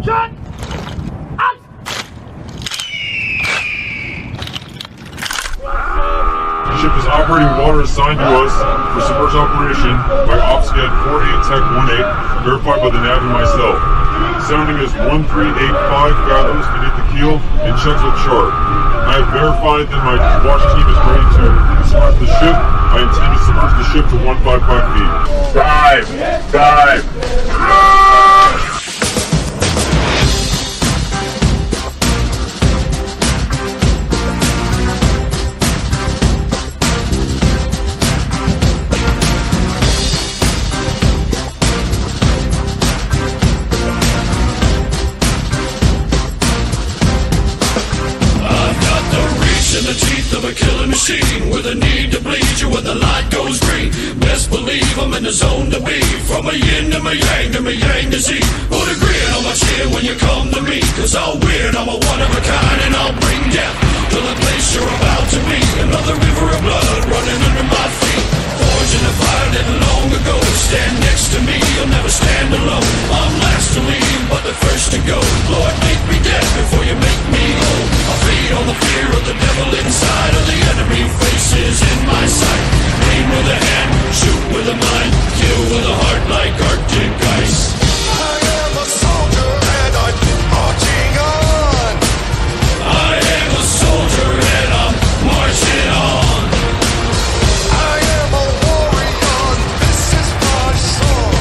Shut up! The ship is operating water assigned to us for submerged operation by OpScan 48Tech18, verified by the Nav and myself. Sounding is 1385 fathoms beneath the keel and checks with chart. I have verified that my watch team is ready to submerge the ship. I intend to submerge the ship to 155 feet. Dive! Dive! Machine with a need to bleed you when the light goes green. Best believe I'm in the zone to be. From a yin to my yang to Z. Put a grin on my chin when you come to me. Cause I'll win, I'm a one of a kind. And I'll bring death to the place you're about to be. Another river of blood running under my feet. Forged in the fire living long ago. Stand next to me, you'll never stand alone. I'm last to leave, but the first to go. Lord, make me dead before you make me whole. I feed on the fear of the devil inside of the enemy faces in my sight. Aim with a hand, shoot with a mind, kill with a heart like Arctic ice. I am a soldier and I'm marching on. I am a soldier and I'm marching on. I am a warrior, this is my song.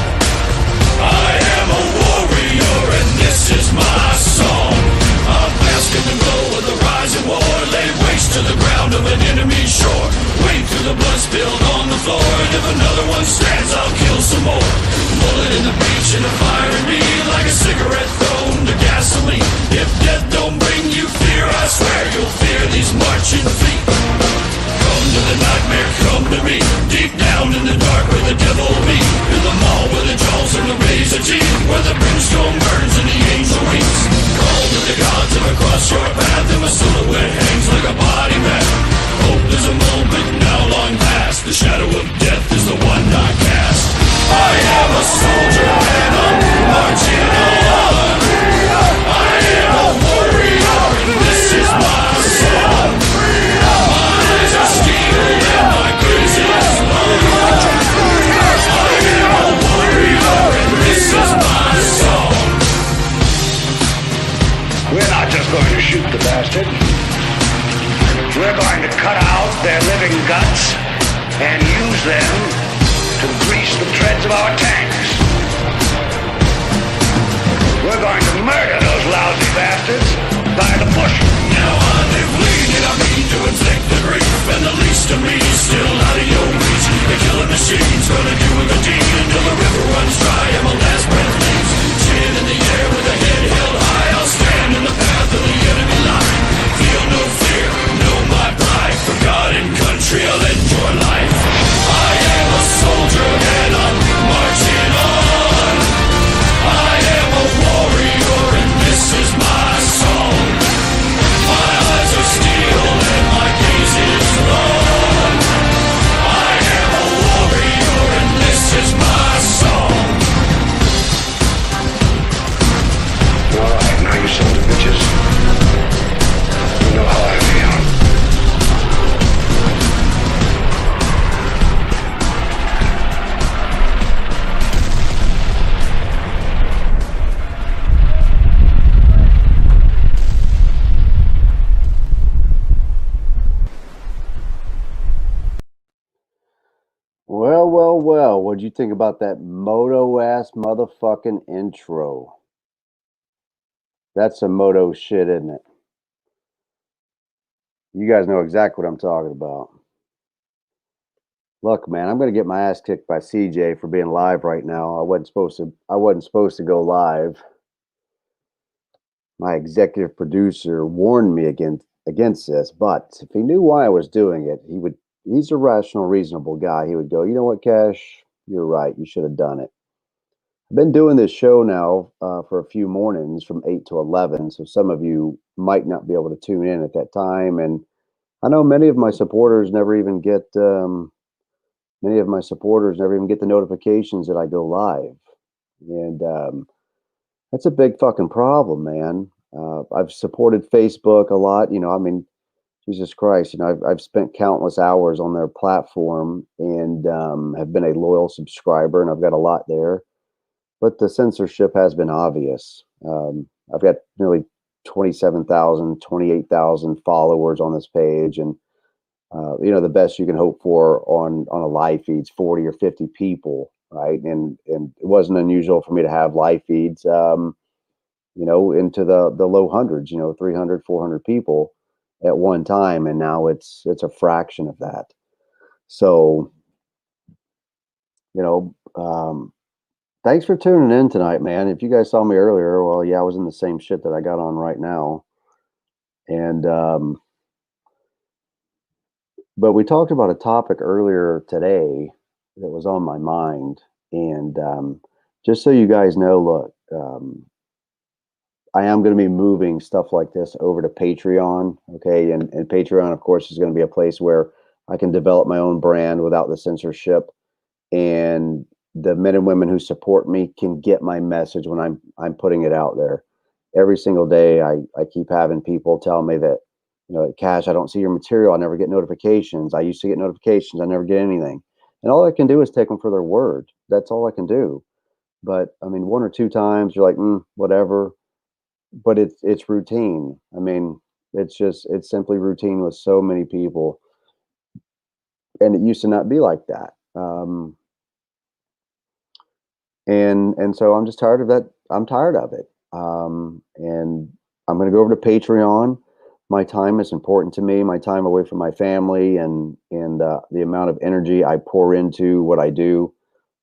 I am a warrior and this is my song. I'm basking the glow of the rising war. Lay waste to the ground of an enemy shore. Wade through the blood spilled on the floor. And if another one stands, I'll kill some more. Bullet in the breach and a fire in me. Like a cigarette thrown to gasoline. If death don't bring you fear, I swear you'll fear these marching feet. Come to the nightmare, come to me. Deep down in the dark where the devil be. In the mall where the jaws and the razor teeth. Where the brimstone burns and the angel weeps. Call to the gods of across your path. And my silhouette hangs like a body bag. Hope is a moment now long past. The shadow of death is the one I cast. I am a soldier and I'm marching on. I am a warrior and this is my song. My eyes are steel and my gaze is long. I am a warrior and this is my song. We're not just going to shoot the bastard. We're going to cut out their living guts and use them to grease the treads of our tanks. We're going to murder those lousy bastards by the bushel. Now I live lean and I mean to inflict the grief. And the least of me is still out of your reach. The killing machine's gonna do a good deed until the river runs dry and my last breath leaves. Chin in the air with a head held high. I'll stand in the path of the enemy line. Feel no fear, know my pride. For God and country I'll end your life. I am a soldier and I'm marching on. I am a warrior and this is my song. My eyes are steel and my gaze is long. I am a warrior and this is my song. All right, now you sons of bitches. You know how I feel. Well, what'd you think about that moto-ass motherfucking intro? That's some moto shit, isn't it? You guys know exactly what I'm talking about. Look, man, I'm going to get my ass kicked by CJ for being live right now. I wasn't supposed to go live. My executive producer warned me against this, but if he knew why I was doing it, he's a rational, reasonable guy. He would go, you know what, Cash? You're right. You should have done it. I've been doing this show now for a few mornings from 8 to 11, so some of you might not be able to tune in at that time. And I know many of my supporters never even get the notifications that I go live. And That's a big fucking problem, man. I've supported Facebook a lot. I mean, Jesus Christ, I've spent countless hours on their platform and have been a loyal subscriber, and I've got a lot there. But the censorship has been obvious. I've got nearly 27,000, 28,000 followers on this page, and the best you can hope for on a live feed's 40 or 50 people, right? And it wasn't unusual for me to have live feeds, into the low hundreds, 300, 400 people at one time, and now it's a fraction of that. So, thanks for tuning in tonight, man. If you guys saw me earlier, well, yeah, I was in the same shit that I got on right now. And but we talked about a topic earlier today that was on my mind. And just so you guys know, look, I am going to be moving stuff like this over to Patreon. Okay. And Patreon, of course, is going to be a place where I can develop my own brand without the censorship. And the men and women who support me can get my message when I'm putting it out there. Every single day, I keep having people tell me that, Cash, I don't see your material. I never get notifications. I used to get notifications. I never get anything. And all I can do is take them for their word. That's all I can do. But I mean, one or two times you're like, whatever. But it's routine. I mean, it's simply routine with so many people. And it used to not be like that. And so I'm just tired of that. I'm tired of it. And I'm going to go over to Patreon. My time is important to me. My time away from my family and the amount of energy I pour into what I do.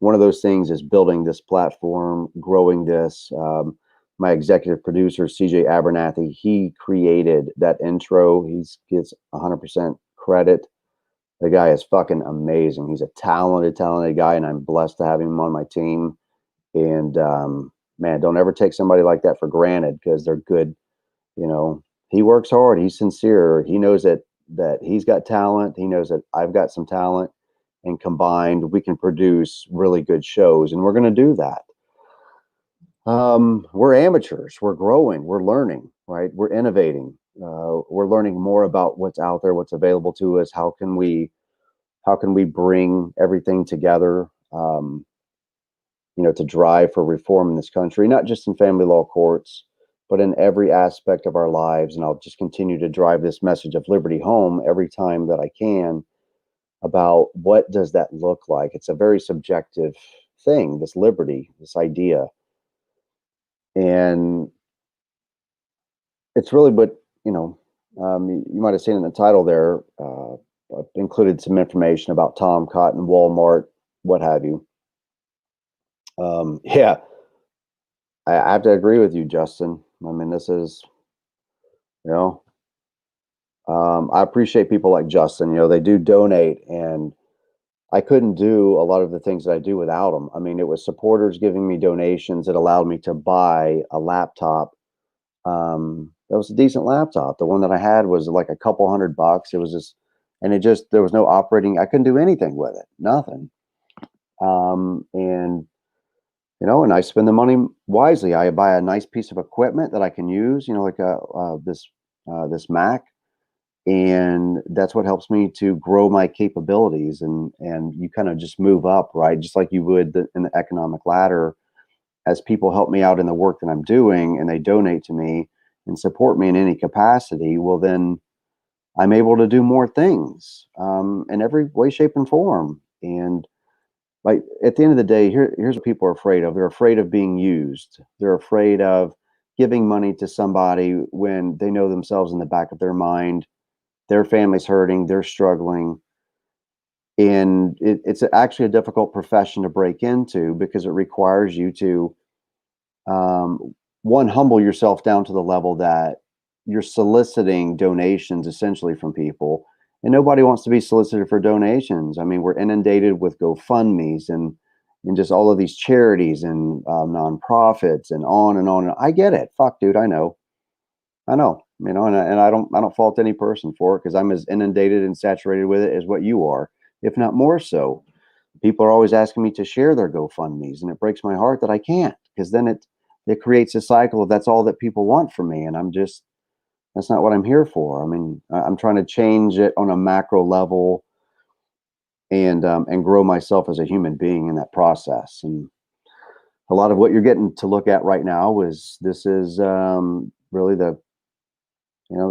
One of those things is building this platform, growing this. My executive producer, CJ Abernathy, he created that intro. He gets 100% credit. The guy is fucking amazing. He's a talented guy, and I'm blessed to have him on my team. And man, don't ever take somebody like that for granted, because they're good. He works hard. He's sincere. He knows that he's got talent. He knows that I've got some talent, and combined, we can produce really good shows. And we're going to do that. We're amateurs. We're growing. We're learning. Right? We're innovating. We're learning more about what's out there, what's available to us. How can we bring everything together? To drive for reform in this country, not just in family law courts, but in every aspect of our lives. And I'll just continue to drive this message of liberty home every time that I can, about what does that look like. It's a very subjective thing, this liberty, this idea. And it's really what, you might have seen in the title there, I've included some information about Tom Cotton, Walmart, what have you. Yeah, I have to agree with you, Justin. I mean, this is, I appreciate people like Justin. They do donate, and I couldn't do a lot of the things that I do without them. I mean, it was supporters giving me donations that allowed me to buy a laptop. That was a decent laptop. The one that I had was like a couple $100. It was just, and there was no operating. I couldn't do anything with it, nothing. And I spend the money wisely. I buy a nice piece of equipment that I can use, like this Mac, and that's what helps me to grow my capabilities. And you kind of just move up, right? Just like you would in the economic ladder. As people help me out in the work that I'm doing, and they donate to me and support me in any capacity, well, then I'm able to do more things in every way, shape, and form. And like, at the end of the day, here's what people are afraid of. They're afraid of being used. They're afraid of giving money to somebody when they know themselves in the back of their mind, their family's hurting, they're struggling. And it's actually a difficult profession to break into, because it requires you to, one, humble yourself down to the level that you're soliciting donations essentially from people. And nobody wants to be solicited for donations. I mean, we're inundated with GoFundMe's and just all of these charities and nonprofits and on and on. I get it. Fuck, dude. I know. And I don't fault any person for it, because I'm as inundated and saturated with it as what you are, if not more so. People are always asking me to share their GoFundMe's, and it breaks my heart that I can't, because then it creates a cycle of that's all that people want from me, and that's not what I'm here for. I mean, I'm trying to change it on a macro level and grow myself as a human being in that process. And a lot of what you're getting to look at right now is really the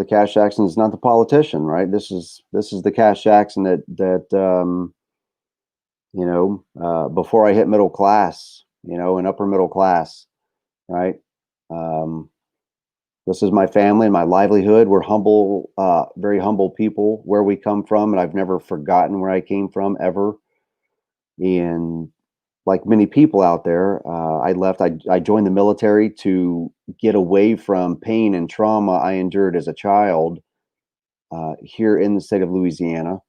Cash Jackson is not the politician, right? This is the Cash Jackson that before I hit middle class, and upper middle class, right? This is my family and my livelihood. We're humble, very humble people where we come from, and I've never forgotten where I came from ever. And like many people out there, I joined the military to get away from pain and trauma I endured as a child here in the state of Louisiana,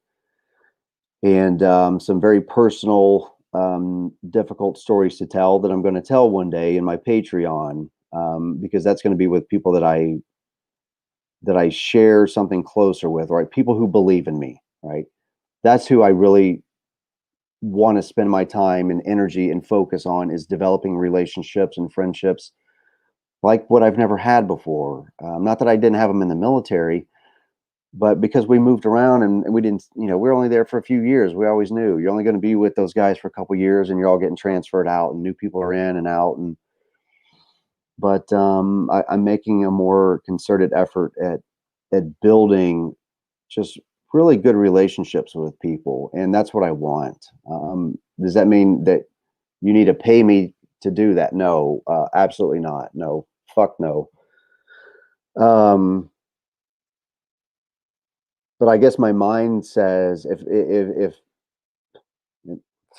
and some very personal, difficult stories to tell that I'm going to tell one day in my Patreon, because that's going to be with people that I share something closer with, right? People who believe in me, right? That's who I really want to spend my time and energy and focus on, is developing relationships and friendships like what I've never had before. Not that I didn't have them in the military, but because we moved around and we didn't, we're only there for a few years. We always knew you're only going to be with those guys for a couple of years, and you're all getting transferred out, and new people are in and out. But I'm making a more concerted effort at building just really good relationships with people, and that's what I want. Does that mean that you need to pay me to do that? No, absolutely not. No, fuck no. But I guess my mind says if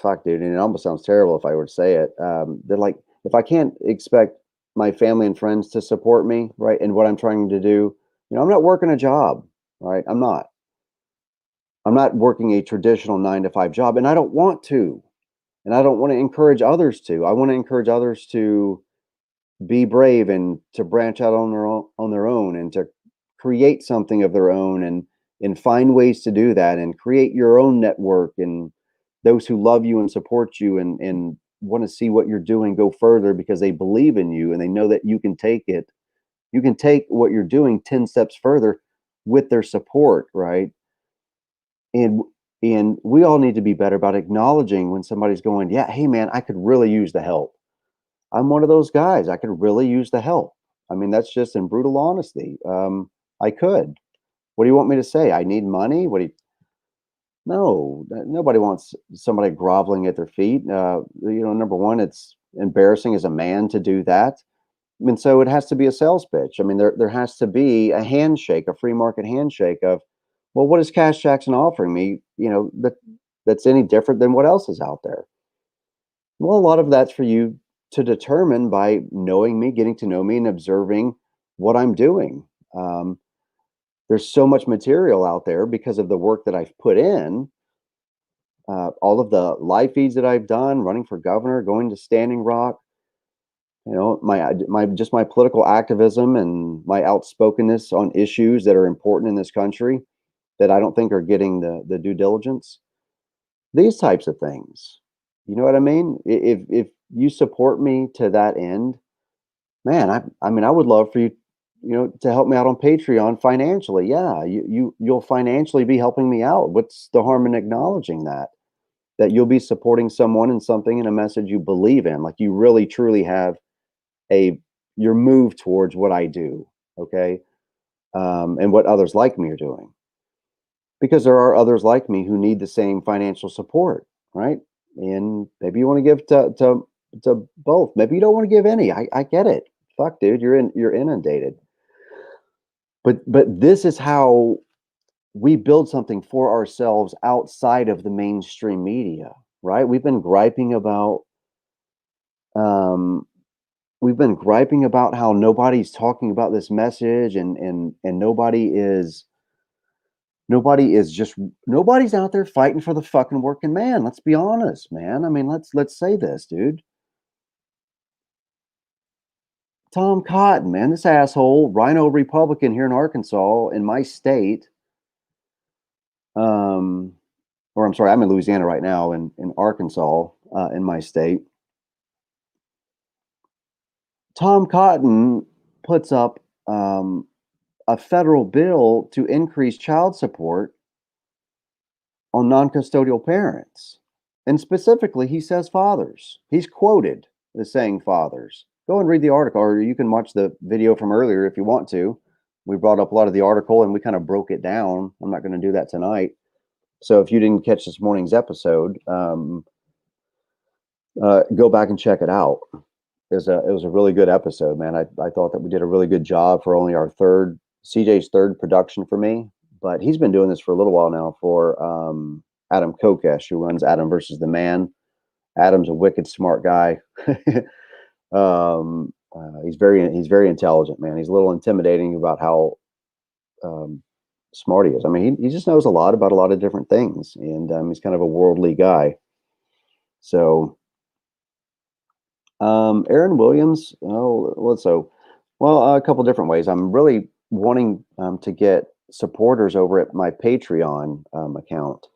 fuck, dude, and it almost sounds terrible if I were to say it. That, like, if I can't expect my family and friends to support me, right, in what I'm trying to do, I'm not working a job, right? I'm not. I'm not working a traditional 9 to 5 job, and I don't want to, and I don't want to encourage others to. I want to encourage others to be brave and to branch out on their own, and to create something of their own, and find ways to do that, and create your own network, and those who love you and support you and want to see what you're doing go further because they believe in you and they know that you can take it. You can take what you're doing 10 steps further with their support, right? And we all need to be better about acknowledging when somebody's going, yeah, hey man, I could really use the help. I'm one of those guys. I could really use the help. I mean, that's just in brutal honesty. I could. What do you want me to say? I need money? No, nobody wants somebody groveling at their feet. Number one, it's embarrassing as a man to do that. I mean, so it has to be a sales pitch. I mean, there has to be a handshake, a free market handshake of, well, what is Cash Jackson offering me? That's any different than what else is out there. Well, a lot of that's for you to determine by knowing me, getting to know me, and observing what I'm doing. There's so much material out there because of the work that I've put in, all of the live feeds that I've done, running for governor, going to Standing Rock, my political activism and my outspokenness on issues that are important in this country that I don't think are getting the due diligence. These types of things. You know what I mean? If you support me to that end, man, I mean, I would love for you, to help me out on Patreon financially. Yeah, you'll financially be helping me out. What's the harm in acknowledging that you'll be supporting someone and something in a message you believe in, like you really truly have your move towards what I do, okay, and what others like me are doing, because there are others like me who need the same financial support, right? And maybe you want to give to both. Maybe you don't want to give any. I get it. Fuck, dude, you're inundated. But this is how we build something for ourselves outside of the mainstream media, right? We've been griping about how nobody's talking about this message, and nobody's out there fighting for the fucking working man. Let's be honest, man. I mean, let's say this, dude. Tom Cotton, man, this asshole, rhino Republican here in Arkansas, in my state. Or I'm sorry, I'm in Louisiana right now, in Arkansas, in my state. Tom Cotton puts up a federal bill to increase child support on non-custodial parents. And specifically, he says fathers. He's quoted as saying fathers. Go and read the article, or you can watch the video from earlier if you want to. We brought up a lot of the article and we kind of broke it down. I'm not going to do that tonight. So if you didn't catch this morning's episode, go back and check it out. It was a really good episode, man. I thought that we did a really good job for only CJ's third production for me. But he's been doing this for a little while now for Adam Kokesh, who runs Adam versus the Man. Adam's a wicked smart guy. He's very intelligent, man. He's a little intimidating about how smart he is. I mean, he just knows a lot about a lot of different things, and he's kind of a worldly guy. So, Aaron Williams, a couple different ways. I'm really wanting to get supporters over at my Patreon account,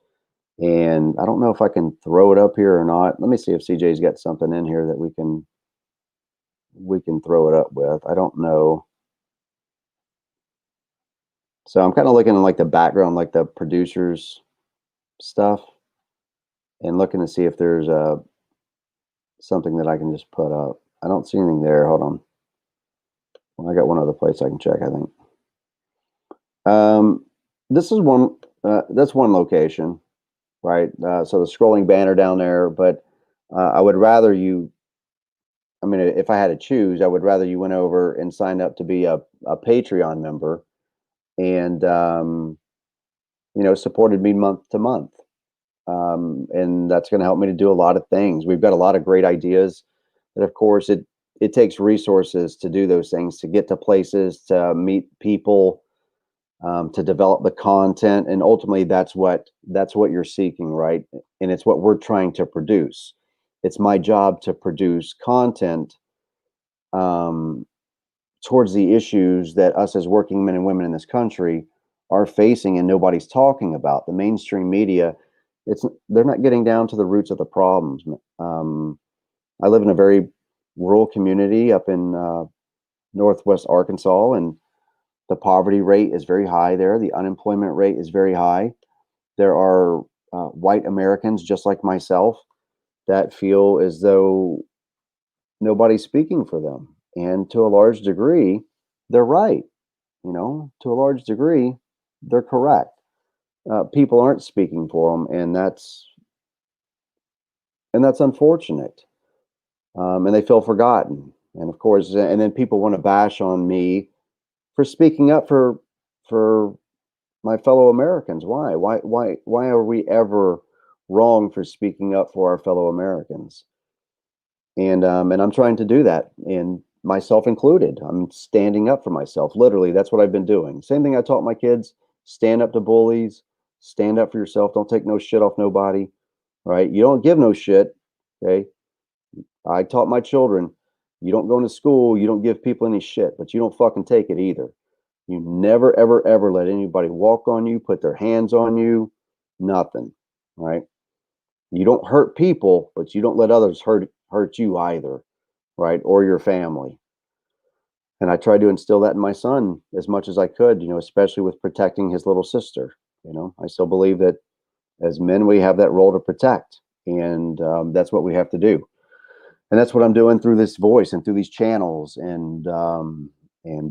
and I don't know if I can throw it up here or not. Let me see if CJ's got something in here that we can throw it up with. I don't know. So I'm kind of looking in like the background, like the producers stuff, and looking to see if there's something that I can just put up. I don't see anything there. Hold on. Well, I got one other place I can check, I think. This is one, that's one location, right? So the scrolling banner down there, but I would rather you, I mean, if I had to choose, I would rather you went over and signed up to be a Patreon member and, supported me month to month. And that's going to help me to do a lot of things. We've got a lot of great ideas, but of course it takes resources to do those things, to get to places, to meet people, to develop the content. And ultimately that's what you're seeking, right? And it's what we're trying to produce. It's my job to produce content, towards the issues that us as working men and women in this country are facing and nobody's talking about. The mainstream media, they're not getting down to the roots of the problems. I live in a very rural community up in Northwest Arkansas, and the poverty rate is very high there. The unemployment rate is very high. There are white Americans just like myself that feel as though nobody's speaking for them. And to a large degree, they're right. To a large degree, they're correct. People aren't speaking for them, and that's unfortunate. And they feel forgotten. And of course, and then people want to bash on me for speaking up for my fellow Americans. Why are we ever wrong for speaking up for our fellow Americans? And I'm trying to do that, and myself included. I'm standing up for myself. Literally, that's what I've been doing. Same thing I taught my kids: stand up to bullies, stand up for yourself. Don't take no shit off nobody. Right? You don't give no shit. Okay. I taught my children, you don't go into school, you don't give people any shit, but you don't fucking take it either. You never, ever, ever let anybody walk on you, put their hands on you, nothing. Right? You don't hurt people, but you don't let others hurt you either. Right? Or your family. And I tried to instill that in my son as much as I could, especially with protecting his little sister. I still believe that as men, we have that role to protect, and that's what we have to do. And that's what I'm doing through this voice and through these channels, and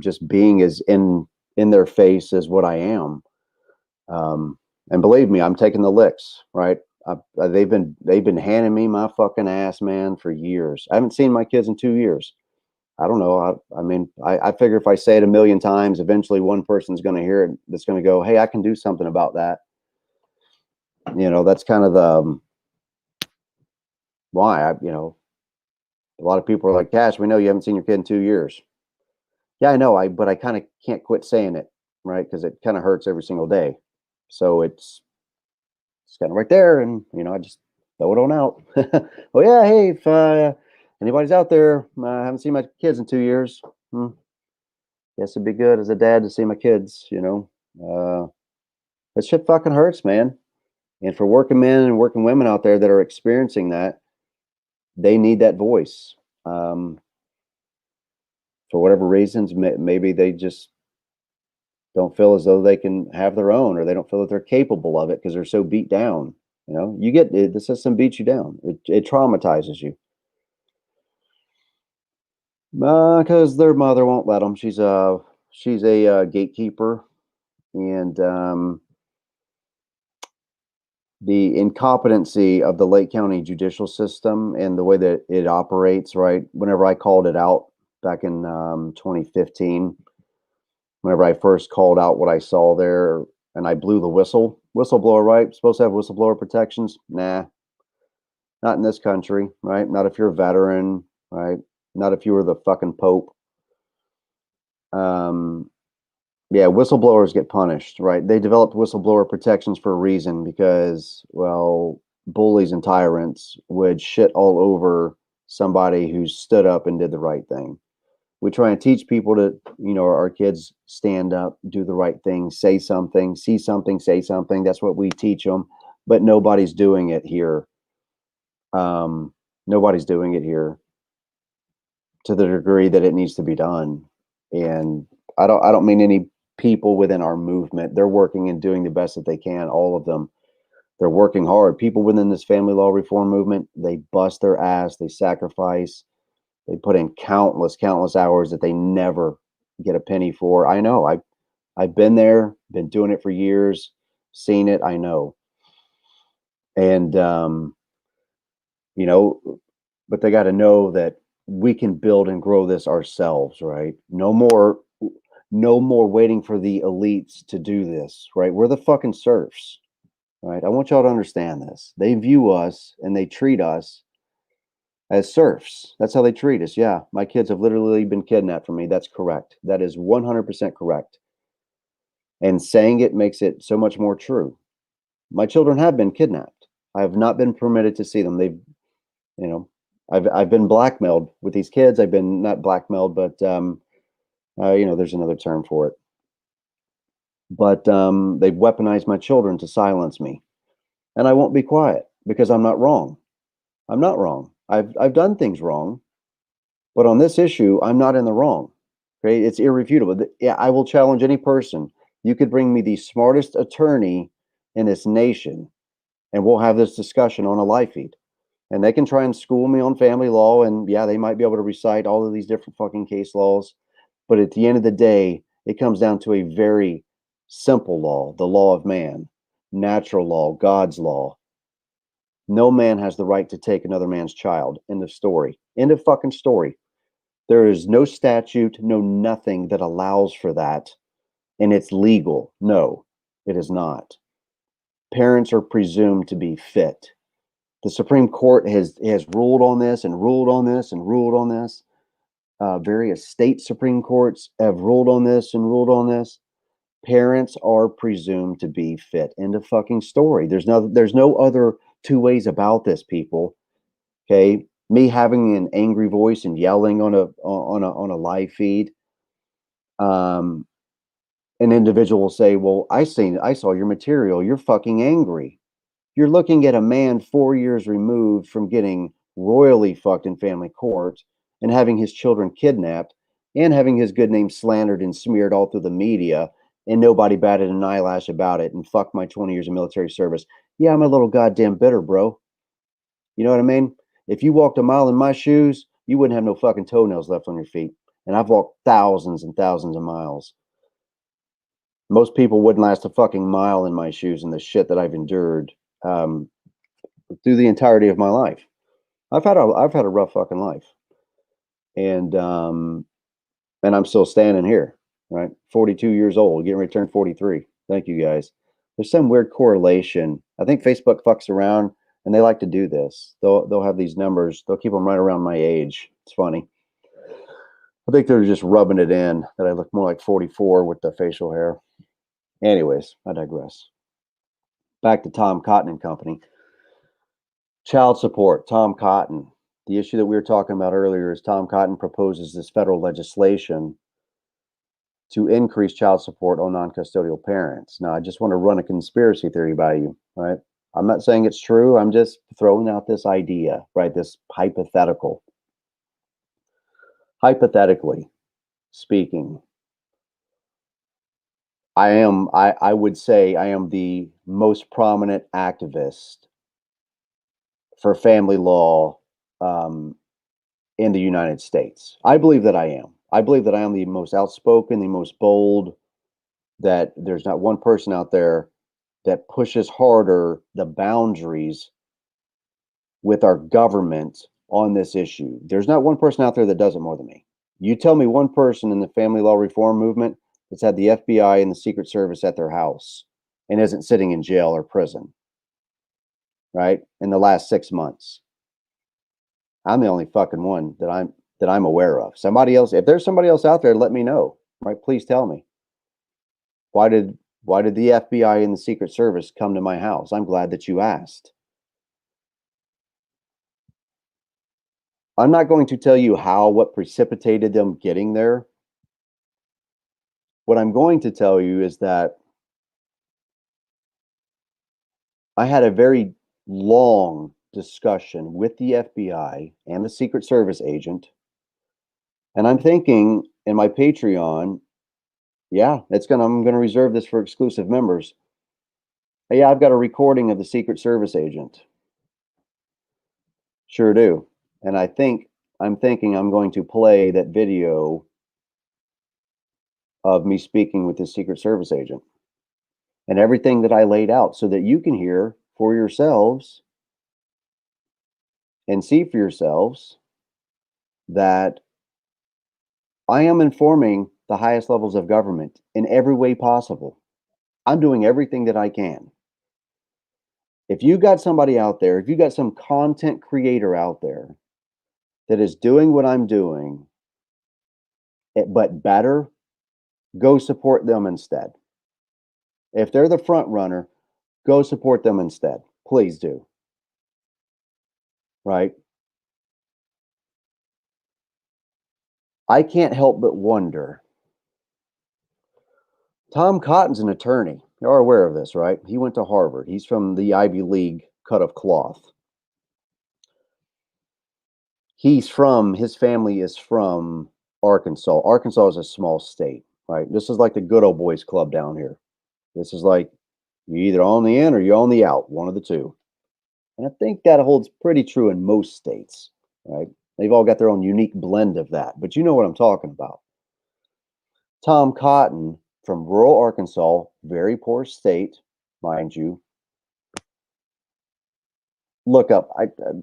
just being as in their face as what I am. And believe me, I'm taking the licks, right? They've been handing me my fucking ass, man, for years. I haven't seen my kids in 2 years. I don't know. I figure if I say it a million times, eventually one person's going to hear it that's going to go, hey, I can do something about that. That's kind of the why. A lot of people are like, Cash, we know you haven't seen your kid in 2 years. Yeah, I know. But I kind of can't quit saying it, right? Because it kind of hurts every single day. So it's kind of right there, and I just throw it on out. Oh yeah, hey, if anybody's out there, I haven't seen my kids in 2 years. Guess it'd be good as a dad to see my kids. That shit fucking hurts, man. And for working men and working women out there that are experiencing that, they need that voice. for whatever reasons, maybe they just don't feel as though they can have their own, or they don't feel that they're capable of it because they're so beat down. You know, you get the system beats you down. It traumatizes you. Because their mother won't let them. She's a gatekeeper, and the incompetency of the Lake County judicial system and the way that it operates. Right, whenever I called it out back in 2015, whenever I first called out what I saw there, and I blew the whistleblower. Right, supposed to have whistleblower protections. Nah, not in this country. Right, not if you're a veteran. Right, not if you were the fucking Pope. Yeah, whistleblowers get punished, right? They developed whistleblower protections for a reason because, well, bullies and tyrants would shit all over somebody who stood up and did the right thing. We try and teach people to, our kids stand up, do the right thing, say something, see something, say something. That's what we teach them, but nobody's doing it here. Nobody's doing it here to the degree that it needs to be done. And I don't mean any people within our movement. They're working and doing the best that they can, all of them. They're working hard. People within this family law reform movement, they bust their ass, they sacrifice, they put in countless hours that they never get a penny for. I know. I've been there, been doing it for years, seen it, I know. And but they got to know that we can build and grow this ourselves, right? No more waiting for the elites to do this, right? We're the fucking serfs, right? I want y'all to understand this. They view us and they treat us as serfs. That's how they treat us. Yeah, my kids have literally been kidnapped from me. That's correct. That is 100% correct. And saying it makes it so much more true. My children have been kidnapped. I have not been permitted to see them. They've, I've been blackmailed with these kids. I've been not blackmailed, but there's another term for it. But they've weaponized my children to silence me, and I won't be quiet because I'm not wrong. I'm not wrong. I've done things wrong, but on this issue, I'm not in the wrong. Okay, it's irrefutable. Yeah, I will challenge any person. You could bring me the smartest attorney in this nation, and we'll have this discussion on a live feed. And they can try and school me on family law, and yeah, they might be able to recite all of these different fucking case laws. But at the end of the day, it comes down to a very simple law, the law of man, natural law, God's law. No man has the right to take another man's child. End of story. End of fucking story. There is no statute, no nothing that allows for that. And it's legal. No, it is not. Parents are presumed to be fit. The Supreme Court has ruled on this and ruled on this and ruled on this. Various state Supreme Courts have ruled on this and ruled on this. Parents are presumed to be fit. End of fucking story. There's no other two ways about this, people. Okay, me having an angry voice and yelling on a live feed. An individual will say, "Well, I saw your material. You're fucking angry. You're looking at a man 4 years removed from getting royally fucked in family court and having his children kidnapped and having his good name slandered and smeared all through the media, and nobody batted an eyelash about it, and fuck my 20 years of military service. Yeah, I'm a little goddamn bitter, bro. You know what I mean? If you walked a mile in my shoes, you wouldn't have no fucking toenails left on your feet. And I've walked thousands and thousands of miles. Most people wouldn't last a fucking mile in my shoes and the shit that I've endured through the entirety of my life. I've had a rough fucking life, and I'm still standing here, right? 42 years old, getting ready to turn 43. Thank you, guys. There's some weird correlation. I think Facebook fucks around, and they like to do this. They'll have these numbers. They'll keep them right around my age. It's funny. I think they're just rubbing it in that I look more like 44 with the facial hair. Anyways, I digress. Back to Tom Cotton and Company. Child support, Tom Cotton. The issue that we were talking about earlier is Tom Cotton proposes this federal legislation to increase child support on non-custodial parents. Now, I just want to run a conspiracy theory by you, right? I'm not saying it's true. I'm just throwing out this idea, right? This hypothetical. Hypothetically, speaking. I would say I am the most prominent activist for family law in the United States. I believe that I am. I believe that I am the most outspoken, the most bold, that there's not one person out there that pushes harder the boundaries with our government on this issue. There's not one person out there that does it more than me. You tell me one person in the family law reform movement that's had the FBI and the Secret Service at their house and isn't sitting in jail or prison, right? In the last 6 months. I'm the only fucking one that I'm aware of. Somebody else, if there's somebody else out there, let me know, right? Please tell me. Why did the FBI and the Secret Service come to my house? I'm glad that you asked. I'm not going to tell you what precipitated them getting there. What I'm going to tell you is that I had a very long discussion with the FBI and the Secret Service agent. And I'm thinking in my Patreon, yeah, I'm going to reserve this for exclusive members. Yeah, I've got a recording of the Secret Service agent. Sure do. And I'm thinking I'm going to play that video of me speaking with the Secret Service agent and everything that I laid out so that you can hear for yourselves and see for yourselves that I am informing the highest levels of government in every way possible. I'm doing everything that I can. If you got somebody out there, if you got some content creator out there that is doing what I'm doing, but better, go support them instead. If they're the front runner, go support them instead. Please do. Right? I can't help but wonder. Tom Cotton's an attorney. You're aware of this, right? He went to Harvard. He's from the Ivy League cut of cloth. His family is from Arkansas. Arkansas is a small state, right? This is like the good old boys club down here. This is like you either on the in or you're on the out, one of the two. And I think that holds pretty true in most states, right? They've all got their own unique blend of that, but you know what I'm talking about. Tom Cotton from rural Arkansas, very poor state, mind you. Look up,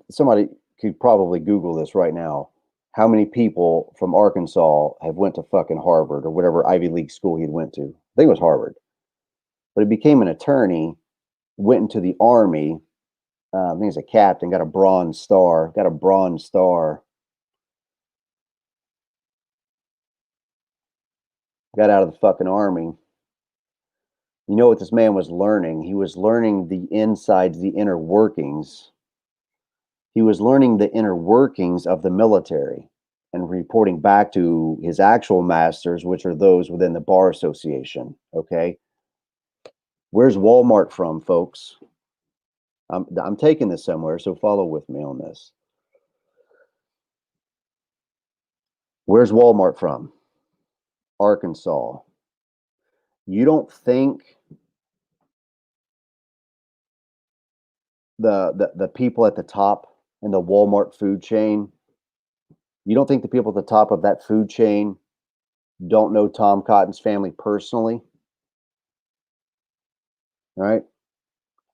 somebody could probably Google this right now. How many people from Arkansas have went to fucking Harvard or whatever Ivy League school he went to? I think it was Harvard. But he became an attorney, went into the Army. I think he's a captain, got a Bronze Star. Got out of the fucking Army. You know what this man was learning? He was learning the insides, the inner workings. He was learning the inner workings of the military and reporting back to his actual masters, which are those within the Bar Association. Okay. Where's Walmart from, folks? I'm taking this somewhere, so follow with me on this. Where's Walmart from? Arkansas. You don't think the people at the top in the Walmart food chain, you don't think the people at the top of that food chain don't know Tom Cotton's family personally? All right.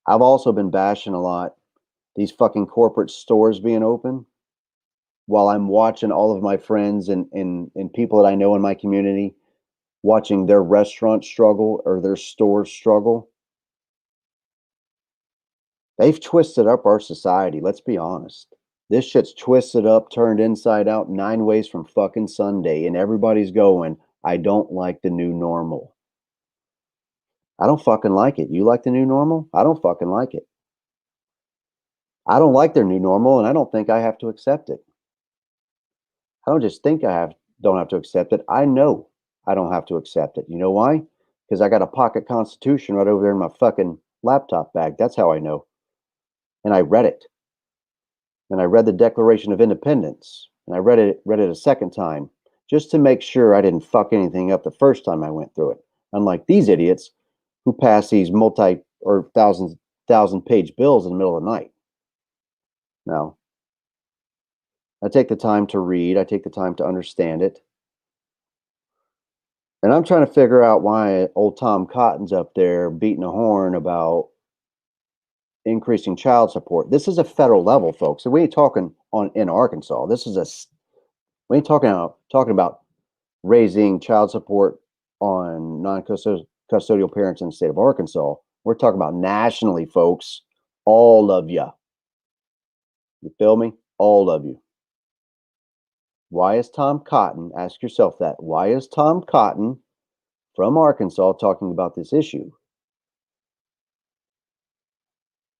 I've also been bashing a lot these fucking corporate stores being open while I'm watching all of my friends and people that I know in my community watching their restaurant struggle or their stores struggle. They've twisted up our society. Let's be honest. This shit's twisted up, turned inside out 9 ways from fucking Sunday, and everybody's going, I don't like the new normal. I don't fucking like it. You like the new normal? I don't fucking like it. I don't like their new normal, and I don't think I have to accept it. I don't just think don't have to accept it. I know I don't have to accept it. You know why? Because I got a pocket constitution right over there in my fucking laptop bag. That's how I know. And I read it. And I read the Declaration of Independence. And I read it a second time. just to make sure I didn't fuck anything up the first time I went through it. Unlike these idiots who pass these multi or thousand page bills in the middle of the night. No. I take the time to read. I take the time to understand it. And I'm trying to figure out why old Tom Cotton's up there beating a horn about increasing child support. This is a federal level, folks. So we ain't talking in Arkansas. We ain't talking about raising child support on non-custodial parents in the state of Arkansas. We're talking about nationally, folks. All of you. You feel me? All of you. Why is Tom Cotton, ask yourself that, why is Tom Cotton from Arkansas talking about this issue?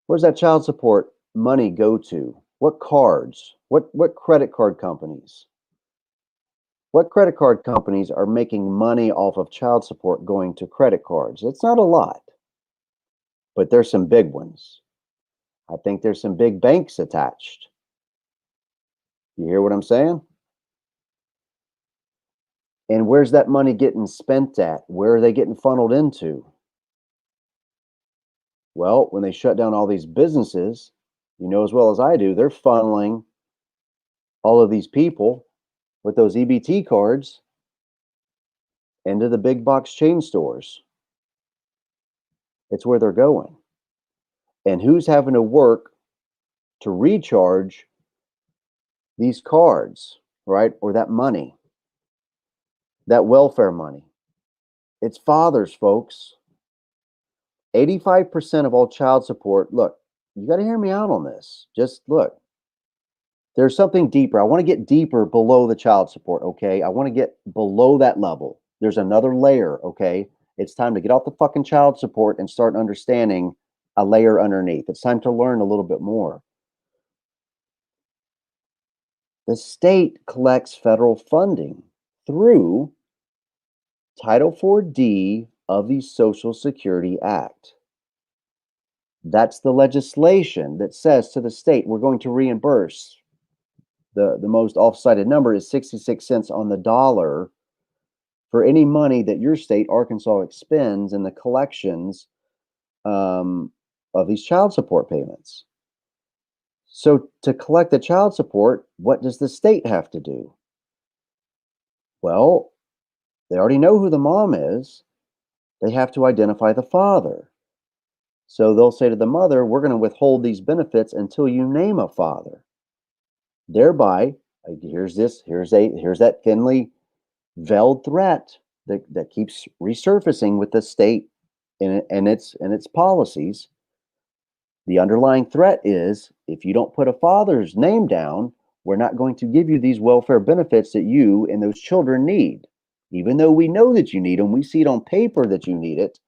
Where's that child support money go to? What cards? What credit card companies? What credit card companies are making money off of child support going to credit cards? It's not a lot, but there's some big ones. I think there's some big banks attached. You hear what I'm saying? And where's that money getting spent at? Where are they getting funneled into? Well, when they shut down all these businesses, you know as well as I do, they're funneling all of these people with those EBT cards into the big box chain stores. It's where they're going. And who's having to work to recharge these cards, right? Or that money, that welfare money? It's fathers, folks. 85% of all child support. Look, you got to hear me out on this. Just look. There's something deeper. I want to get deeper below the child support, okay? I want to get below that level. There's another layer, okay? It's time to get off the fucking child support and start understanding a layer underneath. It's time to learn a little bit more. The state collects federal funding through Title 4D of the Social Security Act. That's the legislation that says to the state, we're going to reimburse. The most off-cited number is 66 cents on the dollar for any money that your state, Arkansas, expends in the collections of these child support payments. So to collect the child support, what does the state have to do? Well, they already know who the mom is. They have to identify the father. So they'll say to the mother, we're going to withhold these benefits until you name a father. Thereby, here's that thinly veiled threat that keeps resurfacing with the state and its policies. The underlying threat is, if you don't put a father's name down, we're not going to give you these welfare benefits that you and those children need. Even though we know that you need them, we see it on paper that you need it.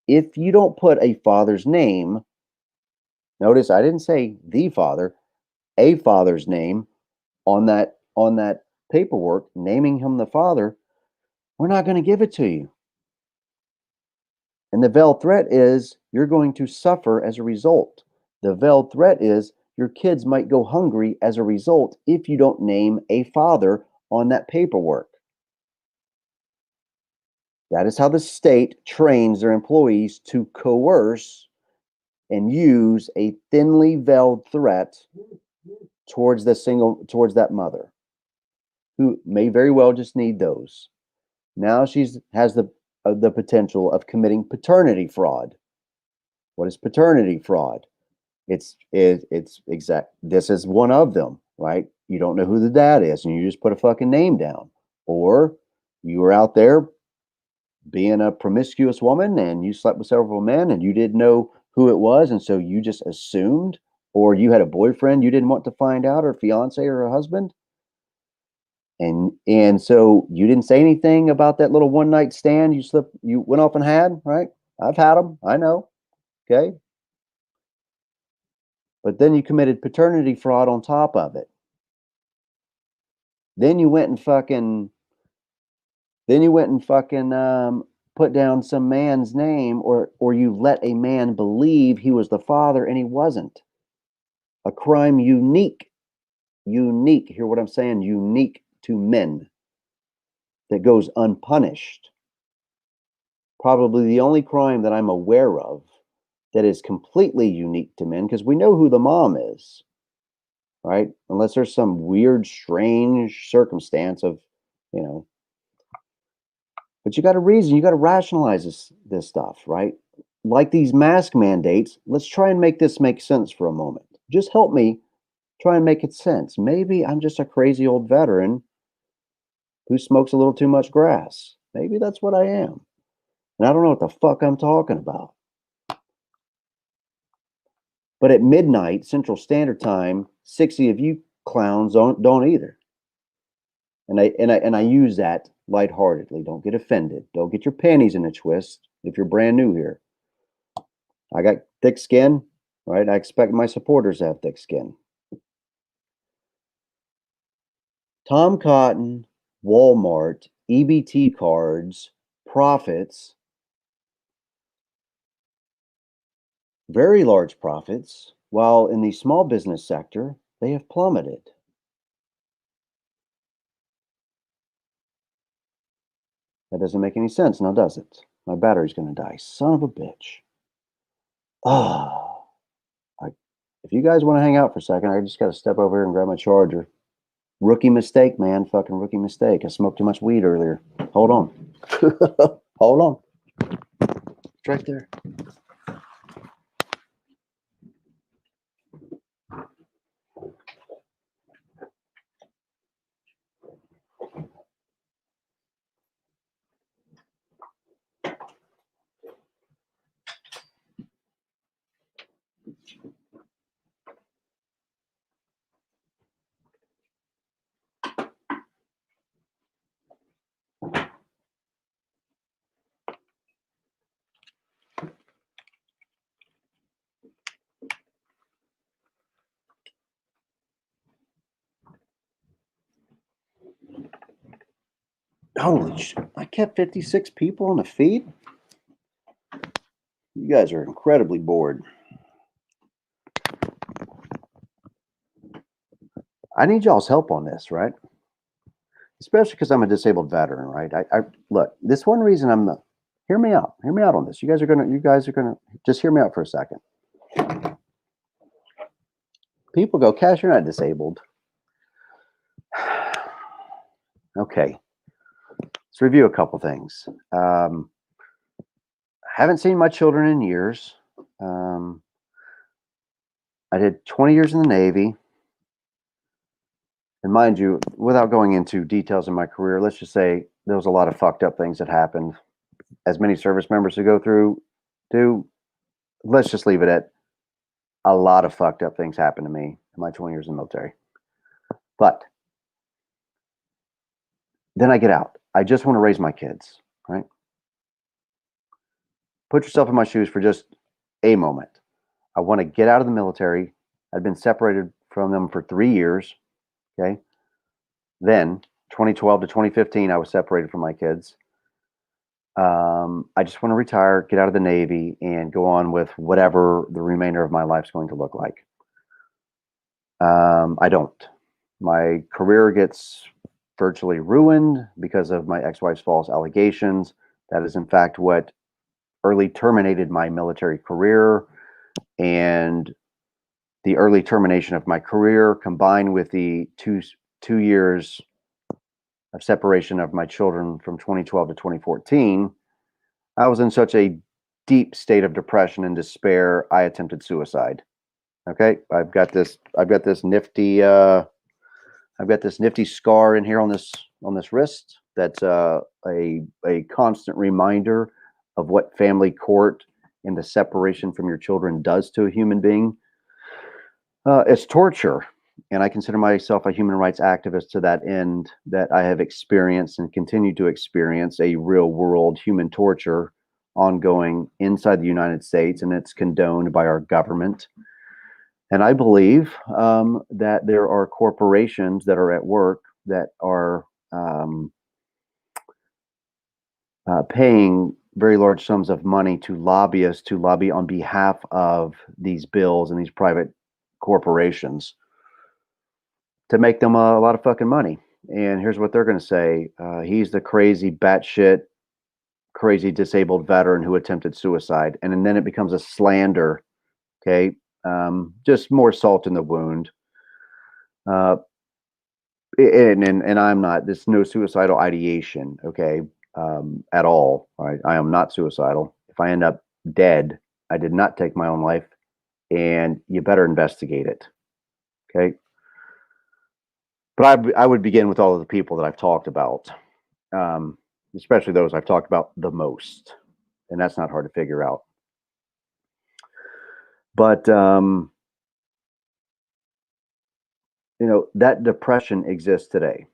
If you don't put a father's name, notice I didn't say the father, a father's name on that paperwork, naming him the father, we're not going to give it to you. And the veiled threat is you're going to suffer as a result. The veiled threat is your kids might go hungry as a result if you don't name a father on that paperwork. That is how the state trains their employees to coerce and use a thinly veiled threat towards that mother, who may very well just need those. Now she has the potential of committing paternity fraud. What is paternity fraud? It's exact. This is one of them, right? You don't know who the dad is, and you just put a fucking name down, or you were out there being a promiscuous woman and you slept with several men and you didn't know who it was, and so you just assumed, or you had a boyfriend you didn't want to find out, or fiance or a husband, and so you didn't say anything about that little one night stand you went off and had, right? I've had them, I know, okay? But then you committed paternity fraud on top of it. Then you went and fucking put down some man's name, or you let a man believe he was the father and he wasn't. A crime unique, hear what I'm saying? Unique to men. that goes unpunished. Probably the only crime that I'm aware of that is completely unique to men, because we know who the mom is, right? Unless there's some weird, strange circumstance of, you know. But you got to reason, you got to rationalize this stuff, right? Like these mask mandates, let's try and make this make sense for a moment. Just help me try and make it sense. Maybe I'm just a crazy old veteran who smokes a little too much grass. Maybe that's what I am. And I don't know what the fuck I'm talking about. But at midnight, Central Standard Time, 60 of you clowns don't either. And I use that lightheartedly. Don't get offended. Don't get your panties in a twist if you're brand new here. I got thick skin, right? I expect my supporters to have thick skin. Tom Cotton, Walmart, EBT cards, profits, very large profits, while in the small business sector, they have plummeted. That doesn't make any sense now, does it? My battery's going to die. Son of a bitch. If you guys want to hang out for a second, I just got to step over here and grab my charger. Rookie mistake, man. Fucking rookie mistake. I smoked too much weed earlier. Hold on. Hold on. It's right there. Holy shit. I kept 56 people on the feed? You guys are incredibly bored. I need y'all's help on this, right? Especially because I'm a disabled veteran, right? I look, this one reason I'm the, hear me out on this. You guys are gonna just hear me out for a second. People go, Cash, you're not disabled. Okay. Let's review a couple things. Haven't seen my children in years. I did 20 years in the Navy. And mind you, without going into details in my career, let's just say there was a lot of fucked up things that happened. As many service members who go through do, let's just leave it at a lot of fucked up things happened to me in my 20 years in the military. But then I get out. I just want to raise my kids, right? Put yourself in my shoes for just a moment. I want to get out of the military. I'd been separated from them for 3 years. Okay. Then 2012 to 2015, I was separated from my kids. I just want to retire, get out of the Navy, and go on with whatever the remainder of my life's going to look like. I don't. My career gets virtually ruined because of my ex-wife's false allegations. That is, in fact, what early terminated my military career. And the early termination of my career, combined with the two years of separation of my children from 2012 to 2014, I was in such a deep state of depression and despair, I attempted suicide. Okay, I've got this nifty scar in here on this wrist. That's a constant reminder of what family court and the separation from your children does to a human being. It's torture, and I consider myself a human rights activist to that end, that I have experienced and continue to experience a real world human torture ongoing inside the United States, and it's condoned by our government. And I believe that there are corporations that are at work that are paying very large sums of money to lobbyists to lobby on behalf of these bills and these private corporations to make them a lot of fucking money. and here's what they're going to say: he's the crazy, batshit, crazy disabled veteran who attempted suicide, and then it becomes a slander. Okay, just more salt in the wound. And I'm not. There's no suicidal ideation. Okay, at all. I am not suicidal. If I end up dead, I did not take my own life, and you better investigate it. Okay. But I would begin with all of the people that I've talked about, especially those I've talked about the most, and that's not hard to figure out. But that depression exists today,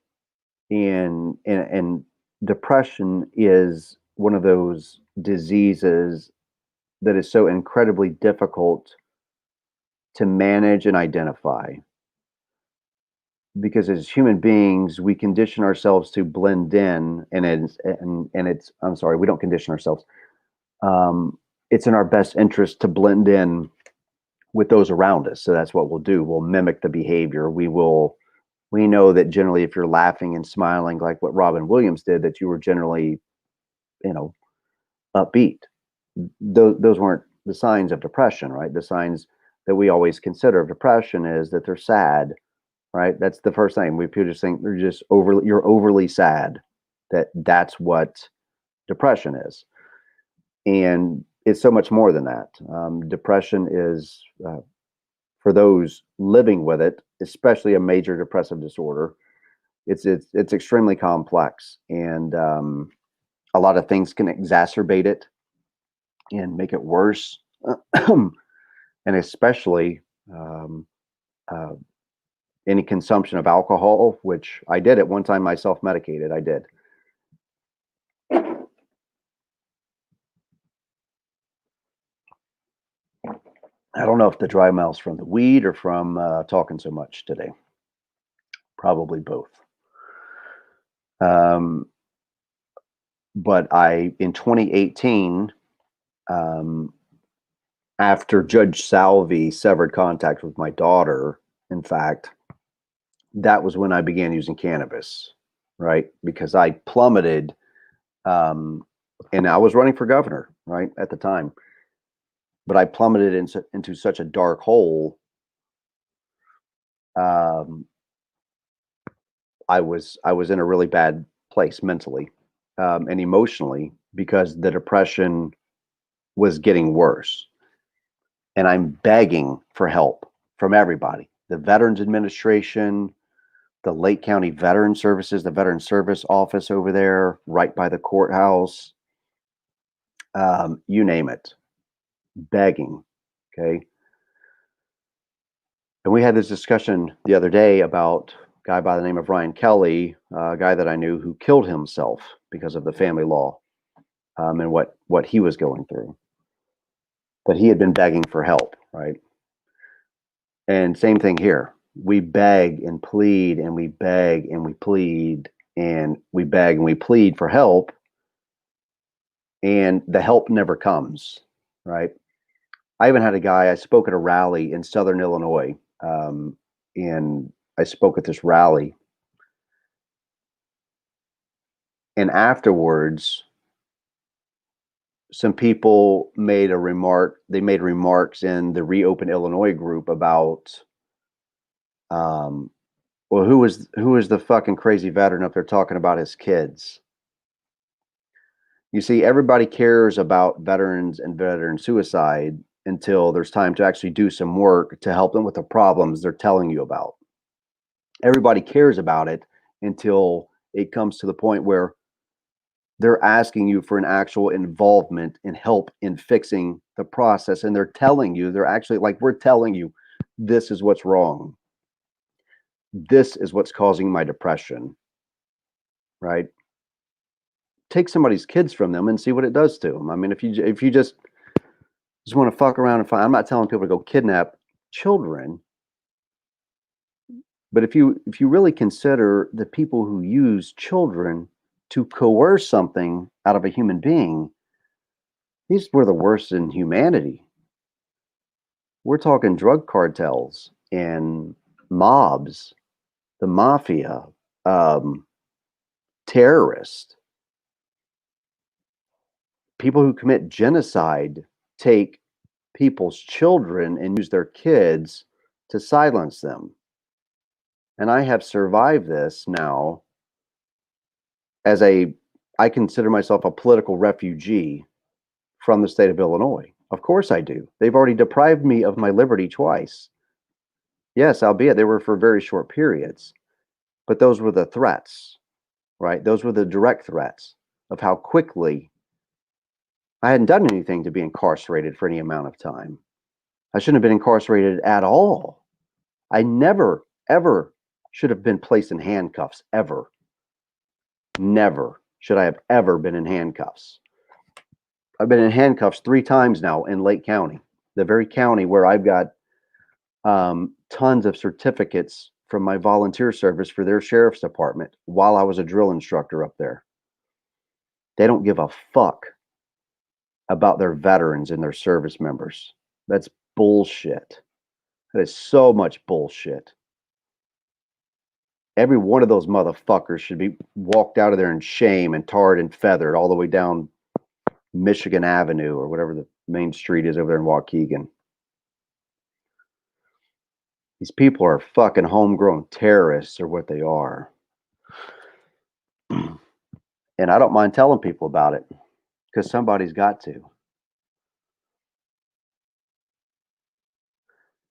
and depression is one of those diseases that is so incredibly difficult to manage and identify. Because as human beings, we condition ourselves to blend in, and it's I'm sorry, we don't condition ourselves. It's in our best interest to blend in with those around us. So that's what we'll do. We'll mimic the behavior. We know that generally, if you're laughing and smiling like what Robin Williams did, that you were generally, upbeat. Those weren't the signs of depression, right? The signs that we always consider of depression is that they're sad. Right, that's the first thing. People just think you're overly sad. That's what depression is, and it's so much more than that. Depression is, for those living with it, especially a major depressive disorder. It's extremely complex, and a lot of things can exacerbate it and make it worse, and especially. Any consumption of alcohol, which I did at one time myself medicated. I did. I don't know if the dry mouth's from the weed or from talking so much today. Probably both. But in 2018, after Judge Salvi severed contact with my daughter, in fact, that was when I began using cannabis, right? Because I plummeted, and I was running for governor, right, at the time. But I plummeted into such a dark hole. I was in a really bad place mentally and emotionally, because the depression was getting worse. And I'm begging for help from everybody: the Veterans Administration, the Lake County Veteran Services, the Veteran Service Office over there, right by the courthouse, you name it, begging. Okay. And we had this discussion the other day about a guy by the name of Ryan Kelly, a guy that I knew who killed himself because of the family law, and what he was going through. But he had been begging for help, right? And same thing here. We beg and plead, and we beg and we plead, and we beg and we plead for help, and the help never comes, right? I even had a guy, I spoke at a rally in Southern Illinois, and I spoke at this rally, and afterwards, some people made a remark. They made remarks in the Reopen Illinois group about, well, who is the fucking crazy veteran up there talking about his kids? You see, everybody cares about veterans and veteran suicide until there's time to actually do some work to help them with the problems they're telling you about. Everybody cares about it until it comes to the point where they're asking you for an actual involvement and help in fixing the process. And they're telling you, they're actually like, we're telling you, this is what's wrong. This is what's causing my depression, right? Take somebody's kids from them and see what it does to them. I mean, if you just want to fuck around and find, I'm not telling people to go kidnap children, but if you really consider the people who use children to coerce something out of a human being, these were the worst in humanity. We're talking drug cartels and mobs, the mafia, terrorists. People who commit genocide take people's children and use their kids to silence them. And I have survived this now as I consider myself a political refugee from the state of Illinois. Of course I do. They've already deprived me of my liberty twice. Yes, albeit they were for very short periods. But those were the threats, right? Those were the direct threats of how quickly I hadn't done anything to be incarcerated for any amount of time. I shouldn't have been incarcerated at all. I never, ever should have been placed in handcuffs, ever. Never should I have ever been in handcuffs. I've been in handcuffs 3 times now in Lake County, the very county where I've got tons of certificates from my volunteer service for their sheriff's department while I was a drill instructor up there. They don't give a fuck about their veterans and their service members. That's bullshit. That is so much bullshit. Every one of those motherfuckers should be walked out of there in shame and tarred and feathered all the way down Michigan Avenue or whatever the main street is over there in Waukegan. These people are fucking homegrown terrorists, or what they are. And I don't mind telling people about it, because somebody's got to.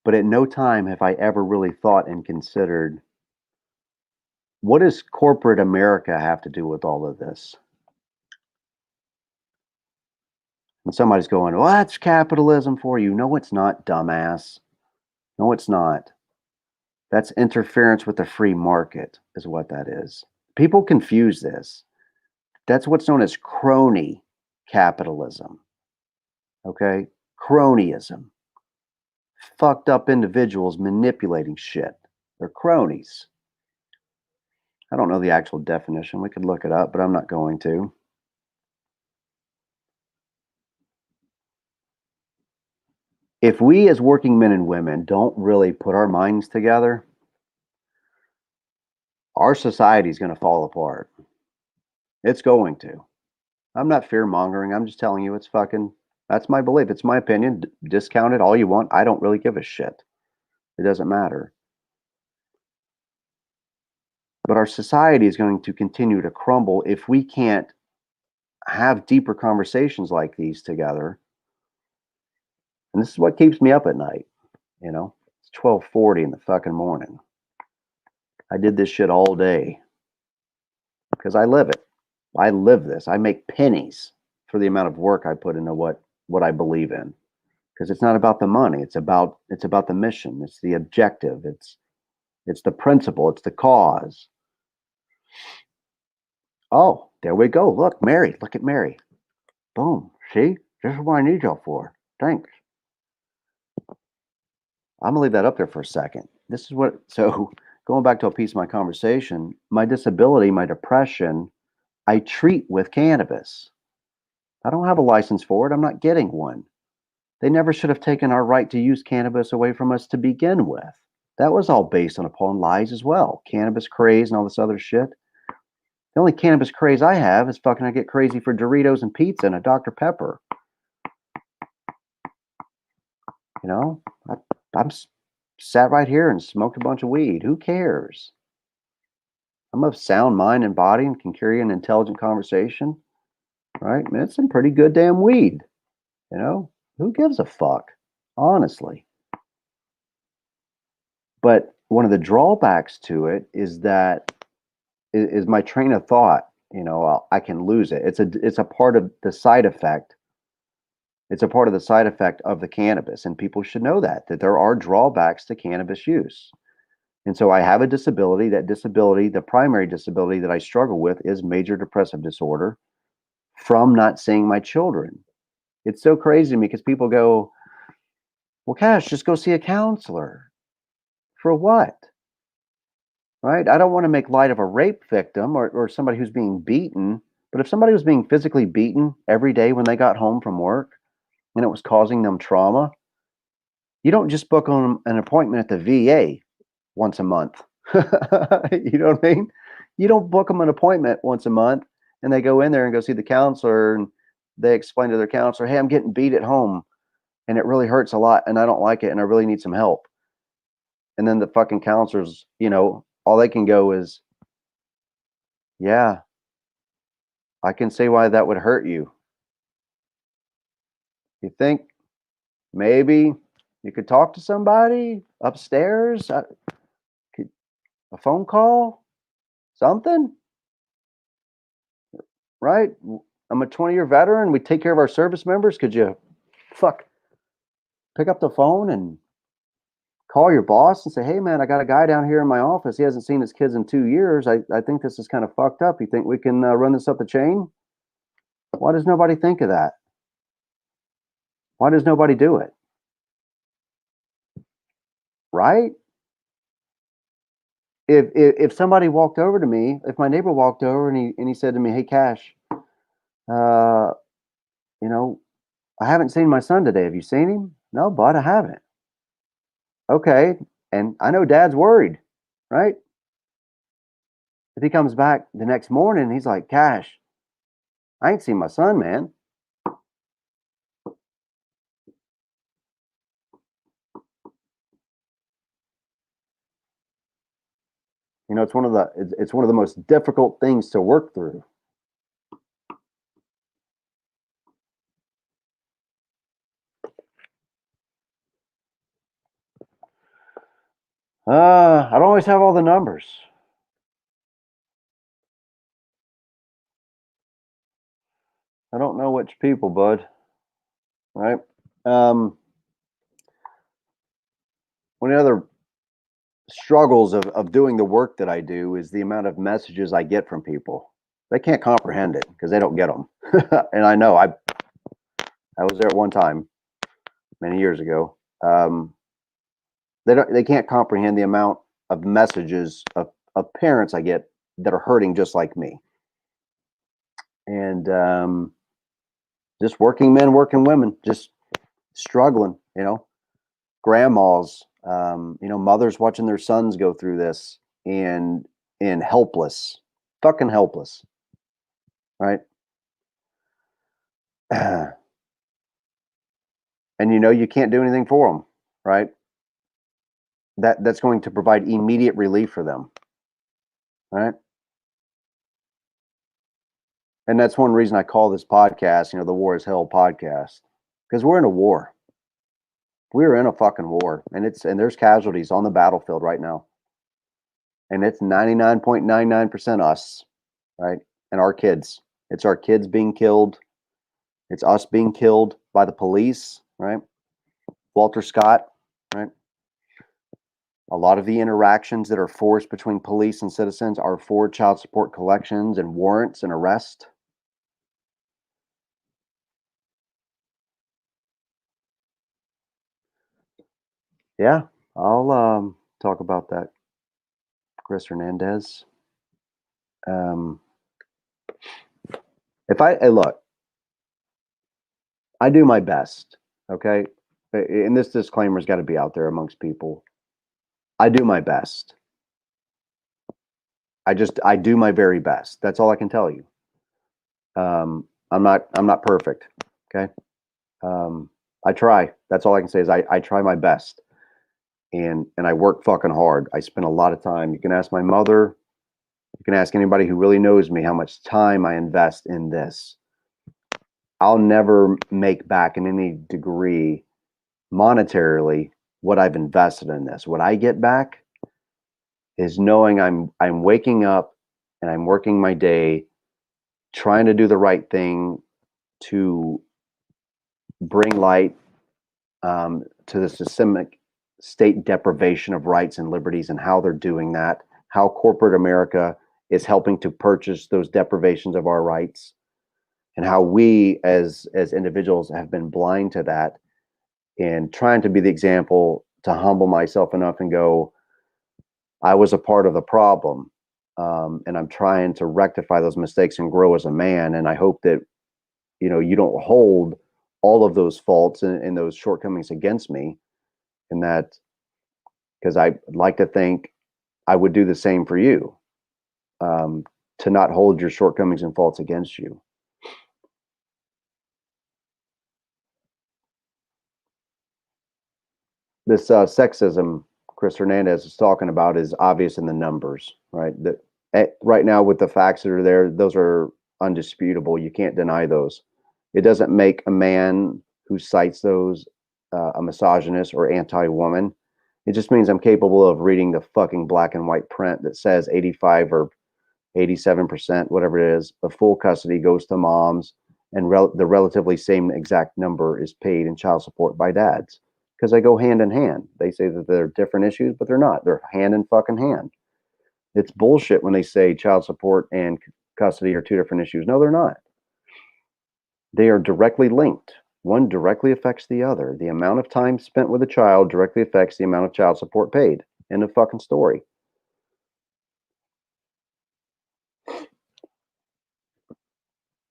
But at no time have I ever really thought and considered, what does corporate America have to do with all of this? And somebody's going, well, that's capitalism for you. No, it's not, dumbass. No, it's not. That's interference with the free market, is what that is. People confuse this. That's what's known as crony capitalism. Okay? Cronyism. Fucked up individuals manipulating shit. They're cronies. I don't know the actual definition. We could look it up, but I'm not going to. If we as working men and women don't really put our minds together, our society is going to fall apart. It's going to. I'm not fear-mongering. I'm just telling you it's fucking, that's my belief. It's my opinion. Discount it all you want. I don't really give a shit. It doesn't matter. But our society is going to continue to crumble if we can't have deeper conversations like these together. And this is what keeps me up at night. You know, it's 12:40 in the fucking morning. I did this shit all day because I live it. I live this. I make pennies for the amount of work I put into what I believe in. Because it's not about the money. It's about the mission. It's the objective. It's the principle. It's the cause. Oh, there we go. Look, Mary. Look at Mary. Boom. See? This is what I need y'all for. Thanks. I'm gonna leave that up there for a second. This is what, so going back to a piece of my conversation, my disability, my depression, I treat with cannabis. I don't have a license for it. I'm not getting one. They never should have taken our right to use cannabis away from us to begin with. That was all based upon lies as well. Cannabis craze and all this other shit. The only cannabis craze I have is fucking I get crazy for Doritos and pizza and a Dr. Pepper. You know, I'm sat right here and smoked a bunch of weed. Who cares? I'm of sound mind and body and can carry an intelligent conversation. Right? I mean, it's some pretty good damn weed. You know, who gives a fuck? Honestly. But one of the drawbacks to it is that is my train of thought. You know, I can lose it. It's a part of the side effect. It's a part of the side effect of the cannabis, and people should know that there are drawbacks to cannabis use. And so I have a disability. That disability, the primary disability that I struggle with, is major depressive disorder from not seeing my children. It's so crazy to me because people go, well, Cash, just go see a counselor. For what? Right? I don't want to make light of a rape victim or somebody who's being beaten, but if somebody was being physically beaten every day when they got home from work and it was causing them trauma, you don't just book on an appointment at the VA once a month. You know what I mean? You don't book them an appointment once a month and they go in there and go see the counselor and they explain to their counselor, hey, I'm getting beat at home and it really hurts a lot and I don't like it and I really need some help. And then the fucking counselors, all they can go is, yeah, I can see why that would hurt you. You think maybe you could talk to somebody upstairs? A phone call? Something? Right? I'm a 20-year veteran. We take care of our service members. Could you pick up the phone and call your boss and say, hey, man, I got a guy down here in my office. He hasn't seen his kids in 2 years. I think this is kind of fucked up. You think we can run this up the chain? Why does nobody think of that? Why does nobody do it? Right? If somebody walked over to me, if my neighbor walked over and he said to me, hey, Cash, I haven't seen my son today. Have you seen him? No, bud, I haven't. Okay. And I know dad's worried, right? If he comes back the next morning, he's like, Cash, I ain't seen my son, man. It's one of the most difficult things to work through. I don't always have all the numbers. I don't know which people, bud. Right? One of the other struggles of doing the work that I do is the amount of messages I get from people. They can't comprehend it because they don't get them. And I know I was there at one time many years ago. They can't comprehend the amount of messages of parents I get that are hurting just like me. And just working men, working women, just struggling, grandmas, mothers watching their sons go through this and helpless, fucking helpless, right? And you can't do anything for them, right? That's going to provide immediate relief for them, right? And that's one reason I call this podcast, the War is Hell podcast, because we're in a war. We're in a fucking war, and there's casualties on the battlefield right now. And it's 99.99% us, right? And our kids. It's our kids being killed. It's us being killed by the police, right? Walter Scott, right? A lot of the interactions that are forced between police and citizens are for child support collections and warrants and arrest. Yeah, I'll talk about that. Chris Hernandez. Look, I do my best, okay? And this disclaimer's got to be out there amongst people. I do my best. I do my very best. That's all I can tell you. I'm not perfect, okay? I try. That's all I can say is I try my best. And I work fucking hard. I spend a lot of time. You can ask my mother. You can ask anybody who really knows me how much time I invest in this. I'll never make back in any degree monetarily what I've invested in this. What I get back is knowing I'm waking up and I'm working my day trying to do the right thing to bring light to the systemic state deprivation of rights and liberties and how they're doing that, how corporate America is helping to purchase those deprivations of our rights, and how we as individuals have been blind to that, and trying to be the example to humble myself enough and go, I was a part of the problem, and I'm trying to rectify those mistakes and grow as a man. And I hope that you don't hold all of those faults and those shortcomings against me, and that because I'd like to think I would do the same for you. to not hold your shortcomings and faults against you. This sexism Chris Hernandez is talking about is obvious in the numbers, right? Right now with the facts that are there, those are undisputable. You can't deny those. It doesn't make a man who cites those a misogynist or anti-woman. It just means I'm capable of reading the fucking black and white print that says 85 or 87%, whatever it is, of full custody goes to moms, and the relatively same exact number is paid in child support by dads, because they go hand in hand. They say that they're different issues, but they're not. They're hand in fucking hand. It's bullshit when they say child support and custody are two different issues. No, they're not. They are directly linked. One directly affects the other. The amount of time spent with a child directly affects the amount of child support paid. End of fucking story.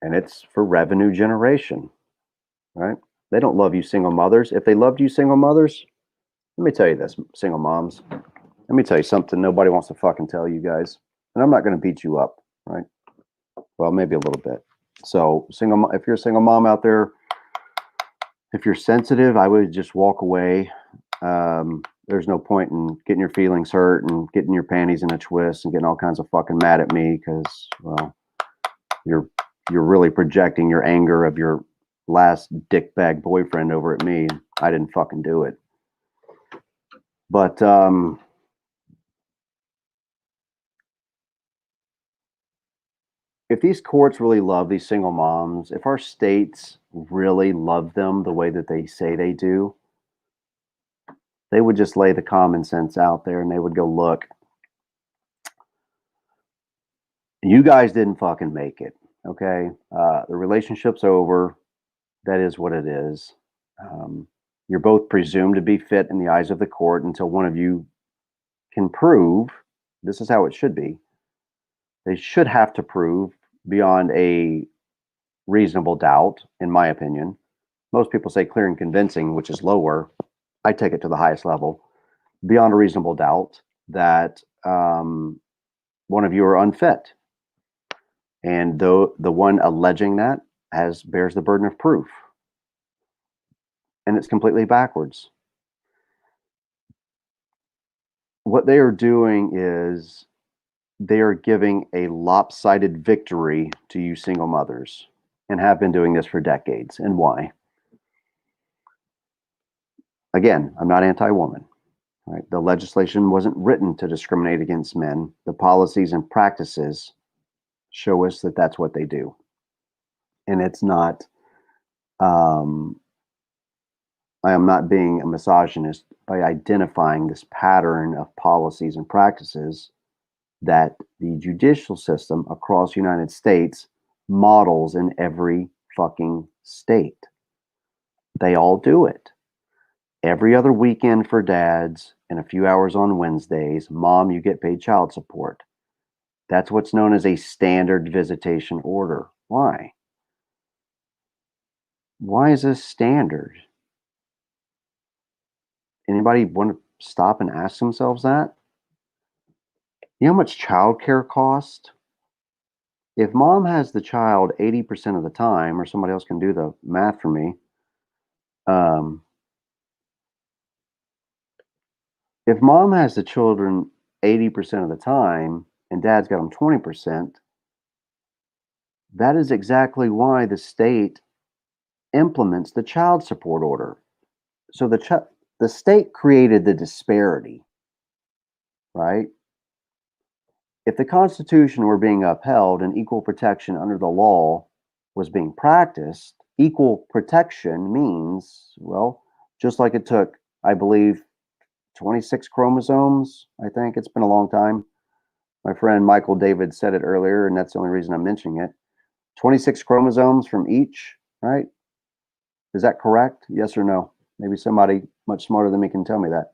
And it's for revenue generation, right? They don't love you single mothers. If they loved you single mothers, let me tell you this, single moms. Let me tell you something nobody wants to fucking tell you guys. And I'm not going to beat you up, right? Well, maybe a little bit. So, if you're a single mom out there, if you're sensitive, I would just walk away. There's no point in getting your feelings hurt and getting your panties in a twist and getting all kinds of fucking mad at me, because, well, you're really projecting your anger of your last dickbag boyfriend over at me. I didn't fucking do it. But if these courts really love these single moms, if our states really love them the way that they say they do, they would just lay the common sense out there and they would go, look, you guys didn't fucking make it, okay? The relationship's over. That is what it is. You're both presumed to be fit in the eyes of the court until one of you can prove, this is how it should be. They should have to prove beyond a reasonable doubt, in my opinion. Most people say clear and convincing, which is lower. I take it to the highest level. Beyond a reasonable doubt that one of you are unfit. And the one alleging that bears the burden of proof. And it's completely backwards. What they are doing is they are giving a lopsided victory to you single mothers, and have been doing this for decades. And why? Again, I'm not anti-woman. Right? The legislation wasn't written to discriminate against men. The policies and practices show us that that's what they do. And it's not, I am not being a misogynist by identifying this pattern of policies and practices that the judicial system across the United States models in every fucking state. They all do it. Every other weekend for dads and a few hours on Wednesdays, mom, you get paid child support. That's what's known as a standard visitation order. Why? Why is this standard? Anybody want to stop and ask themselves that? You know how much childcare costs? If mom has the child 80% of the time, or somebody else can do the math for me, if mom has the children 80% of the time and dad's got them 20%, that is exactly why the state implements the child support order. So the state created the disparity, right? If the Constitution were being upheld and equal protection under the law was being practiced, equal protection means, well, just like it took, I believe, 26 chromosomes, I think. It's been a long time. My friend Michael David said it earlier, and that's the only reason I'm mentioning it. 26 chromosomes from each, right? Is that correct? Yes or no? Maybe somebody much smarter than me can tell me that.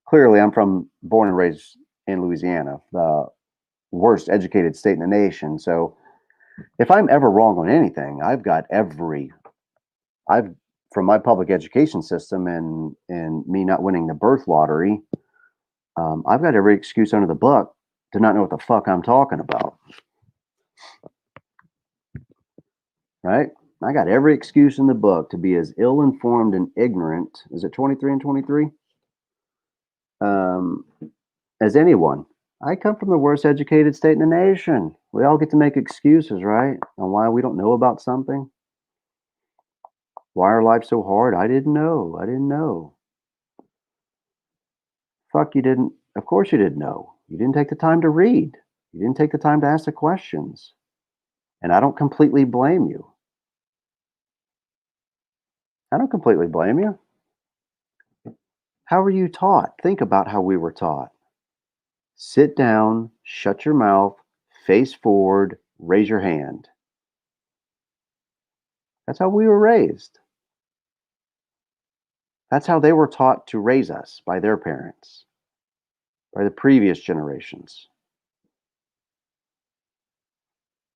Clearly, I'm born and raised in Louisiana, the worst educated state in the nation. So if I'm ever wrong on anything, from my public education system and me not winning the birth lottery, I've got every excuse under the book to not know what the fuck I'm talking about. Right? I got every excuse in the book to be as ill-informed and ignorant, is it 23 and 23? As anyone. I come from the worst educated state in the nation. We all get to make excuses, right? On why we don't know about something. Why are life so hard? I didn't know. I didn't know. Fuck, you didn't. Of course you didn't know. You didn't take the time to read. You didn't take the time to ask the questions. And I don't completely blame you. I don't completely blame you. How were you taught? Think about how we were taught. Sit down, shut your mouth, face forward, raise your hand. That's how we were raised. That's how they were taught to raise us by their parents, by the previous generations.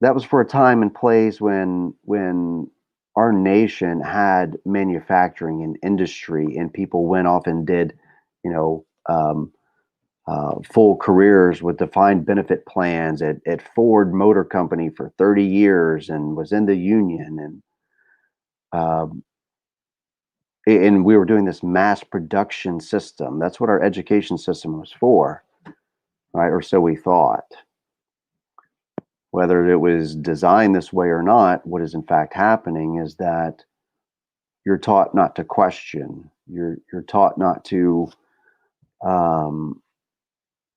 That was for a time and place when our nation had manufacturing and industry, and people went off and did, full careers with defined benefit plans at Ford Motor Company for 30 years and was in the union, and we were doing this mass production system. That's what our education system was for, right? Or so we thought. Whether it was designed this way or not, what is in fact happening is that you're taught not to question. You're taught not to.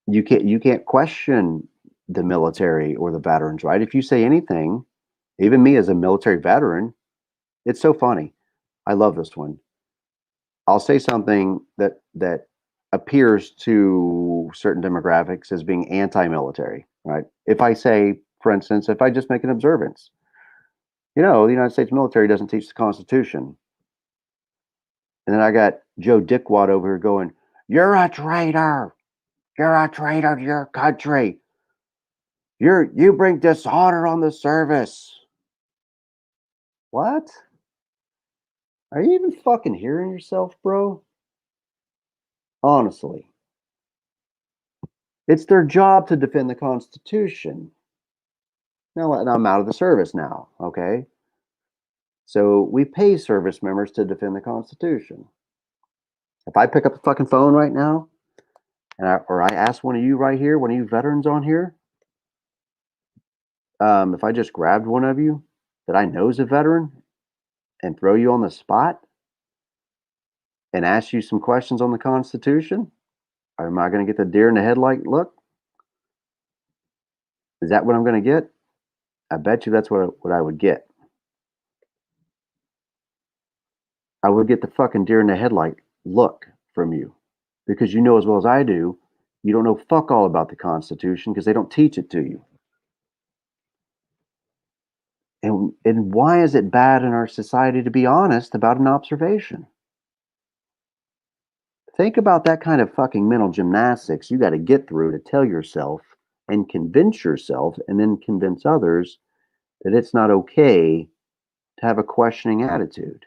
You can't question the military or the veterans, right? If you say anything, even me as a military veteran, it's so funny. I love this one. I'll say something that appears to certain demographics as being anti-military, right? If I say, for instance, if I just make an observance, the United States military doesn't teach the Constitution. And then I got Joe Dickwad over here going, "You're a traitor. You're a traitor to your country. You bring dishonor on the service." What? Are you even fucking hearing yourself, bro? Honestly. It's their job to defend the Constitution. Now, I'm out of the service now, okay? So we pay service members to defend the Constitution. If I pick up the fucking phone right now, or I ask one of you right here, one of you veterans on here, if I just grabbed one of you that I know is a veteran and throw you on the spot and ask you some questions on the Constitution, am I going to get the deer in the headlight look? Is that what I'm going to get? I bet you that's what I would get. I would get the fucking deer in the headlight look from you, because you know as well as I do, you don't know fuck all about the Constitution because they don't teach it to you. And why is it bad in our society to be honest about an observation? Think about that kind of fucking mental gymnastics you got to get through to tell yourself and convince yourself and then convince others that it's not okay to have a questioning attitude.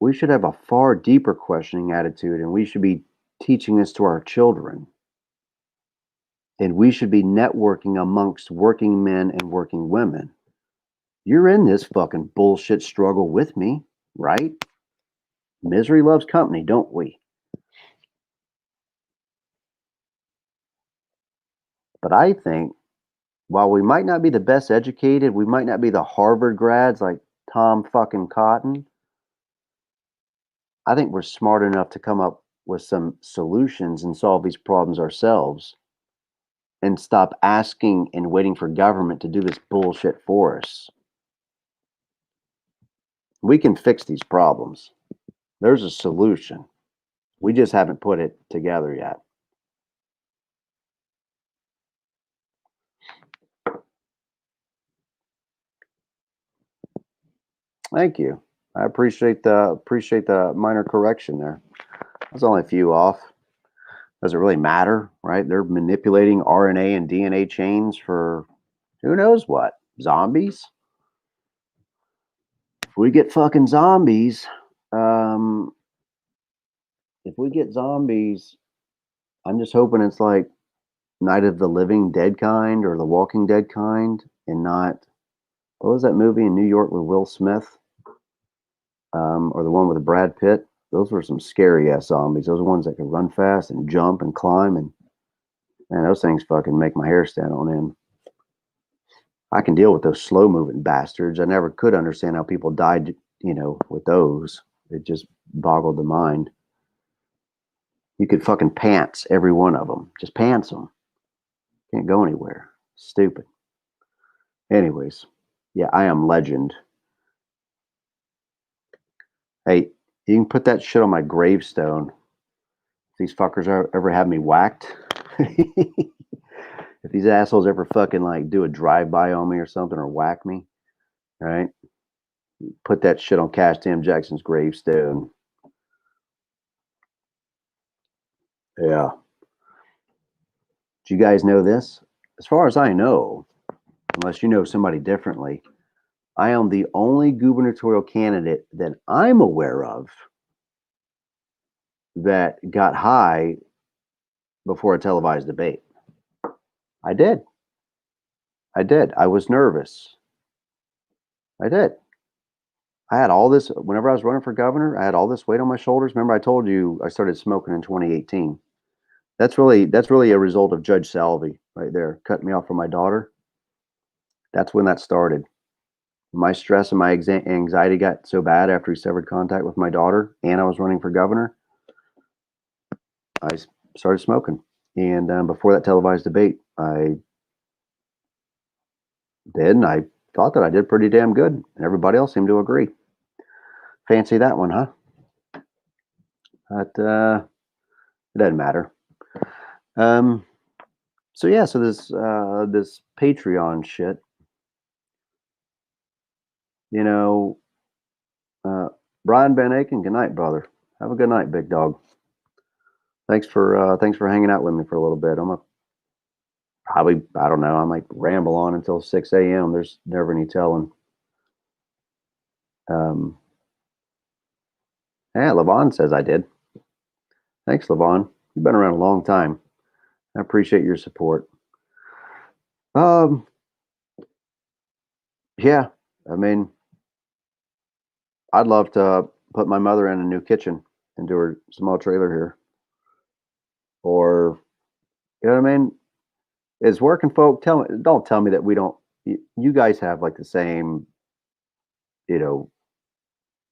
We should have a far deeper questioning attitude, and we should be teaching this to our children. And we should be networking amongst working men and working women. You're in this fucking bullshit struggle with me, right? Misery loves company, don't we? But I think while we might not be the best educated, we might not be the Harvard grads like Tom fucking Cotton, I think we're smart enough to come up with some solutions and solve these problems ourselves and stop asking and waiting for government to do this bullshit for us. We can fix these problems. There's a solution. We just haven't put it together yet. Thank you. I appreciate the minor correction there. There's only a few off. Does it really matter, right? They're manipulating RNA and DNA chains for who knows what? Zombies? if we get fucking zombies, if we get zombies, I'm just hoping it's like Night of the Living Dead kind or the Walking Dead kind, and not, what was that movie in New York with Will Smith? Or the one with Brad Pitt? Those were some scary ass zombies. Those are ones that could run fast and jump and climb, and man, those things fucking make my hair stand on end. I can deal with those slow moving bastards. I never could understand how people died, with those. It just boggled the mind. You could fucking pants every one of them. Just pants them. Can't go anywhere. Stupid. Anyways, yeah, I am legend. Hey, you can put that shit on my gravestone. If these fuckers ever have me whacked. If these assholes ever fucking like do a drive-by on me or something, or whack me, right? Put that shit on Cash Tam Jackson's gravestone. Yeah. Do you guys know this? As far as I know, unless you know somebody differently, I am the only gubernatorial candidate that I'm aware of that got high before a televised debate. I did. I was nervous. I did. I had all this, whenever I was running for governor, I had all this weight on my shoulders. Remember I told you I started smoking in 2018. That's really a result of Judge Salvi right there, cutting me off from my daughter. That's when that started. My stress and my anxiety got so bad after he severed contact with my daughter, and I was running for governor. I started smoking, and before that televised debate, I did, and I thought that I did pretty damn good, and everybody else seemed to agree. Fancy that one, huh? But it doesn't matter. So yeah, so this Patreon shit, Brian Van Aken, good night, brother. Have a good night, big dog. Thanks for hanging out with me for a little bit. I don't know, I might ramble on until 6 a.m. There's never any telling. Yeah, Levon says I did. Thanks, Levon. You've been around a long time. I appreciate your support. Yeah, I mean, I'd love to put my mother in a new kitchen and do her small trailer here. Or, you know what I mean? Is working folk, don't tell me that we don't, you guys have like the same,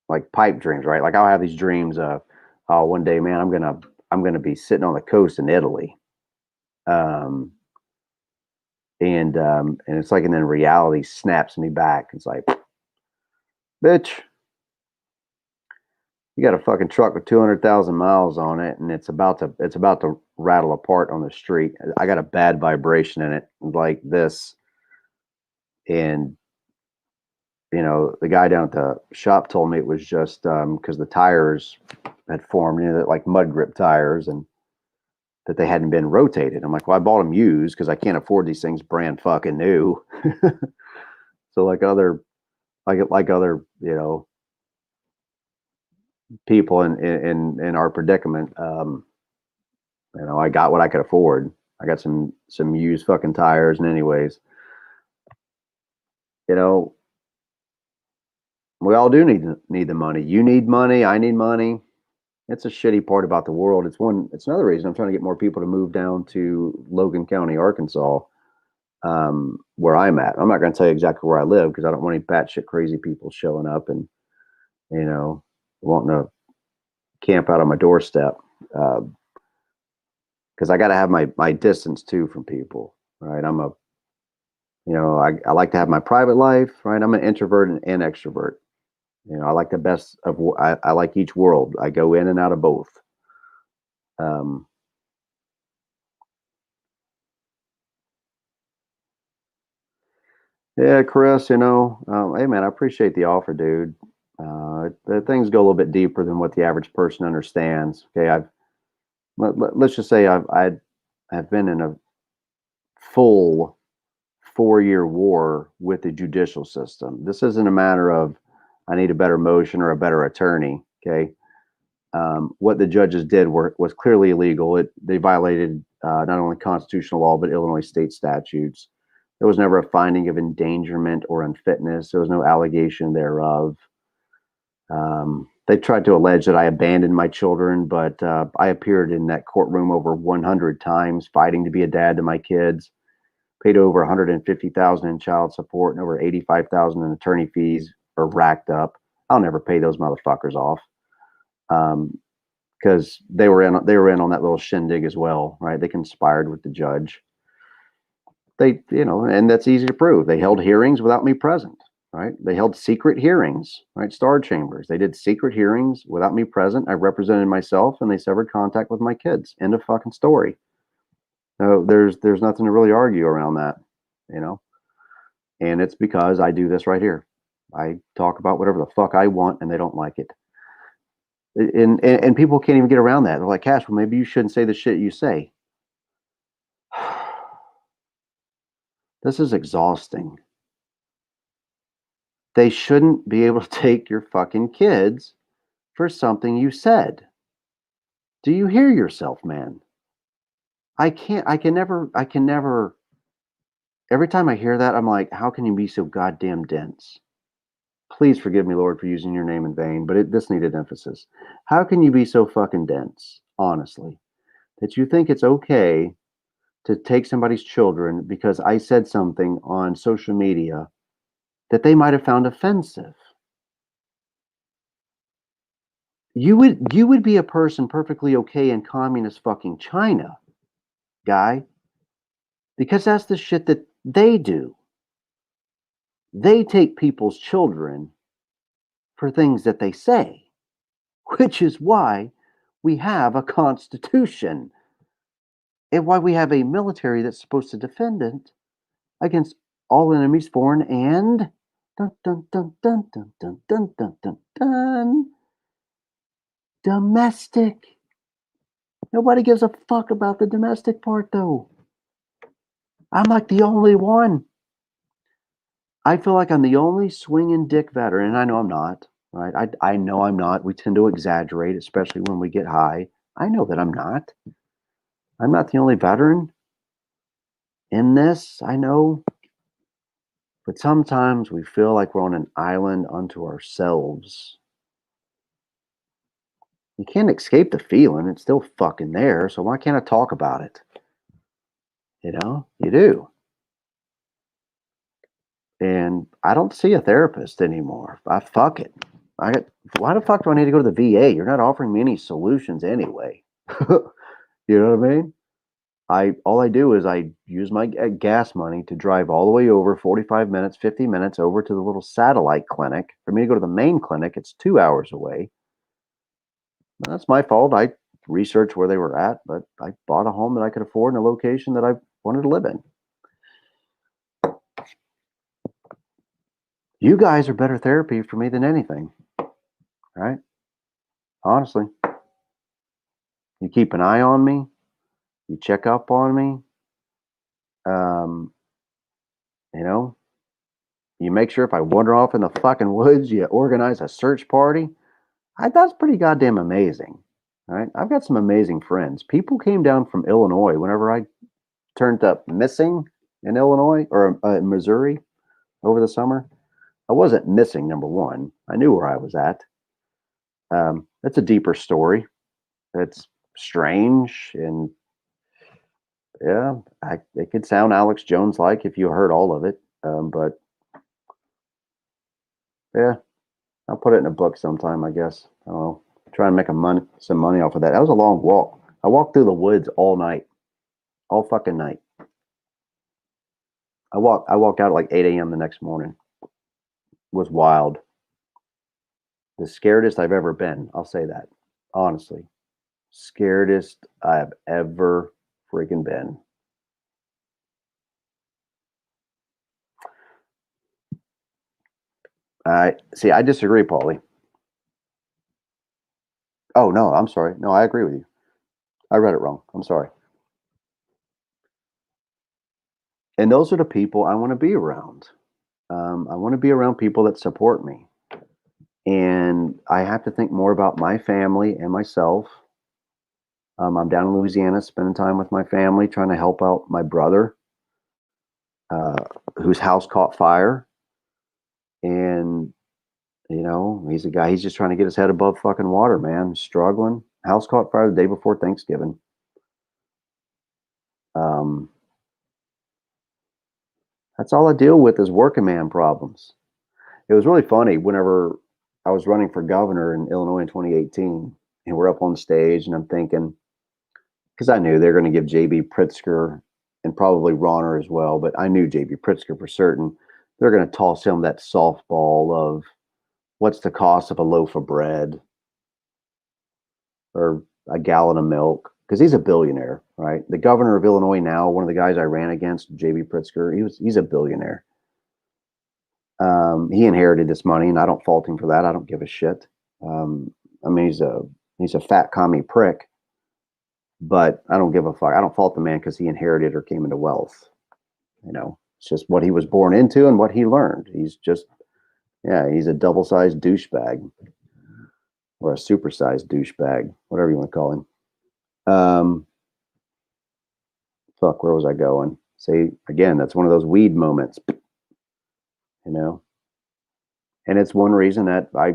like pipe dreams, right? Like I'll have these dreams of, oh, one day, man, I'm gonna be sitting on the coast in Italy. And it's like, and then reality snaps me back. It's like, bitch, you got a fucking truck with 200,000 miles on it, and it's about to rattle apart on the street. I got a bad vibration in it, like this. And the guy down at the shop told me it was just because the tires had formed, like mud grip tires, and that they hadn't been rotated. I'm like, well, I bought them used because I can't afford these things brand fucking new. So like other people in our predicament, I got what I could afford. I got some used fucking tires, and anyways, we all do need the money. You need money. I need money. It's a shitty part about the world. It's another reason I'm trying to get more people to move down to Logan County, Arkansas, where I'm at. I'm not going to tell you exactly where I live because I don't want any batshit crazy people showing up and, wanting to camp out on my doorstep. Because I got to have my distance too from people, right? I like to have my private life, right? I'm an introvert and extrovert. I like the best of. I like each world. I go in and out of both. Yeah, Chris. Hey man, I appreciate the offer, dude. The things go a little bit deeper than what the average person understands. Okay, let's just say I've been in a full 4-year war with the judicial system. This isn't a matter of I need a better motion or a better attorney. Okay. What the judges did was clearly illegal. They violated not only constitutional law, but Illinois state statutes. There was never a finding of endangerment or unfitness. There was no allegation thereof. They tried to allege that I abandoned my children, but I appeared in that courtroom over 100 times fighting to be a dad to my kids, paid over $150,000 in child support and over $85,000 in attorney fees are racked up. I'll never pay those motherfuckers off. Because they were in on that little shindig as well, right? They conspired with the judge. They, and that's easy to prove. They held hearings without me present, right? They held secret hearings, right? Star chambers. They did secret hearings without me present. I represented myself, and they severed contact with my kids. End of fucking story. No, there's nothing to really argue around that, And it's because I do this right here. I talk about whatever the fuck I want, and they don't like it. And people can't even get around that. They're like, Cash, well, maybe you shouldn't say the shit you say. This is exhausting. They shouldn't be able to take your fucking kids for something you said. Do you hear yourself, man? I can never. Every time I hear that, I'm like, how can you be so goddamn dense? Please forgive me, Lord, for using your name in vain, but this needed emphasis. How can you be so fucking dense, honestly, that you think it's okay to take somebody's children because I said something on social media that they might have found offensive? You would be a person perfectly okay in communist fucking China, guy, because that's the shit that they do. They take people's children for things that they say, which is why we have a constitution and why we have a military that's supposed to defend it against all enemies, foreign and dun, dun, dun, dun, dun, dun, dun, dun, dun, dun, domestic. Nobody gives a fuck about the domestic part, though. I'm like the only one. I feel like I'm the only swinging dick veteran, and I know I'm not, right? I know I'm not. We tend to exaggerate, especially when we get high. I know that I'm not. I'm not the only veteran in this, I know. But sometimes we feel like we're on an island unto ourselves. You can't escape the feeling. It's still fucking there, so why can't I talk about it? You do. And I don't see a therapist anymore. Fuck it. Why the fuck do I need to go to the VA? You're not offering me any solutions anyway. You know what I mean? All I do is I use my gas money to drive all the way over 45 minutes, 50 minutes over to the little satellite clinic. For me to go to the main clinic, it's 2 hours away. That's my fault. I researched where they were at, but I bought a home that I could afford in a location that I wanted to live in. You guys are better therapy for me than anything, right? Honestly. You keep an eye on me. You check up on me. You make sure if I wander off in the fucking woods, you organize a search party. That's pretty goddamn amazing, right? I've got some amazing friends. People came down from Illinois whenever I turned up missing in Illinois or Missouri over the summer. I wasn't missing, number one. I knew where I was at. That's a deeper story. That's strange, and yeah, it could sound Alex Jones-like if you heard all of it. But yeah, I'll put it in a book sometime, I guess. I don't know. Try and make some money off of that. That was a long walk. I walked through the woods all night, all fucking night. I walked out at like 8 a.m. the next morning. It was wild. The scaredest I've ever been. I'll say that, honestly. Scaredest I've ever freaking been. I disagree, Paulie. Oh, no, I'm sorry. No, I agree with you. I read it wrong. I'm sorry. And those are the people I want to be around. I want to be around people that support me. I have to think more about my family and myself. I'm down in Louisiana spending time with my family, trying to help out my brother, whose house caught fire. And, he's a guy, he's just trying to get his head above fucking water, man. Struggling. House caught fire the day before Thanksgiving. That's all I deal with is working man problems. It was really funny whenever I was running for governor in Illinois in 2018, and we're up on stage, and I'm thinking, because I knew they're going to give J.B. Pritzker and probably Ronner as well, but I knew J.B. Pritzker for certain. They're going to toss him that softball of what's the cost of a loaf of bread or a gallon of milk, because he's a billionaire, right? The governor of Illinois now, one of the guys I ran against, J.B. Pritzker, he's a billionaire. He inherited this money, and I don't fault him for that. I don't give a shit. I mean, he's a fat commie prick, but I don't give a fuck. I don't fault the man because he inherited or came into wealth. It's just what he was born into and what he learned. He's a double-sized douchebag or a supersized douchebag, whatever you want to call him. Fuck, where was I going? See, again, that's one of those weed moments, and it's one reason that I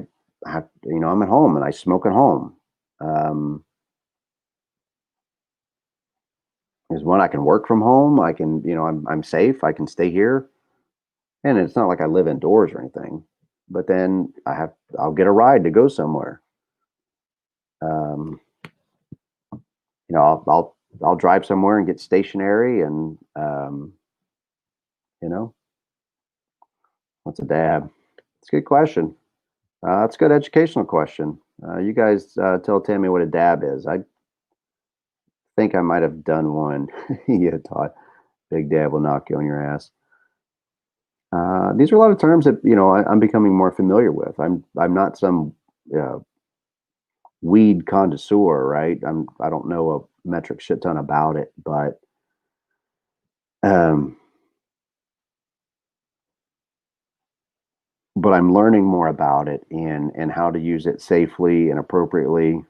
have, I'm at home and I smoke at home. Is one, I can work from home. I can, I'm safe. I can stay here. And it's not like I live indoors or anything, but then I'll get a ride to go somewhere. I'll drive somewhere and get stationary and, what's a dab? It's a good question. It's a good educational question. You guys tell Tammy what a dab is. I think I might have done one. Yeah, Todd. Big dab will knock you on your ass. These are a lot of terms that I'm becoming more familiar with. I'm not some weed connoisseur, right? I don't know a metric shit ton about it, but I'm learning more about it and how to use it safely and appropriately,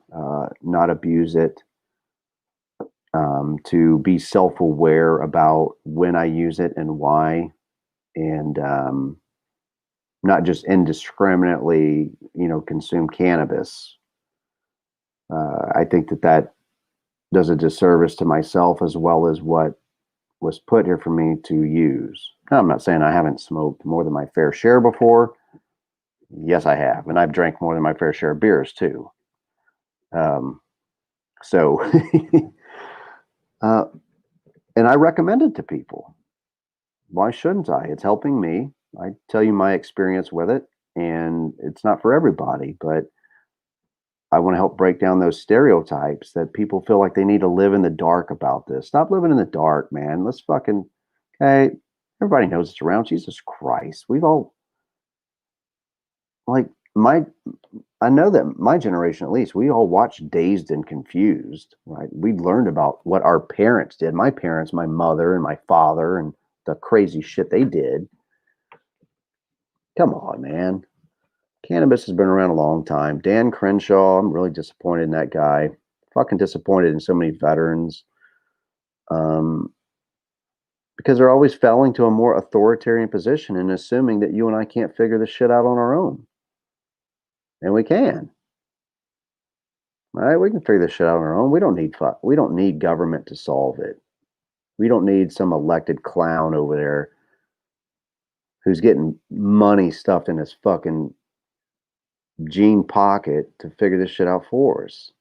not abuse it, to be self-aware about when I use it and why, and not just indiscriminately, consume cannabis. I think that does a disservice to myself as well as what was put here for me to use. Now, I'm not saying I haven't smoked more than my fair share before. Yes, I have. And I've drank more than my fair share of beers too. So, and I recommend it to people. Why shouldn't I? It's helping me. I tell you my experience with it, and it's not for everybody, but I want to help break down those stereotypes that people feel like they need to live in the dark about this. Stop living in the dark, man. Let's fucking, okay, everybody knows it's around. Jesus Christ. We've all, like, I know that my generation, at least, we all watched Dazed and Confused, right? We learned about what our parents did. My parents, my mother and my father, and the crazy shit they did. Come on, man. Cannabis has been around a long time. Dan Crenshaw, I'm really disappointed in that guy. Fucking disappointed in so many veterans. Because they're always falling to a more authoritarian position and assuming that you and I can't figure this shit out on our own. And we can. All right, we can figure this shit out on our own. We don't need government to solve it. We don't need some elected clown over there who's getting money stuffed in his fucking jean pocket to figure this shit out for us.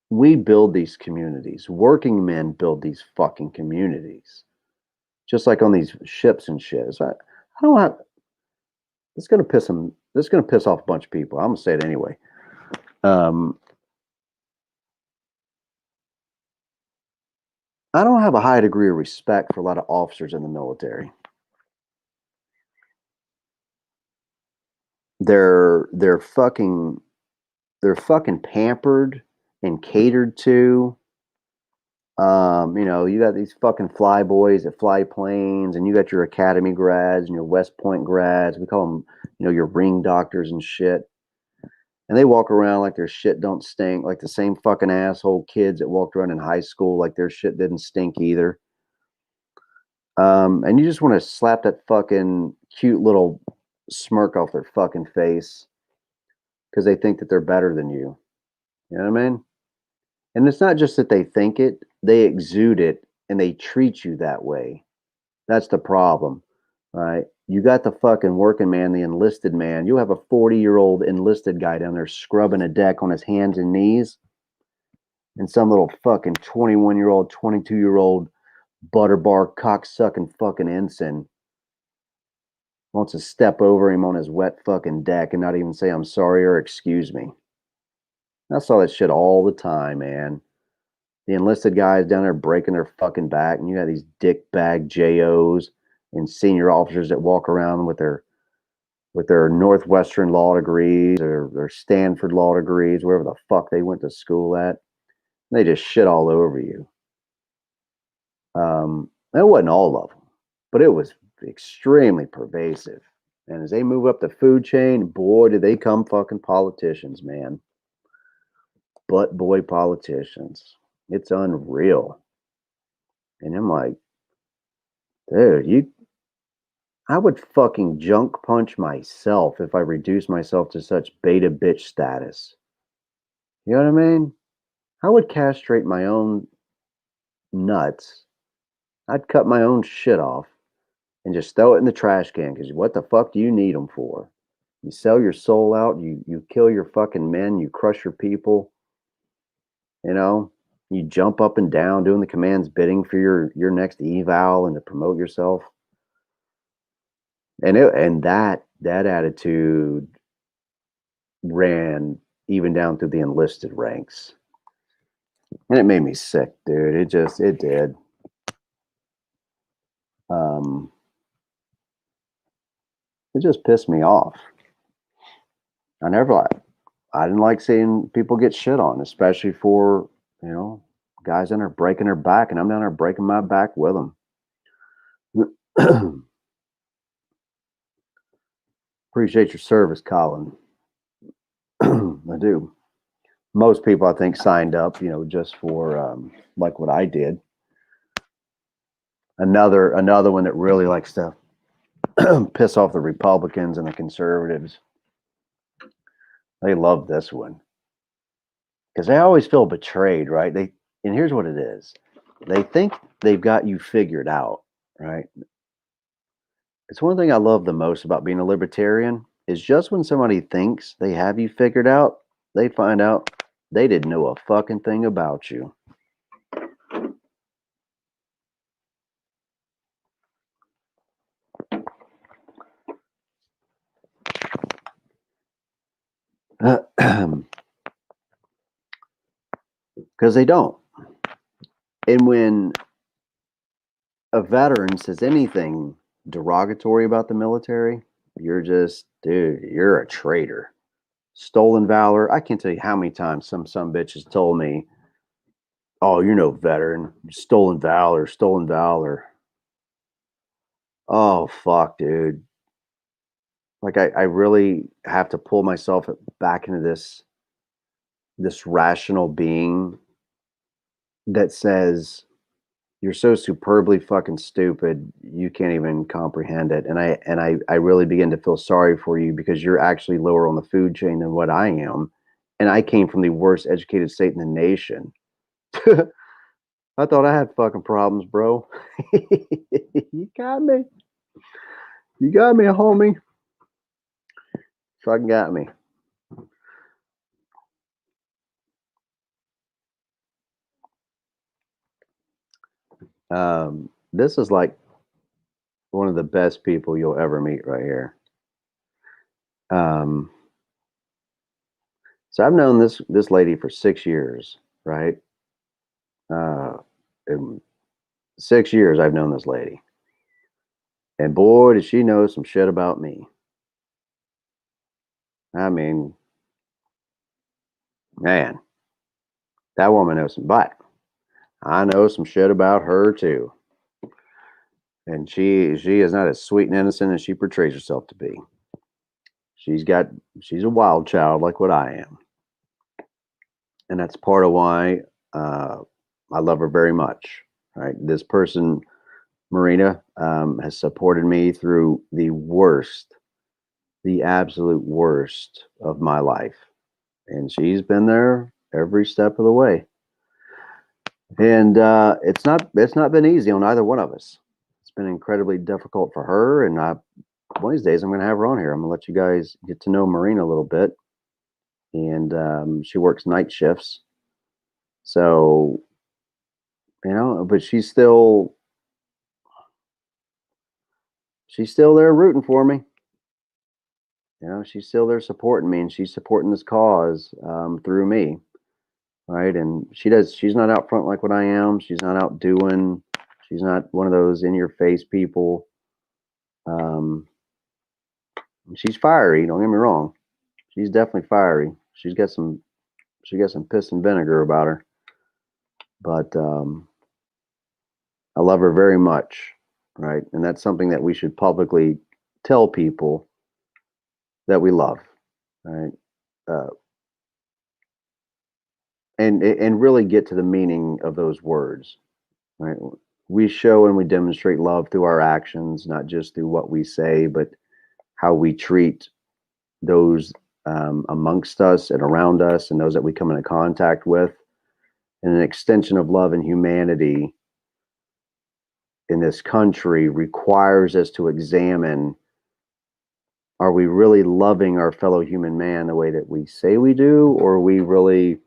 We build these communities. Working men build these fucking communities. Just like on these ships and shit. So I don't have, this is gonna piss off a bunch of people. I'm gonna say it anyway. I don't have a high degree of respect for a lot of officers in the military. They're fucking pampered and catered to. You got these fucking fly boys that fly planes, and you got your academy grads and your West Point grads. We call them, your ring doctors and shit. And they walk around like their shit don't stink, like the same fucking asshole kids that walked around in high school like their shit didn't stink either. And you just want to slap that fucking cute little smirk off their fucking face because they think that they're better than you. You know what I mean? And it's not just that they think it, they exude it and they treat you that way. That's the problem, right? You got the fucking working man, the enlisted man. You have a 40-year-old enlisted guy down there scrubbing a deck on his hands and knees, and some little fucking 21-year-old, 22-year-old butterbar cocksucking fucking ensign wants to step over him on his wet fucking deck and not even say I'm sorry or excuse me. I saw that shit all the time, man. The enlisted guys down there breaking their fucking back, and you got these dick bag JOs and senior officers that walk around with their Northwestern law degrees or their Stanford law degrees, wherever the fuck they went to school at. They just shit all over you. That wasn't all of them, but it was extremely pervasive. And as they move up the food chain, boy, did they come fucking politicians, man. But boy, politicians. It's unreal. And I'm like, dude, I would fucking junk punch myself if I reduced myself to such beta bitch status. You know what I mean? I would castrate my own nuts. I'd cut my own shit off and just throw it in the trash can, because what the fuck do you need them for? You sell your soul out, you kill your fucking men, you crush your people, you jump up and down doing the command's bidding for your next eval and to promote yourself. And that attitude ran even down through the enlisted ranks. And it made me sick, dude. It did. It just pissed me off. I didn't like seeing people get shit on, especially for, guys in there breaking their back, and I'm down there breaking my back with them. Appreciate your service, Colin. I do. Most people, I think, signed up, just for like what I did. Another one that really likes to piss off the Republicans and the conservatives. They love this one because they always feel betrayed, right? And here's what it is: they think they've got you figured out, right? It's one thing I love the most about being a libertarian is just when somebody thinks they have you figured out, they find out they didn't know a fucking thing about you. Because they don't. And when a veteran says anything derogatory about the military, you're just, dude, you're a traitor. Stolen valor. I can't tell you how many times some bitches told me, oh, you're no veteran. Stolen valor, stolen valor. Oh, fuck, dude. Like, I really have to pull myself back into this rational being that says, you're so superbly fucking stupid, you can't even comprehend it. And I really begin to feel sorry for you because you're actually lower on the food chain than what I am. And I came from the worst educated state in the nation. I thought I had fucking problems, bro. You got me. You got me, homie. Fucking got me. This is like one of the best people you'll ever meet right here. So I've known this lady for 6 years, right? In 6 years I've known this lady. And boy, does she know some shit about me. I mean, man, that woman knows some. But I know some shit about her too. And she is not as sweet and innocent as she portrays herself to be. She's a wild child like what I am. And that's part of why I love her very much. Right? This person, Marina, has supported me through the absolute worst of my life. And she's been there every step of the way. And it's not been easy on either one of us. It's been incredibly difficult for her. And one of these days I'm going to have her on here. I'm going to let you guys get to know Marina a little bit. And she works night shifts. So, but she's still there rooting for me. She's still there supporting me, and she's supporting this cause through me. Right. And she's not out front like what I am. She's not out doing, she's not one of those in your face people. She's fiery. Don't get me wrong. She's definitely fiery. She got some piss and vinegar about her, but I love her very much. Right. And that's something that we should publicly tell people that we love. Right. And really get to the meaning of those words. Right. We show and we demonstrate love through our actions, not just through what we say, but how we treat those amongst us and around us and those that we come into contact with. And an extension of love and humanity in this country requires us to examine, are we really loving our fellow human man the way that we say we do, or are we really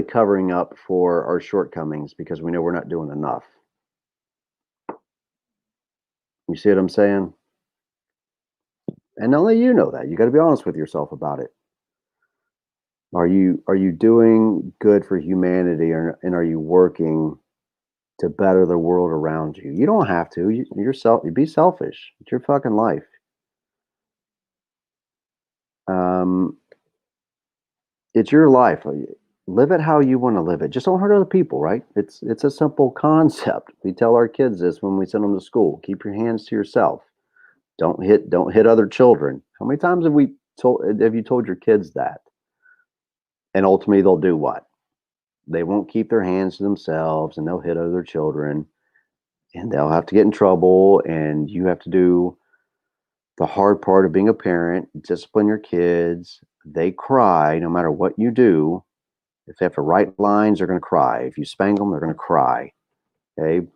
covering up for our shortcomings because we know we're not doing enough? You see what I'm saying? And only you know that. You got to be honest with yourself about it. Are you doing good for humanity, and are you working to better the world around you? You don't have to. You be selfish. It's your fucking life. It's your life. Live it how you want to live it. Just don't hurt other people, right? It's a simple concept. We tell our kids this when we send them to school. Keep your hands to yourself. Don't hit other children. How many times have you told your kids that? And ultimately they'll do what? They won't keep their hands to themselves, and they'll hit other children, and they'll have to get in trouble, and you have to do the hard part of being a parent, discipline your kids. They cry no matter what you do. If they have to write lines, they're going to cry. If you spank them, they're going to cry. Okay?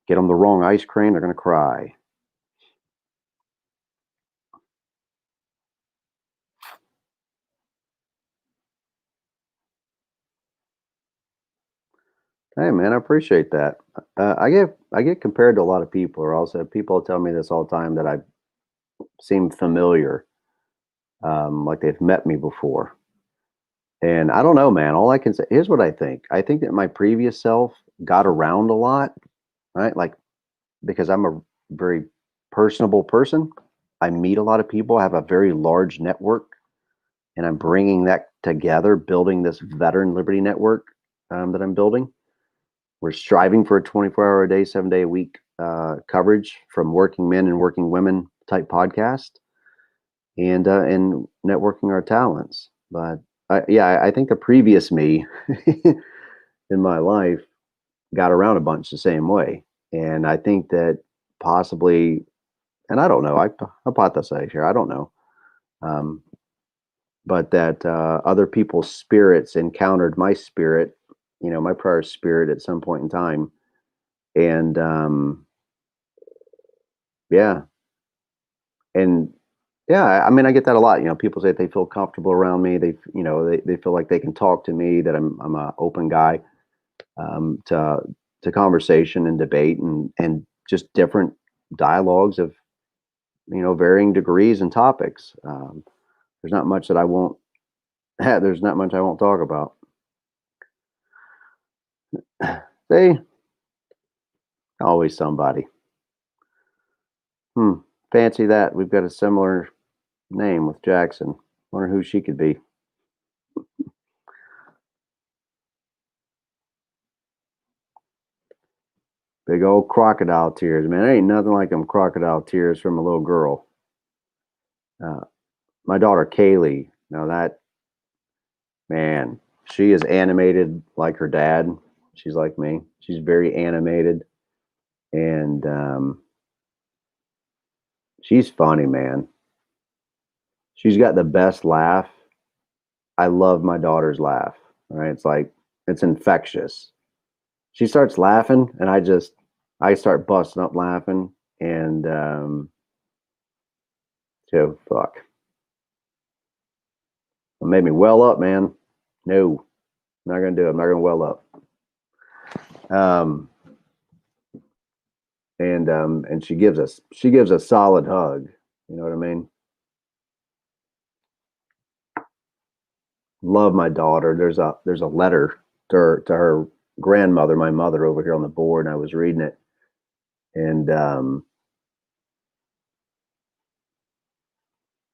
Get them the wrong ice cream, they're going to cry. Hey man, I appreciate that. I get compared to a lot of people, or also people tell me this all the time, that I seem familiar, like they've met me before. And I don't know, man. All I can say, here's what I think. I think that my previous self got around a lot, right? Like, because I'm a very personable person. I meet a lot of people. I have a very large network, and I'm bringing that together, building this veteran liberty network that I'm building. We're striving for a 24-hour a day, 7-day a week coverage from working men and working women type podcast, and networking our talents. But I think the previous me in my life got around a bunch the same way. And I think that possibly, and I don't know, I hypothesize here, I don't know, but that other people's spirits encountered my spirit, my prior spirit at some point in time. And yeah. And yeah, I mean, I get that a lot. People say they feel comfortable around me. They feel like they can talk to me, that I'm an open guy to conversation and debate and just different dialogues of, varying degrees and topics. There's not much that I won't there's not much I won't talk about. See, always somebody. Fancy that. We've got a similar name with Jackson. Wonder who she could be. Big old crocodile tears, man. There ain't nothing like them crocodile tears from a little girl. My daughter Kaylee, now that, man, she is animated like her dad. She's like me. She's very animated. And she's funny, man. She's got the best laugh. I love my daughter's laugh. Right? It's like, it's infectious. She starts laughing and I start busting up laughing. And so fuck. It made me well up, man. No, I'm not gonna do it. I'm not gonna well up. And she gives a solid hug. You know what I mean? Love my daughter. There's a letter to her grandmother, my mother, over here on the board, and I was reading it, and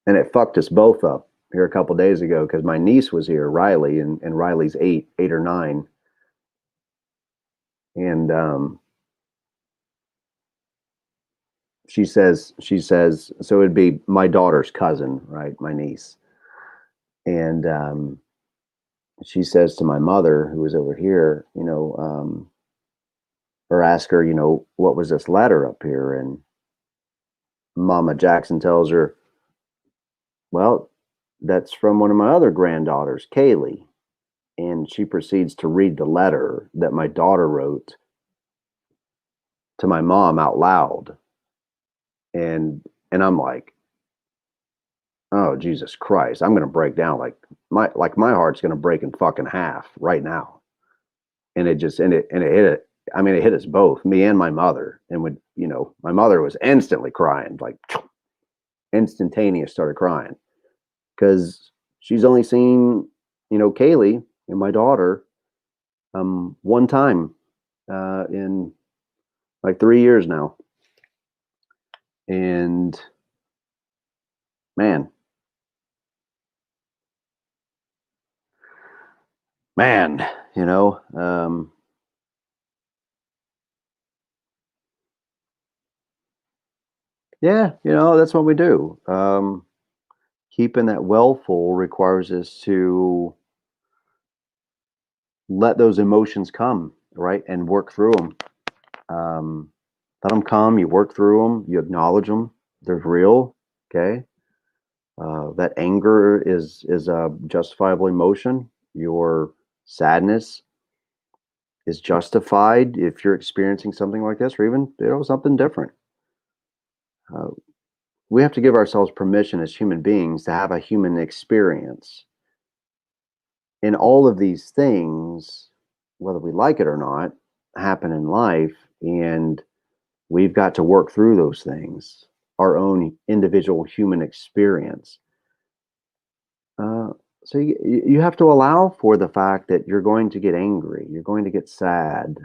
it fucked us both up here a couple days ago because my niece was here, Riley, and Riley's eight or nine, and she says so it'd be my daughter's cousin, right, my niece, and she says to my mother, who was over here, or ask her, what was this letter up here? And Mama Jackson tells her, well, that's from one of my other granddaughters, Kaylee. And she proceeds to read the letter that my daughter wrote to my mom out loud. And I'm like, oh, Jesus Christ, I'm gonna break down. My heart's gonna break in fucking half right now. And it hit it. I mean, it hit us both, me and my mother. And my mother was instantly crying, like instantaneous, started crying. Because she's only seen, Kaylee and my daughter one time in like 3 years now. And man, yeah, that's what we do. Keeping that well full requires us to let those emotions come, right, and work through them. Let them come. You work through them. You acknowledge them. They're real. Okay. That anger is a justifiable emotion. Your sadness is justified if you're experiencing something like this, or even something different. We have to give ourselves permission as human beings to have a human experience. And all of these things, whether we like it or not, happen in life, and we've got to work through those things, our own individual human experience. So you have to allow for the fact that you're going to get angry, you're going to get sad,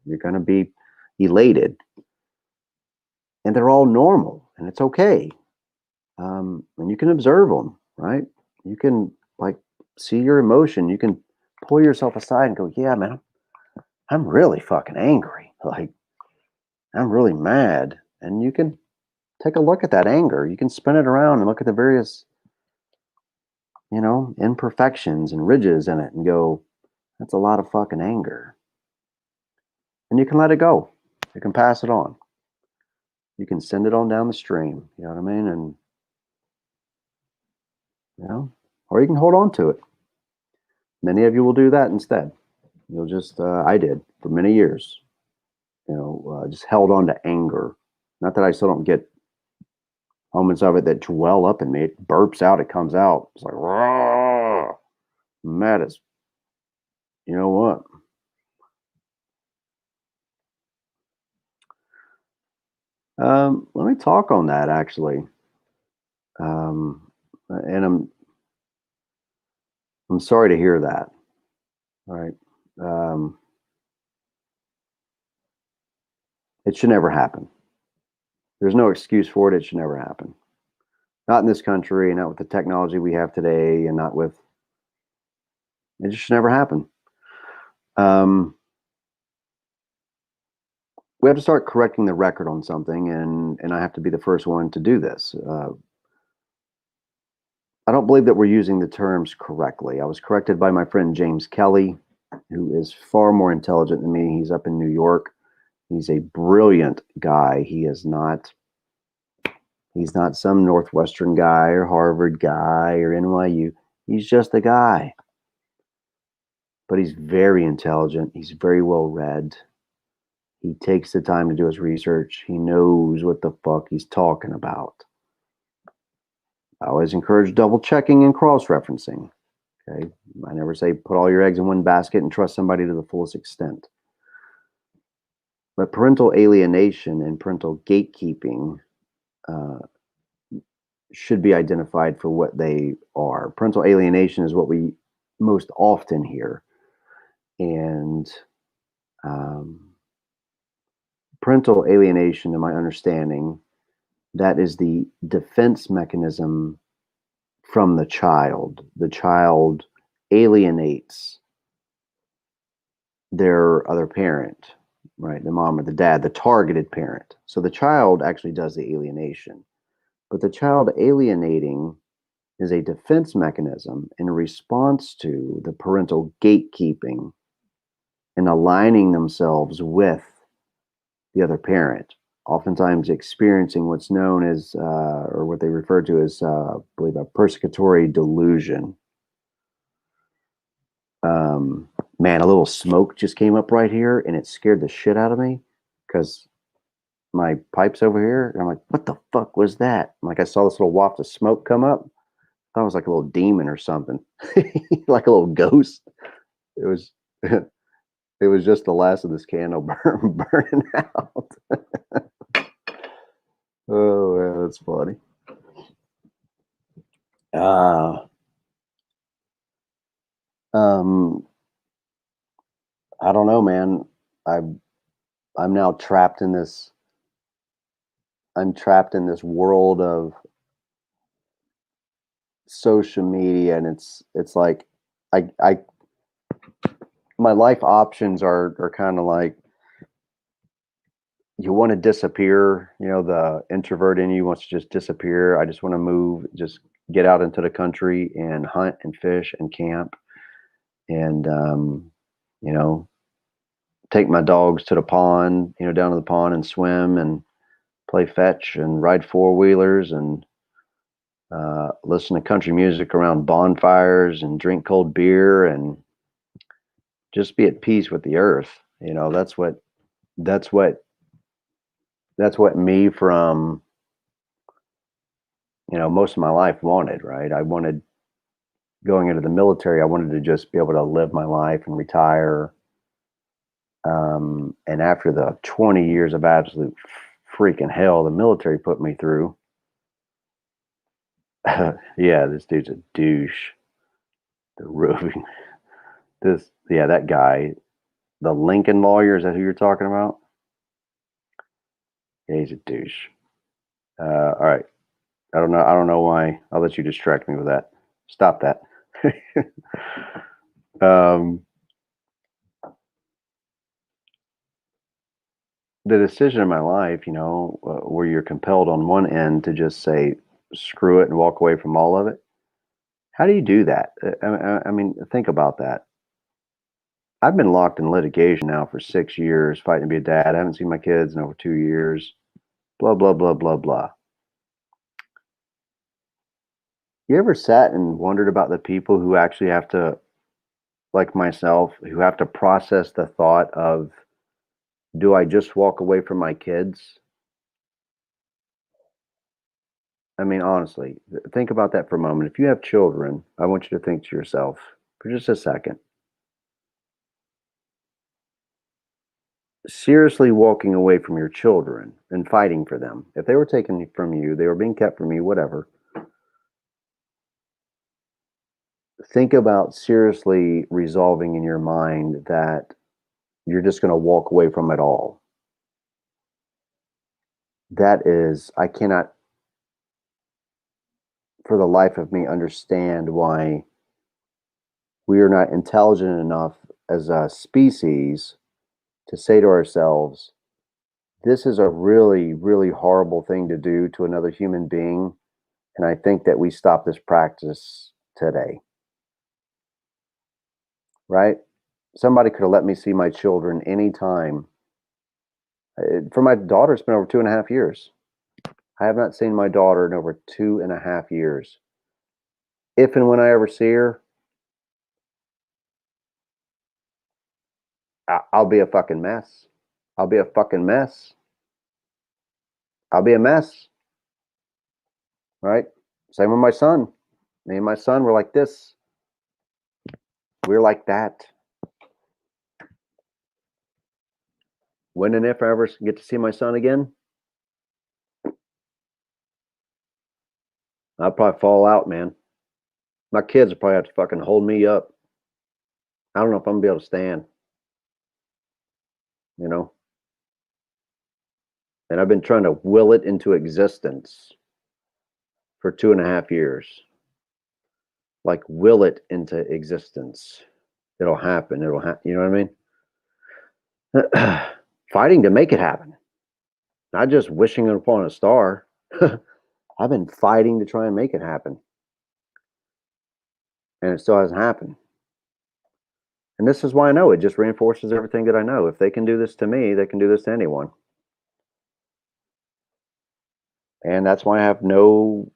you're going to be elated, and they're all normal, and it's okay. And you can observe them, right? You can see your emotion. You can pull yourself aside and go, yeah, man, I'm really fucking angry. I'm really mad. And you can take a look at that anger. You can spin it around and look at the various, imperfections and ridges in it and go, that's a lot of fucking anger. And you can let it go. You can pass it on. You can send it on down the stream. You know what I mean? And, or you can hold on to it. Many of you will do that instead. You'll just, I did for many years, just held on to anger. Not that I still don't get moments of it that dwell up in me. It burps out, it comes out. It's like, raw, mad as, you know what? Let me talk on that actually. And I'm sorry to hear that. All right. It should never happen. There's no excuse for it. It should never happen. Not in this country, and not with the technology we have today, and not with. It just should never happen. We have to start correcting the record on something, and I have to be the first one to do this. I don't believe that we're using the terms correctly. I was corrected by my friend James Kelly, who is far more intelligent than me. He's up in New York. He's a brilliant guy. He's not some Northwestern guy or Harvard guy or NYU. He's just a guy. But he's very intelligent. He's very well read. He takes the time to do his research. He knows what the fuck he's talking about. I always encourage double checking and cross referencing. Okay. I never say put all your eggs in one basket and trust somebody to the fullest extent. But parental alienation and parental gatekeeping should be identified for what they are. Parental alienation is what we most often hear. And parental alienation, in my understanding, that is the defense mechanism from the child. The child alienates their other parent, right? The mom or the dad, the targeted parent. So the child actually does the alienation. But the child alienating is a defense mechanism in response to the parental gatekeeping and aligning themselves with the other parent, oftentimes experiencing what's known as, or what they refer to as, I believe, a persecutory delusion. Man, a little smoke just came up right here, and it scared the shit out of me because my pipe's over here, and I'm like, what the fuck was that? Like, I saw this little waft of smoke come up. I thought it was like a little demon or something, like a little ghost. It was, it was just the last of this candle burning out. Oh, yeah, that's funny. I don't know, man. I'm now trapped in this. I'm trapped in this world of social media, and it's like, I my life options are kind of like, you want to disappear. You know, the introvert in you wants to just disappear. I just want to move, just get out into the country and hunt and fish and camp, and you know, take my dogs to the pond, you know, down to the pond and swim and play fetch and ride four-wheelers and listen to country music around bonfires and drink cold beer and just be at peace with the earth. You know, that's what me from, you know, most of my life wanted, right? I wanted, going into the military, I wanted to just be able to live my life and retire. And after the 20 years of absolute freaking hell the military put me through, yeah, this dude's a douche. The roving, that guy, the Lincoln lawyer, is that who you're talking about? Yeah, he's a douche. All right. I don't know why. I'll let you distract me with that. Stop that. The decision in my life, you know, where you're compelled on one end to just say, screw it and walk away from all of it. How do you do that? I mean, think about that. I've been locked in litigation now for 6 years, fighting to be a dad. I haven't seen my kids in over 2 years. Blah, blah, blah, blah, blah. You ever sat and wondered about the people who actually have to, like myself, who have to process the thought of, do I just walk away from my kids? I mean, honestly, think about that for a moment. If you have children, I want you to think to yourself for just a second. Seriously walking away from your children and fighting for them. If they were taken from you, they were being kept from you, whatever. Think about seriously resolving in your mind that you're just going to walk away from it all. That is, I cannot for the life of me, understand why we are not intelligent enough as a species to say to ourselves, this is a really, really horrible thing to do to another human being. And I think that we stop this practice today. Right? Somebody could have let me see my children anytime. For my daughter, it's been over 2.5 years. I have not seen my daughter in over 2.5 years. If and when I ever see her, I'll be a fucking mess. I'll be a fucking mess. I'll be a mess. Right? Same with my son. Me and my son were like this. We're like that. When and if I ever get to see my son again, I'll probably fall out, man. My kids will probably have to fucking hold me up. I don't know if I'm gonna be able to stand. You know? And I've been trying to will it into existence for 2.5 years. Like, will it into existence. It'll happen. It'll happen. You know what I mean? Fighting to make it happen. Not just wishing it upon a star. I've been fighting to try and make it happen. And it still hasn't happened. And this is why I know it just reinforces everything that I know. If they can do this to me, they can do this to anyone. And that's why I have no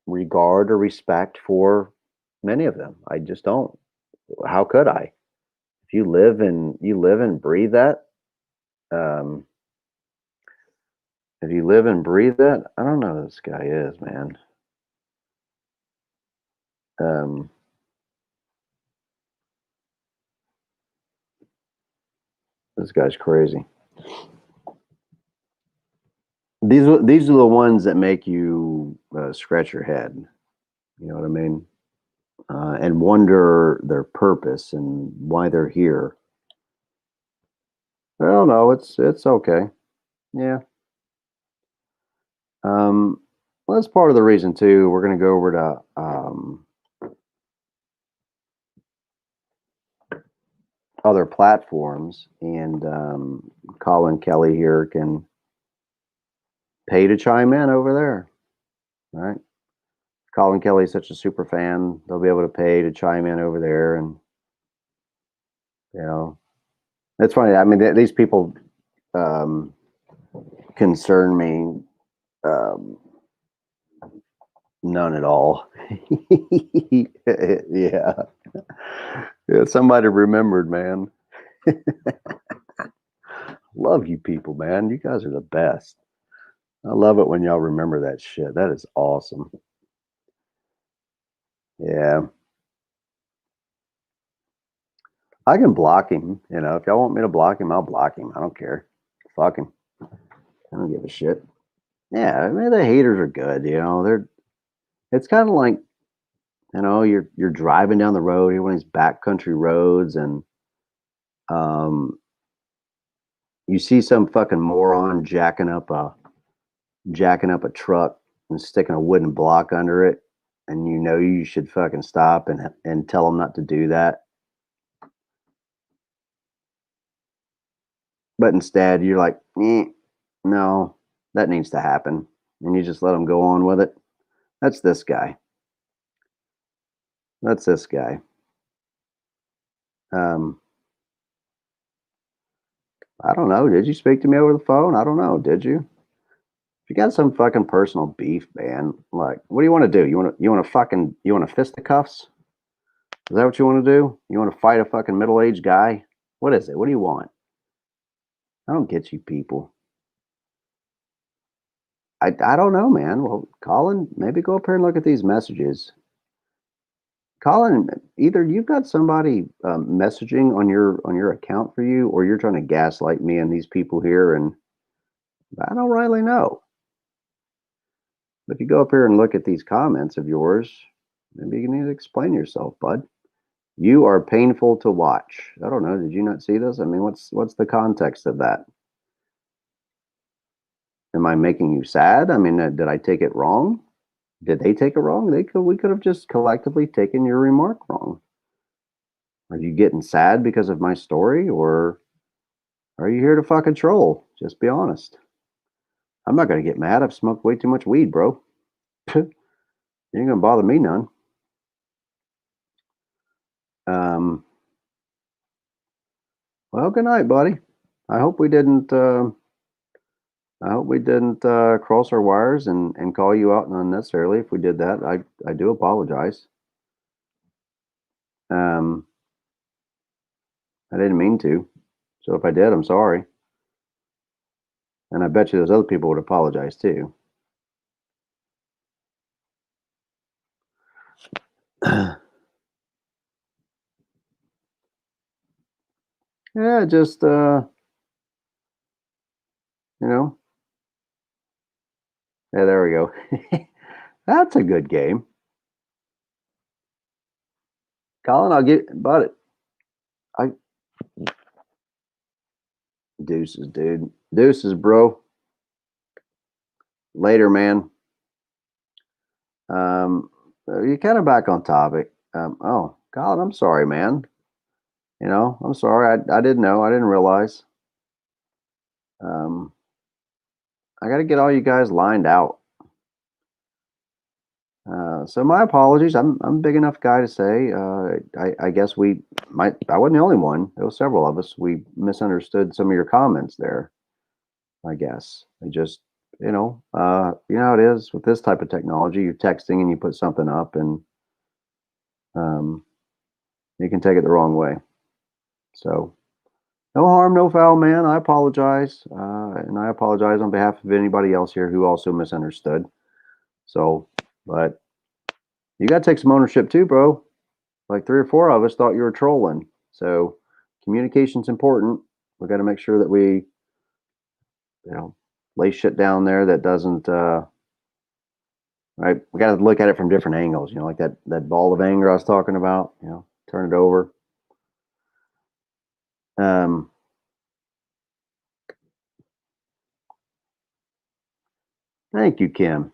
regard or respect for many of them. I just don't. How could I? If you live and breathe that, if you live and breathe that, I don't know who this guy is, man. This guy's crazy. These are the ones that make you scratch your head. You know what I mean? And wonder their purpose and why they're here. Well, no, it's okay. Yeah. Well, that's part of the reason too. We're going to go over to other platforms, and Colin Kelly here can pay to chime in over there. All right. Colin Kelly is such a super fan. They'll be able to pay to chime in over there, and you know, it's funny. I mean, these people concern me none at all. Yeah. Yeah, somebody remembered, man. Love you people, man. You guys are the best. I love it when y'all remember that shit. That is awesome. Yeah. I can block him. You know, if y'all want me to block him, I'll block him. I don't care. Fuck him. I don't give a shit. Yeah, I mean, the haters are good. You know, it's kind of like, you know, you're driving down the road, you're one of these backcountry roads, and you see some fucking moron jacking up a truck and sticking a wooden block under it, and you know you should fucking stop and tell them not to do that. But instead, you're like, no, that needs to happen, and you just let them go on with it. That's this guy. That's this guy. I don't know. Did you speak to me over the phone? I don't know. Did you? If you got some fucking personal beef, man, like, what do you want to do? You want to fisticuffs? Is that what you want to do? You want to fight a fucking middle-aged guy? What is it? What do you want? I don't get you people. I don't know, man. Well, Colin, maybe go up here and look at these messages. Colin, either you've got somebody messaging on your account for you, or you're trying to gaslight me and these people here, and I don't really know. But if you go up here and look at these comments of yours, maybe you need to explain yourself, bud. You are painful to watch. I don't know. Did you not see this? I mean, what's the context of that? Am I making you sad? I mean, did I take it wrong? Did they take it wrong? We could have just collectively taken your remark wrong. Are you getting sad because of my story, or are you here to fucking troll? Just be honest. I'm not gonna get mad. I've smoked way too much weed, bro. You ain't gonna bother me none. Well, good night, buddy. I hope we didn't. Cross our wires and call you out unnecessarily. If we did that, I do apologize. I didn't mean to. So if I did, I'm sorry. And I bet you those other people would apologize too. Yeah, just you know. Yeah, there we go. That's a good game. Colin, I'll get about it. Deuces, dude. Deuces, bro. Later, man. You're kind of back on topic. Oh, Colin, I'm sorry, man. I'm sorry. I didn't know. I didn't realize. I got to get all you guys lined out. So my apologies. I'm a big enough guy to say. I guess I wasn't the only one. There was several of us. We misunderstood some of your comments there. I guess I just, you know how it is with this type of technology. You're texting and you put something up, and you can take it the wrong way. So, no harm, no foul, man. I apologize, and I apologize on behalf of anybody else here who also misunderstood. So, but you got to take some ownership too, bro. Like 3 or 4 of us thought you were trolling. So, communication's important. We got to make sure that we, lay shit down there that doesn't. Right, we got to look at it from different angles. Like that ball of anger I was talking about. Turn it over. Thank you, Kim.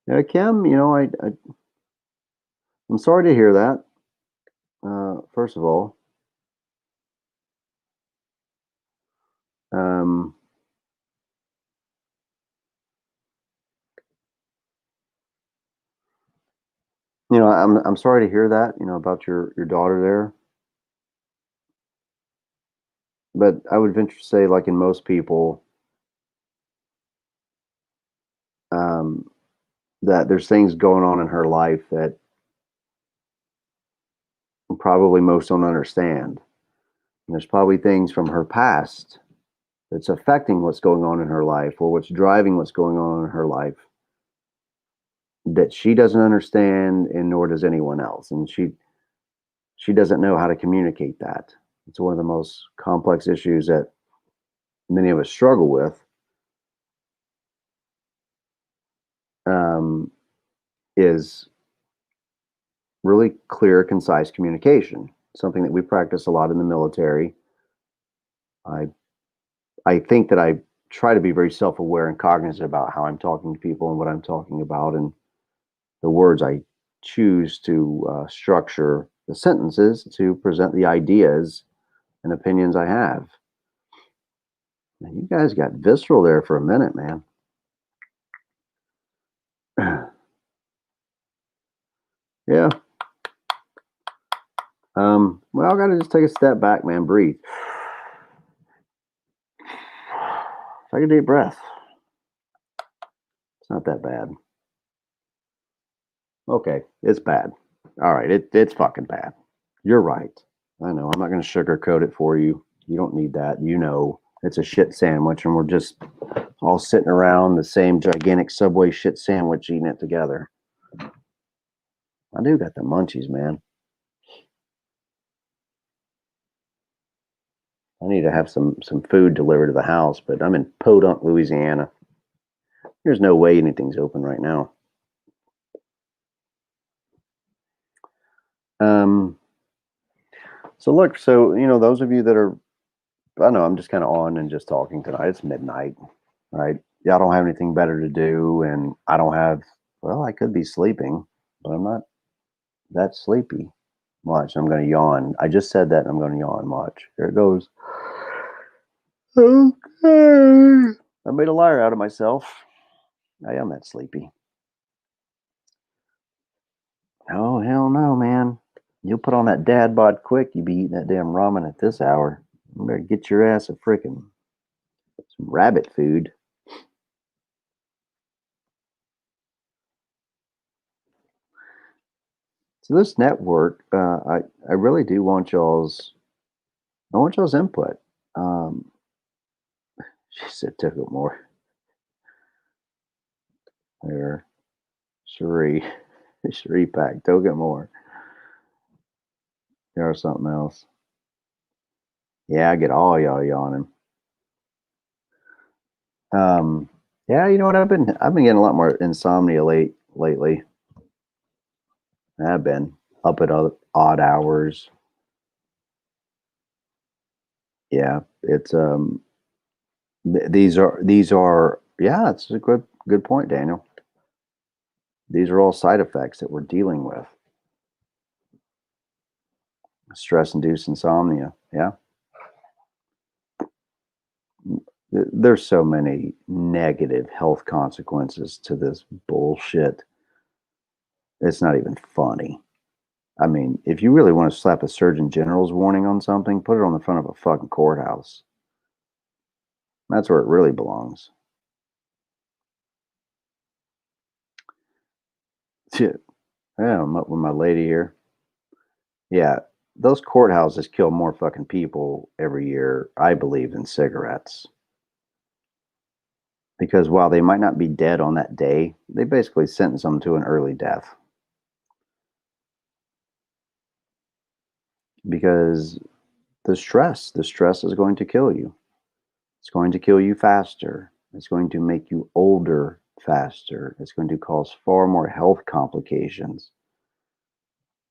Yeah, Kim. I'm sorry to hear that. First of all, um, I'm sorry to hear that. About your daughter there. But I would venture to say, like in most people, um, that there's things going on in her life that probably most don't understand. And there's probably things from her past that's affecting what's going on in her life, or what's driving what's going on in her life, that she doesn't understand, and nor does anyone else. And she doesn't know how to communicate that. It's one of the most complex issues that many of us struggle with. Is really clear, concise communication. Something that we practice a lot in the military. I think that I try to be very self-aware and cognizant about how I'm talking to people and what I'm talking about, and the words I choose to structure the sentences to present the ideas and opinions I have. Man, you guys got visceral there for a minute, man. Yeah. Well, I gotta just take a step back, man. Breathe. Take a deep breath. It's not that bad. Okay, it's bad. All right, it's fucking bad. You're right. I know. I'm not gonna sugarcoat it for you. You don't need that. It's a shit sandwich, and we're just all sitting around the same gigantic Subway shit sandwich eating it together. I do got the munchies, man. I need to have some food delivered to the house, but I'm in Podunk, Louisiana. There's no way anything's open right now. So look, those of you that are I know I'm just kind of on and just talking tonight. It's midnight, right? Yeah, I don't have anything better to do, and I don't have. Well, I could be sleeping, but I'm not that sleepy. Watch, I'm going to yawn. I just said that, and I'm going to yawn. Watch, here it goes. Okay, I made a liar out of myself. I am that sleepy. Oh hell no, man! You'll put on that dad bod quick. You be eating that damn ramen at this hour. You better get your ass a frickin' some rabbit food. So this network, I really do want I want y'all's input. Um, she said took it more. There, Cherie, Cherie pack, took it more. There's something else. Yeah, I get all y'all yawning. Yeah, you know what? I've been getting a lot more insomnia lately. I've been up at odd hours. Yeah, it's these are yeah, it's a good point, Daniel. These are all side effects that we're dealing with. Stress-induced insomnia. Yeah. There's so many negative health consequences to this bullshit. It's not even funny. I mean, if you really want to slap a Surgeon General's warning on something, put it on the front of a fucking courthouse. That's where it really belongs. Shit. Yeah, I'm up with my lady here. Yeah, those courthouses kill more fucking people every year, I believe, than cigarettes. Because while they might not be dead on that day, they basically sentence them to an early death. Because the stress is going to kill you. It's going to kill you faster. It's going to make you older faster. It's going to cause far more health complications.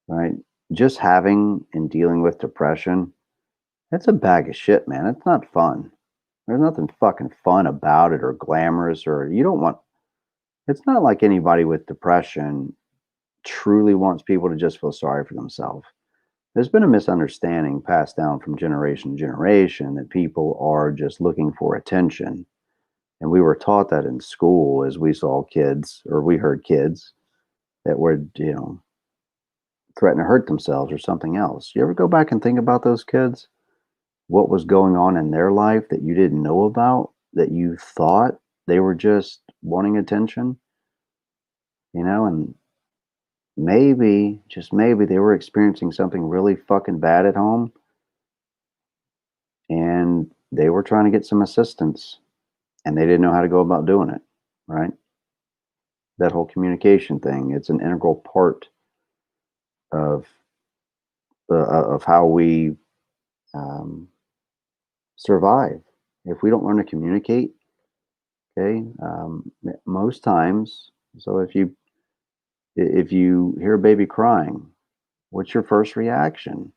Right? Just having and dealing with depression, it's a bag of shit, man. It's not fun. There's nothing fucking fun about it or glamorous, or you don't want. It's not like anybody with depression truly wants people to just feel sorry for themselves. There's been a misunderstanding passed down from generation to generation that people are just looking for attention. And we were taught that in school as we saw kids, or we heard kids that would, threaten to hurt themselves or something else. You ever go back and think about those kids? What was going on in their life that you didn't know about, that you thought they were just wanting attention? And maybe, just maybe, they were experiencing something really fucking bad at home and they were trying to get some assistance and they didn't know how to go about doing it, right? That whole communication thing, it's an integral part of how we survive. If we don't learn to communicate, okay, most times, so if you hear a baby crying, what's your first reaction?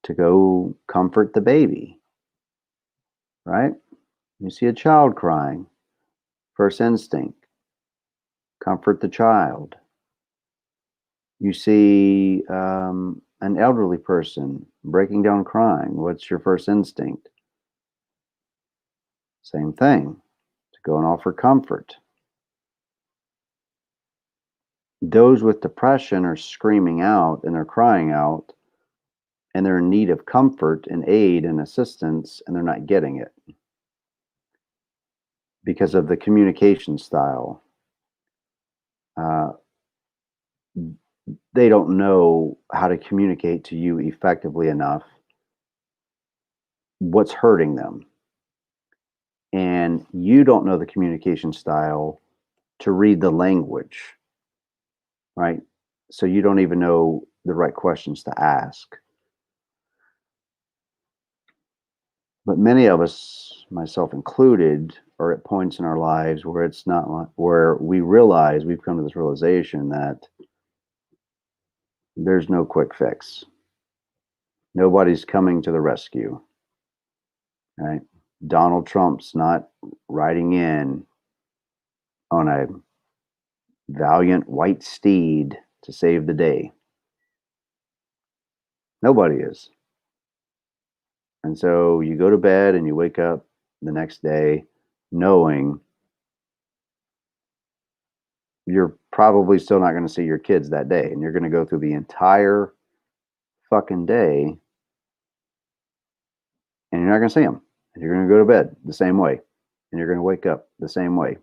To go comfort the baby, right? You see a child crying, first instinct, comfort the child. You see an elderly person breaking down crying, what's your first instinct? Same thing, to go and offer comfort. Those with depression are screaming out and they're crying out and they're in need of comfort and aid and assistance and they're not getting it because of the communication style. They don't know how to communicate to you effectively enough what's hurting them. And you don't know the communication style to read the language, right? So you don't even know the right questions to ask. But many of us, myself included, are at points in our lives where it's not where we realize, we've come to this realization that there's no quick fix. Nobody's coming to the rescue. Right? Donald Trump's not riding in on a valiant white steed to save the day. Nobody is. And so you go to bed and you wake up the next day knowing you're probably still not going to see your kids that day. And you're going to go through the entire fucking day and you're not going to see them. And you're going to go to bed the same way. And you're going to wake up the same way.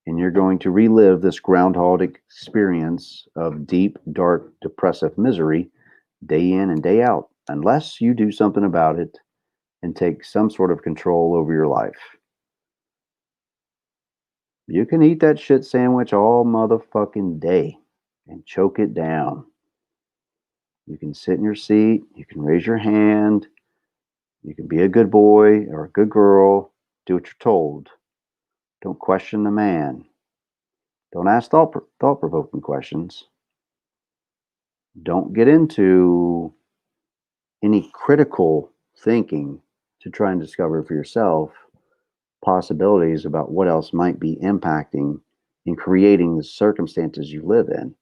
And you're going to relive this groundhog experience of deep, dark, depressive misery day in and day out, unless you do something about it and take some sort of control over your life. You can eat that shit sandwich all motherfucking day and choke it down. You can sit in your seat, you can raise your hand, you can be a good boy or a good girl, do what you're told. Don't question the man. Don't ask thought-provoking questions. Don't get into any critical thinking to try and discover for yourself possibilities about what else might be impacting and creating the circumstances you live in.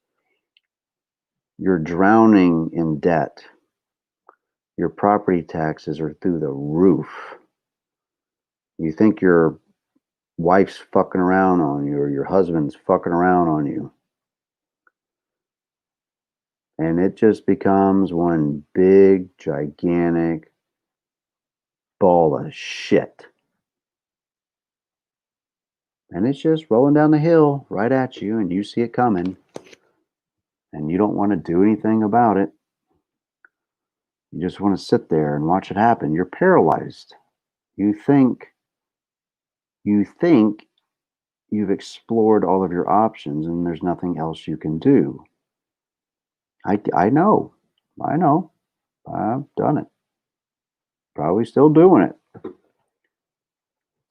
You're drowning in debt. Your property taxes are through the roof. You think your wife's fucking around on you or your husband's fucking around on you. And it just becomes one big, gigantic ball of shit. And it's just rolling down the hill right at you, and you see it coming. And you don't want to do anything about it. You just want to sit there and watch it happen. You're paralyzed. You think you've explored all of your options and there's nothing else you can do. I know. I've done it. Probably still doing it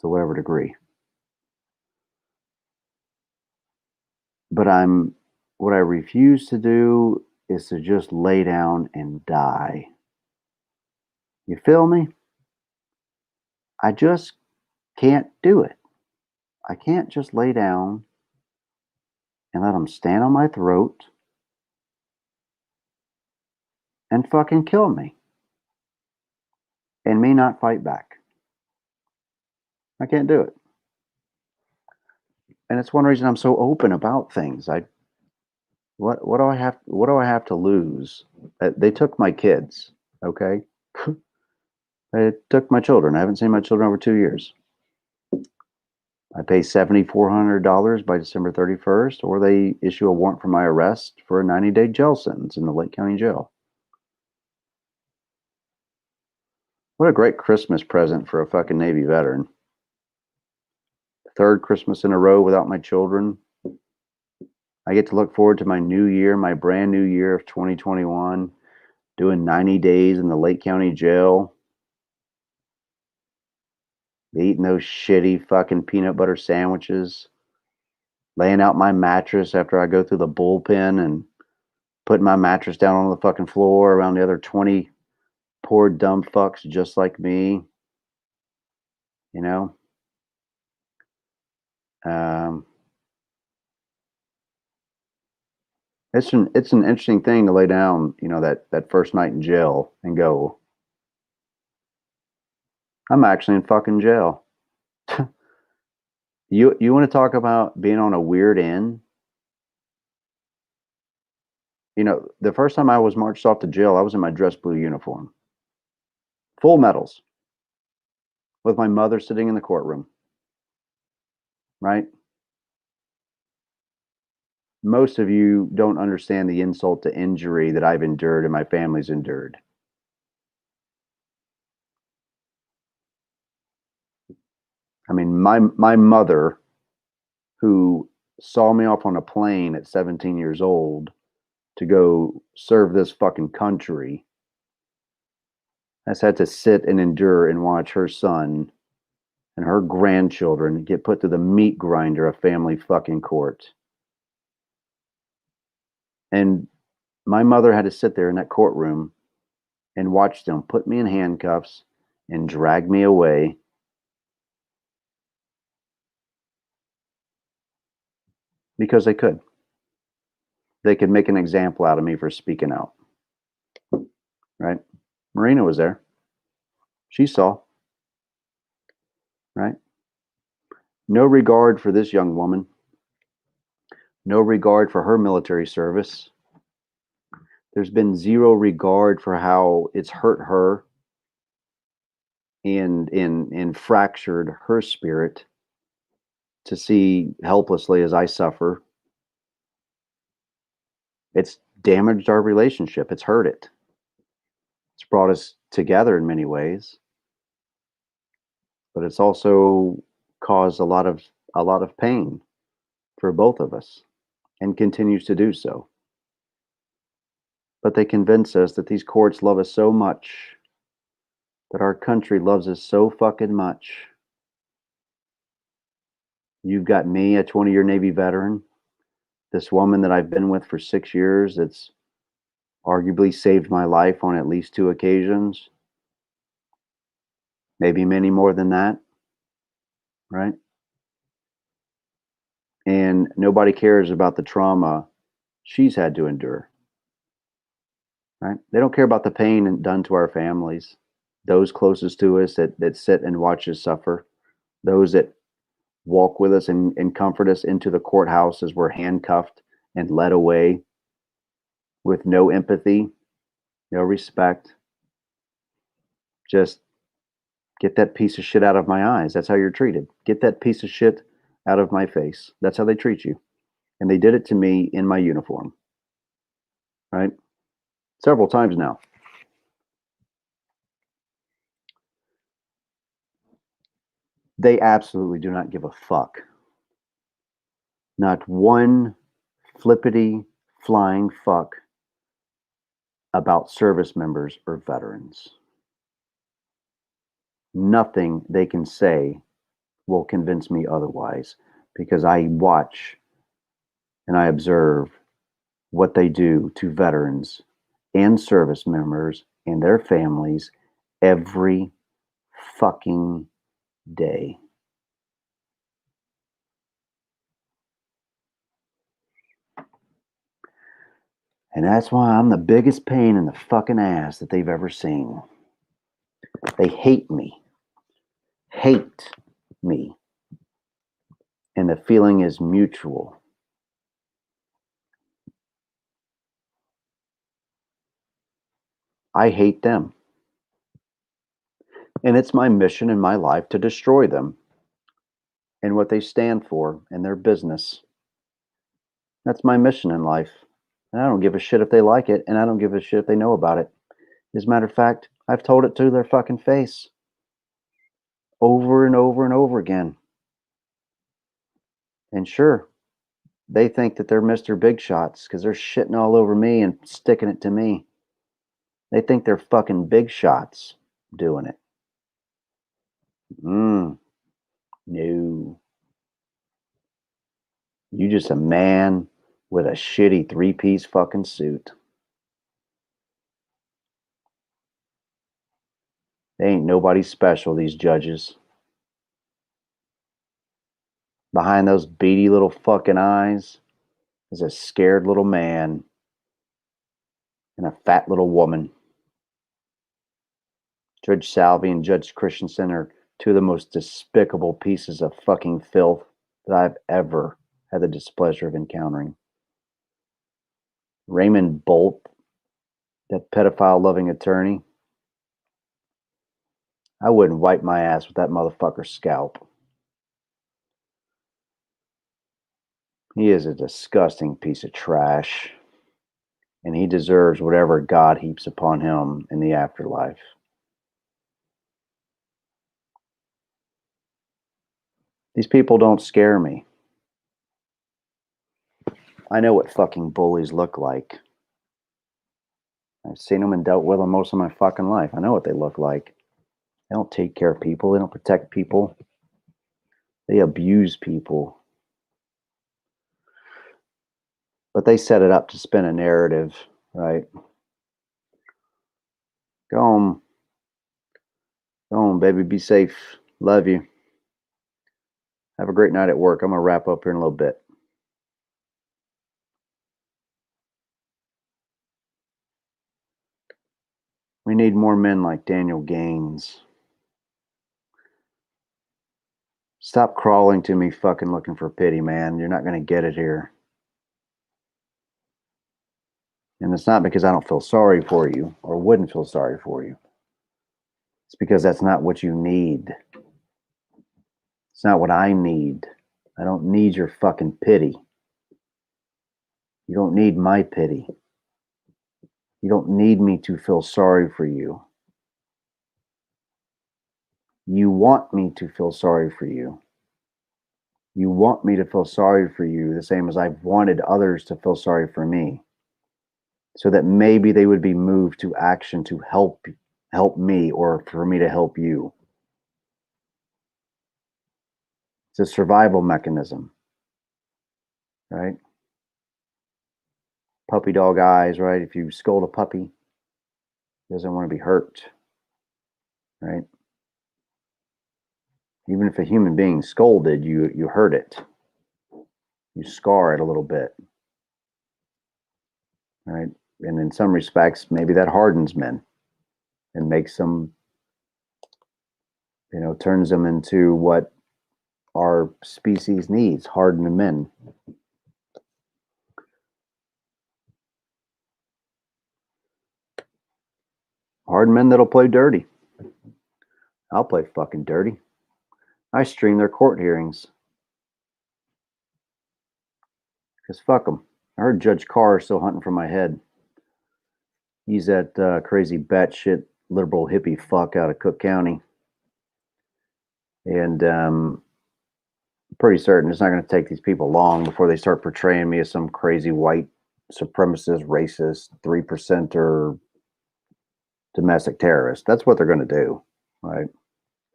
to whatever degree. But what I refuse to do is to just lay down and die. You feel me? I just can't do it. I can't just lay down and let them stand on my throat and fucking kill me and me not fight back. I can't do it. And it's one reason I'm so open about things. What do I have to lose? They took my kids, okay? They took my children. I haven't seen my children over 2 years. I pay $7,400 by December 31st, or they issue a warrant for my arrest for a 90-day jail sentence in the Lake County Jail. What a great Christmas present for a fucking Navy veteran. Third Christmas in a row without my children. I get to look forward to my new year, my brand new year of 2021, doing 90 days in the Lake County Jail. Eating those shitty fucking peanut butter sandwiches. Laying out my mattress after I go through the bullpen and putting my mattress down on the fucking floor around the other 20 poor dumb fucks just like me. You know? It's an interesting thing to lay down, that first night in jail and go, I'm actually in fucking jail. You want to talk about being on a weird end? The first time I was marched off to jail, I was in my dress blue uniform. Full medals. With my mother sitting in the courtroom. Right? Most of you don't understand the insult to injury that I've endured and my family's endured. I mean, my mother, who saw me off on a plane at 17 years old to go serve this fucking country, has had to sit and endure and watch her son and her grandchildren get put to the meat grinder of family fucking court. And my mother had to sit there in that courtroom and watch them put me in handcuffs and drag me away because they could. They could make an example out of me for speaking out. Right? Marina was there. She saw. Right? No regard for this young woman. No regard for her military service. There's been zero regard for how it's hurt her and fractured her spirit to see helplessly as I suffer. It's damaged our relationship. It's hurt it. It's brought us together in many ways, but it's also caused a lot of pain for both of us and continues to do so. But they convince us that these courts love us so much, that our country loves us so fucking much. You've got me, a 20-year Navy veteran, this woman that I've been with for 6 years that's arguably saved my life on at least 2 occasions, maybe many more than that, right? And nobody cares about the trauma she's had to endure, right? They don't care about the pain done to our families, those closest to us that sit and watch us suffer, those that walk with us and comfort us into the courthouse as we're handcuffed and led away with no empathy, no respect. Just get that piece of shit out of my eyes. That's how you're treated. Get that piece of shit out of my face. That's how they treat you. And they did it to me in my uniform, right? Several times now. They absolutely do not give a fuck. Not one flippity flying fuck about service members or veterans. Nothing they can say will convince me otherwise, because I watch and I observe what they do to veterans and service members and their families every fucking day. And that's why I'm the biggest pain in the fucking ass that they've ever seen. They hate me. Hate me. And the feeling is mutual. I hate them. And it's my mission in my life to destroy them and what they stand for and their business. That's my mission in life. And I don't give a shit if they like it, and I don't give a shit if they know about it. As a matter of fact, I've told it to their fucking face over and over and over again. And sure, they think that they're Mr. Big Shots because they're shitting all over me and sticking it to me. They think they're fucking big shots doing it. No. You just a man with a shitty 3-piece fucking suit. They ain't nobody special, these judges. Behind those beady little fucking eyes is a scared little man and a fat little woman. Judge Salvi and Judge Christensen are 2 of the most despicable pieces of fucking filth that I've ever had the displeasure of encountering. Raymond Bolt, that pedophile-loving attorney, I wouldn't wipe my ass with that motherfucker's scalp. He is a disgusting piece of trash, and he deserves whatever God heaps upon him in the afterlife. These people don't scare me. I know what fucking bullies look like. I've seen them and dealt with them most of my fucking life. I know what they look like. They don't take care of people. They don't protect people. They abuse people. But they set it up to spin a narrative, right? Go home Go on, baby. Be safe. Love you. Have a great night at work. I'm going to wrap up here in a little bit. We need more men like Daniel Gaines. Stop crawling to me fucking looking for pity, man. You're not going to get it here. And it's not because I don't feel sorry for you or wouldn't feel sorry for you. It's because that's not what you need. It's not what I need. I don't need your fucking pity. You don't need my pity. You don't need me to feel sorry for you. You want me to feel sorry for you. You want me to feel sorry for you the same as I've wanted others to feel sorry for me, so that maybe they would be moved to action to help me or for me to help you. It's a survival mechanism, right? Puppy dog eyes, right? If you scold a puppy, he doesn't want to be hurt, right? Even if a human being scolded, you hurt it. You scar it a little bit, right? And in some respects, maybe that hardens men and makes them, turns them into what our species needs, hardened men. Hard men that'll play dirty. I'll play fucking dirty. I stream their court hearings. Because fuck them. I heard Judge Carr is still hunting for my head. He's that crazy batshit liberal hippie fuck out of Cook County. And pretty certain it's not going to take these people long before they start portraying me as some crazy white supremacist, racist, 3%er domestic terrorist. That's what they're going to do, right?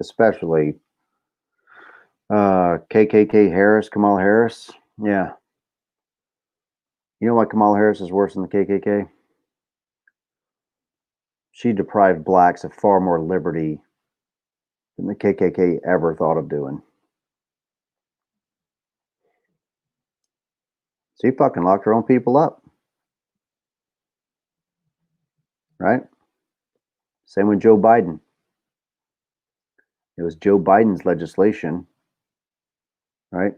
Especially KKK Harris, Kamala Harris. Yeah. You know why Kamala Harris is worse than the KKK? She deprived blacks of far more liberty than the KKK ever thought of doing. She fucking locked her own people up. Right? Same with Joe Biden. It was Joe Biden's legislation, right?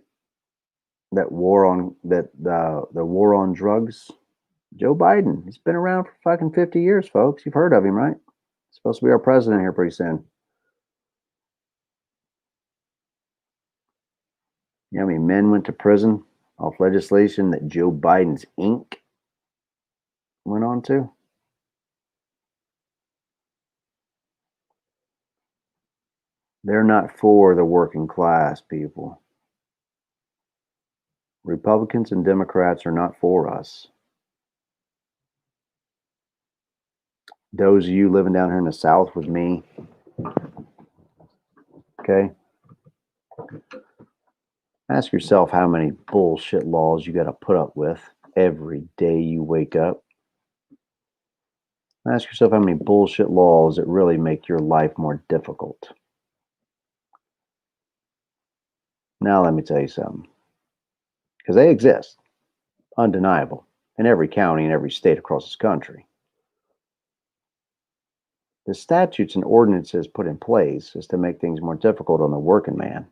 The war on drugs. Joe Biden, he's been around for fucking 50 years, folks. You've heard of him, right? He's supposed to be our president here pretty soon. You know how many men went to prison off legislation that Joe Biden's ink went on to? They're not for the working class people. Republicans and Democrats are not for us. Those of you living down here in the South with me, okay? Ask yourself how many bullshit laws you got to put up with every day you wake up. Ask yourself how many bullshit laws that really make your life more difficult. Now let me tell you something. Because they exist, undeniable, in every county and every state across this country. The statutes and ordinances put in place is to make things more difficult on the working man.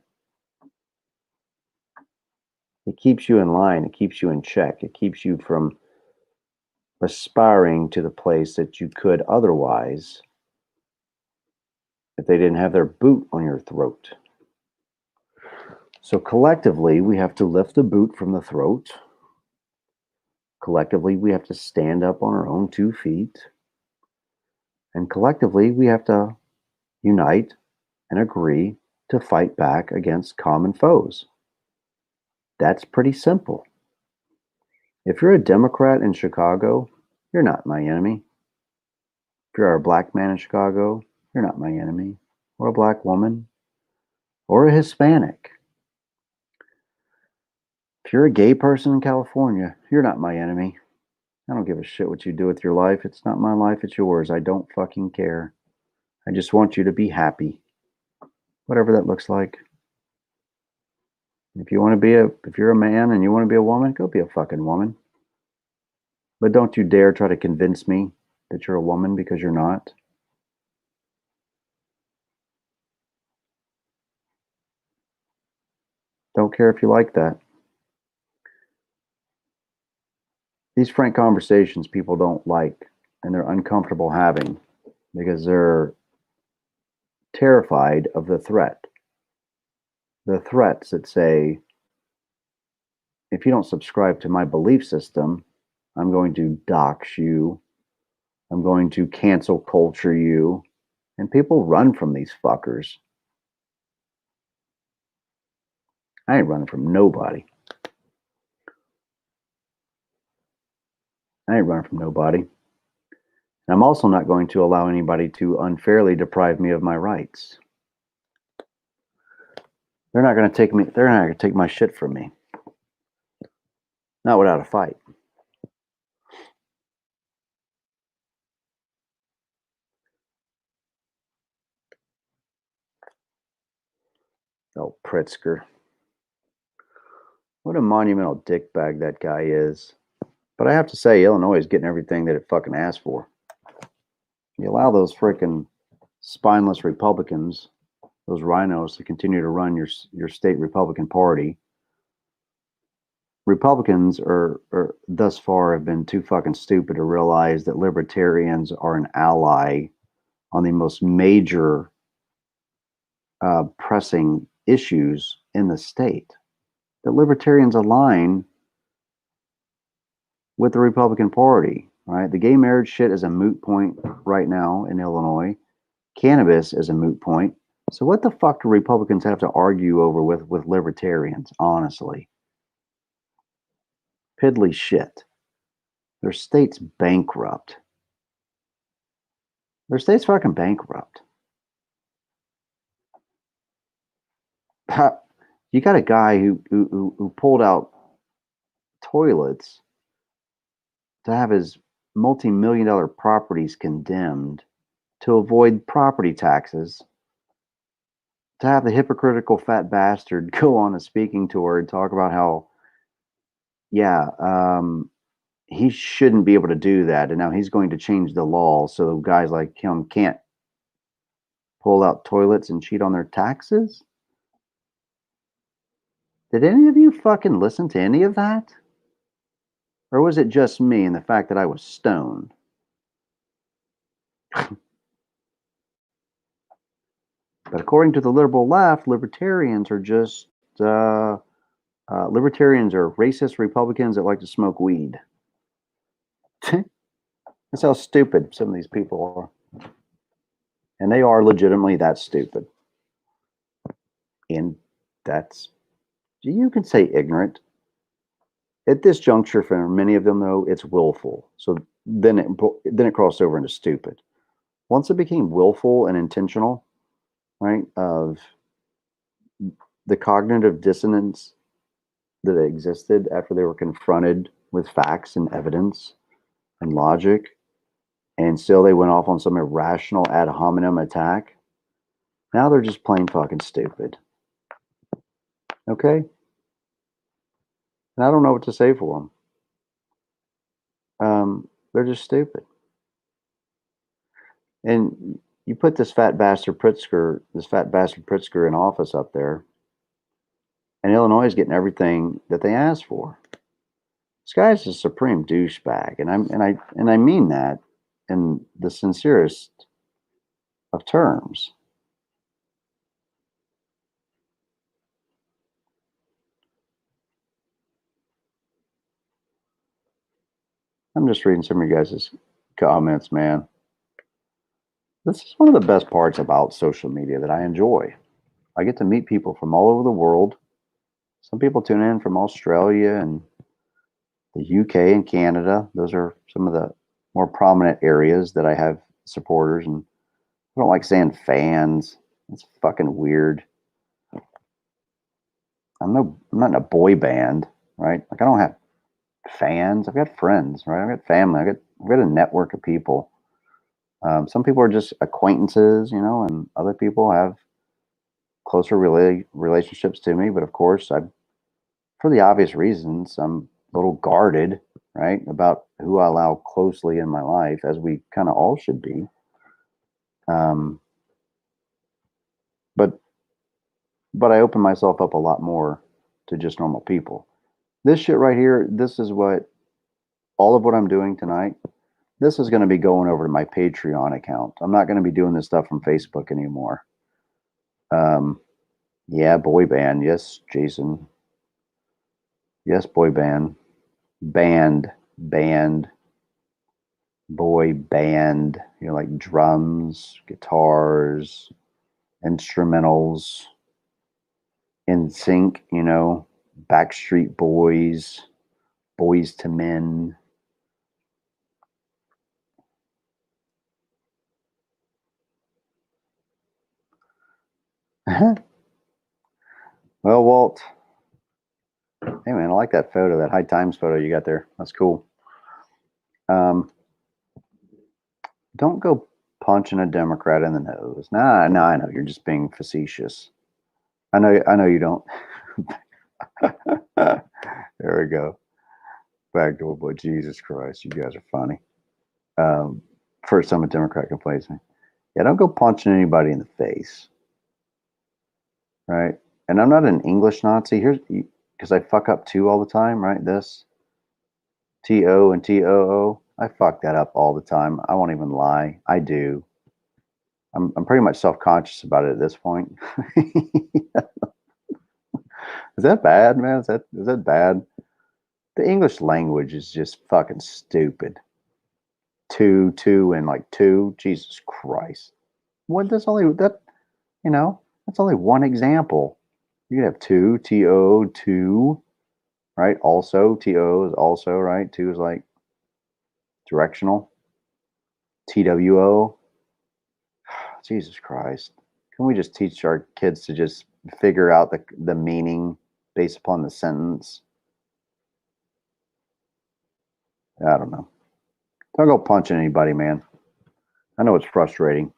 It keeps you in line. It keeps you in check. It keeps you from aspiring to the place that you could otherwise if they didn't have their boot on your throat. So collectively, we have to lift the boot from the throat. Collectively, we have to stand up on our own 2 feet. And collectively, we have to unite and agree to fight back against common foes. That's pretty simple. If you're a Democrat in Chicago, you're not my enemy. If you're a black man in Chicago, you're not my enemy. Or a black woman. Or a Hispanic. If you're a gay person in California, you're not my enemy. I don't give a shit what you do with your life. It's not my life, it's yours. I don't fucking care. I just want you to be happy. Whatever that looks like. If you're a man and you want to be a woman, go be a fucking woman. But don't you dare try to convince me that you're a woman, because you're not. Don't care if you like that. These frank conversations people don't like, and they're uncomfortable having, because they're terrified of the threat. The threats that say, if you don't subscribe to my belief system, I'm going to dox you. I'm going to cancel culture you. And people run from these fuckers. I ain't running from nobody. I ain't running from nobody. And I'm also not going to allow anybody to unfairly deprive me of my rights. They're not going to take my shit from me. Not without a fight. Oh, Pritzker. What a monumental dickbag that guy is. But I have to say, Illinois is getting everything that it fucking asked for. You allow those freaking spineless Republicans, those rhinos, to continue to run your state Republican Party. Republicans are thus far have been too fucking stupid to realize that libertarians are an ally on the most major pressing issues in the state. The libertarians align with the Republican Party, right? The gay marriage shit is a moot point right now in Illinois. Cannabis is a moot point. So what the fuck do Republicans have to argue over with libertarians, honestly? Piddly shit. Their state's bankrupt. Their state's fucking bankrupt. You got a guy who pulled out toilets to have his multi-million-dollar properties condemned to avoid property taxes, to have the hypocritical fat bastard go on a speaking tour and talk about how, he shouldn't be able to do that, and now he's going to change the law so guys like him can't pull out toilets and cheat on their taxes? Did any of you fucking listen to any of that? Or was it just me and the fact that I was stoned? But according to the liberal left, libertarians are just libertarians are racist Republicans that like to smoke weed. That's how stupid some of these people are. And they are legitimately that stupid. And that's, you can say ignorant. At this juncture, for many of them, though, it's willful. So then it crossed over into stupid. Once it became willful and intentional, right, of the cognitive dissonance that existed after they were confronted with facts and evidence and logic, and still they went off on some irrational ad hominem attack, now they're just plain fucking stupid. Okay? And I don't know what to say for them. They're just stupid. And you put this fat bastard Pritzker in office up there, and Illinois is getting everything that they asked for. This guy is a supreme douchebag, and I mean that in the sincerest of terms. I'm just reading some of you guys' comments, man. This is one of the best parts about social media that I enjoy. I get to meet people from all over the world. Some people tune in from Australia and the UK and Canada. Those are some of the more prominent areas that I have supporters, and I don't like saying fans. It's fucking weird. I'm not in a boy band, right? Like, I don't have fans. I've got friends, right? I've got family. I've got a network of people. Some people are just acquaintances, and other people have closer relationships to me, but of course, for the obvious reasons, I'm a little guarded, right, about who I allow closely in my life, as we kind of all should be. But I open myself up a lot more to just normal people. This shit right here, this is what all of what I'm doing tonight. This is going to be going over to my Patreon account. I'm not going to be doing this stuff from Facebook anymore. Yeah, boy band. Yes, Jason. Yes, boy band. Band. Boy band. You know, like drums, guitars, instrumentals, NSYNC, you know, Backstreet Boys, Boys to Men. Well, Walt, hey man, I like that photo, that High Times photo you got there. That's cool. Don't go punching a Democrat in the nose. Nah, I know you're just being facetious. I know you don't. There we go. Back to boy, Jesus Christ, you guys are funny. First time a Democrat complains me. Yeah, don't go punching anybody in the face. Right? And I'm not an English Nazi. Here's because I fuck up too all the time, right? This T-O and T-O-O. I fuck that up all the time. I won't even lie. I do. I'm pretty much self-conscious about it at this point. Is that bad, man? Is that bad? The English language is just fucking stupid. Two, and like two. Jesus Christ. What? That's only that. You know, that's only one example. You could have two, T-O, two, right? Also, T-O is also, right? Two is like directional. T-W-O. Jesus Christ. Can we just teach our kids to just figure out the meaning based upon the sentence? I don't know. Don't go punching anybody, man. I know it's frustrating.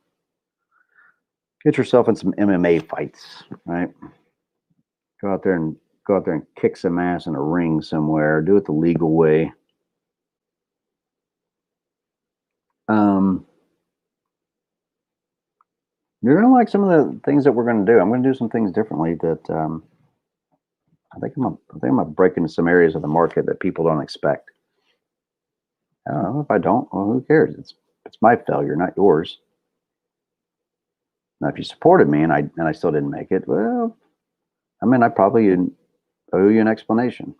Get yourself in some MMA fights, right? Go out there and kick some ass in a ring somewhere. Do it the legal way. You're gonna like some of the things that we're gonna do. I'm gonna do some things differently that I think I'm gonna break into some areas of the market that people don't expect. I don't know. If I don't, well, who cares? It's my failure, not yours. Now, if you supported me and I still didn't make it, well, I mean, I probably owe you an explanation.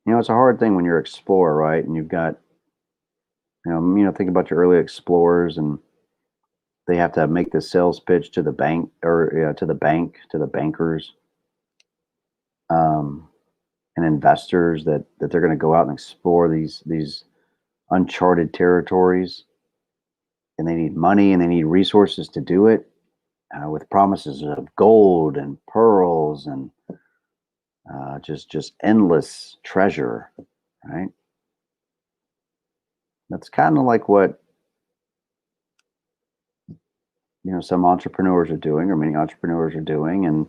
You know, it's a hard thing when you're an explorer, right? And you've got, think about your early explorers, and they have to make the sales pitch to the bank or to the bankers, and investors that they're going to go out and explore these uncharted territories, and they need money and they need resources to do it, with promises of gold and pearls and just endless treasure, right? That's kind of like what some entrepreneurs are doing, or many entrepreneurs are doing, and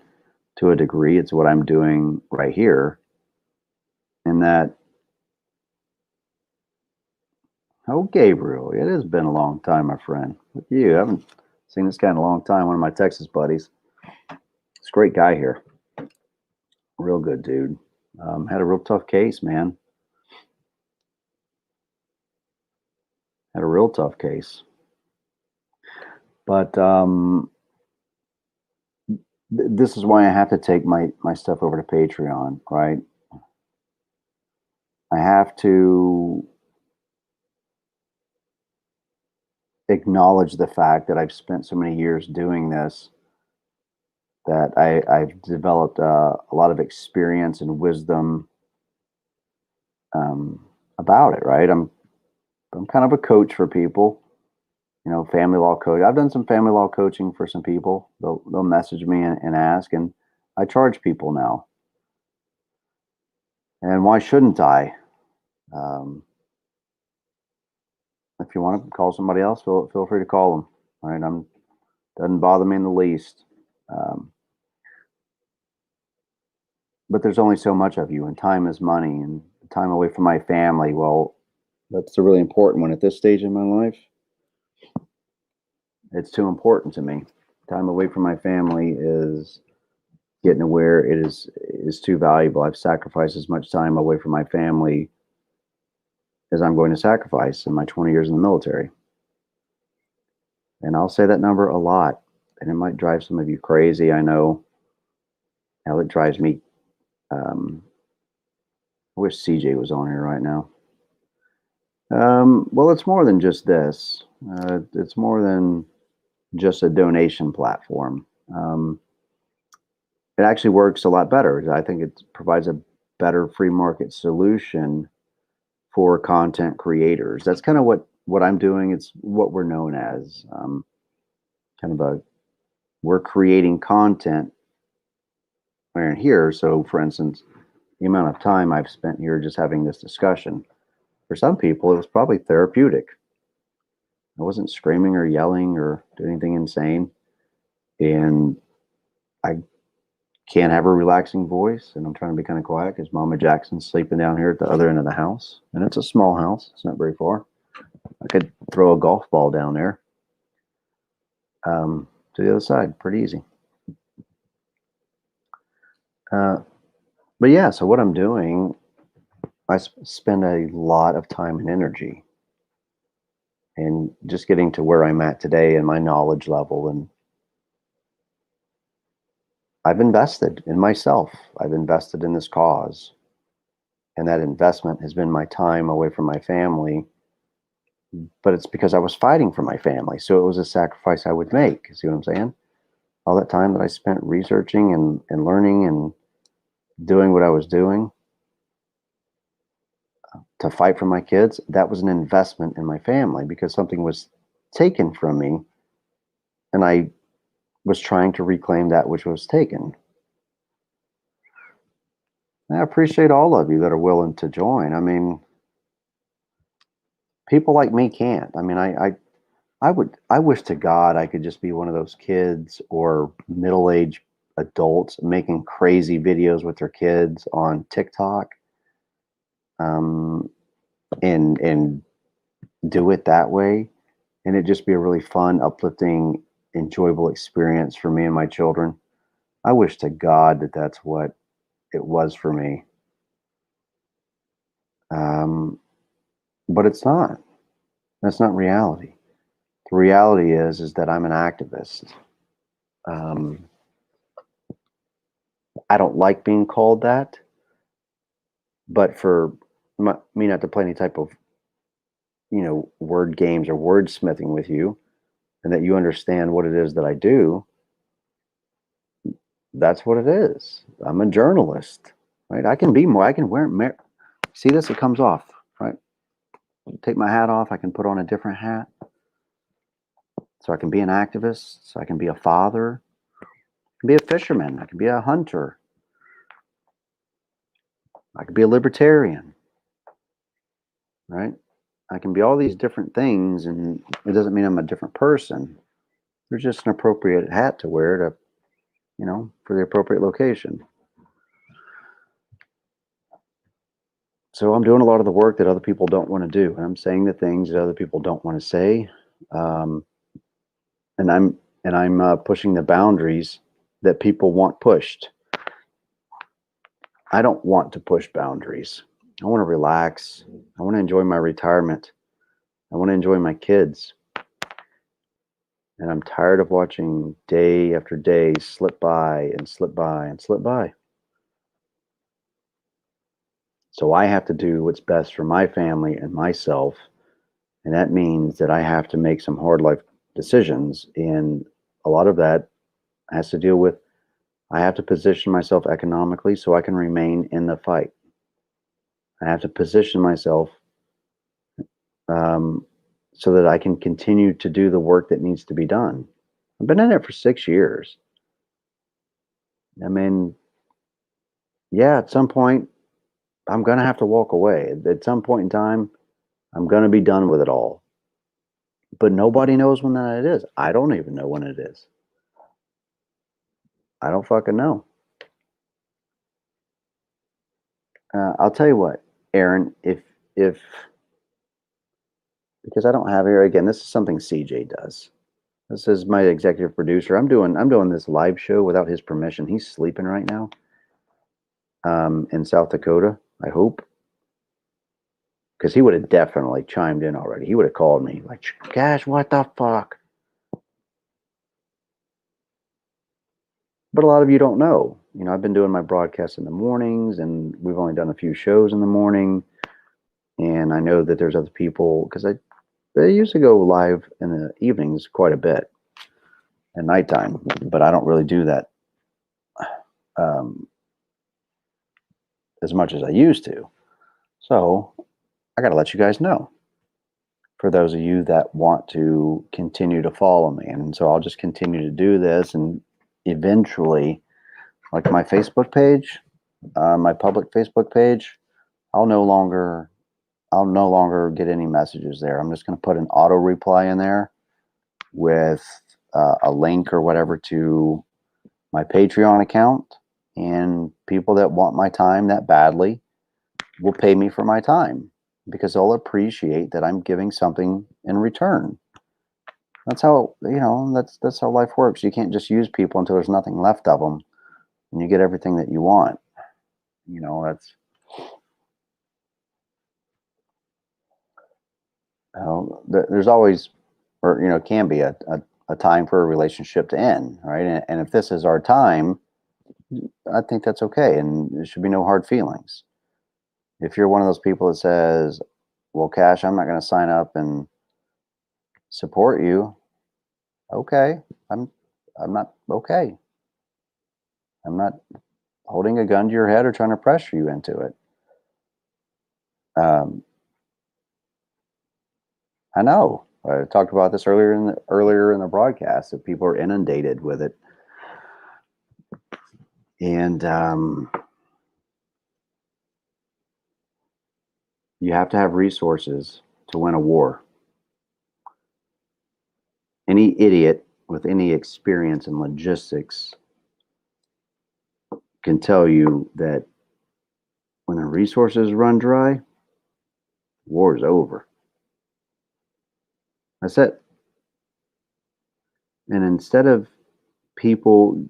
to a degree, it's what I'm doing right here. In that, oh, Gabriel, it has been a long time, my friend. Look at you. I haven't seen this guy in a long time. One of my Texas buddies. It's a great guy here. Real good dude. Had a real tough case, man. Had a real tough case. But this is why I have to take my stuff over to Patreon, right? I have to acknowledge the fact that I've spent so many years doing this, that I've developed a lot of experience and wisdom about it, right? I'm kind of a coach for people, family law coach. I've done some family law coaching for some people. They'll message me and ask, and I charge people now. And why shouldn't I? if you want to call somebody else, feel free to call them. All right, doesn't bother me in the least. But there's only so much of you, and time is money, and time away from my family. Well, that's a really important one at this stage in my life. It's too important to me. Time away from my family is getting to where it is too valuable. I've sacrificed as much time away from my family as I'm going to sacrifice in my 20 years in the military. And I'll say that number a lot, and it might drive some of you crazy. I know how it drives me. I wish CJ was on here right now. Well, it's more than just this. It's more than just a donation platform. It actually works a lot better. I think it provides a better free market solution for content creators. That's kind of what I'm doing. It's what we're known as. We're creating content. We're in here. So, for instance, the amount of time I've spent here just having this discussion, for some people, it was probably therapeutic. I wasn't screaming or yelling or doing anything insane. And I can't have a relaxing voice, and I'm trying to be kind of quiet because Mama Jackson's sleeping down here at the other end of the house. And it's a small house. It's not very far. I could throw a golf ball down there to the other side. Pretty easy. But yeah, so what I'm doing, I spend a lot of time and energy and just getting to where I'm at today and my knowledge level. And I've invested in myself. I've invested in this cause. And that investment has been my time away from my family. But it's because I was fighting for my family. So it was a sacrifice I would make. See what I'm saying? All that time that I spent researching and learning and doing what I was doing to fight for my kids, that was an investment in my family because something was taken from me. And I was trying to reclaim that which was taken. And I appreciate all of you that are willing to join. I mean, people like me can't. I mean, I wish to God I could just be one of those kids or middle-aged adults making crazy videos with their kids on TikTok, and do it that way, and it'd just be a really fun, uplifting, enjoyable experience for me and my children. I wish to God that that's what it was for me. But it's not. That's not reality. The reality is that I'm an activist. I don't like being called that, but for me not to play any type of, word games or wordsmithing with you, and that you understand what it is that I do, that's what it is. I'm a journalist, right? I can be more. I can wear. See this? It comes off, right? Take my hat off. I can put on a different hat. So I can be an activist. So I can be a father. I can be a fisherman. I can be a hunter. I could be a libertarian, right? I can be all these different things, and it doesn't mean I'm a different person. There's just an appropriate hat to wear to, for the appropriate location. So I'm doing a lot of the work that other people don't want to do, and I'm saying the things that other people don't want to say, and I'm pushing the boundaries that people want pushed. I don't want to push boundaries. I want to relax. I want to enjoy my retirement. I want to enjoy my kids. And I'm tired of watching day after day slip by and slip by and slip by. So I have to do what's best for my family and myself. And that means that I have to make some hard life decisions. And a lot of that has to deal with, I have to position myself economically so I can remain in the fight. I have to position myself so that I can continue to do the work that needs to be done. I've been in it for 6 years. I mean, yeah, at some point, I'm going to have to walk away. At some point in time, I'm going to be done with it all. But nobody knows when that it is. I don't even know when it is. I don't fucking know. I'll tell you what, Aaron, if because I don't have here again, this is something CJ does. This is my executive producer. I'm doing this live show without his permission. He's sleeping right now. In South Dakota, I hope. Because he would have definitely chimed in already. He would have called me like, gosh, what the fuck? But a lot of you don't know. You know, I've been doing my broadcasts in the mornings, and we've only done a few shows in the morning. And I know that there's other people, because I used to go live in the evenings quite a bit at nighttime, but I don't really do that as much as I used to. So I got to let you guys know, for those of you that want to continue to follow me. And so I'll just continue to do this, and eventually, like my Facebook page, my public Facebook page, I'll no longer get any messages there. I'm just going to put an auto reply in there with a link or whatever to my Patreon account, and people that want my time that badly will pay me for my time, because they'll appreciate that I'm giving something in return. That's how, you know, that's how life works. You can't just use people until there's nothing left of them, and you get everything that you want. You know, that's, there's always, or, you know, can be a time for a relationship to end, right? And if this is our time, I think that's okay, and there should be no hard feelings. If you're one of those people that says, well, Cash, I'm not going to sign up and support you, okay, I'm not okay. I'm not holding a gun to your head or trying to pressure you into it. I know. I talked about this earlier in the broadcast, that people are inundated with it, and you have to have resources to win a war. Any idiot with any experience in logistics can tell you that when the resources run dry, war is over. That's it. And instead of people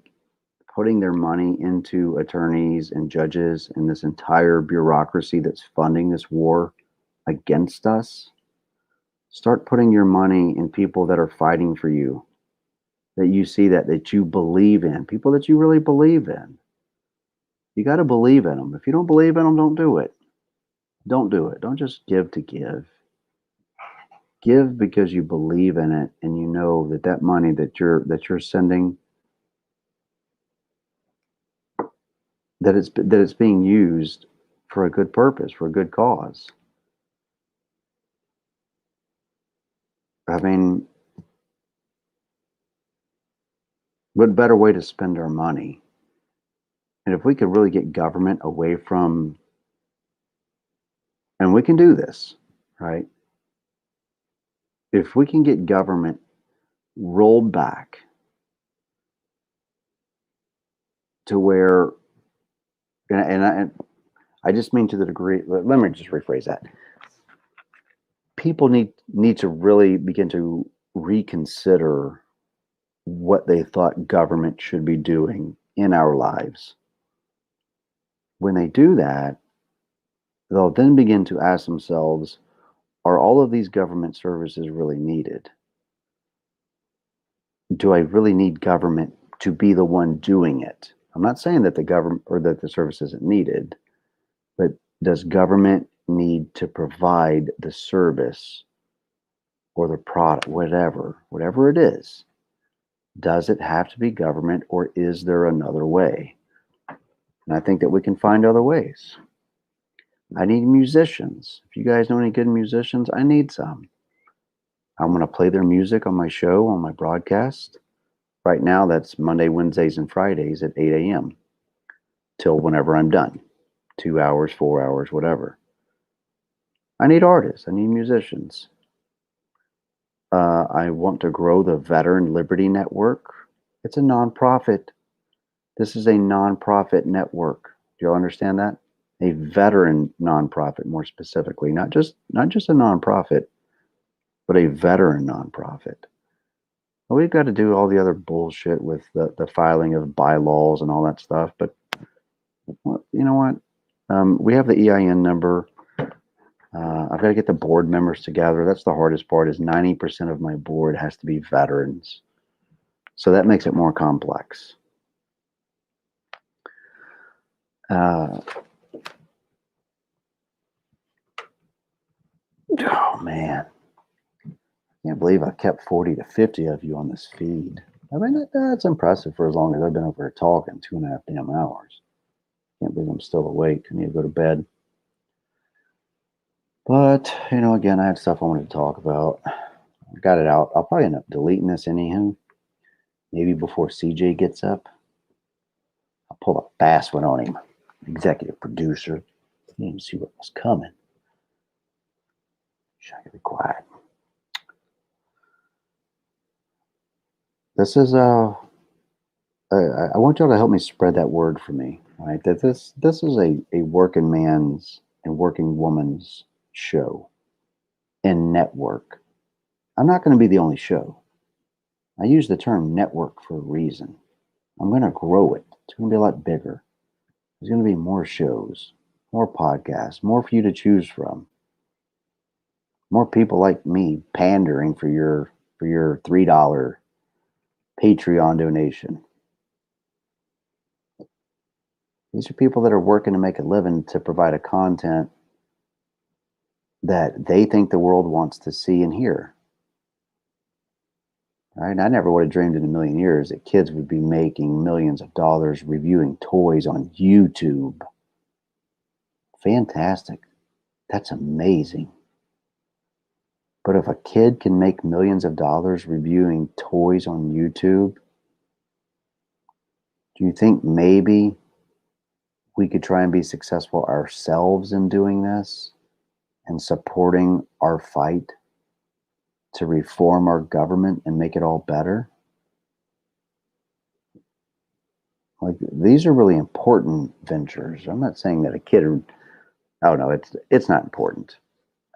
putting their money into attorneys and judges and this entire bureaucracy that's funding this war against us, start putting your money in people that are fighting for you, that you see, that you believe in, people that you really believe in. You got to believe in them. If you don't believe in them, don't do it. Don't do it. Don't just give to give. Give because you believe in it, and you know that that money that you're sending, that it's being used for a good purpose, for a good cause. I mean, what better way to spend our money? And if we could really get government away from, and we can do this, right? If we can get government rolled back to where, and I just mean to the degree, let me just rephrase that. People need to really begin to reconsider what they thought government should be doing in our lives. When they do that, they'll then begin to ask themselves, are all of these government services really needed? Do I really need government to be the one doing it? I'm not saying that the government or that the service isn't needed, but does government need to provide the service or the product, whatever it is? Does it have to be government, or is there another way? And I think that we can find other ways. I need musicians. If you guys know any good musicians, I need some. I'm going to play their music on my show, on my broadcast. Right now, that's Monday, Wednesdays, and Fridays at 8 a.m. till whenever I'm done. 2 hours, 4 hours, whatever. I need artists. I need musicians. I want to grow the Veteran Liberty Network. It's a nonprofit. This is a nonprofit network. Do you understand that? A veteran nonprofit, more specifically, not just a nonprofit, but a veteran nonprofit. Well, we've got to do all the other bullshit with the filing of bylaws and all that stuff. But you know what? We have the EIN number. I've got to get the board members together. That's the hardest part. Is 90% of my board has to be veterans, so that makes it more complex. Oh man, I can't believe I kept 40 to 50 of you on this feed. I mean, that's impressive for as long as I've been over here talking, 2.5 damn hours. Can't believe I'm still awake. I need to go to bed. But, you know, again, I had stuff I wanted to talk about. I got it out. I'll probably end up deleting this anyhow. Maybe before CJ gets up. I'll pull a fast one on him. Executive producer. He didn't even see what was coming. I gotta be quiet. This is I want y'all to help me spread that word for me. Right? That this is a working man's and working woman's show and network. I'm not going to be the only show. I use the term network for a reason. I'm going to grow it. It's going to be a lot bigger. There's going to be more shows, more podcasts, more for you to choose from. More people like me pandering for your $3 Patreon donation. These are people that are working to make a living to provide a content that they think the world wants to see and hear. Right? I never would have dreamed in a million years that kids would be making millions of dollars reviewing toys on YouTube. Fantastic. That's amazing. But if a kid can make millions of dollars reviewing toys on YouTube, do you think maybe we could try and be successful ourselves in doing this and supporting our fight to reform our government and make it all better? Like, these are really important ventures. I'm not saying that a kid, oh no, it's not important.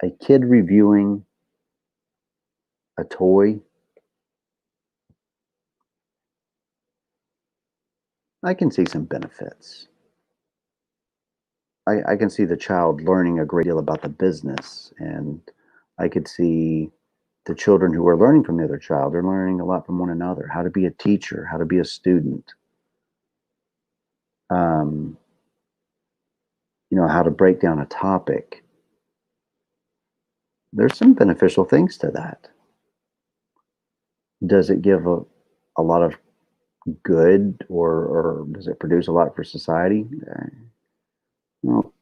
A kid reviewing a toy, I can see some benefits. I can see the child learning a great deal about the business, and I could see the children who are learning from the other child, they're learning a lot from one another, how to be a teacher, how to be a student, you know, how to break down a topic. There's some beneficial things to that. Does it give a lot of good, or does it produce a lot for society? Well,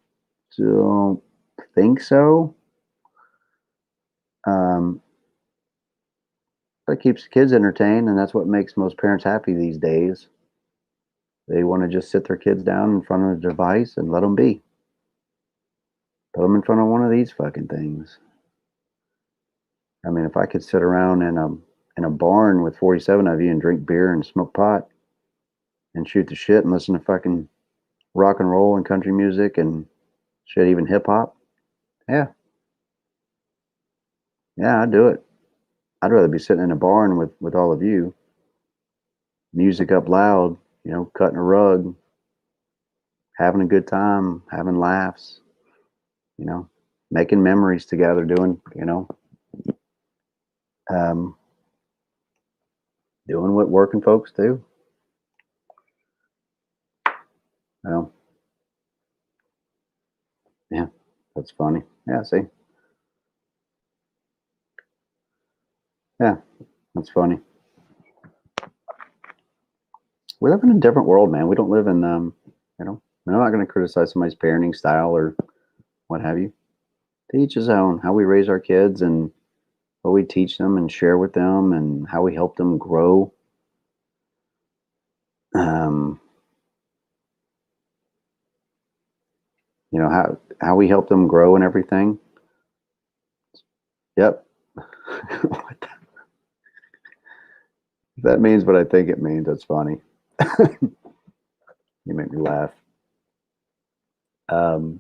don't think so. But it keeps the kids entertained, and that's what makes most parents happy these days. They want to just sit their kids down in front of a device and let them be. Put them in front of one of these fucking things. I mean, if I could sit around in a barn with 47 of you and drink beer and smoke pot and shoot the shit and listen to fucking rock and roll and country music and shit, even hip hop, yeah, I'd do it. I'd rather be sitting in a barn with all of you, music up loud, you know, cutting a rug, having a good time, having laughs, you know, making memories together, doing, you know, doing what working folks do. Well, yeah, that's funny. Yeah, see? Yeah, that's funny. We live in a different world, man. We don't live in, you know, I'm not going to criticize somebody's parenting style or what have you. To each his own. How we raise our kids and what we teach them and share with them and how we help them grow. You know, how we help them grow and everything. Yep. What the? If that means what I think it means, that's funny. You make me laugh. But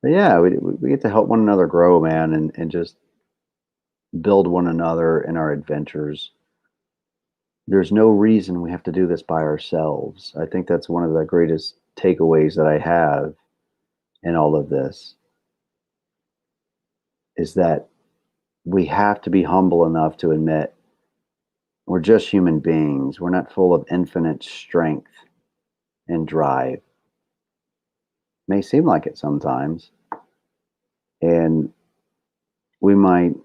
yeah, we get to help one another grow, man, and just build one another in our adventures. There's no reason we have to do this by ourselves. I think that's one of the greatest takeaways that I have in all of this, is that we have to be humble enough to admit we're just human beings. We're not full of infinite strength and drive. May seem like it sometimes, and we might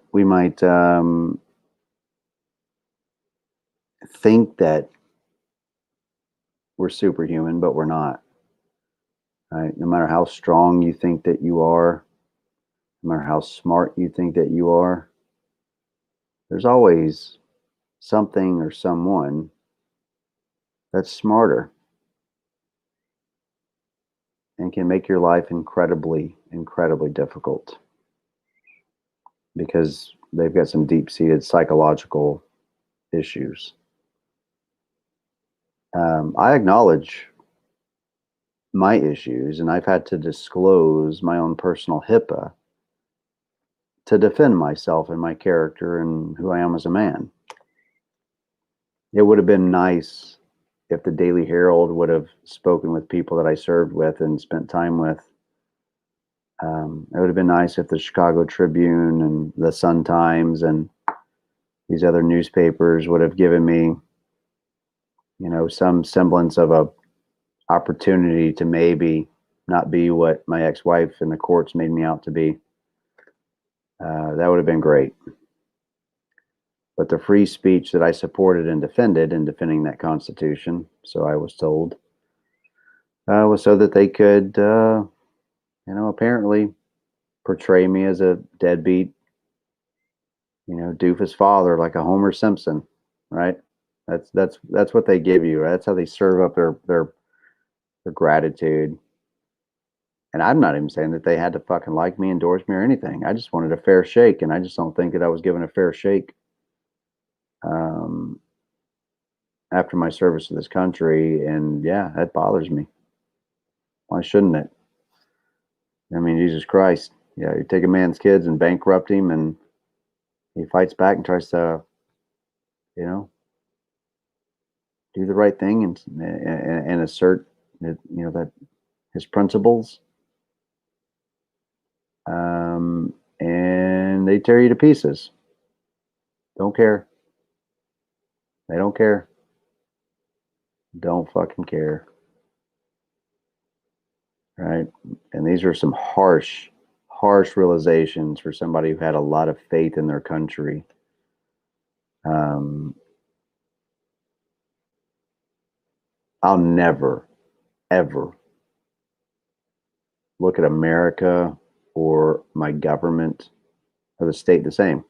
think that we're superhuman, but we're not. Right? No matter how strong you think that you are, no matter how smart you think that you are, there's always something or someone that's smarter and can make your life incredibly, incredibly difficult because they've got some deep-seated psychological issues. I acknowledge my issues, and I've had to disclose my own personal HIPAA to defend myself and my character and who I am as a man. It would have been nice if the Daily Herald would have spoken with people that I served with and spent time with. It would have been nice if the Chicago Tribune and the Sun-Times and these other newspapers would have given me, some semblance of a opportunity to maybe not be what my ex-wife in the courts made me out to be. That would have been great. But the free speech that I supported and defended in defending that Constitution, so I was told, was so that they could, apparently portray me as a deadbeat, doofus father, like a Homer Simpson, right? That's what they give you. Right? That's how they serve up their gratitude. And I'm not even saying that they had to fucking like me, endorse me, or anything. I just wanted a fair shake, and I just don't think that I was given a fair shake after my service to this country. And yeah, that bothers me. Why shouldn't it? I mean, Jesus Christ. Yeah, you take a man's kids and bankrupt him, and he fights back and tries to, do the right thing and assert that, that his principles. And they tear you to pieces. Don't care. They don't care. Don't fucking care. Right? And these are some harsh realizations for somebody who had a lot of faith in their country. I'll never, ever look at America or my government or the state the same.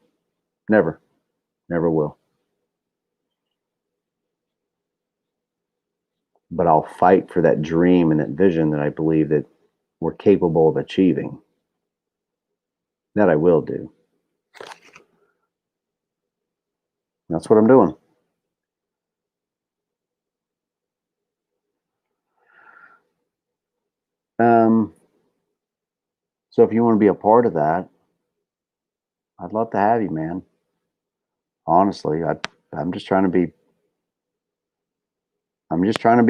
Never. Never will. But I'll fight for that dream and that vision that I believe that we're capable of achieving. That I will do. That's what I'm doing. So if you want to be a part of that, I'd love to have you, man. Honestly, I'm just trying to be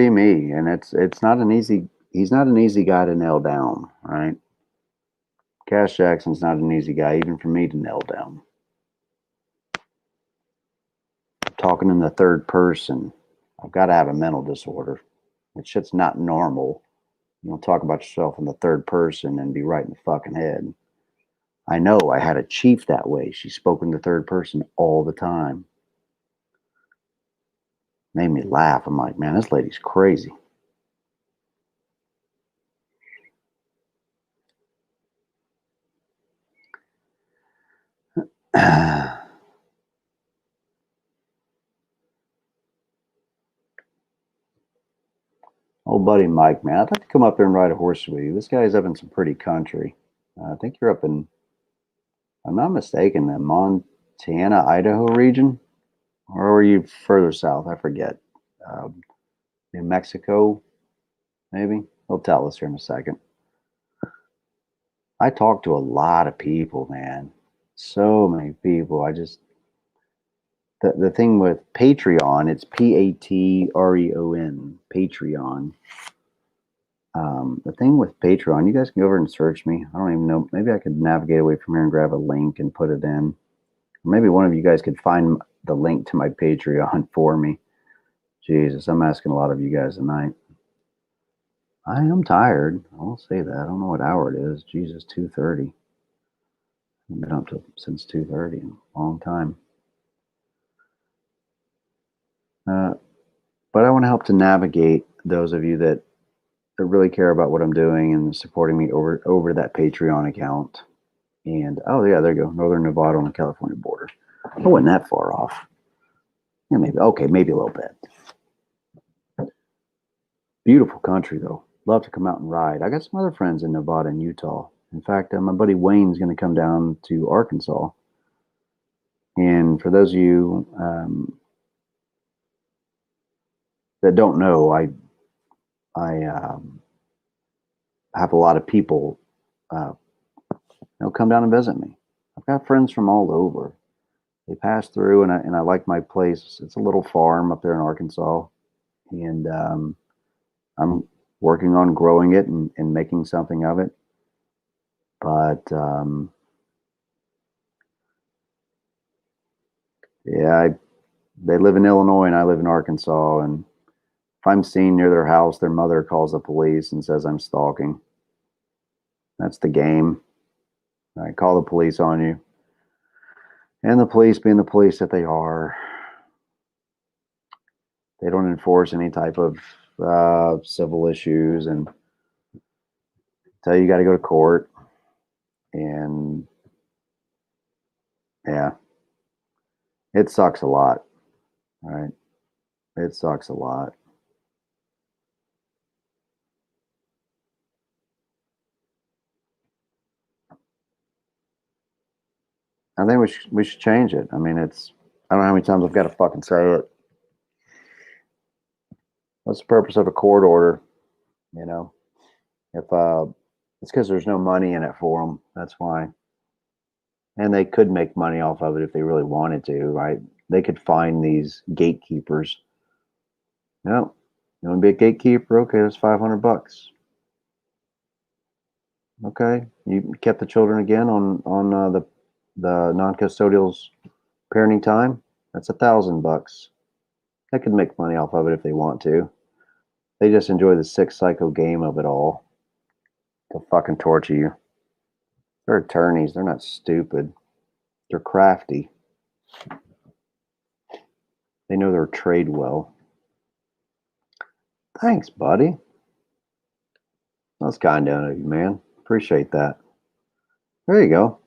me, and it's not an easy. He's not an easy guy to nail down, right? Cash Jackson's not an easy guy, even for me to nail down. Talking in the third person, I've got to have a mental disorder. That shit's not normal. You don't talk about yourself in the third person and be right in the fucking head. I know I had a chief that way. She spoke in the third person all the time. Made me laugh. I'm like, man, this lady's crazy. Old buddy Mike, man, I'd like to come up there and ride a horse with you. This guy's up in some pretty country. I think you're up in, if I'm not mistaken, the Montana, Idaho region. Or were you further south? I forget. New Mexico, maybe? He'll tell us here in a second. I talk to a lot of people, man. So many people. The thing with Patreon, it's Patreon, Patreon. The thing with Patreon, you guys can go over and search me. I don't even know. Maybe I could navigate away from here and grab a link and put it in. Maybe one of you guys could find the link to my Patreon for me. Jesus, I'm asking a lot of you guys tonight. I am tired. I will say that. I don't know what hour it is. Jesus, 2:30. I've been up since 2:30 in a long time. But I want to help to navigate those of you that really care about what I'm doing and supporting me over that Patreon account. And oh yeah, there you go, Northern Nevada on the California border. I wasn't that far off. Yeah, maybe maybe a little bit. Beautiful country though. Love to come out and ride. I got some other friends in Nevada and Utah. In fact, my buddy Wayne's going to come down to Arkansas. And for those of you that don't know, I have a lot of people come down and visit me. I've got friends from all over. They pass through, and I like my place. It's a little farm up there in Arkansas, and I'm working on growing it and making something of it. But yeah, they live in Illinois and I live in Arkansas, and if I'm seen near their house, their mother calls the police and says I'm stalking. That's the game. I call the police on you. And the police, being the police that they are, they don't enforce any type of civil issues and tell you got to go to court. And yeah, it sucks a lot, right? It sucks a lot. I think we should change it. I mean, I don't know how many times I've got to fucking say it. What's the purpose of a court order? You know, if it's because there's no money in it for them. That's why. And they could make money off of it if they really wanted to, right? They could find these gatekeepers. No, you want to be a gatekeeper? Okay, that's $500. Okay, you kept the children again on the non-custodial's parenting time. That's $1,000. They could make money off of it if they want to. They just enjoy the sick psycho game of it all. They'll fucking torture you. They're attorneys. They're not stupid. They're crafty. They know their trade well. Thanks, buddy. That's kind of you, man. Appreciate that. There you go.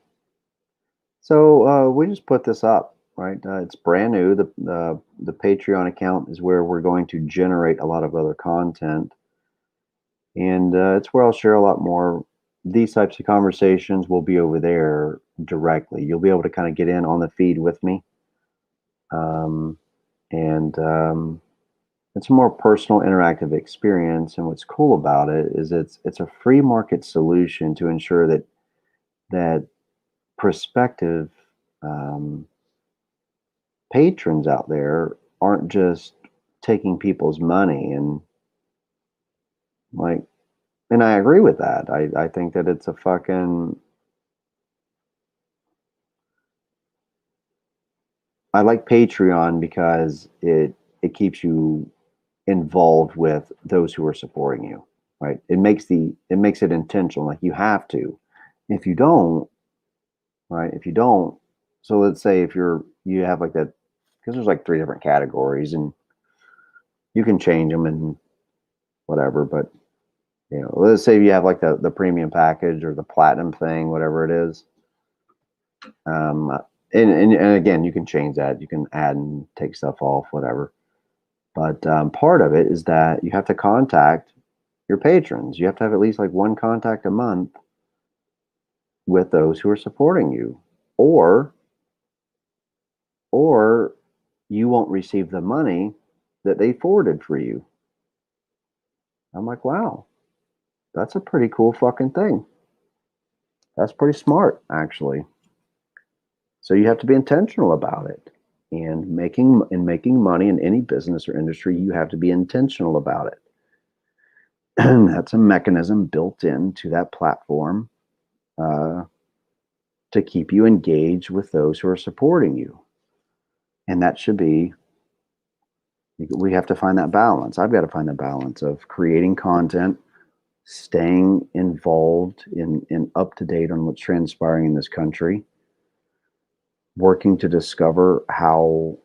So we just put this up, right? It's brand new. The Patreon account is where we're going to generate a lot of other content. And it's where I'll share a lot more. These types of conversations will be over there directly. You'll be able to kind of get in on the feed with me. It's a more personal, interactive experience. And what's cool about it is it's a free market solution to ensure that prospective patrons out there aren't just taking people's money and and I agree with that. I think that it's a fucking, I like Patreon because it keeps you involved with those who are supporting you, right? It makes it intentional. Like you have to. If you don't, right? If you don't, so let's say if you have like that, because there's like 3 different categories and you can change them and whatever, but let's say you have like the premium package or the platinum thing, whatever it is. And again, you can change that. You can add and take stuff off, whatever. But part of it is that you have to contact your patrons. You have to have at least like 1 contact a month with those who are supporting you, or you won't receive the money that they forwarded for you. I'm like, wow, that's a pretty cool fucking thing. That's pretty smart, actually. So you have to be intentional about it. And making money in any business or industry, you have to be intentional about it. That's a mechanism built into that platform to keep you engaged with those who are supporting you. And that should be, we have to find that balance. I've got to find the balance of creating content, staying involved in up to date on what's transpiring in this country, working to discover how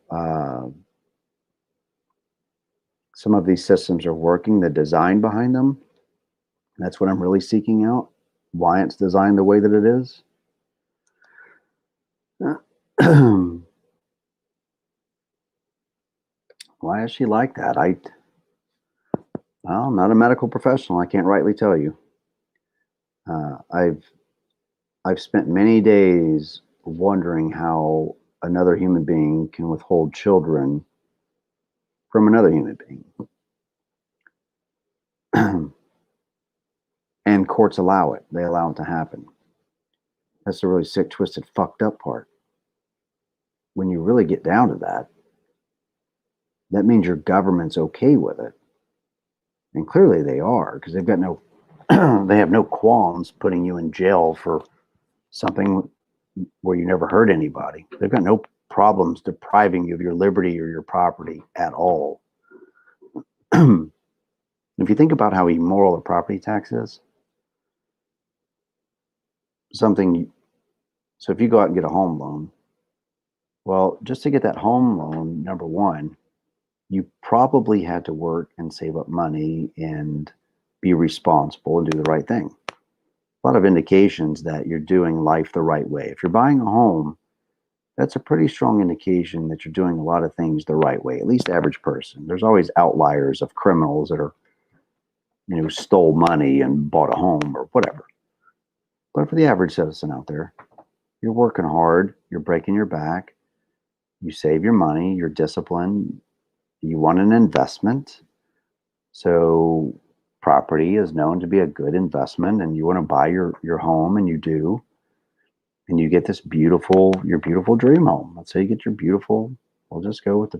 some of these systems are working, the design behind them. That's what I'm really seeking out, why it's designed the way that it is. Why is she like that? Well, I'm not a medical professional. I can't rightly tell you. I've spent many days wondering how another human being can withhold children from another human being. And courts allow it. They allow it to happen. That's the really sick, twisted, fucked up part. When you really get down to that, that means your government's okay with it. And clearly they are, because they've got no, they have no qualms putting you in jail for something where you never hurt anybody. They've got no problems depriving you of your liberty or your property at all. If you think about how immoral a property tax is, so if you go out and get a home loan, well, just to get that home loan, number one, you probably had to work and save up money and be responsible and do the right thing. A lot of indications that you're doing life the right way. If you're buying a home, that's a pretty strong indication that you're doing a lot of things the right way, at least average person. There's always outliers of criminals that are, stole money and bought a home or whatever. But for the average citizen out there, you're working hard, you're breaking your back, you save your money, you're disciplined, you want an investment. So property is known to be a good investment, and you want to buy your home, and you do. And you get your beautiful dream home. Let's say you get your beautiful, we'll just go with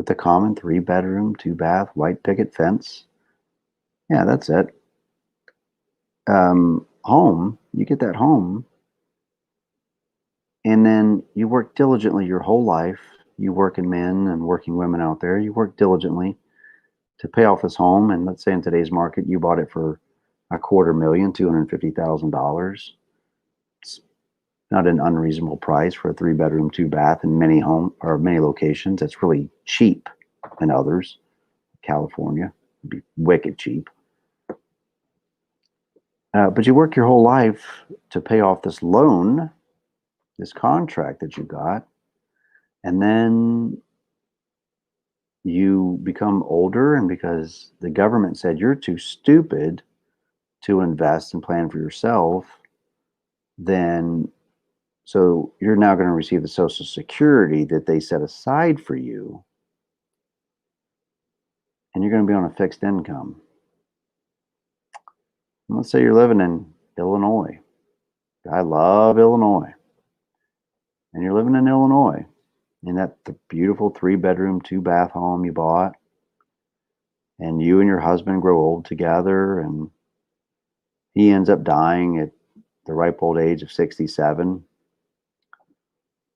the common 3-bedroom, 2-bath, white picket fence. Yeah, that's it. Home, you get that home, and then you work diligently your whole life. You working men and working women out there, you work diligently to pay off this home. And let's say in today's market, you bought it for $250,000, $250,000. It's not an unreasonable price for a 3-bedroom, 2-bath in many locations. It's really cheap in others. California would be wicked cheap. But you work your whole life to pay off this loan, this contract that you got, and then you become older, and because the government said you're too stupid to invest and plan for yourself, so you're now going to receive the Social Security that they set aside for you, and you're going to be on a fixed income. And let's say you're living in Illinois. I love Illinois. And you're living in Illinois, and that's the beautiful 3-bedroom, 2-bath home you bought, and you and your husband grow old together, and he ends up dying at the ripe old age of 67,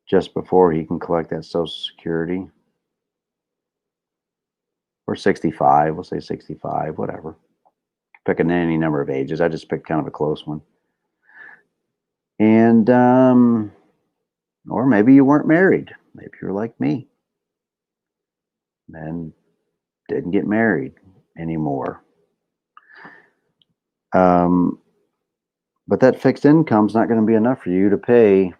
just before he can collect that Social Security. Or 65, we'll say 65, whatever. Picking any number of ages. I just picked kind of a close one. And, or maybe you weren't married. Maybe you're like me and didn't get married anymore. But that fixed income is not going to be enough for you to pay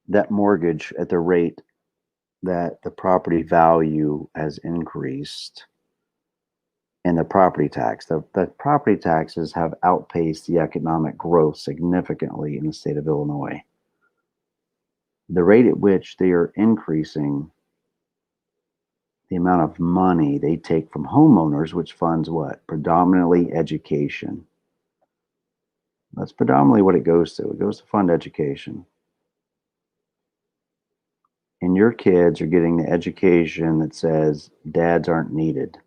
that mortgage at the rate that the property value has increased. And the property tax. The property taxes have outpaced the economic growth significantly in the state of Illinois. The rate at which they are increasing the amount of money they take from homeowners, which funds what? Predominantly education. That's predominantly what it goes to. It goes to fund education. And your kids are getting the education that says dads aren't needed.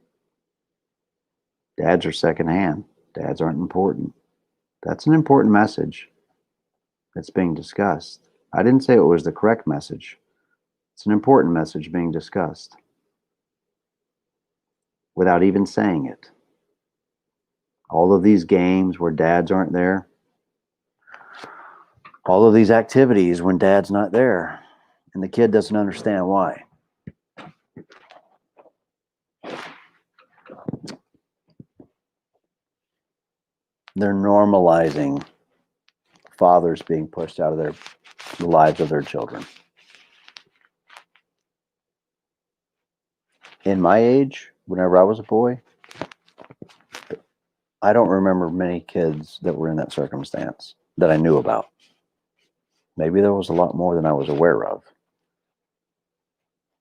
Dads are secondhand. Dads aren't important. That's an important message that's being discussed. I didn't say it was the correct message. It's an important message being discussed without even saying it. All of these games where dads aren't there, all of these activities when dad's not there, and the kid doesn't understand why. They're normalizing fathers being pushed out of the lives of their children. In my age, whenever I was a boy, I don't remember many kids that were in that circumstance that I knew about. Maybe there was a lot more than I was aware of,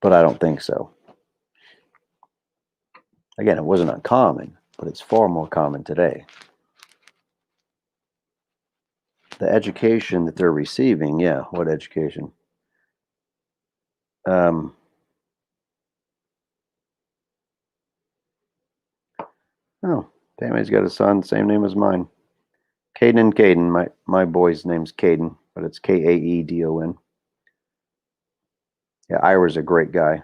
but I don't think so. Again, it wasn't uncommon, but it's far more common today. The education that they're receiving, yeah, what education? Oh, Tammy's got a son, same name as mine. Caden. My boy's name's Caden, but it's Kaedon. Yeah, Ira's a great guy.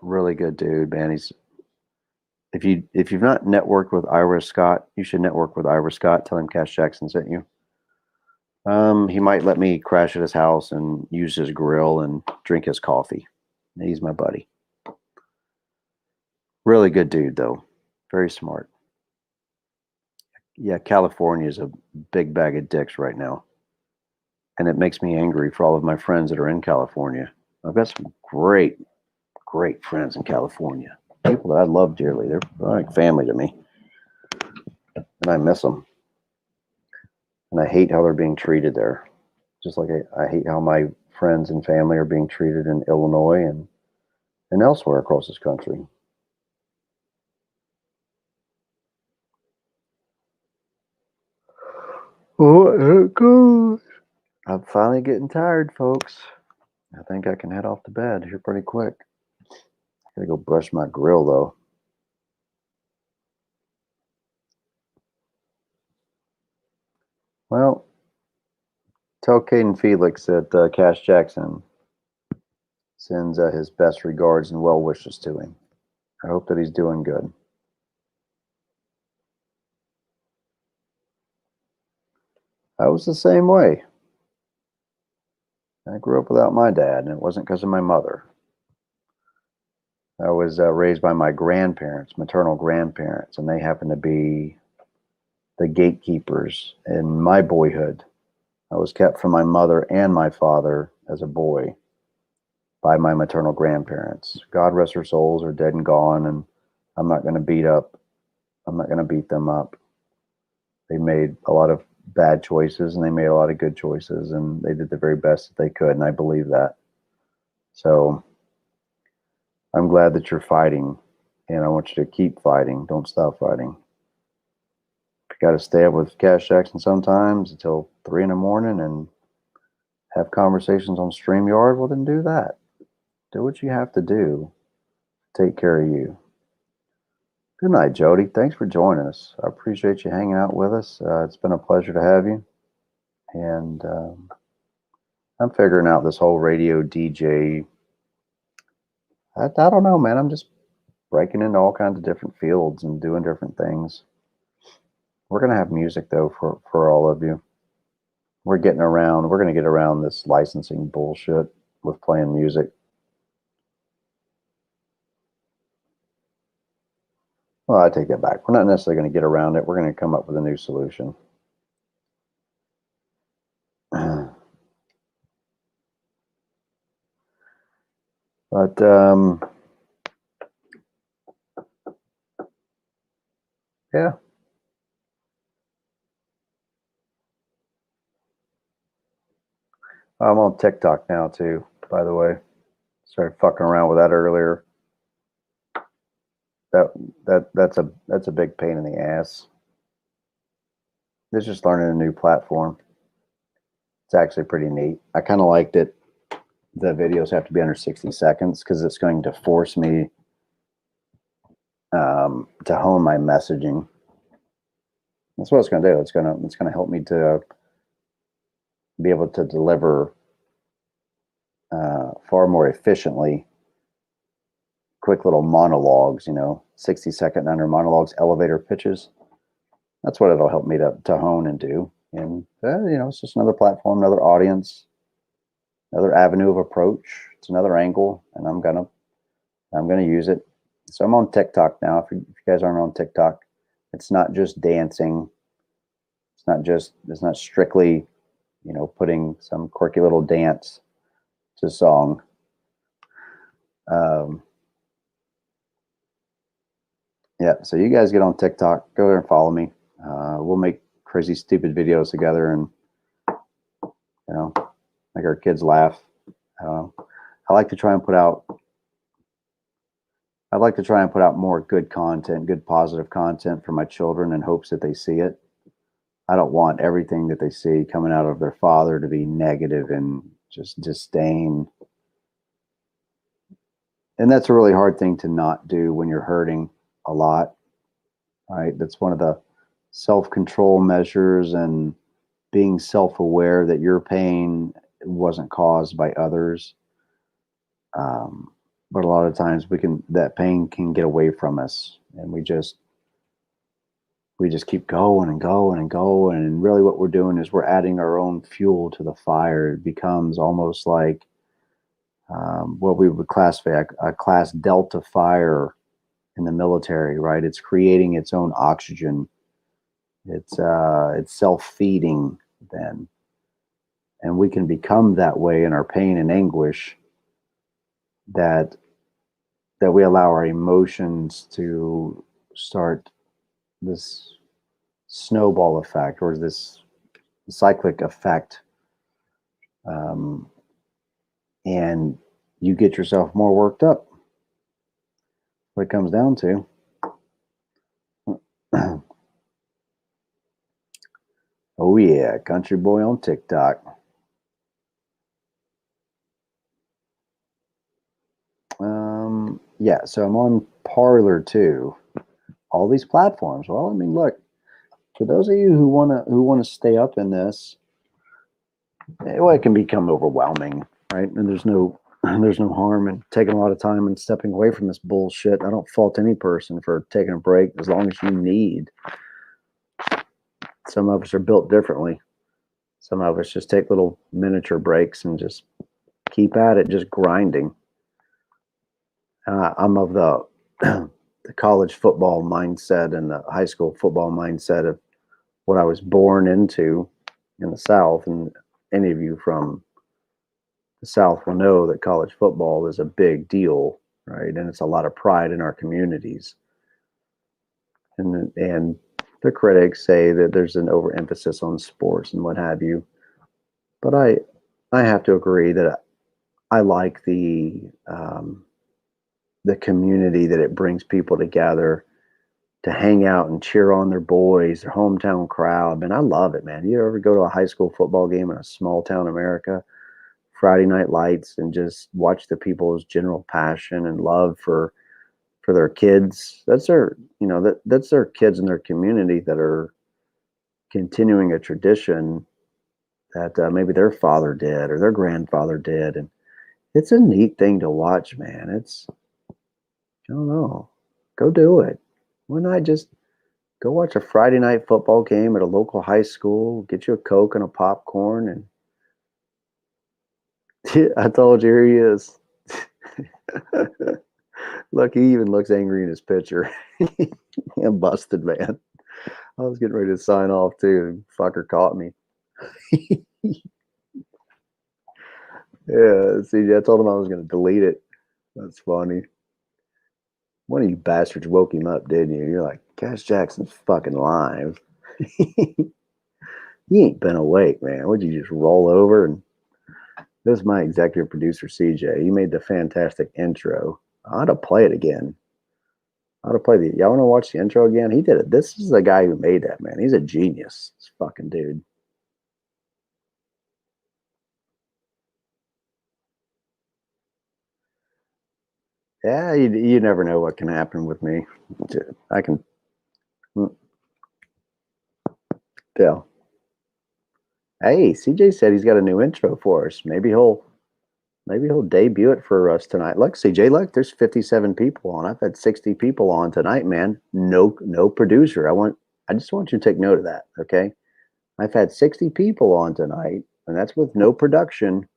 Really good dude, man. If you've not networked with Ira Scott, you should network with Ira Scott. Tell him Cash Jackson sent you. He might let me crash at his house and use his grill and drink his coffee. He's my buddy. Really good dude, though. Very smart. Yeah, California is a big bag of dicks right now. And it makes me angry for all of my friends that are in California. I've got some great friends in California. People that I love dearly. They're like family to me. And I miss them. And I hate how they're being treated there. Just like I hate how my friends and family are being treated in Illinois and elsewhere across this country. Oh, gosh. I'm finally getting tired, folks. I think I can head off to bed here pretty quick. I gotta go brush my grill, though. Well, tell Caden Felix that Cash Jackson sends his best regards and well wishes to him. I hope that he's doing good. I was the same way. I grew up without my dad, and it wasn't because of my mother. I was raised by my grandparents, maternal grandparents, and they happened to be the gatekeepers in my boyhood. I was kept from my mother and my father as a boy by my maternal grandparents. God rest their souls, are dead and gone, and I'm not going to beat them up. They made a lot of bad choices and they made a lot of good choices, and they did the very best that they could, and I believe that. So I'm glad that you're fighting, and I want you to keep fighting. Don't stop fighting. If you got to stay up with Cash Jackson sometimes until 3 in the morning and have conversations on StreamYard, well, then do that. Do what you have to do to take care of you. Good night, Jody. Thanks for joining us. I appreciate you hanging out with us. It's been a pleasure to have you. And I'm figuring out this whole radio DJ. I don't know, man. I'm just breaking into all kinds of different fields and doing different things. We're going to have music, though, for all of you. We're going to get around this licensing bullshit with playing music. Well, I take that back. We're not necessarily going to get around it. We're going to come up with a new solution. But yeah. I'm on TikTok now too, by the way. Started fucking around with that earlier. that's a big pain in the ass. It's just learning a new platform. It's actually pretty neat. I kind of liked it. The videos have to be under 60 seconds because it's going to force me to hone my messaging. That's what it's going to do. It's going to help me to be able to deliver far more efficiently quick little monologues, 60-second under monologues, elevator pitches. That's what it'll help me to hone and do. And it's just another platform, another audience, another avenue of approach. It's another angle, and I'm gonna use it. So I'm on TikTok now. If you guys aren't on TikTok, it's not just dancing. It's not strictly, putting some quirky little dance to song. Yeah, so you guys get on TikTok, go there and follow me. We'll make crazy, stupid videos together, and make our kids laugh. I like to try and put out. I'd like to try and put out more good content, good positive content for my children in hopes that they see it. I don't want everything that they see coming out of their father to be negative and just disdain. And that's a really hard thing to not do when you're hurting a lot, right? That's one of the self-control measures, and being self-aware that your pain wasn't caused by others. But a lot of times that pain can get away from us, and we just keep going and going and going. And really what we're doing is we're adding our own fuel to the fire. It becomes almost like what we would classify a class Delta fire in the military, right? It's creating its own oxygen. It's self-feeding then. And we can become that way in our pain and anguish, that we allow our emotions to start this snowball effect, or this cyclic effect. And you get yourself more worked up. What it comes down to. Oh yeah, country boy on TikTok. Yeah, so I'm on Parler too. All these platforms. Well, I mean, look, for those of you who wanna stay up in this, it can become overwhelming, right? And there's no harm in taking a lot of time and stepping away from this bullshit. I don't fault any person for taking a break as long as you need. Some of us are built differently. Some of us just take little miniature breaks and just keep at it, just grinding. I'm of the college football mindset and the high school football mindset of what I was born into in the South. And any of you from the South will know that college football is a big deal, right? And it's a lot of pride in our communities. And the critics say that there's an overemphasis on sports and what have you. But I have to agree that I like the community that it brings people together to hang out and cheer on their boys, their hometown crowd. Man, I love it, man. You ever go to a high school football game in a small town America, Friday night lights, and just watch the people's general passion and love for their kids? That's their, that's their kids in their community that are continuing a tradition that maybe their father did or their grandfather did. And it's a neat thing to watch, man. I don't know. Go do it. Why not just go watch a Friday night football game at a local high school, get you a Coke and a popcorn, and I told you, here he is. Look, he even looks angry in his picture. I'm busted, man. I was getting ready to sign off too. Fucker caught me. Yeah, see, I told him I was going to delete it. That's funny. One of you bastards woke him up, didn't you? You're like, Cash Jackson's fucking live. You ain't been awake, man. Would you just roll over? And this is my executive producer, CJ. He made the fantastic intro. I ought to play it again. I ought to play the. Y'all want to watch the intro again? He did it. This is the guy who made that, man. He's a genius. This fucking dude. Yeah, you never know what can happen with me. I can tell. Hey, CJ said he's got a new intro for us. Maybe he'll debut it for us tonight. Look, CJ, look, there's 57 people on. I've had 60 people on tonight, man. No producer. I just want you to take note of that, okay? I've had 60 people on tonight, and that's with no production.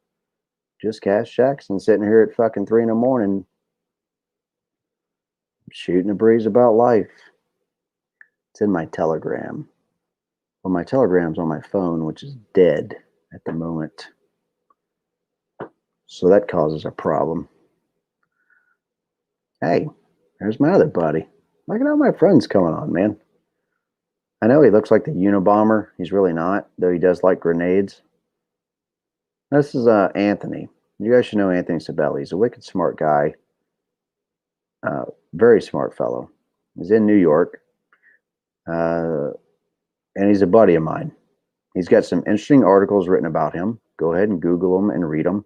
Just Cash Jackson sitting here at fucking 3 in the morning shooting a breeze about life. It's in my Telegram. Well, my Telegram's on my phone, which is dead at the moment. So that causes a problem. Hey, there's my other buddy. Look at all my friends coming on, man. I know he looks like the Unabomber. He's really not, though he does like grenades. This is Anthony. You guys should know Anthony Sabelli. He's a wicked smart guy. Very smart fellow. He's in New York. And he's a buddy of mine. He's got some interesting articles written about him. Go ahead and Google them and read them.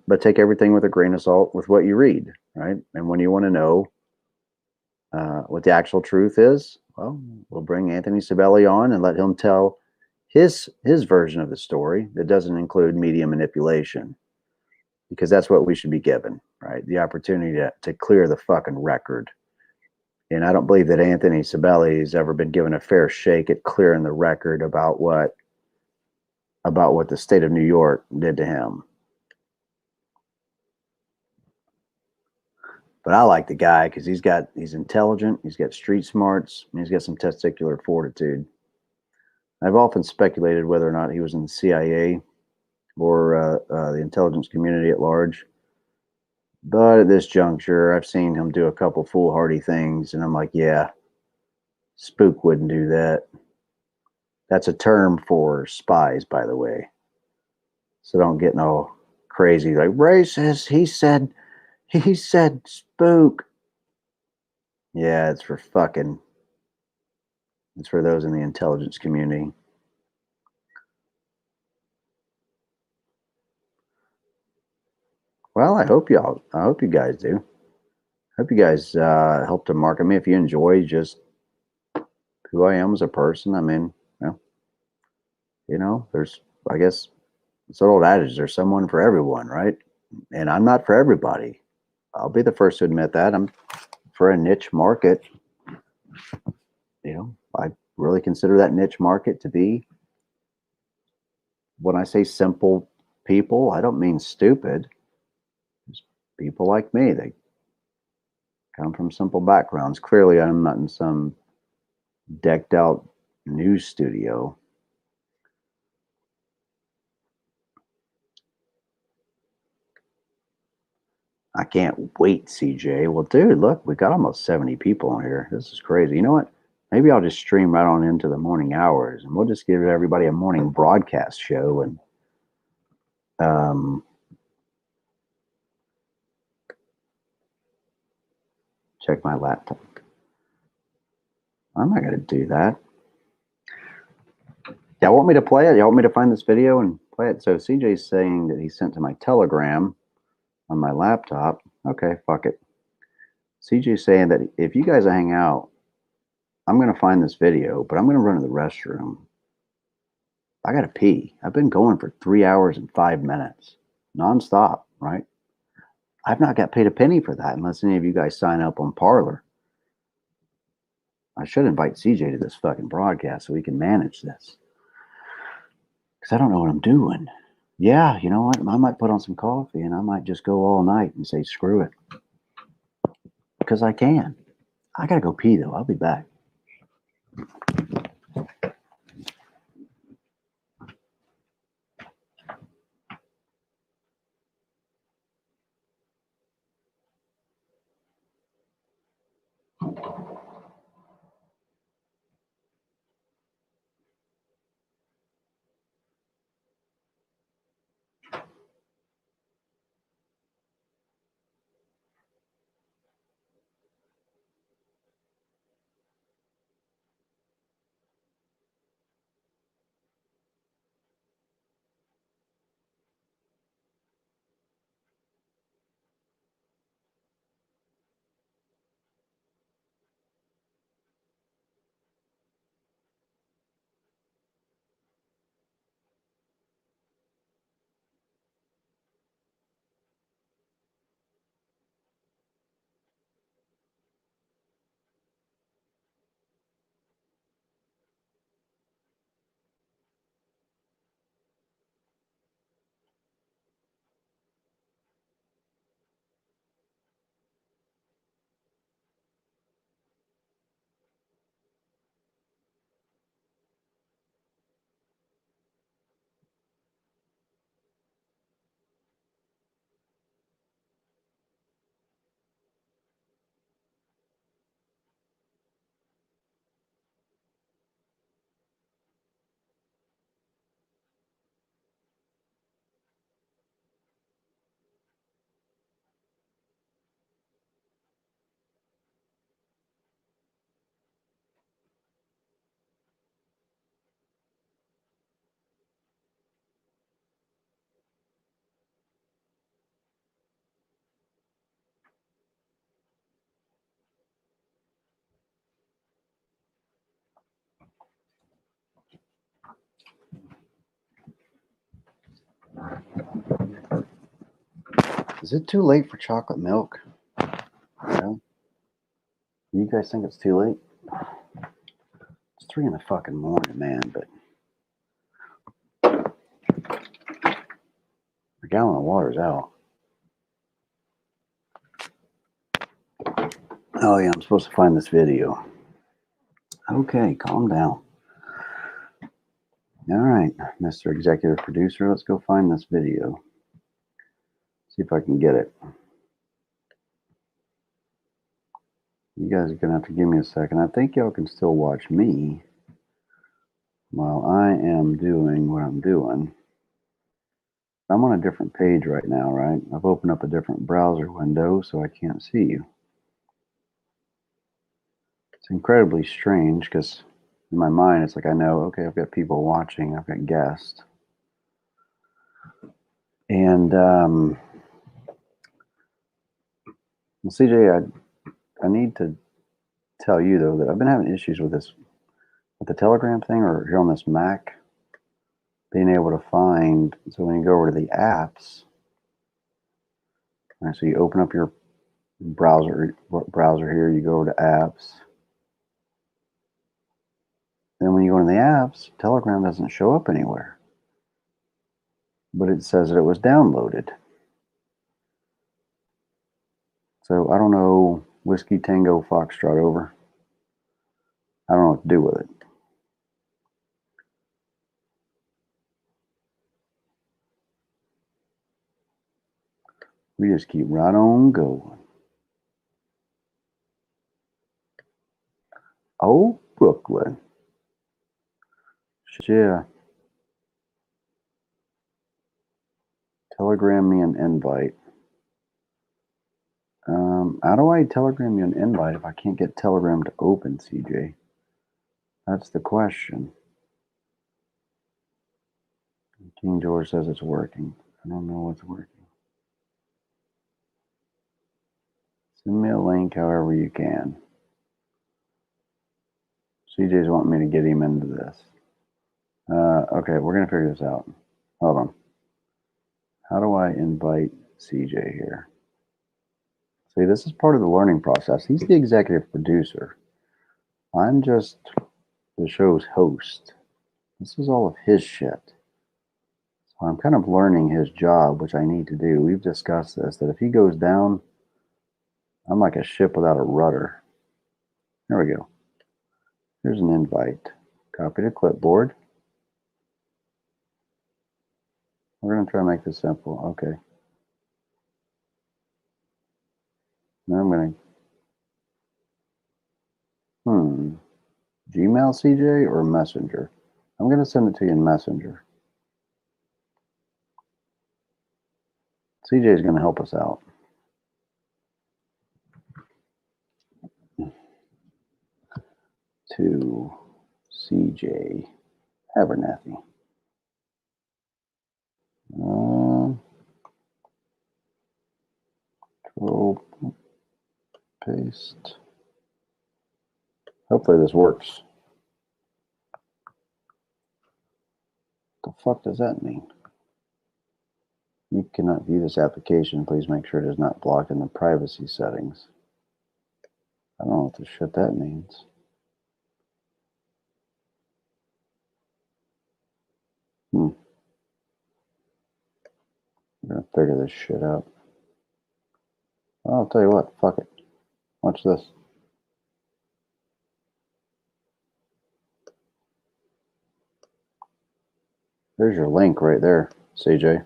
But take everything with a grain of salt with what you read, right? And when you want to know what the actual truth is, well, we'll bring Anthony Sabelli on and let him tell his version of the story that doesn't include media manipulation, because that's what we should be given, right? The opportunity to clear the fucking record. And I don't believe that Anthony Sabelli has ever been given a fair shake at clearing the record about what the state of New York did to him. But I like the guy because he's intelligent, he's got street smarts, and he's got some testicular fortitude. I've often speculated whether or not he was in the CIA or the intelligence community at large. But at this juncture, I've seen him do a couple foolhardy things, and I'm like, yeah, Spook wouldn't do that. That's a term for spies, by the way. So don't get no crazy like racist. He said Spook. Yeah, it's for those in the intelligence community. Well, I hope you guys do. I hope you guys help to market me if you enjoy just who I am as a person. I mean, there's, I guess, it's an old adage, there's someone for everyone, right? And I'm not for everybody. I'll be the first to admit that. I'm for a niche market. I really consider that niche market to be, when I say simple people, I don't mean stupid. It's people like me. They come from simple backgrounds. Clearly, I'm not in some decked out news studio. I can't wait, CJ. Well, dude, look, we got almost 70 people on here. This is crazy. You know what? Maybe I'll just stream right on into the morning hours, and we'll just give everybody a morning broadcast show. And check my laptop. I'm not going to do that. Y'all want me to play it? Y'all want me to find this video and play it? So CJ's saying that he sent to my Telegram on my laptop. Okay, fuck it. CJ's saying that if you guys hang out, I'm going to find this video, but I'm going to run to the restroom. I got to pee. I've been going for 3 hours and 5 minutes, nonstop, right? I've not got paid a penny for that unless any of you guys sign up on Parler. I should invite CJ to this fucking broadcast so we can manage this. Because I don't know what I'm doing. Yeah, you know what? I might put on some coffee and I might just go all night and say, screw it. Because I can. I got to go pee, though. I'll be back. Is it too late for chocolate milk? No. You guys think it's too late? It's 3 in the fucking morning, man, but a gallon of water's out. Oh yeah, I'm supposed to find this video. Okay, calm down. All right, Mr. Executive Producer, let's go find this video. See if I can get it. You guys are gonna have to give me a second. I think y'all can still watch me while I am doing what I'm doing. I'm on a different page right now, right? I've opened up a different browser window, so I can't see you. It's incredibly strange because in my mind, it's like I know, okay, I've got people watching, I've got guests. And CJ, I need to tell you though that I've been having issues with this, with the Telegram thing, or here on this Mac, being able to find. So when you go over to the apps, right, so you open up your browser here, you go over to apps. Then when you go into the apps, Telegram doesn't show up anywhere, but it says that it was downloaded. So I don't know, Whiskey Tango Foxtrot over. I don't know what to do with it. We just keep right on going. Oh, Brooklyn. Yeah. Telegram me an invite. How do I telegram you an invite if I can't get Telegram to open, CJ? That's the question. King George says it's working. I don't know what's working. Send me a link however you can. CJ's wanting me to get him into this. Okay, we're going to figure this out. Hold on. How do I invite CJ here? See, this is part of the learning process. He's the executive producer. I'm just the show's host. This is all of his shit. So I'm kind of learning his job, which I need to do. We've discussed this, that if he goes down, I'm like a ship without a rudder. There we go. Here's an invite. Copy to clipboard. We're going to try to make this simple. Okay. Now I'm going to... Gmail, CJ, or Messenger? I'm going to send it to you in Messenger. CJ is going to help us out. To CJ Abernathy. Control paste. Hopefully this works. What the fuck does that mean? You cannot view this application. Please make sure it is not blocked in the privacy settings. I don't know what the shit that means. I'm gonna figure this shit out. I'll tell you what, fuck it. Watch this. There's your link right there, CJ.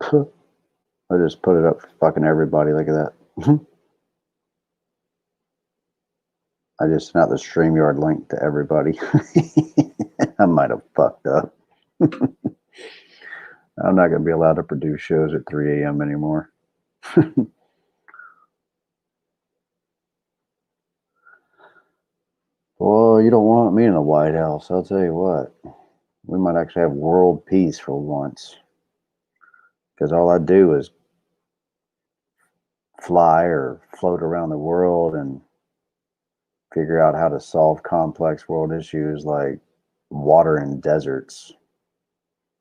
I just put it up for fucking everybody. Look at that. I just sent out the StreamYard link to everybody. I might have fucked up. I'm not going to be allowed to produce shows at 3 a.m. anymore. Well, you don't want me in the White House. I'll tell you what. We might actually have world peace for once. Because all I do is fly or float around the world and figure out how to solve complex world issues like water in deserts.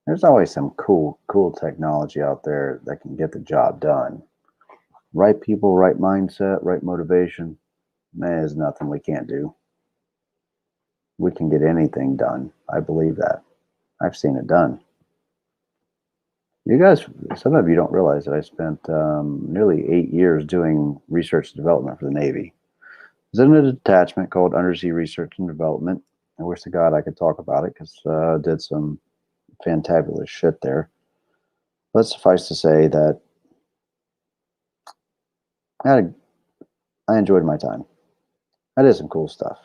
There's always some cool technology out there that can get the job done. Right people, right mindset, right motivation. There's nothing we can't do. We can get anything done. I believe that. I've seen it done. You guys, some of you don't realize that I spent nearly 8 years doing research and development for the Navy. I was in a detachment called Undersea Research and Development. I wish to God I could talk about it because I did some fantabulous shit there. But suffice to say that I enjoyed my time. I did some cool stuff.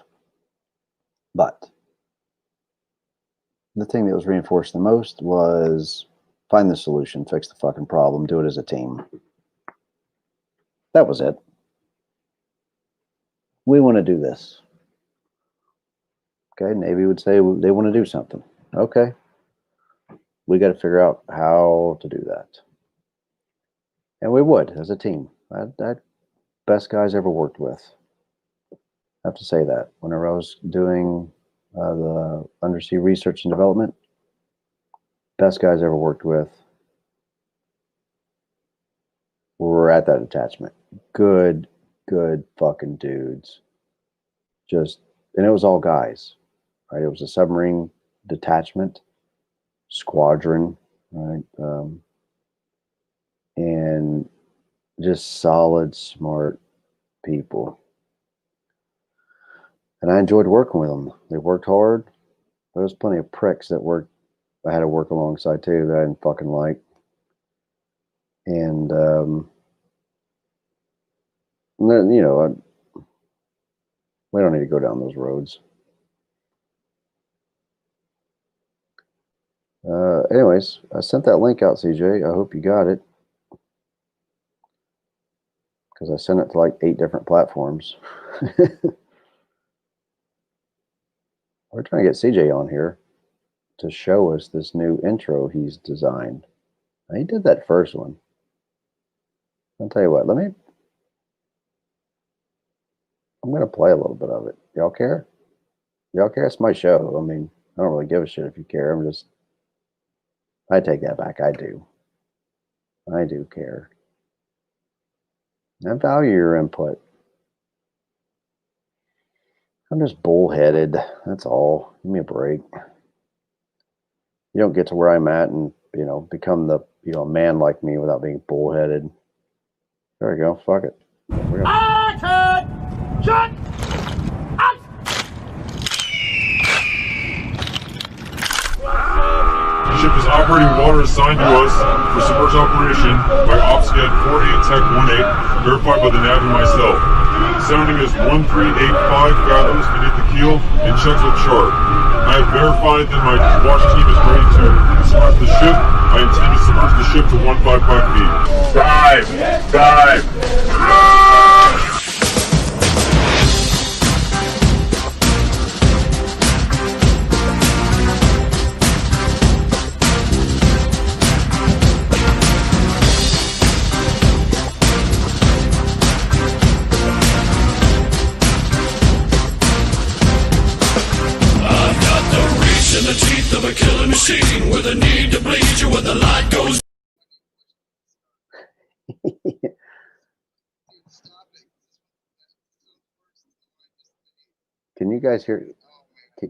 But the thing that was reinforced the most was find the solution, fix the fucking problem, do it as a team. That was it. We want to do this. Okay, Navy would say they want to do something. Okay. We got to figure out how to do that. And we would, as a team. That best guys ever worked with. I have to say that. Whenever I was doing the undersea research and development, best guys ever worked with were at that attachment. Good fucking dudes. Just, and it was all guys, right? It was a submarine detachment, squadron, right? And just solid, smart people. And I enjoyed working with them. They worked hard. There was plenty of pricks that I had to work alongside too that I didn't fucking like. And then, you know, we don't need to go down those roads. Anyways, I sent that link out, CJ. I hope you got it. Because I sent it to like 8 different platforms. We're trying to get CJ on here to show us this new intro he's designed. Now, he did that first one. I'll tell you what, I'm going to play a little bit of it. Y'all care? Y'all care? It's my show. I mean, I don't really give a shit if you care. I take that back. I do. I do care. I value your input. I'm just bullheaded. That's all. Give me a break. You don't get to where I'm at and, you know, become the, you know, man like me without being bullheaded. There we go. Fuck it. Action! Shut! Up! The ship is operating water assigned to us for submerged operation by OpScan 48 Tech 18, verified by the Nav and myself. Sounding is 1385 fathoms beneath the keel and checks with chart. I have verified that my watch team is ready to submerge the ship. I intend to submerge the ship to 155 feet. Dive! The teeth of a killing machine with a need to bleed you when the light goes. Can you guys hear?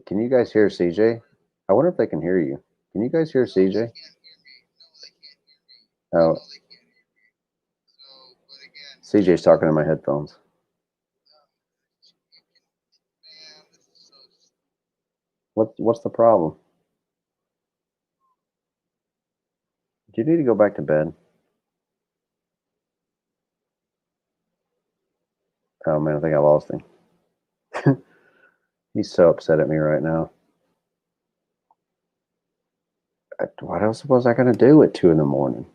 Can you guys hear CJ? I wonder if they can hear you. Can you guys hear CJ? Oh, CJ's talking in my headphones. What's the problem? Do you need to go back to bed? Oh man, I think I lost him. He's so upset at me right now. What else was I going to do at 2 in the morning?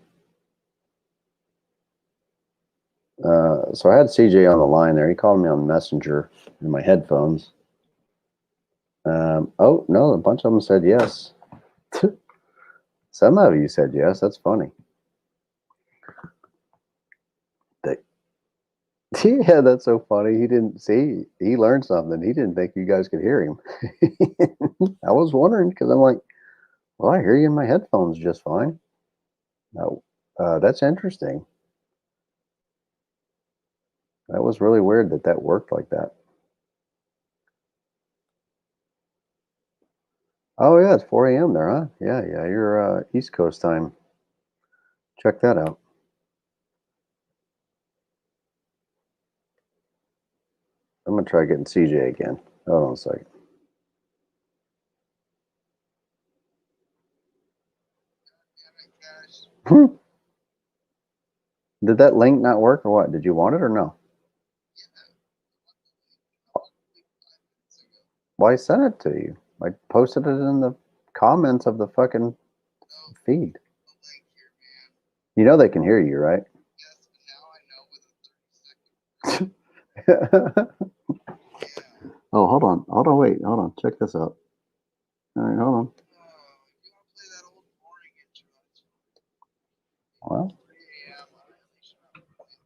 So I had CJ on the line there. He called me on Messenger in my headphones. Oh, no, a bunch of them said yes. Some of you said yes. That's funny. Yeah, that's so funny. He didn't see. He learned something. He didn't think you guys could hear him. I was wondering because I'm like, Well, I hear you in my headphones just fine. No, that's interesting. That was really weird that worked like that. Oh yeah, it's 4 a.m. there, huh? Yeah, you're East Coast time. Check that out. I'm gonna try getting CJ again. Hold on a second. Did that link not work or what? Did you want it or no? Well, I sent it to you. I posted it in the comments of the fucking feed. You know they can hear you, right? Oh, hold on. Wait. Hold on. Check this out. All right, hold on. Well,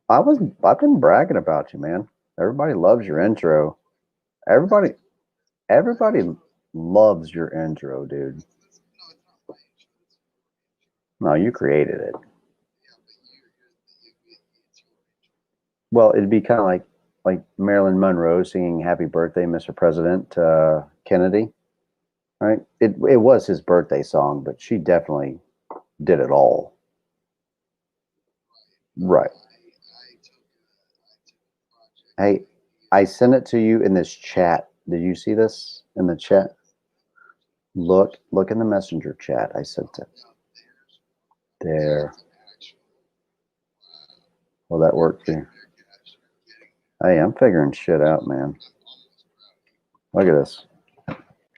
I've been bragging about you, man. Everybody loves your intro. Everybody loves your intro, dude. No, you created it. Well, it'd be kind of like Marilyn Monroe singing "Happy Birthday, Mr. President" to Kennedy, right? It was his birthday song, but she definitely did it all. Right. Hey, I sent it to you in this chat. Did you see this in the chat? Look in the messenger chat. I sent it. There. Well, that worked too. Hey, I'm figuring shit out, man. Look at this.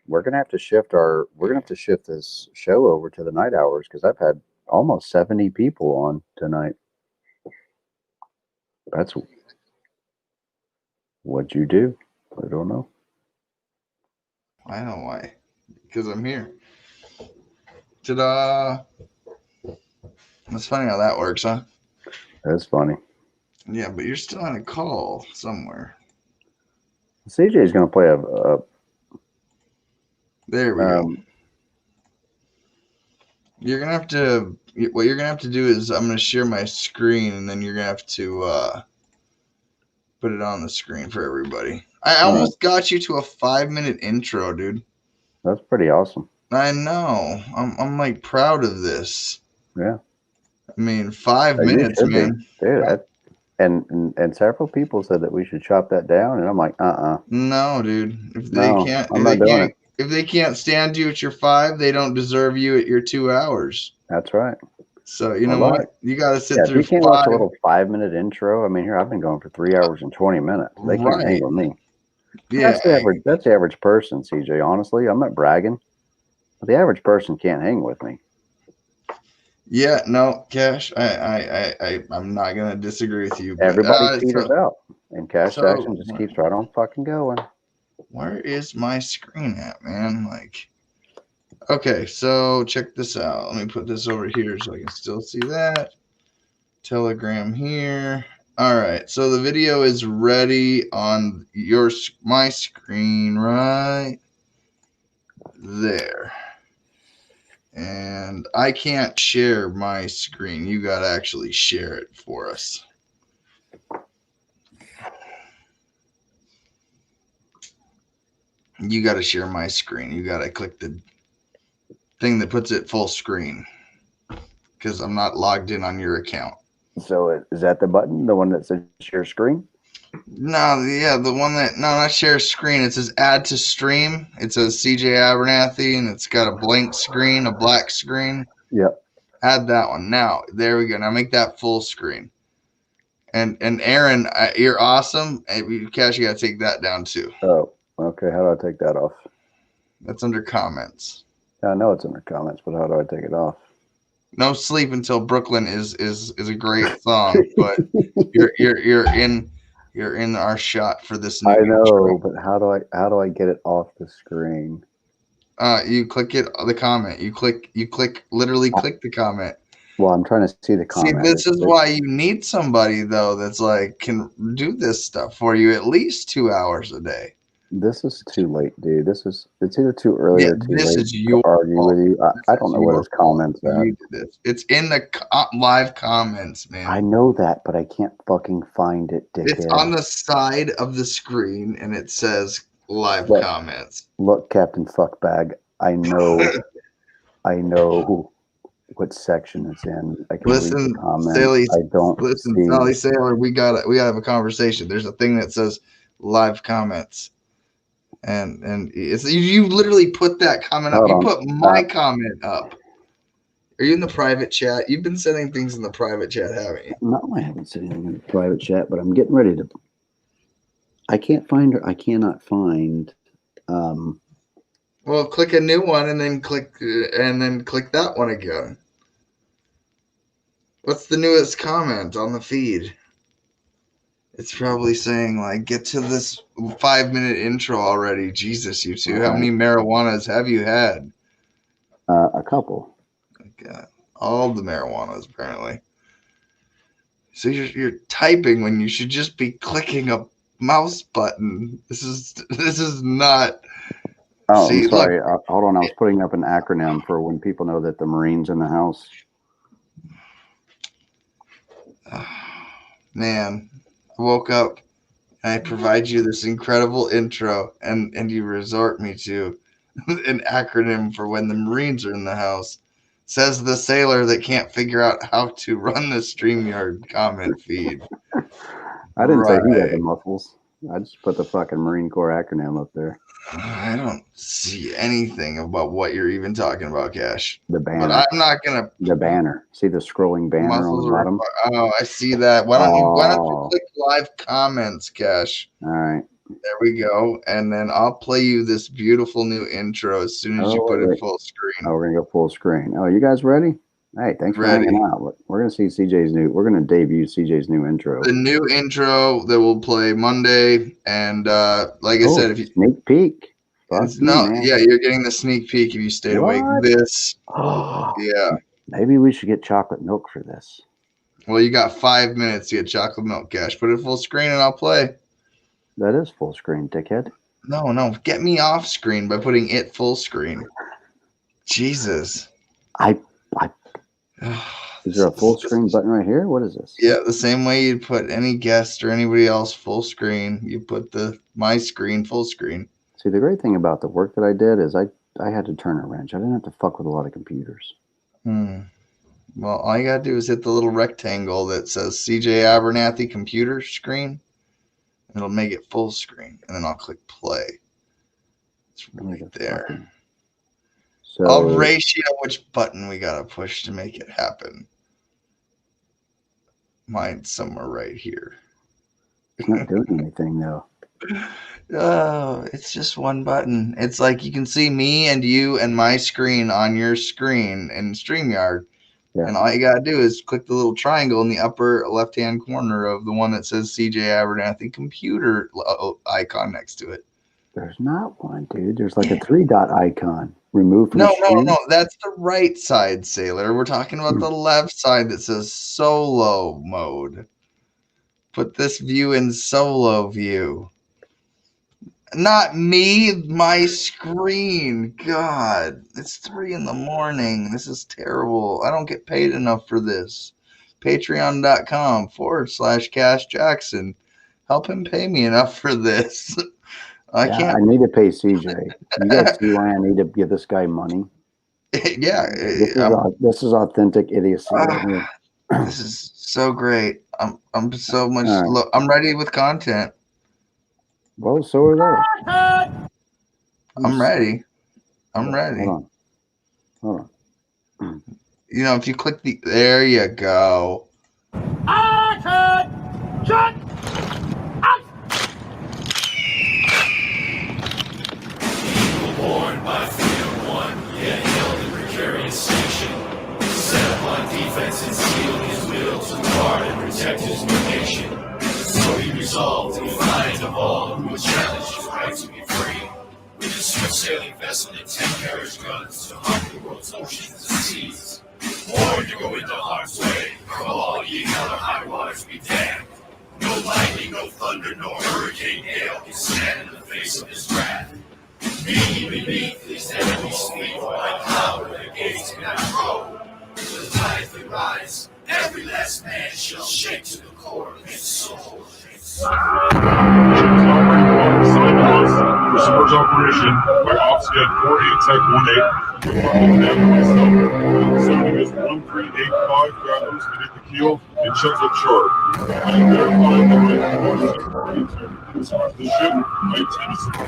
We're gonna have to shift this show over to the night hours because I've had almost 70 people on tonight. That's what you do. I don't know. I know why. Because I'm here. Ta-da! That's funny how that works, huh? That's funny. Yeah, but you're still on a call somewhere. CJ's gonna play a There we go. You're gonna have to. What you're gonna have to do is I'm gonna share my screen, and then you're gonna have to put it on the screen for everybody. I almost got you to a 5-minute intro, dude. That's pretty awesome. I know. I'm like proud of this. Yeah. I mean, 5 minutes, man. Dude, and several people said that we should chop that down, and I'm like, No, dude. If they can't stand you at your 5, they don't deserve you at your 2 hours. That's right. So you know what? You got to sit through if you can't watch a little 5-minute intro, I mean, here I've been going for 3 hours and 20 minutes. They can't hang with me. Yeah, that's the average person, CJ. Honestly, I'm not bragging, but the average person can't hang with me. Yeah, no, Cash. I'm not gonna disagree with you. But, everybody peters out, and Cash Jackson just keeps right on fucking going. Where is my screen at, man? Like, okay, so check this out. Let me put this over here so I can still see that. Telegram here. All right, so the video is ready on my screen right there. And I can't share my screen. You got to actually share it for us. You got to share my screen. You got to click the thing that puts it full screen because I'm not logged in on your account. So is that the button, the one that says share screen? No, yeah, the one that, no, not share screen. It says add to stream. It says CJ Abernathy, and it's got a blank screen, a black screen. Yep. Add that one. Now, there we go. Now make that full screen. And Aaron, you're awesome. Cash, you got to take that down too. Oh, okay. How do I take that off? That's under comments. I know it's under comments, but how do I take it off? No Sleep Until Brooklyn is a great song, but you're in our shot for this new I know, intro. but how do I get it off the screen? You click the comment. You click literally click the comment. Well, I'm trying to see the comment. See, this is why you need somebody though that's like can do this stuff for you at least 2 hours a day. This is too late, dude. It's either too early Yeah, or too this late is to your argue fault. with you. I don't know what his comments at. You did this. It's in the live comments, man. I know that, but I can't fucking find it, dickhead. It's on the side of the screen, and it says live Look. comments. Look, Captain Fuckbag, I know what section it's in. I can read Listen, the comments. Sally. I don't Listen, see. Sally Sailor. We gotta have a conversation. There's a thing that says live comments, and it's you literally put that comment up. Hold You on. put my comment up. Are you in the private chat? You've been sending things in the private chat, haven't you? No, I haven't said anything in the private chat, but I'm getting ready to. I can't find her. I cannot find. Well, click a new one and then click that one again. What's the newest comment on the feed? It's probably saying like, get to this 5-minute intro already. Jesus, you two. How many marijuanas have you had? A couple. God, all the marijuanas apparently. So you're typing when you should just be clicking a mouse button. This is not. Oh, See, I'm sorry. look. Hold on. I was putting up an acronym for when people know that the Marine's in the house. Man, I woke up and I provide you this incredible intro, and you resort me to an acronym for when the Marines are in the house. Says the sailor that can't figure out how to run the StreamYard comment feed. I didn't say he had the muscles. I just put the fucking Marine Corps acronym up there. I don't see anything about what you're even talking about, Cash. The banner. But I'm not gonna. The banner. See the scrolling banner on the bottom? Oh, I see that. Why don't you click live comments, Cash? All right. There we go. And then I'll play you this beautiful new intro as soon as you put it full screen. Oh, we're gonna go full screen. Oh, you guys ready? Hey, thanks for hanging out. We're gonna see CJ's new. We're gonna debut CJ's new intro. The new intro that will play Monday, and like I said, if you sneak peek. You're getting the sneak peek if you stayed awake. Yeah. Maybe we should get chocolate milk for this. Well, you got 5 minutes to get chocolate milk, Cash. Put it full screen, and I'll play. That is full screen, dickhead. No, get me off screen by putting it full screen. Jesus. Is there a full screen button right here? What is this? Yeah, the same way you'd put any guest or anybody else full screen, you put my screen full screen. See, the great thing about the work that I did is I had to turn a wrench. I didn't have to fuck with a lot of computers. Well, all you gotta do is hit the little rectangle that says CJ Abernathy computer screen. It'll make it full screen, and then I'll click play. It's right there. So I'll ratio which button we gotta push to make it happen. Mine's somewhere right here. It's not doing anything though. Oh, it's just one button. It's like you can see me and you and my screen on your screen in StreamYard. Yeah. And all you got to do is click the little triangle in the upper left-hand corner of the one that says CJ Abernathy computer icon next to it. There's not one, dude. There's like a 3-dot icon. Remove from No. That's the right side, Sailor. We're talking about the left side that says solo mode. Put this view in solo view. Not me, my screen. God, it's 3 a.m. This is terrible. I don't get paid enough for this. Patreon.com/Cash Jackson. Help him pay me enough for this. I need to pay CJ. You guys see why I need to give this guy money? Yeah. This is authentic idiocy right here. This is so great. I'm so much. Look, I'm ready with content. Well, so are they. I'm ready. Hold on. You know, if you click there you go. Born by freedom one, yet held in precarious station. Set up on defense and sealed his will to guard and protect his new nation. So he resolved to defiant of all who would challenge his right to be free. With his swift sailing vessel and 10 carriage guns to haunt the world's oceans and seas. Born to go into harm's way, from all ye hell or high waters be damned. No lightning, no thunder, nor hurricane hail can stand in the face of his wrath. Beneath his enemies sleep, my power the gates cannot grow. The tide will rise, every last man shall shake to the core of his soul. Operating water assigned to us for submerged operation by OpScan 48 Tech 18, verified by myself. Sounding is 1385 fathoms beneath the keel and check the chart. I am verified that my water is off the ship. I intend to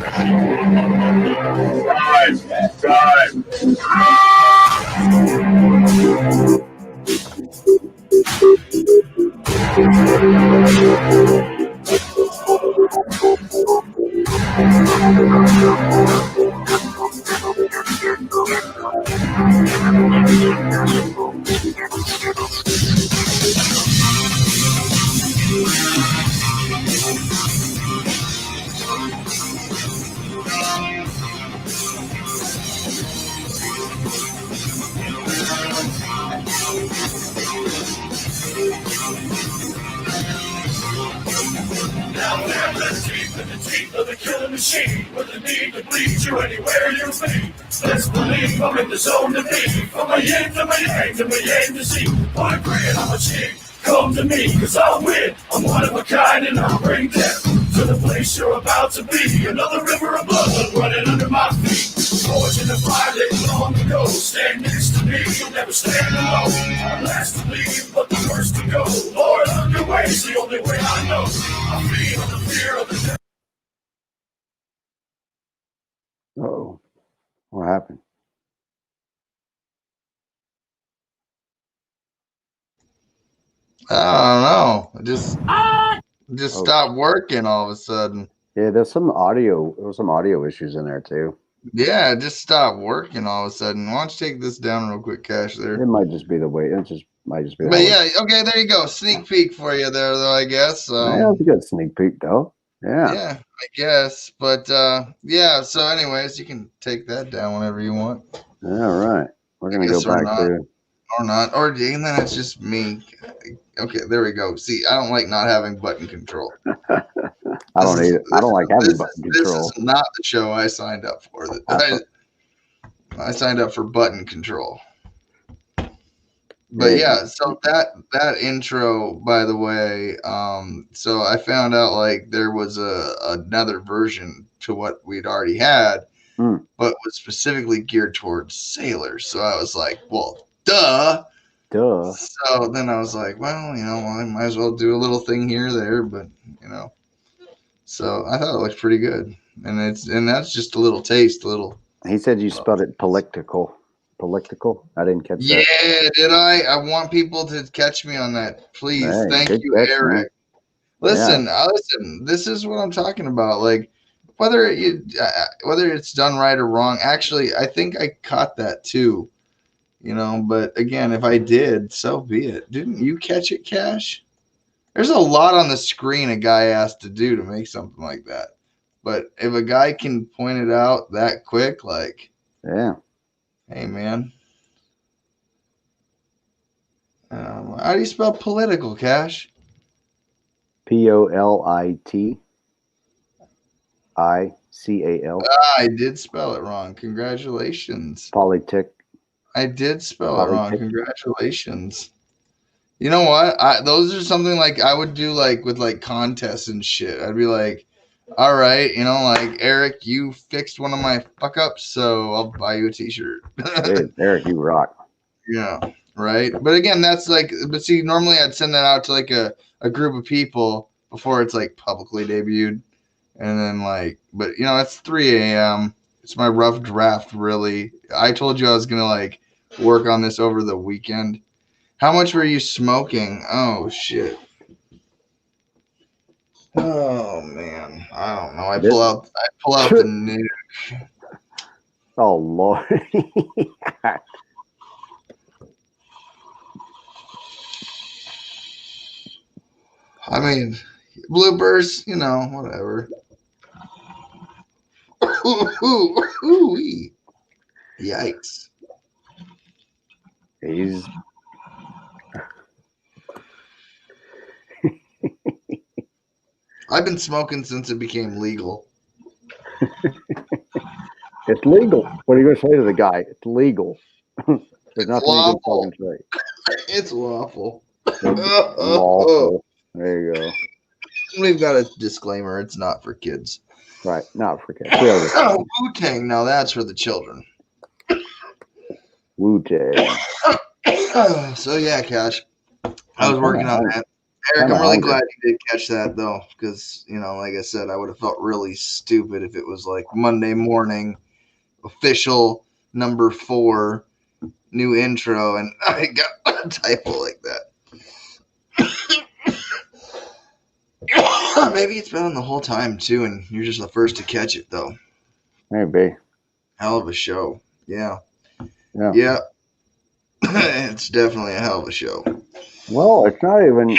Now there, let's deep in the teeth of the killing machine, with the need to bleed you anywhere you be. Let's believe I'm in the zone to be, from my yin to my yang to my yang to see. I'm praying I'm a king, come to me, cause I'll win. I'm one of a kind and I'll bring death to the place you're about to be. Another river of blood running under my feet. Forged in the fire that long ago. Stand next to me, you'll never stand alone. I'm last to leave, but the first to go. Lord, on your way is the only way I know. I feel the fear of the devil. Oh, what happened? I don't know. It just Oh. stopped working all of a sudden. Yeah, there was some audio issues in there too. Yeah, it just stopped working all of a sudden. Why don't you take this down real quick, Cash? There. It might just be the way. Might just be. But yeah, okay, there you go. Sneak peek for you there, though, I guess. Yeah, that's a good sneak peek, though. Yeah. Yeah, I guess. But yeah, so anyways, you can take that down whenever you want. All right. We're going to go back to. Or not. Or and then it's just me. Okay, there we go. See, I don't like not having button control. I don't like having button control. This is not the show I signed up for. I signed up for button control. But yeah, so that intro, by the way, so I found out like there was another version to what we'd already had, but was specifically geared towards sailors. So I was like, well, duh. So then I was like, well, I might as well do a little thing here or there, but so I thought it looked pretty good, and that's just a little taste, He said you spelled it political. I didn't catch that. Yeah, did I? I want people to catch me on that, please. Hey, thank you, catch, Eric. Man. Listen, listen. This is what I'm talking about. Like whether it's done right or wrong. Actually, I think I caught that too. But again, if I did, so be it. Didn't you catch it, Cash? There's a lot on the screen a guy has to do to make something like that. But if a guy can point it out that quick, like, yeah. Hey, man. How do you spell political, Cash? POLITICAL. I did spell it wrong. Congratulations. Politic. I did spell it wrong. Congratulations. You know what? Those are something like I would do like with like contests and shit. I'd be like, all right, like Eric, you fixed one of my fuck ups, so I'll buy you a t-shirt. Hey, Eric, you rock. Yeah, right. But again, that's like, but see, normally I'd send that out to like a group of people before it's like publicly debuted. And then like, but it's 3 a.m. It's my rough draft, really. I told you I was going to like work on this over the weekend. How much were you smoking? Oh, shit. Oh man, I don't know. I pull out the nuke. Oh Lord. I mean, bloopers, whatever. Yikes. He's I've been smoking since it became legal. It's legal. What are you going to say to the guy? It's legal. There's nothing you can lawful. fucking say. It's lawful. It's lawful. There you go. We've got a disclaimer. It's not for kids. Right. Not for kids. Oh, Wu-Tang. Now that's for the children. Wu-Tang. So yeah, Cash. I was working on that. Eric, I'm really glad you did catch that though, because like I said, I would have felt really stupid if it was like Monday morning, official number 4, new intro, and I got a typo like that. Maybe it's been on the whole time too, and you're just the first to catch it though. Maybe. Hell of a show. Yeah. Yeah. It's definitely a hell of a show. Well, it's not even.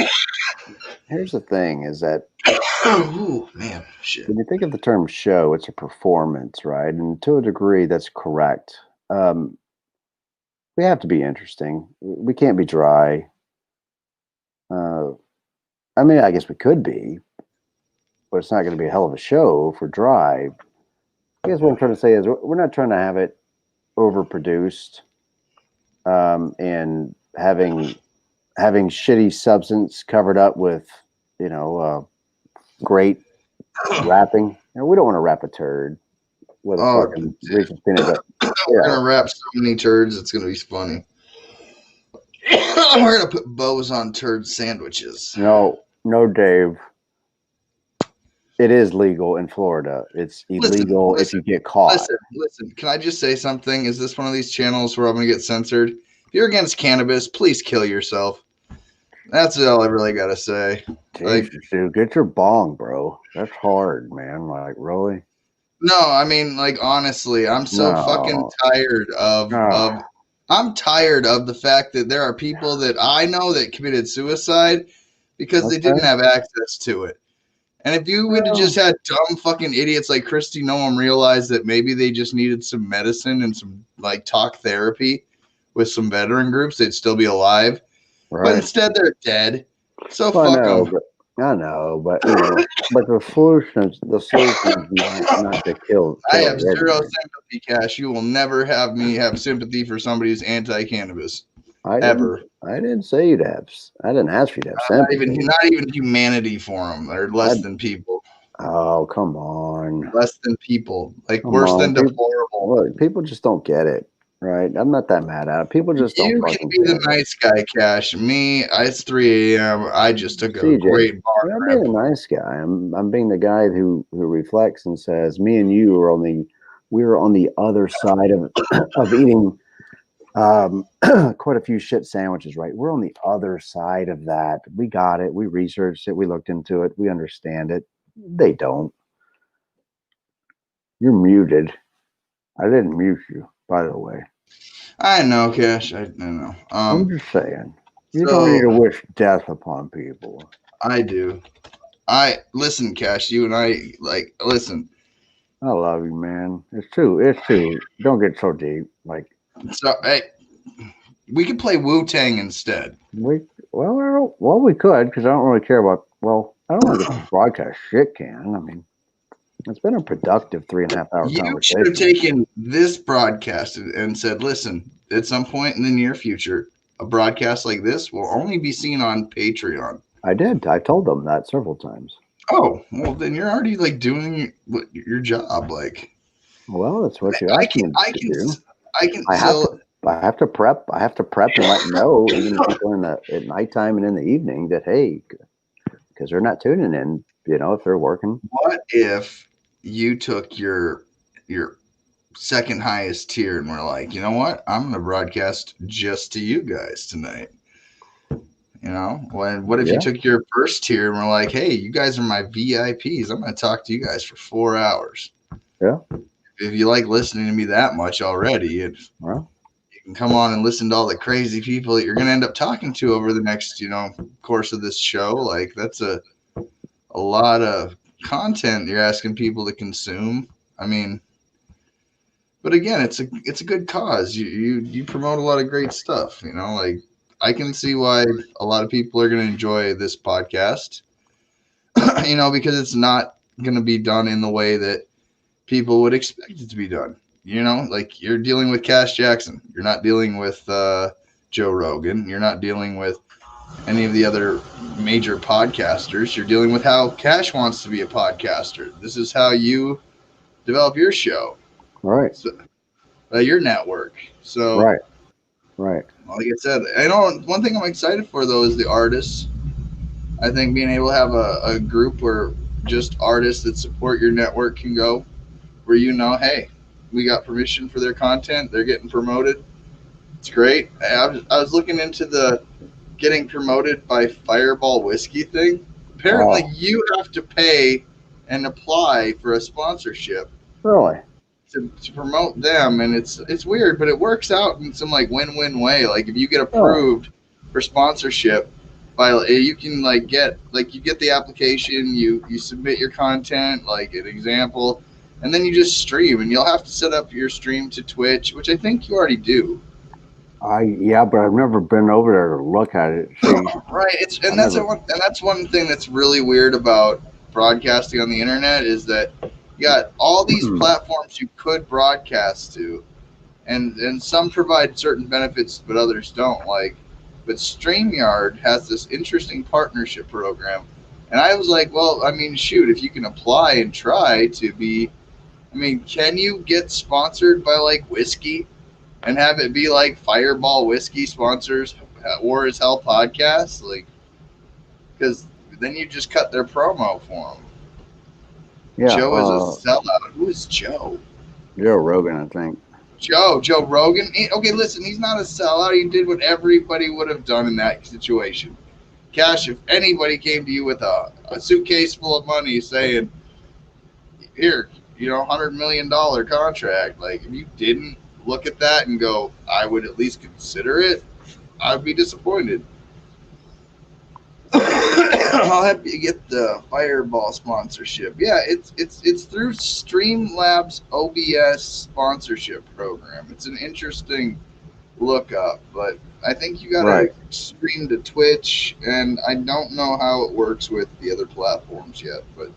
Here's the thing: is that oh man, shit. When you think of the term "show," it's a performance, right? And to a degree, that's correct. We have to be interesting. We can't be dry. I mean, I guess we could be, but it's not going to be a hell of a show if we're dry. I guess what I'm trying to say is we're not trying to have it overproduced and having shitty substance covered up with great wrapping. We don't want to wrap a turd with a fucking Reese's peanut butter. We're gonna wrap so many turds, it's gonna be funny. We're gonna put bows on turd sandwiches. No, Dave. It is legal in Florida. It's illegal if you get caught. Listen. Can I just say something? Is this one of these channels where I'm gonna get censored? If you're against cannabis, please kill yourself. That's all I really gotta say. Jesus, dude, get your bong, bro. That's hard, man. Like, really? No, I mean, like, honestly, I'm so fucking tired of I'm tired of the fact that there are people that I know that committed suicide because they didn't have access to it. And if you would have just had dumb fucking idiots like Christy Noam realize that maybe they just needed some medicine and some like talk therapy with some veteran groups, they'd still be alive. Right. But instead, they're dead. So fuck them. I know, but but the solution is not to kill. I have zero sympathy, Cash. You will never have me have sympathy for somebody who's anti-cannabis. Ever. I didn't say you'd have. I didn't ask you to have sympathy. Not even humanity for them. They're less than people. Oh, come on. Less than people. Like worse than deplorable. Look, people just don't get it. Right, I'm not that mad at it. People just don't. You can be the nice guy, Cash. Me, it's 3 a.m. I just took a great bar. I'm being a nice guy. I'm being the guy who reflects and says, "Me and you are on the other side of eating quite a few shit sandwiches. Right, we're on the other side of that. We got it. We researched it. We looked into it. We understand it. They don't. You're muted. I didn't mute you, by the way. I know, Cash. I know. I'm just saying. You don't need to wish death upon people. I do. Listen, Cash. You and I listen. I love you, man. It's true. Don't get so deep. So, hey, we could play Wu-Tang instead. We could because I don't really care about. Well, I don't want to get broadcast shit can. I mean. It's been a productive 3.5 hour conversation. You should have taken this broadcast and said, listen, at some point in the near future, a broadcast like this will only be seen on Patreon. I did. I told them that several times. Oh, well, then you're already doing your job. Well, that's what you asked me to do. I have to prep. I have to prep and let them know, even if people at nighttime and in the evening, that, hey, because they're not tuning in, if they're working. What if you took your second highest tier and were like, you know what? I'm going to broadcast just to you guys tonight. What if you took your first tier and were like, hey, you guys are my VIPs. I'm going to talk to you guys for 4 hours. Yeah. If you like listening to me that much already, you can come on and listen to all the crazy people that you're going to end up talking to over the next, course of this show. That's a lot of content you're asking people to consume. I mean, but again, it's a good cause. You promote a lot of great stuff, I can see why a lot of people are going to enjoy this podcast, because it's not going to be done in the way that people would expect it to be done. You know, like you're dealing with Cash Jackson. You're not dealing with Joe Rogan. You're not dealing with any of the other major podcasters. You're dealing with how Cash wants to be a podcaster. This is how you develop your show. Right. So, your network. So, Right. Like I said, I know one thing I'm excited for, though, is the artists. I think being able to have a group where just artists that support your network can go, where hey, we got permission for their content. They're getting promoted. It's great. I was looking into the getting promoted by Fireball Whiskey thing. Apparently, you have to pay and apply for a sponsorship. Really? To promote them, and it's weird, but it works out in some like win-win way. Like if you get approved for sponsorship, you can get the application, you submit your content, like an example, and then you just stream, and you'll have to set up your stream to Twitch, which I think you already do. Yeah, but I've never been over there to look at it. See, that's one thing that's really weird about broadcasting on the internet is that you got all these platforms you could broadcast to, and some provide certain benefits, but others don't. But StreamYard has this interesting partnership program, and I was like, well, I mean, shoot, if you can apply and try to be, I mean, can you get sponsored by whiskey, and have it be like Fireball Whiskey sponsors War is Hell podcast, because then you just cut their promo for them. Yeah, Joe is a sellout. Who is Joe? Joe Rogan, I think. Joe Rogan. Okay, listen, he's not a sellout. He did what everybody would have done in that situation. Cash, if anybody came to you with a suitcase full of money saying, here, $100 million contract, if you didn't look at that and go, I would at least consider it, I'd be disappointed. I'll help you get the Fireball sponsorship. Yeah, it's through Streamlabs OBS sponsorship program. It's an interesting look up, but I think you gotta stream to Twitch, and I don't know how it works with the other platforms yet, but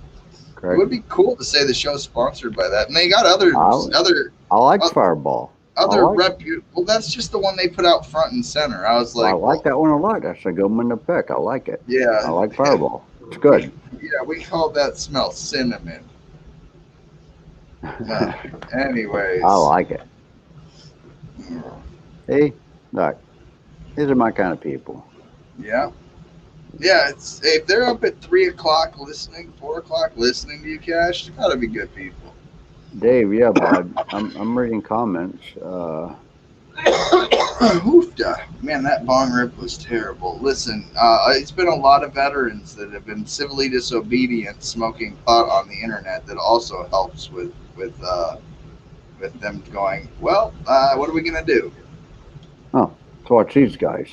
it would be cool to say the show's sponsored by that. And they got I like Fireball. Well, that's just the one they put out front and center. I was like, I like that one a lot. That's a good one to pick. I like it. Yeah, I like Fireball. It's good. Yeah, we call that smell cinnamon. Anyways, I like it. Hey, look, these are my kind of people. Yeah. If they're up at 3 o'clock listening, 4 o'clock listening to you, Cash, they gotta be good people. Dave, yeah, bud. I'm reading comments. Man, that bong rip was terrible. Listen, it's been a lot of veterans that have been civilly disobedient smoking pot on the internet. That also helps with them going, well, what are we gonna do? Oh, let's watch these guys.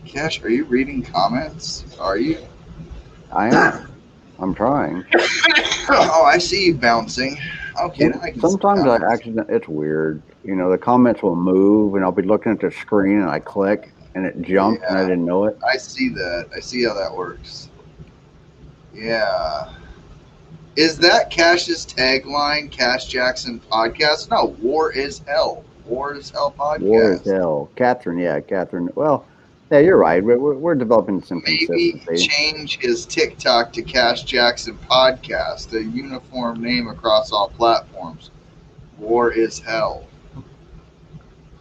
Cash, are you reading comments? Are you? I am. I'm trying. Oh, I see you bouncing. Okay. Sometimes it's weird. The comments will move, and I'll be looking at the screen, and I click, and it jumped, and I didn't know it. I see that. I see how that works. Yeah. Is that Cash's tagline, Cash Jackson Podcast? No, War is Hell. War is Hell Podcast. War is Hell. Catherine. Well, yeah, you're right. We're developing some consistency. Maybe change his TikTok to Cash Jackson Podcast, a uniform name across all platforms. War is Hell.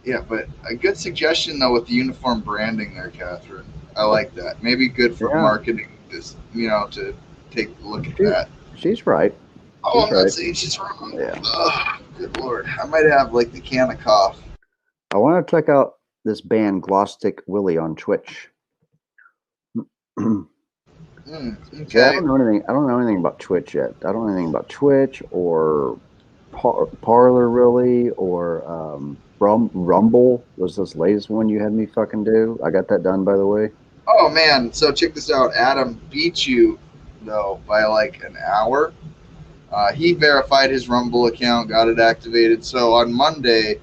Yeah, but a good suggestion, though, with the uniform branding there, Catherine. I like that. Maybe good for marketing, this, to take a look at that. She's right. I'm not saying she's wrong. Yeah. Oh, good Lord. I might have, the can of cough. I want to check out this band Glowstick Willie on Twitch. Okay. Yeah, I don't know anything about Twitch yet. I don't know anything about Twitch or Parlor really, or Rumble was this latest one you had me fucking do. I got that done, by the way. Oh man, so check this out. Adam beat you though by an hour. He verified his Rumble account, got it activated. So on Monday,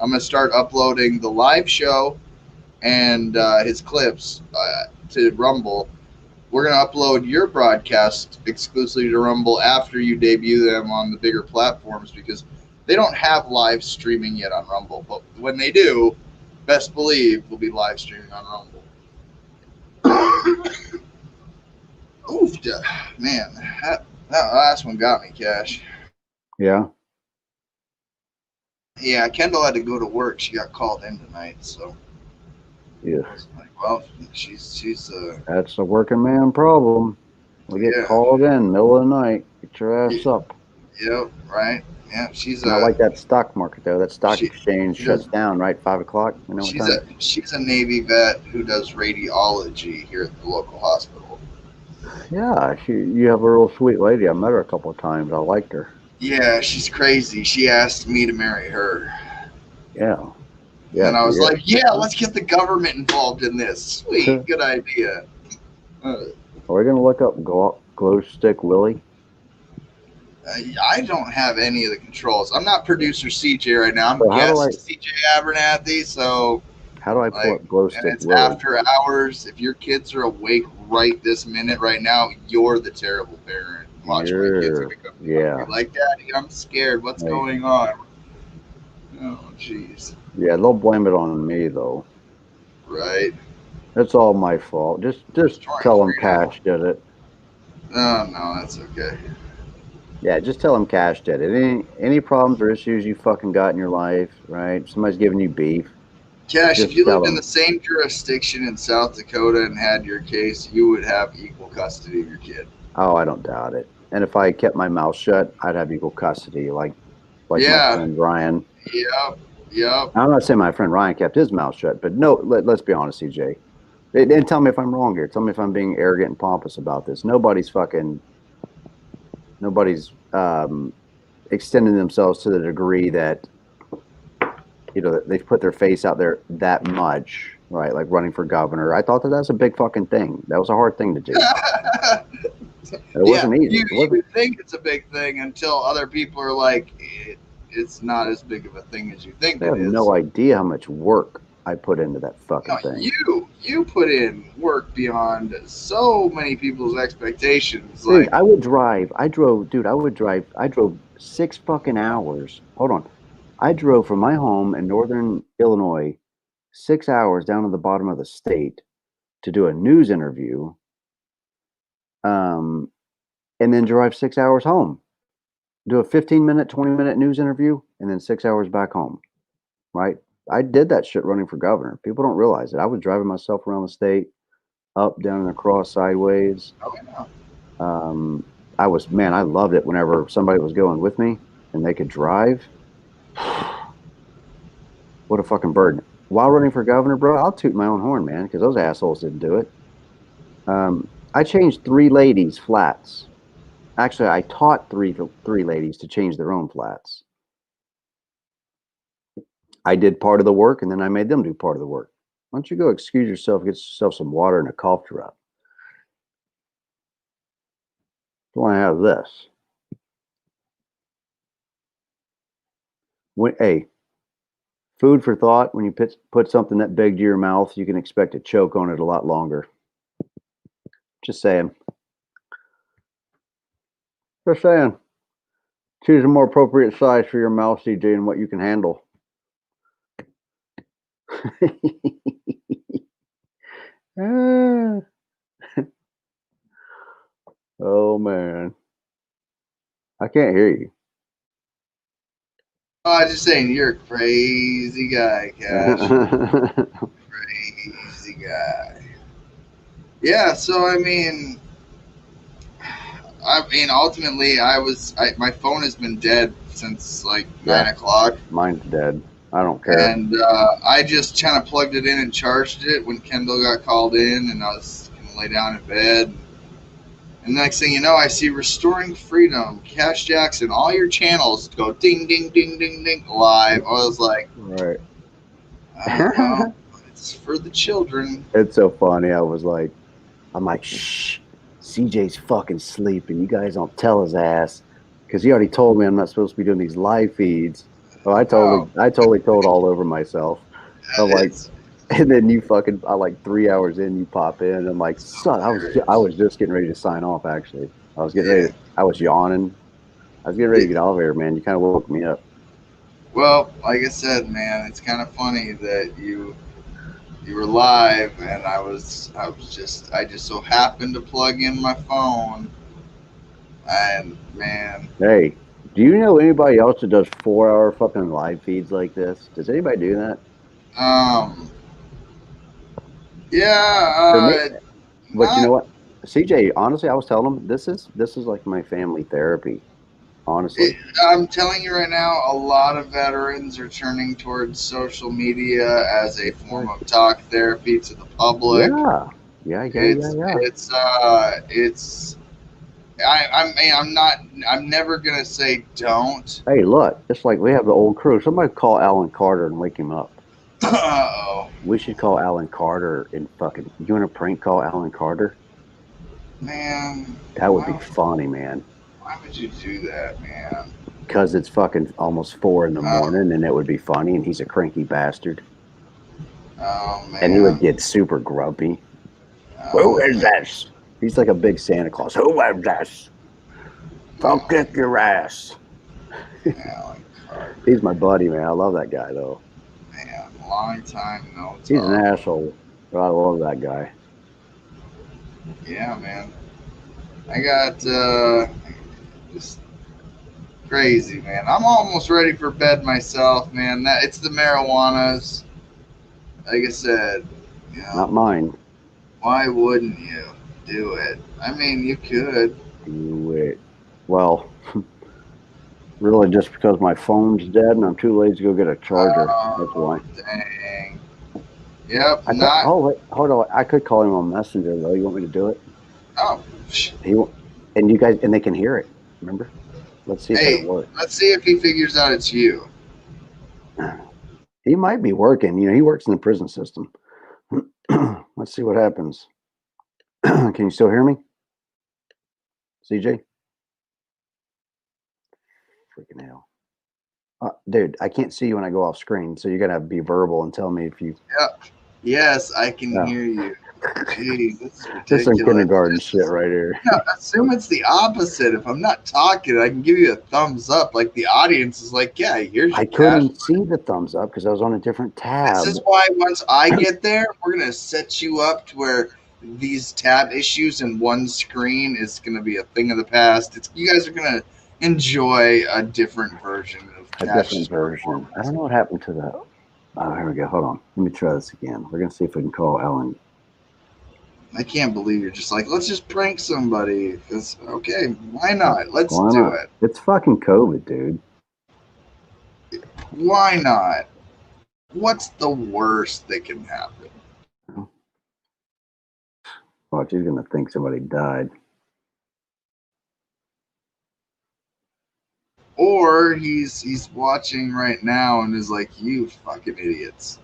I'm going to start uploading the live show and his clips to Rumble. we're gonna upload your broadcast exclusively to Rumble after you debut them on the bigger platforms, because they don't have live streaming yet on Rumble. But when they do, best believe we'll be live streaming on Rumble. Oof, man, that last one got me, Cash. Yeah. Yeah, Kendall had to go to work. She got called in tonight, so Yeah. I was like, well, she's That's a working man problem. We get Yeah. called in middle of the night. Get your ass up. Yep, right. Yeah, she's Not like that stock market though. That stock she- exchange she shuts does- down right 5 o'clock. You know what time? she's a Navy vet who does radiology here at the local hospital. Yeah, you have a real sweet lady. I met her a couple of times. I liked her. Yeah, she's crazy. She asked me to marry her. Yeah. Yeah. And I was like, yeah, let's get the government involved in this. Sweet, good idea. Are we gonna look up glow stick Willie? I don't have any of the controls. I'm not producer CJ right now. I'm So how do guest CJ Abernathy, so How do I pull up glow and stick it's Willie? after hours. If your kids are awake right this minute, right now, you're the terrible parent. Watch my kids wake up. Yeah. Like, Daddy, I'm scared. What's Right. going on? Oh, jeez. Yeah, they'll blame it on me though. Right. It's all my fault. Just tell them Cash did it. No, that's okay. Yeah, just tell them Cash did it. Any problems or issues you fucking got in your life, right? Somebody's giving you beef. Cash, Just if you tell lived in them. the same jurisdiction in South Dakota and had your case, you would have equal custody of your kid. Oh, I don't doubt it. And if I kept my mouth shut, I'd have equal custody, like Yeah. my friend Ryan. Yep. I'm not saying my friend Ryan kept his mouth shut, but no, let's be honest, CJ. And tell me if I'm wrong here. Tell me if I'm being arrogant and pompous about this. Nobody's extending themselves to the degree that, that they've put their face out there that much, right? Like running for governor. I thought that was a big fucking thing. That was a hard thing to do. It wasn't easy. You would think it's a big thing until other people are like, it's not as big of a thing as you think I it have is. no idea how much work I put into that fucking No, thing. you put in work beyond so many people's expectations. Dude, Like, I drove 6 fucking hours. Hold on. I drove from my home in northern Illinois 6 hours down to the bottom of the state to do a news interview, and then drive 6 hours home. Do a 15-minute, 20-minute news interview, and then 6 hours back home, right? I did that shit running for governor. People don't realize it. I was driving myself around the state, up, down, and across, sideways. I loved it whenever somebody was going with me and they could drive. What a fucking burden. While running for governor, bro, I'll toot my own horn, man, because those assholes didn't do it. I changed 3 ladies' flats. Actually, I taught three ladies to change their own flats. I did part of the work, and then I made them do part of the work. Why don't you go excuse yourself, get yourself some water and a cough drop? I want to have this. Hey, food for thought. When you put something that big to your mouth, you can expect to choke on it a lot longer. Just saying. Just saying. Choose a more appropriate size for your mouth, CJ, and what you can handle. Oh, man. I can't hear you. oh, I'm just saying, you're a crazy guy, Cash. Crazy guy. Yeah, so I mean, ultimately, my phone has been dead since like 9 o'clock. Mine's dead. I don't care. And I just kind of plugged it in and charged it when Kendall got called in, and I was going to lay down in bed. And next thing you know, I see Restoring Freedom, Cash Jackson, all your channels go ding, ding, ding, ding, ding, live. I was like, right. I don't know. It's for the children. It's so funny. I'm like, shh, CJ's fucking sleeping. You guys don't tell his ass, because he already told me I'm not supposed to be doing these live feeds. Oh, I totally told all over myself. I'm like, And then you fucking, like 3 hours in, you pop in. And I'm like, son, I was just getting ready to sign off. Actually, I was getting ready. I was yawning. I was getting ready to get out of here, man. You kind of woke me up. Well, like I said, man, it's kind of funny that you were live, and I just so happened to plug in my phone, and man, Hey, do you know anybody else that does 4 hour fucking live feeds like this? Does anybody do that? yeah, For me, but you know not. what, CJ? Honestly, I was telling him this is like my family therapy. Honestly, I'm telling you right now, a lot of veterans are turning towards social media as a form of talk therapy to the public. yeah. I'm never gonna say don't. Hey, look, it's like we have the old crew. Somebody call Alan Carter and wake him up. Uh-oh. We should call Alan Carter and fucking. You want to prank call Alan Carter? Man, That would be funny, man. why would you do that, man? Because it's fucking almost 4 in the morning, and it would be funny. And he's a cranky bastard, Oh man. and he would get super grumpy. Who is this? He's like a big Santa Claus. Who is this? I'll kick your ass. Alan Carter. He's my buddy, man. I love that guy, though. Man, long time no talk. He's an asshole, but I love that guy. Yeah, man. I got just crazy, man. I'm almost ready for bed myself, man. It's the marijuanas. Like I said, you know, Not mine. why wouldn't you do it? I mean, you could. Do it. Well, really, just because my phone's dead and I'm too lazy to go get a charger. That's why. Dang. Yep. Oh wait, hold on. I could call him on Messenger though. You want me to do it? Oh. And you guys, and they can hear it. Remember? Let's see if it works. Let's see if he figures out it's you. He might be working. You know, he works in the prison system. Let's see what happens. Can you still hear me, CJ? Freaking hell. Dude, I can't see you when I go off screen, so you're going to be verbal and tell me if you... Yep. Yes, I can hear you. Jeez, this is ridiculous. This is some kindergarten shit right here. Yeah, assume it's the opposite. If I'm not talking, I can give you a thumbs up. Like the audience is like, yeah, here's your I couldn't see the thumbs up because I was on a different tab. This is why once I get there, we're going to set you up to where these tab issues in one screen is going to be a thing of the past. You guys are going to enjoy a different version of a different version. I don't know what happened to that. Oh, here we go. Hold on. Let me try this again. We're going to see if we can call Ellen. I can't believe you're just like, let's just prank somebody. Okay, why not? Let's do it. It's fucking COVID, dude. Why not? What's the worst that can happen? Watch, he's going to think somebody died. Or he's watching right now and is like, you fucking idiots.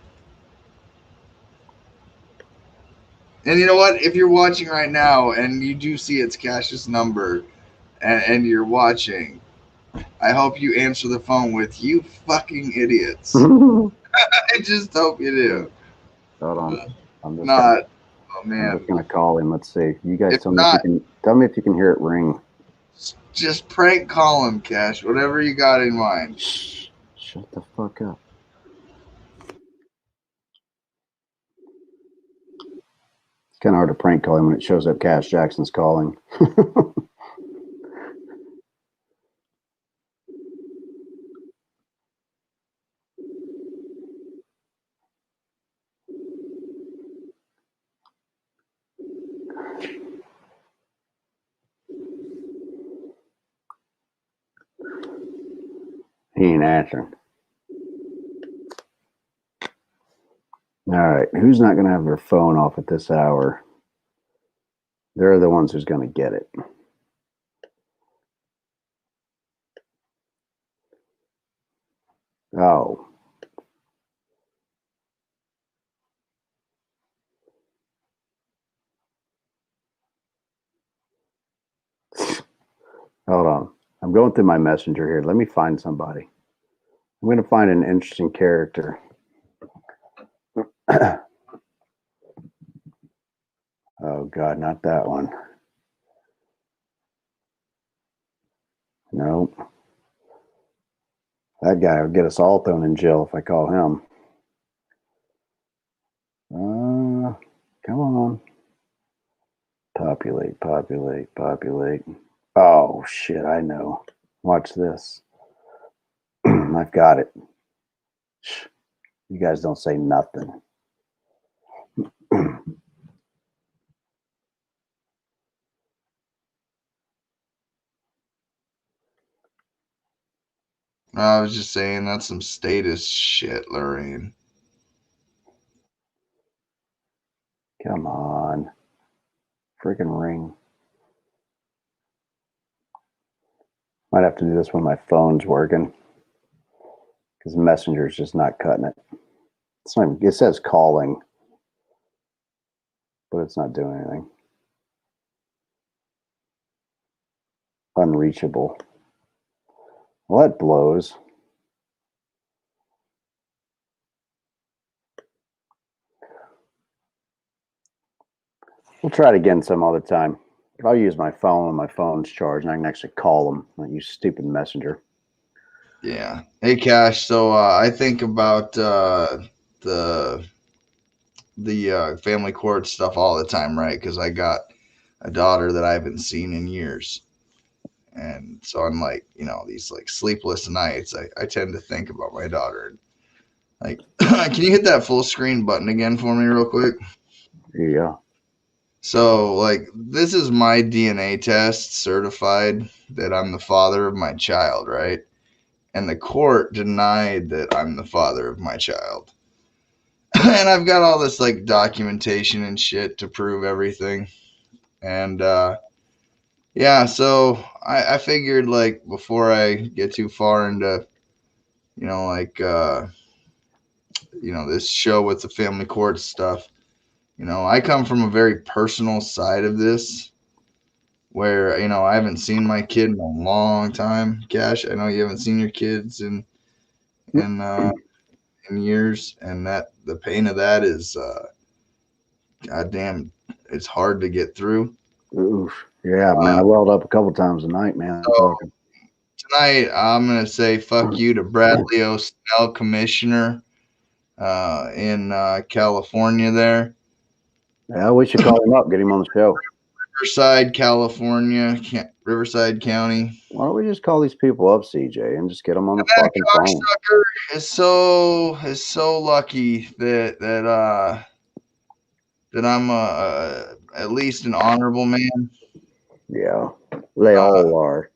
And you know what? If you're watching right now and you do see it's Cash's number and you're watching, I hope you answer the phone with, you fucking idiots. I just hope you do. Hold on. I'm just going to call him. Let's see. You guys tell me if you can hear it ring. Just prank call him, Cash. Whatever you got in mind. Shh. Shut the fuck up. It's kind of hard to prank call him when it shows up Cash Jackson's calling. He ain't answering. All right, who's not going to have their phone off at this hour? They're the ones who's going to get it. Oh. Hold on. I'm going through my messenger here. Let me find somebody. I'm going to find an interesting character. Oh, God, not that one. Nope. That guy would get us all thrown in jail if I call him. Come on. Populate, populate, populate. Oh, shit, I know. Watch this. I've got it. You guys don't say nothing. I was just saying that's some status shit, Lorraine. Come on. Freaking ring. Might have to do this when my phone's working. Because Messenger's just not cutting it. It's not, it says calling, but it's not doing anything. Unreachable. Well, that blows. We'll try it again some other time. I'll use my phone when my phone's charged, and I can actually call them. Not use stupid Messenger. Yeah. Hey, Cash. So I think about the family court stuff all the time, right? Because I got a daughter that I haven't seen in years. And so I'm like, these like sleepless nights, I tend to think about my daughter. Like, can you hit that full screen button again for me real quick? Yeah. So like, this is my DNA test certified that I'm the father of my child, right? And the court denied that I'm the father of my child. And I've got all this like documentation and shit to prove everything. And yeah, so I figured like before I get too far into, this show with the family court stuff, I come from a very personal side of this where, I haven't seen my kid in a long time. Cash, I know you haven't seen your kids in years, and that the pain of that is, goddamn, it's hard to get through. Oof. Yeah, man. I welled up a couple times a night, man. So tonight, I'm going to say fuck you to Bradley O. Snell, commissioner in California there. Yeah, we should call him up, get him on the show. Riverside, California, Riverside County. Why don't we just call these people up, CJ, and just get them on the fucking phone? Is so lucky that I'm at least an honorable man. Yeah, they all are.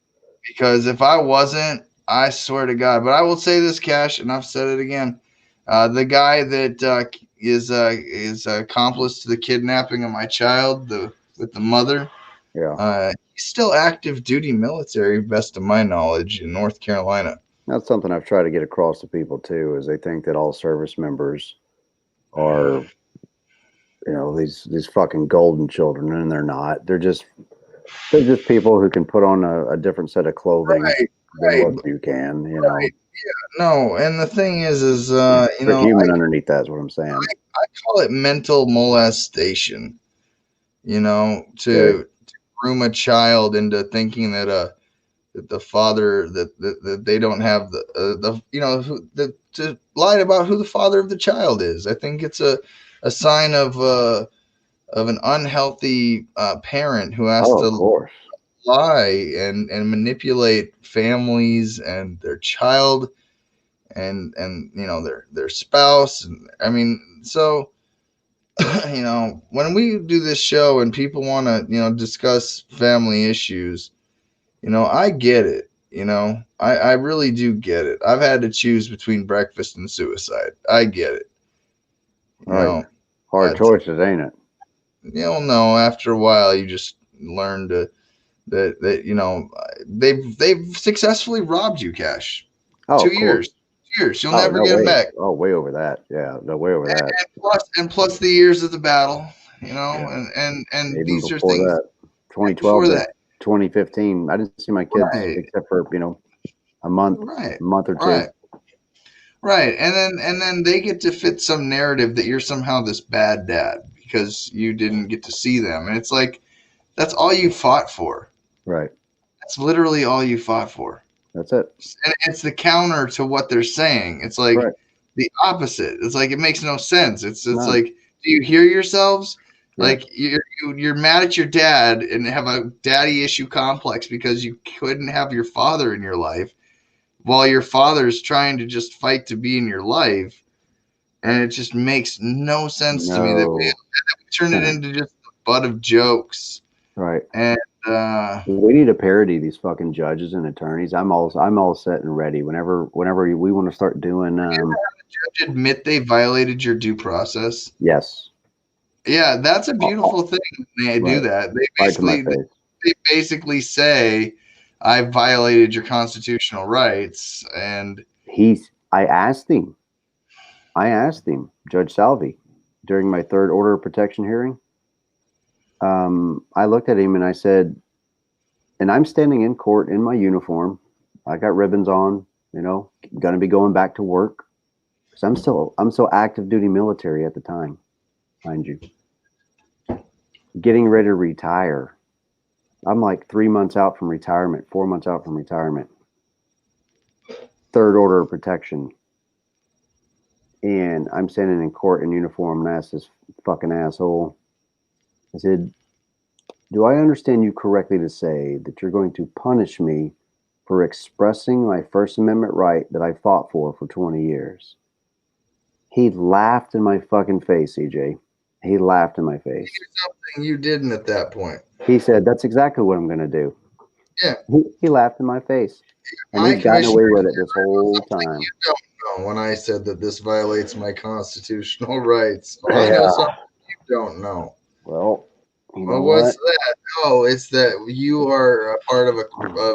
Because if I wasn't, I swear to God. But I will say this, Cash, and I've said it again. The guy that is accomplice to the kidnapping of my child, with the mother. Yeah. He's still active duty military, best of my knowledge, in North Carolina. That's something I've tried to get across to people too, is they think that all service members are, these fucking golden children, and they're not. They're just people who can put on a different set of clothing than what you can, Right. Yeah, no, and the thing is they're human underneath that is what I'm saying. I call it mental molestation. To groom a child into thinking that the father that they don't have to lie about who the father of the child is. I think it's a sign of an unhealthy parent who has to lie and manipulate families and their child and their spouse. And I mean, so when we do this show and people want to discuss family issues, I get it. I really do get it. I've had to choose between breakfast and suicide. I get it. Hard choices, ain't it? No, after a while you just learn that they've successfully robbed you, Cash. 2 years. You'll never get them back. Oh, way over that. Yeah, no, way over that. And plus the years of the battle, and even these are before things. That, 2012 to 2015. I didn't see my kids except for a month or two. Right, and then they get to fit some narrative that you're somehow this bad dad because you didn't get to see them. And it's like, that's all you fought for. Right. That's literally all you fought for. That's it. And it's the counter to what they're saying. It's like the opposite. It's like, it makes no sense. It's like, do you hear yourselves? Yeah. Like you're mad at your dad and have a daddy issue complex because you couldn't have your father in your life, while your father's trying to just fight to be in your life. And it just makes no sense to me that we turn it into just the butt of jokes. Right. And we need to parody these fucking judges and attorneys. I'm all set and ready. Whenever we want to start doing. Did the judge admit they violated your due process? Yes. Yeah, that's a beautiful thing. They do that. They basically say, I violated your constitutional rights, and I asked him, Judge Salvi, during my third order of protection hearing. I looked at him and I said, and I'm standing in court in my uniform. I got ribbons on, going to be going back to work. So I'm still active duty military at the time, mind you. Getting ready to retire. I'm like 3 months out from retirement, 4 months out from retirement. Third order of protection. And I'm standing in court in uniform and I asked this fucking asshole, I said, do I understand you correctly to say that you're going to punish me for expressing my First Amendment right that I fought for 20 years? He laughed in my fucking face, CJ. He laughed in my face. Something you didn't at that point. He said, that's exactly what I'm going to do. Yeah. He laughed in my face. And he's gotten away with it this whole time. You don't know when I said that this violates my constitutional rights. I know something you don't know. Well, what's that? No, it's that you are a part of a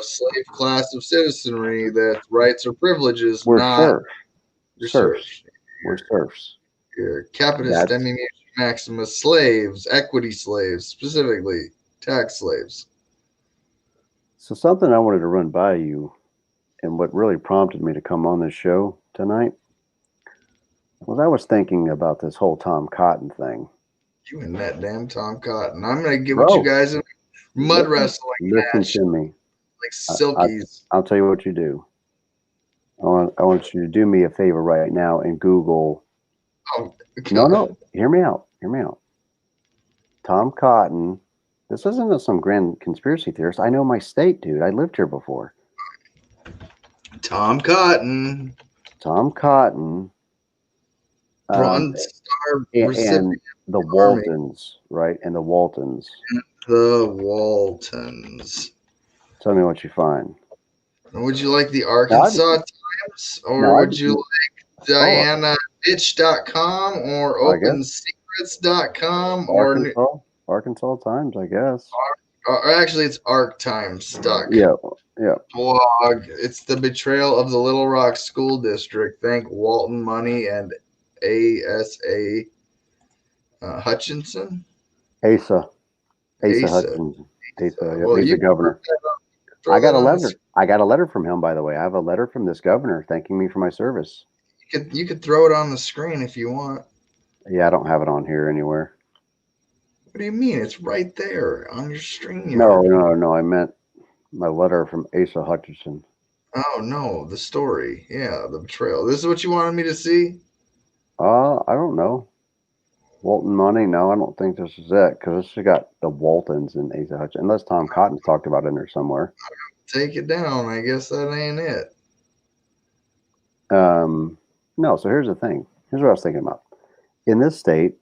slave class of citizenry that rights or privileges. We're not serfs. We're serfs. You're capitis diminutum maximus slaves, equity slaves, specifically tax slaves. So something I wanted to run by you, and what really prompted me to come on this show tonight, was I was thinking about this whole Tom Cotton thing. You and that damn Tom Cotton. I'm going to give you guys a mud wrestling match. To me. Like silkies. I'll tell you what you do. I want you to do me a favor right now and Google. Oh, no. Hear me out. Tom Cotton. This isn't some grand conspiracy theorist. I know my state, dude. I lived here before. Tom Cotton. Bronze Star recipient. And the Waltons, right? And the Waltons. Tell me what you find. Would you like the Arkansas Times? Or would you like DianaBitch.com or OpenSecrets.com? Arkansas Times, I guess. Actually, it's ArkTimes.com. Yeah. Blog. It's the betrayal of the Little Rock School District. Thank Walton Money and Asa Hutchinson. Asa Hutchinson. He's the governor. I got a letter from him, by the way. I have a letter from this governor thanking me for my service. You could throw it on the screen if you want. Yeah, I don't have it on here anywhere. What do you mean? It's right there on your screen. No. I meant my letter from Asa Hutchinson. Oh no, the story. Yeah, the betrayal. This is what you wanted me to see? I don't know. Walton Money? No, I don't think this is it, because this has got the Waltons and Asa Hutchinson. Unless Tom Cotton's talked about it in there somewhere. Take it down. I guess that ain't it. No, so here's the thing. Here's what I was thinking about. In this state,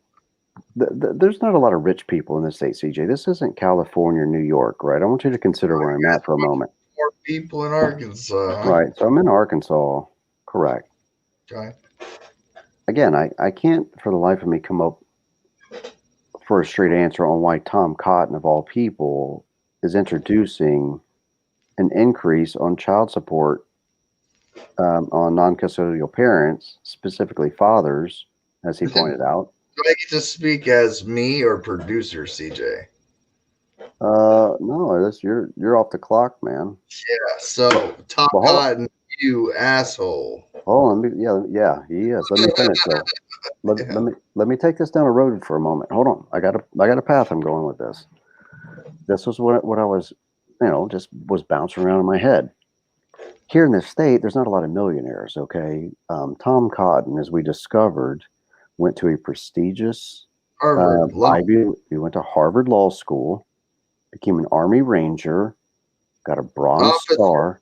there's not a lot of rich people in this state, CJ. This isn't California or New York, right? I want you to consider where I'm at for a moment. More people in Arkansas. Right, so I'm in Arkansas. Correct. Okay. Again, I can't for the life of me come up for a straight answer on why Tom Cotton, of all people, is introducing an increase on child support on non-custodial parents, specifically fathers, as he pointed out. Do I get to speak as me or producer, CJ? No, you're off the clock, man. Yeah. So Tom Cotton, you asshole. Oh, yeah, he is. Let me finish though. Let me take this down a road for a moment. Hold on. I got a path I'm going with this. This was what I was, just was bouncing around in my head. Here in this state, there's not a lot of millionaires. Okay, Tom Cotton, as we discovered, went to a prestigious Harvard Law. He went to Harvard Law School, became an Army Ranger, got a Bronze Star,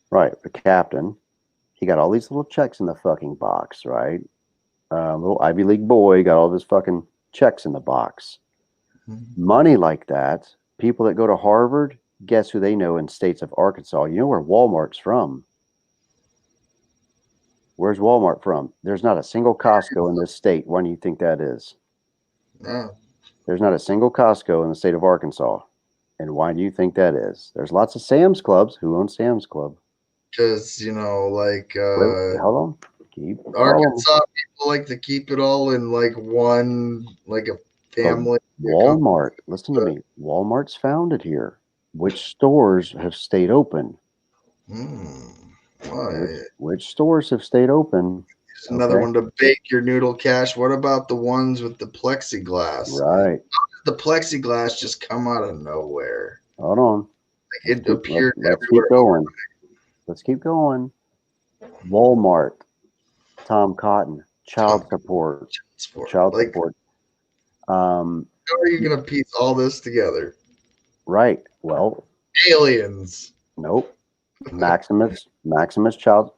right? A captain. He got all these little checks in the fucking box, right? Little Ivy League boy got all of his fucking checks in the box. Money like that, people that go to Harvard, guess who they know in states of Arkansas? You know where Walmart's from? Where's Walmart from? There's not a single Costco in this state. Why do you think that is? No. There's not a single Costco in the state of Arkansas. And why do you think that is? There's lots of Sam's Clubs. Who owns Sam's Club? Because, Hold on. Arkansas people like to keep it all in one, like a family. Walmart. Listen to me. Walmart's founded here. Which stores have stayed open? Which stores have stayed open? There's another one to bake your noodle cash. What about the ones with the plexiglass? Right. How did the plexiglass just come out of nowhere? Hold on. It appeared Let's everywhere. keep going. Let's keep going. Walmart, Tom Cotton, child support. Child support. How are you going to piece all this together? Right. Well, aliens. Nope. Maximus child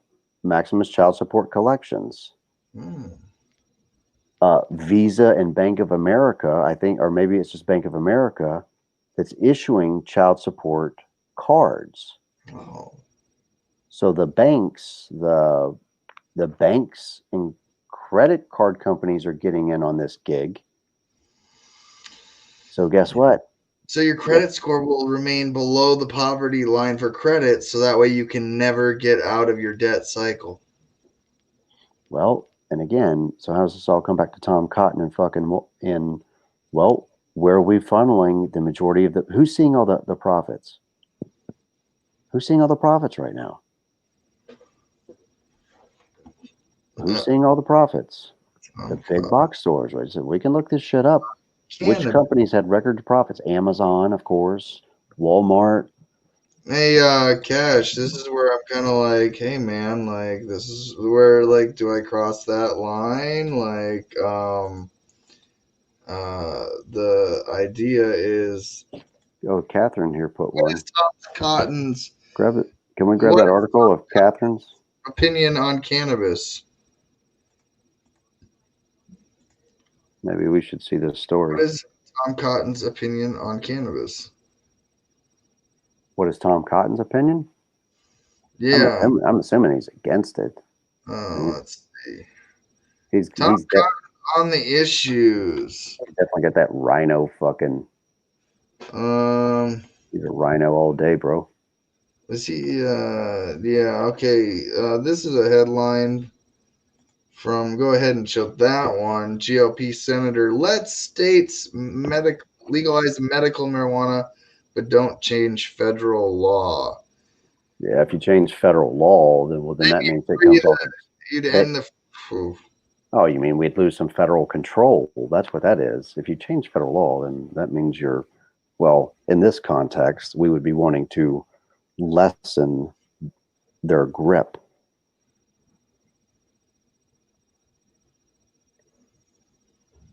support collections. Visa and Bank of America, I think, or maybe it's just Bank of America, that's issuing child support cards. Oh. So the banks, the banks and credit card companies are getting in on this gig. So guess what? So your credit score will remain below the poverty line for credit, so that way you can never get out of your debt cycle. Well, and again, so how does this all come back to Tom Cotton and where are we funneling the majority of who's seeing all the profits? Who's seeing all the profits right now? Who's seeing all the profits? The big box stores, right? So we can look this shit up. Which companies had record profits? Amazon, of course, Walmart. Hey, Cash, this is where I'm kind of like, hey, man, like, this is where, like, do I cross that line? Like, the idea is... Oh, Catherine here put one. What is Tom Cotton's... Grab it. Can we grab that article of Catherine's? Opinion on cannabis. Maybe we should see this story. What is Tom Cotton's opinion on cannabis? What is Tom Cotton's opinion? Yeah. I'm assuming he's against it. Oh, let's see. He's Cotton on the issues. He's definitely got that rhino fucking. He's a rhino all day, bro. Is he? Yeah. Okay. This is a headline from. Go ahead and show that one. GOP senator: Let states legalize medical marijuana, but don't change federal law. Yeah, if you change federal law, then that means it comes off. You'd end the. Oh, you mean we'd lose some federal control? That's what that is. If you change federal law, then that means in this context, we would be wanting to lessen their grip.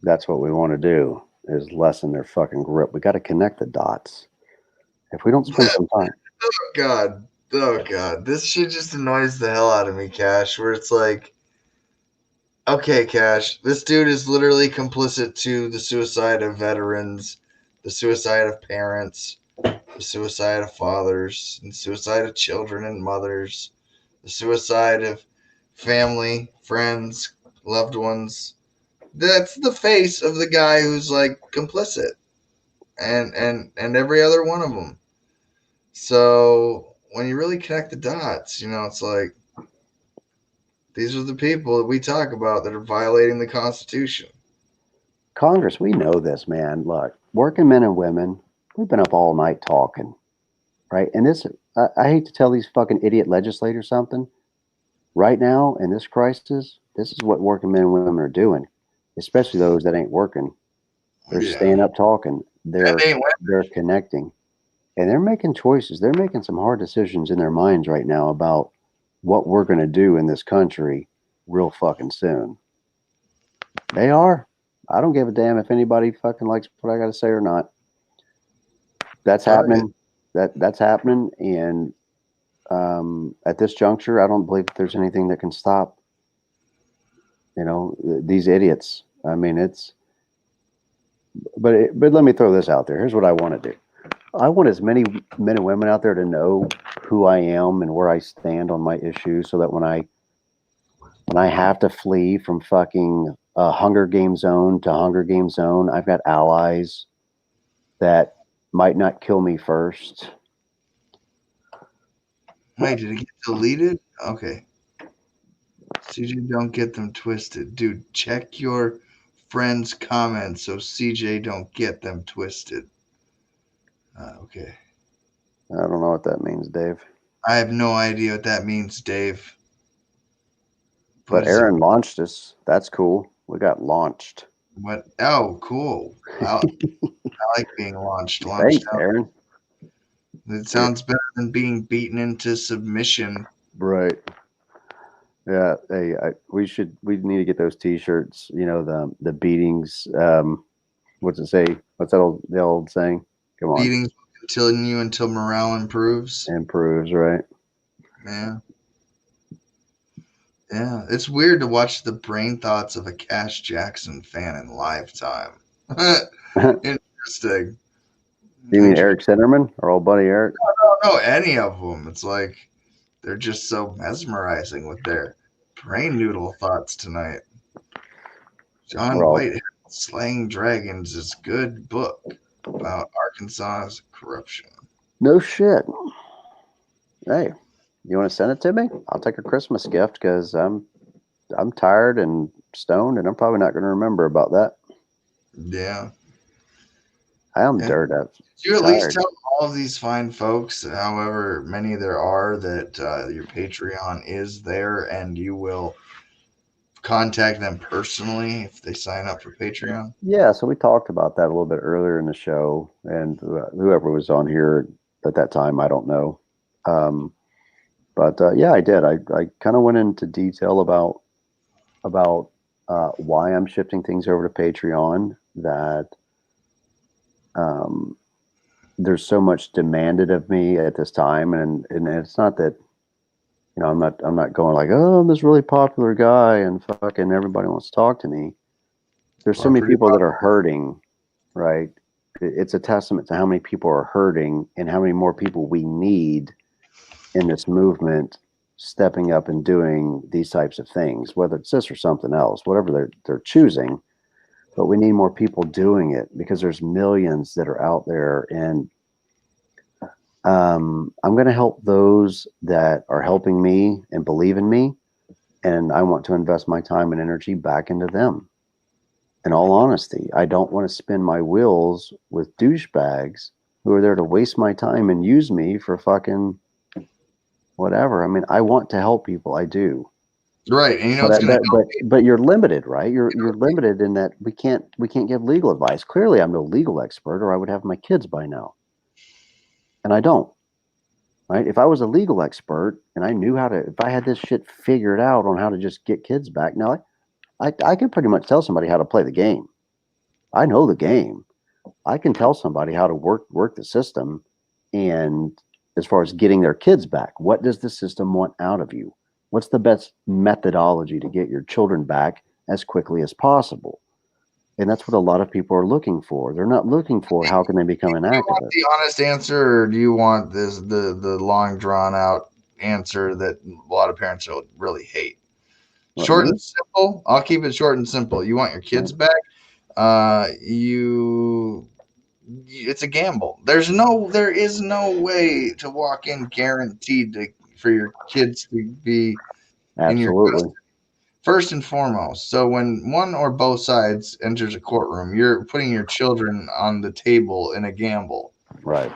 That's what we want to do, is lessen their fucking grip. We got to connect the dots. If we don't spend some time. Oh God. This shit just annoys the hell out of me, Cash, where it's like, okay, Cash, this dude is literally complicit to the suicide of veterans, the suicide of parents, the suicide of fathers, and the suicide of children and mothers, the suicide of family, friends, loved ones. That's the face of the guy who's like complicit, and every other one of them. So when you really connect the dots, it's like, these are the people that we talk about that are violating the Constitution. Congress, we know this, man. Look, working men and women, we've been up all night talking, right? And this, I hate to tell these fucking idiot legislators something, right now in this crisis, this is what working men and women are doing, especially those that ain't working. They're staying up talking. They're connecting, and they're making choices. They're making some hard decisions in their minds right now about what we're going to do in this country real fucking soon. They are. I don't give a damn if anybody fucking likes what I got to say or not. That's happening. That's happening, and at this juncture, I don't believe that there's anything that can stop, these idiots. I mean, but let me throw this out there. Here's what I want to do. I want as many men and women out there to know who I am and where I stand on my issues, so that when I have to flee from fucking Hunger Game Zone to Hunger Game Zone, I've got allies that might not kill me first. Wait, did it get deleted? Okay. CJ, don't get them twisted. Dude, check your friends' comments so CJ don't get them twisted. Okay. I don't know what that means, Dave. I have no idea what that means, Dave. But Aaron launched us. That's cool. We got launched. What? Oh, cool. I like being launched. Thanks, Aaron. It sounds better than being beaten into submission. Right. Yeah. Hey, we need to get those T-shirts. The beatings. What's it say? What's the old saying? Come on. Beatings will continue until morale improves. Improves, right? Yeah. Yeah, it's weird to watch the brain thoughts of a Cash Jackson fan in lifetime. Interesting. You mean Eric Sinnerman, our old buddy Eric? I don't know any of them. It's like they're just so mesmerizing with their brain noodle thoughts tonight. John Whitehead, Slaying Dragons is a good book about Arkansas's corruption. No shit. Hey. You want to send it to me? I'll take a Christmas gift because I'm tired and stoned, and I'm probably not going to remember about that. Yeah, I am dirt up. You at least tell all of these fine folks, however many there are, that your Patreon is there, and you will contact them personally if they sign up for Patreon. Yeah, so we talked about that a little bit earlier in the show, and whoever was on here at that time, I don't know. But yeah, I did. I kind of went into detail about why I'm shifting things over to Patreon. That there's so much demanded of me at this time, and it's not that I'm not going like, oh, I'm this really popular guy and fucking everybody wants to talk to me. There's so many people that are hurting, right? It's a testament to how many people are hurting and how many more people we need in this movement stepping up and doing these types of things, whether it's this or something else, whatever they're choosing. But we need more people doing it because there's millions that are out there. And I'm going to help those that are helping me and believe in me. And I want to invest my time and energy back into them. In all honesty, I don't want to spin my wheels with douchebags who are there to waste my time and use me for fucking whatever. I mean, I want to help people. I do. Right. And but you're limited, right? You're limited in that we can't give legal advice. Clearly, I'm no legal expert, or I would have my kids by now. And I don't. Right? If I was a legal expert and I knew if I had this shit figured out on how to just get kids back, now I could pretty much tell somebody how to play the game. I know the game. I can tell somebody how to work the system, and as far as getting their kids back, what does the system want out of you? What's the best methodology to get your children back as quickly as possible? And that's what a lot of people are looking for. They're not looking for how can they become an activist. Do you want the honest answer, or do you want the long drawn out answer that a lot of parents really hate? Short and simple. I'll keep it short and simple. You want your kids back? It's a gamble. There is no way to walk in guaranteed for your kids to be in your custody. First and foremost. So when one or both sides enters a courtroom, you're putting your children on the table in a gamble. Right.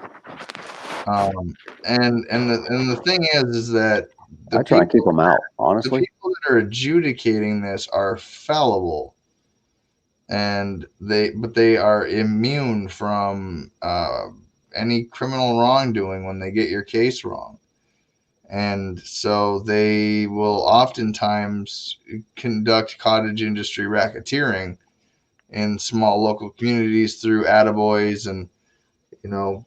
And the thing is that I try and keep them out, The honestly. people that are adjudicating this are fallible, and they are immune from any criminal wrongdoing when they get your case wrong. And so they will oftentimes conduct cottage industry racketeering in small local communities through attaboys and,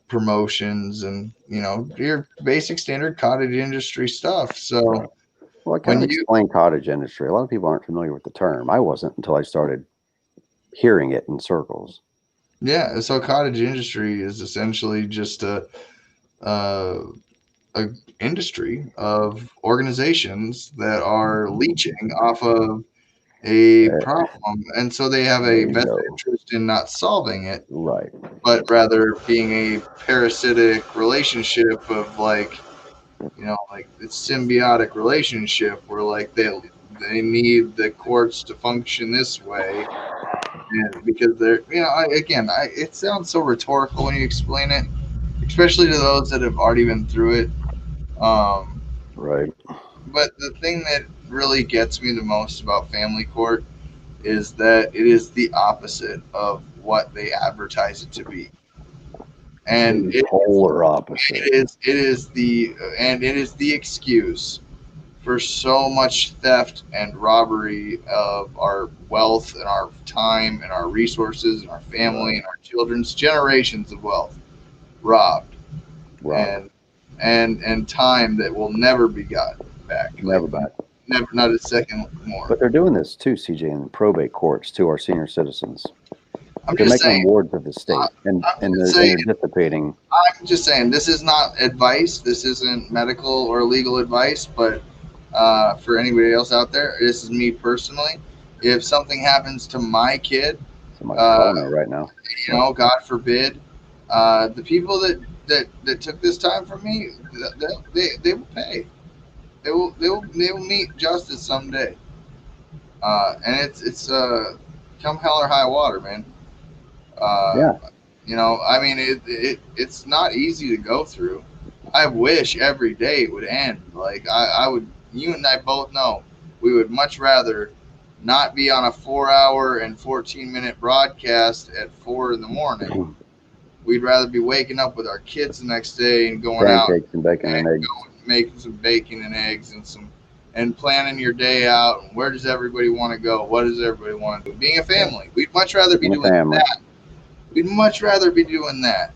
promotions and, your basic standard cottage industry stuff. So Well, I kind of explain cottage industry. A lot of people aren't familiar with the term. I wasn't until I started hearing it in circles. yeah, so cottage industry is essentially just a industry of organizations that are leeching off of a problem, and so they have a vested interest in not solving it, Right. but rather being a parasitic relationship of like it's symbiotic relationship where like they need the courts to function this way, and because they're it sounds so rhetorical when you explain it, especially to those that have already been through it. Right. But the thing that really gets me the most about family court is that it is the opposite of what they advertise it to be, and Polar opposite. it is the excuse for so much theft and robbery of our wealth and our time and our resources and our family and our children's generations of wealth robbed. And time that will never be gotten back. Never back. Never, not a second more. But they're doing this too, CJ, in probate courts to our senior citizens. I'm They're just making saying, them wards of the state, and they're dissipating. I'm just saying, this is not advice. This isn't medical or legal advice, but for anybody else out there, this is me personally. If something happens to my kid, Somebody's calling me right now. God forbid, the people that took this time from me, they will pay. They will meet justice someday. And it's come hell or high water, man. Yeah. I mean, it's not easy to go through. I wish every day would end. Like I would, you and I both know, we would much rather not be on a 4-hour and 14-minute broadcast at 4 a.m. We'd rather be waking up with our kids the next day and going out and bacon and eggs. making some bacon and eggs and planning your day out. And where does everybody want to go? What does everybody want to do? Being a family. We'd much rather be doing that. We'd much rather be doing that.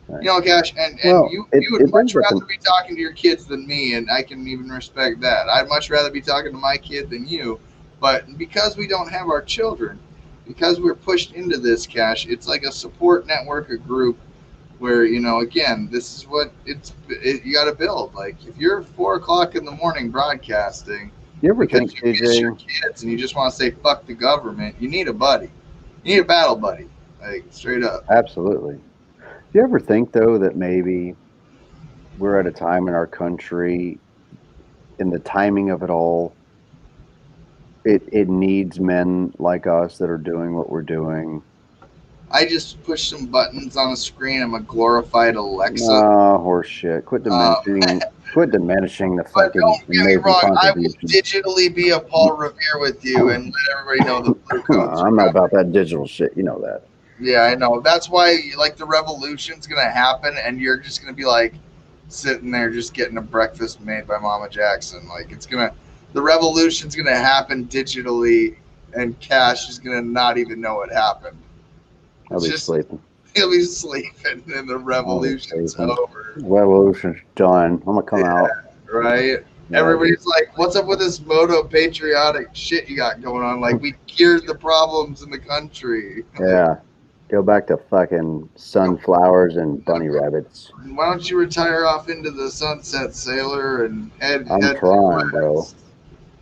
Right. Cash, and you would much rather be talking to your kids than me, and I can even respect that. I'd much rather be talking to my kid than you. But because we don't have our children, because we're pushed into this, Cash, it's like a support network, a group where, again, this is what you got to build. Like, if you're 4 o'clock in the morning broadcasting, you ever think, you miss your kids and you just want to say, fuck the government, you need a buddy. You need a battle buddy. Like, straight up. Absolutely. Do you ever think, though, that maybe we're at a time in our country, in the timing of it all, it needs men like us that are doing what we're doing? I just push some buttons on a screen. I'm a glorified Alexa. Oh, horse shit. Quit diminishing the fucking. Don't get me wrong. I will digitally be a Paul Revere with you and let everybody know the blue coats. I'm not about that digital shit. You know that. Yeah, I know. That's why, like, the revolution's going to happen, and you're just going to be, like, sitting there just getting a breakfast made by Mama Jackson. Like, the revolution's going to happen digitally, and Cash is going to not even know it happened. I'll be sleeping. He'll be sleeping, and the revolution's over. Revolution's done. I'm going to come out. Right? Yeah. Everybody's like, what's up with this moto-patriotic shit you got going on? Like, we cured the problems in the country. Yeah. Go back to fucking sunflowers and bunny rabbits. Why don't you retire off into the sunset, sailor, and head? I'm trying, bro.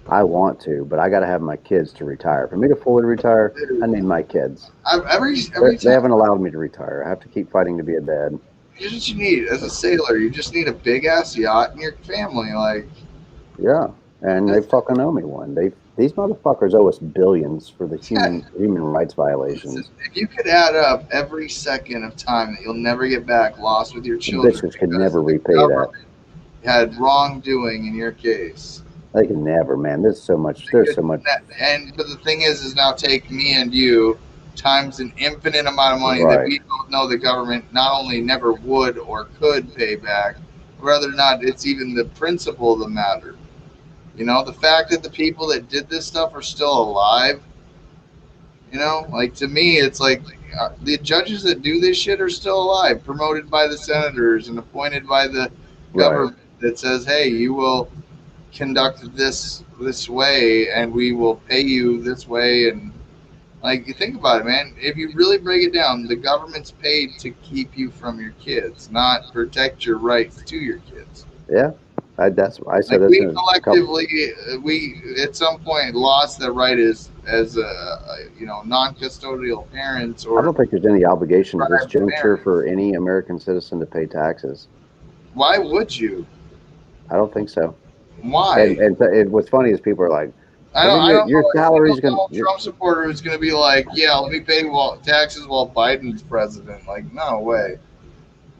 I want to, but I got to have my kids to retire. For me to fully retire, I need my kids. They haven't allowed me to retire. I have to keep fighting to be a dad. Here's what you need as a sailor. You just need a big ass yacht and your family, like. Yeah, and they fucking owe me one. These motherfuckers owe us billions for the human rights violations. If you could add up every second of time that you'll never get back lost with your children, bitches could never repay that. had wrongdoing in your case. They can never, man. There's so much. There's so much. But the thing is now take me and you times an infinite amount of money that Right. we don't know the government not only never would or could pay back, whether or not it's even the principle of the matter. You know, the fact that the people that did this stuff are still alive, you know, like to me, it's like the judges that do this shit are still alive, promoted by the senators and appointed by the government that says, hey, you will conduct this way and we will pay you this way. And like, you think about it, man, if you really break it down, the government's paid to keep you from your kids, not protect your rights to your kids. Yeah. I said Like this we in a couple. collectively, we at some point lost the right as you know, non-custodial parents. Or I don't think there's any obligation at this private juncture parents. for any American citizen to pay taxes. Why would you? I don't think so. Why? And what's funny is people are like, I don't your know. salary's There's no gonna. Trump supporter who's going to be like, yeah, let me pay taxes while Biden's president. Like, no way.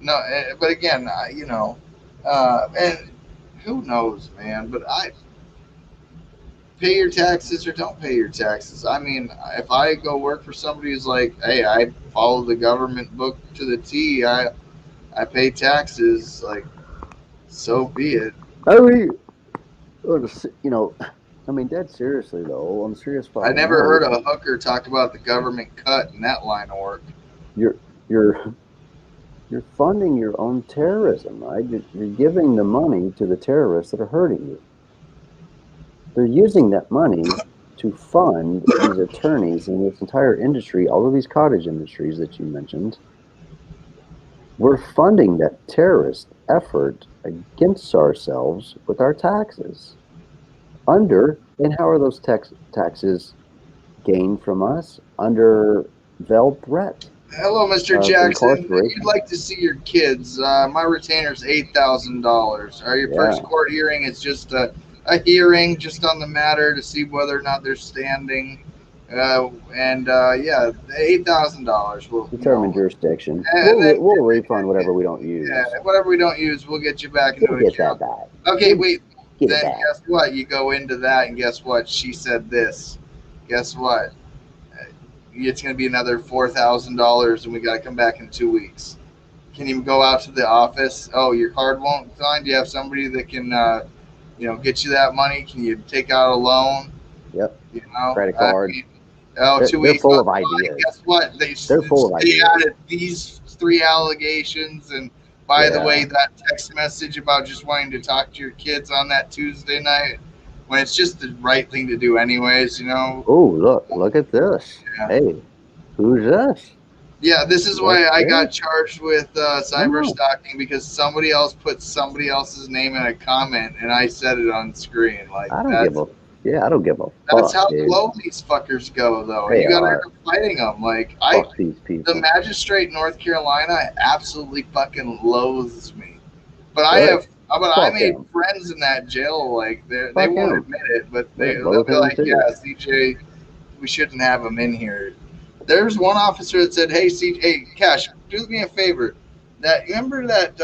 No, but again, you know, and who knows, man? But pay your taxes or don't pay your taxes. I mean, if I go work for somebody who's like, hey, I follow the government book to the T, I pay taxes, like, so be it. I mean, you know, I mean, dead seriously though, on serious. I never heard a hooker talk about the government cut in that line of work. You're funding your own terrorism, right? You're giving the money to the terrorists that are hurting you. They're using that money to fund these attorneys in this entire industry, all of these cottage industries that you mentioned. We're funding that terrorist effort against ourselves with our taxes. And how are those taxes gained from us? Under veiled threat. Hello, Mr. Jackson. You'd like to see your kids. My retainer's $8,000. Your first court hearing is just a hearing just on the matter to see whether or not they're standing. Yeah, $8,000. We'll determine jurisdiction. We'll refund whatever we don't use. Yeah, whatever we don't use, we'll get you back into We'll an get that account. back. Okay, wait. Get it Then back. guess what? You go into that, and guess what? She said this. Guess what? It's going to be another $4,000, and we got to come back in 2 weeks. Can you go out to the office? Oh, your card won't sign. Do you have somebody that can, get you that money? Can you take out a loan? Yep. You know, Credit card. 2 weeks. They're full of ideas. Guess what? They're full of They ideas. added these 3 allegations, and by the way, that text message about just wanting to talk to your kids on that Tuesday night, when it's just the right thing to do anyways, you know. Oh, look at this. Yeah. Hey, who's this? Yeah, this is why I Okay. got charged with cyber stalking, because somebody else put somebody else's name in a comment and I said it on screen. Like, I don't give a fuck. that's how dude. low these fuckers go, though. They You gotta are. end up fighting them. Like, Fuck these people. the magistrate in North Carolina absolutely fucking loathes me. But I Fuck made him. friends in that jail. Like, they Fuck won't him. admit it, but they'll loathe be him like, too. yeah, CJ, we shouldn't have him in here. There's one officer that said, hey, CJ, hey, Cash, do me a favor. Remember that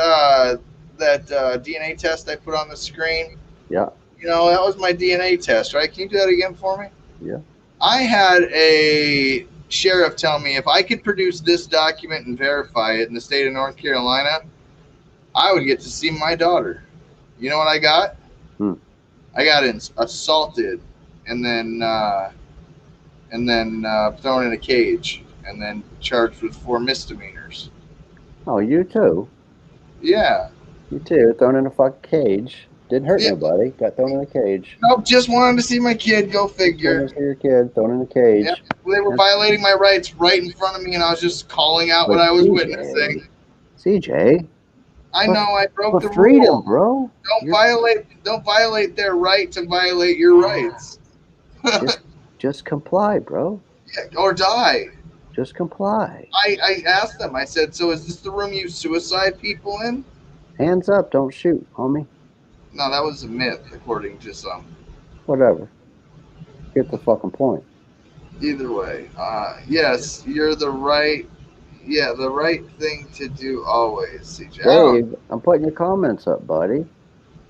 DNA test I put on the screen? Yeah. You know, that was my DNA test, right? Can you do that again for me? Yeah. I had a sheriff tell me if I could produce this document and verify it in the state of North Carolina, I would get to see my daughter. You know what I got? I got assaulted and then thrown in a cage and then charged with 4 misdemeanors. Oh, you too. Yeah. You too. Thrown in a fucking cage. Didn't hurt nobody. Got thrown in a cage. Nope, just wanted to see my kid. Go figure. Thrown to see your kid. Thrown in a cage. Yep. They were violating my rights right in front of me, and I was just calling out what I was witnessing. CJ. I know I broke the freedom, rule. bro. Don't violate their right to violate your rights. Just comply, bro. Yeah, or die. Just comply. I asked them. I said, "So is this the room you suicide people in?" Hands up, don't shoot, homie. No, that was a myth, according to some. Whatever. Get the fucking point. Either way, yes, you're the right. Yeah, the right thing to do always, CJ. Dave, I'm putting your comments up, buddy.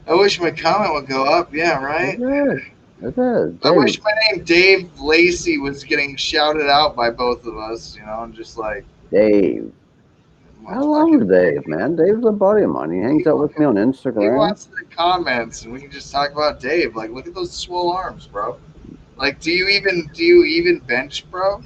I wish my comment would go up. Yeah, It right. is. It is. I Dave, wish my name Dave Lacey was getting shouted out by both of us. And just like Dave. my I fucking. love Dave, man. Dave's a buddy of mine. He hangs out with me on He Instagram. wants the comments, and we can just talk about Dave. Like, look at those swole arms, bro. Like, do you even bench, bro?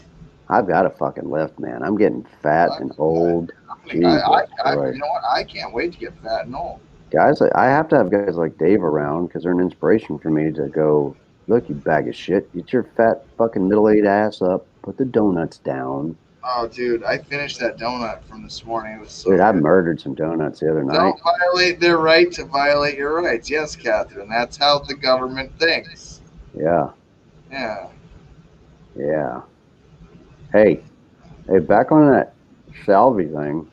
I've got a fucking lift, man. I'm getting fat and old. Jesus You Christ. know what? I can't wait to get fat and old. Guys, I have to have guys like Dave around because they're an inspiration for me to go, look, you bag of shit. Get your fat fucking middle-aged ass up. Put the donuts down. Oh, dude, I finished that donut from this morning. It was so Dude, I good. murdered some donuts the other night. Don't violate their right to violate your rights. Yes, Catherine. That's how the government thinks. Yeah. Yeah. Yeah. Hey, back on that Salvi thing.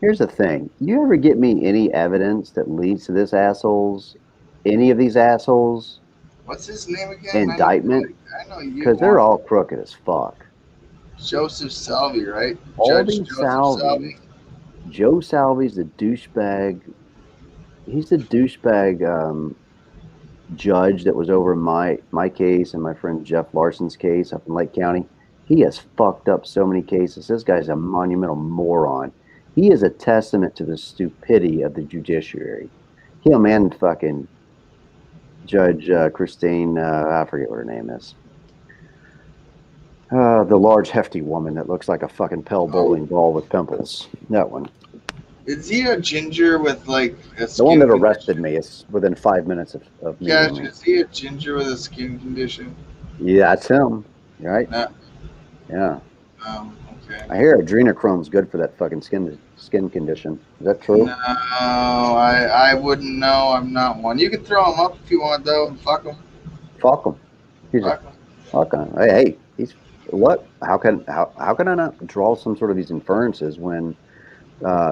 Here's the thing. You ever get me any evidence that leads to any of these assholes, What's his name again? indictment? I know you. Because they're all crooked as fuck. Joseph Salvi, right? All Judge these Joseph Salvi. Joe Salvi's the douchebag. He's the douchebag judge that was over my case and my friend Jeff Larson's case up in Lake County. He has fucked up so many cases. This guy's a monumental moron. He is a testament to the stupidity of the judiciary. Him and fucking Judge Christine, I forget what her name is. The large, hefty woman that looks like a fucking Pell bowling ball with pimples. That one. Is he a ginger with like a skin The one that condition? arrested me is within 5 minutes of me. Gosh, is he a ginger with a skin condition? Yeah, that's him. Right? No. Yeah. Okay. I hear adrenochrome's good for that fucking skin condition. Is that true? No, I wouldn't know. I'm not one. You can throw him up if you want, though, and fuck him. Fuck him. He's Fuck a him. fuck him. Hey, he's what? How can I not draw some sort of these inferences when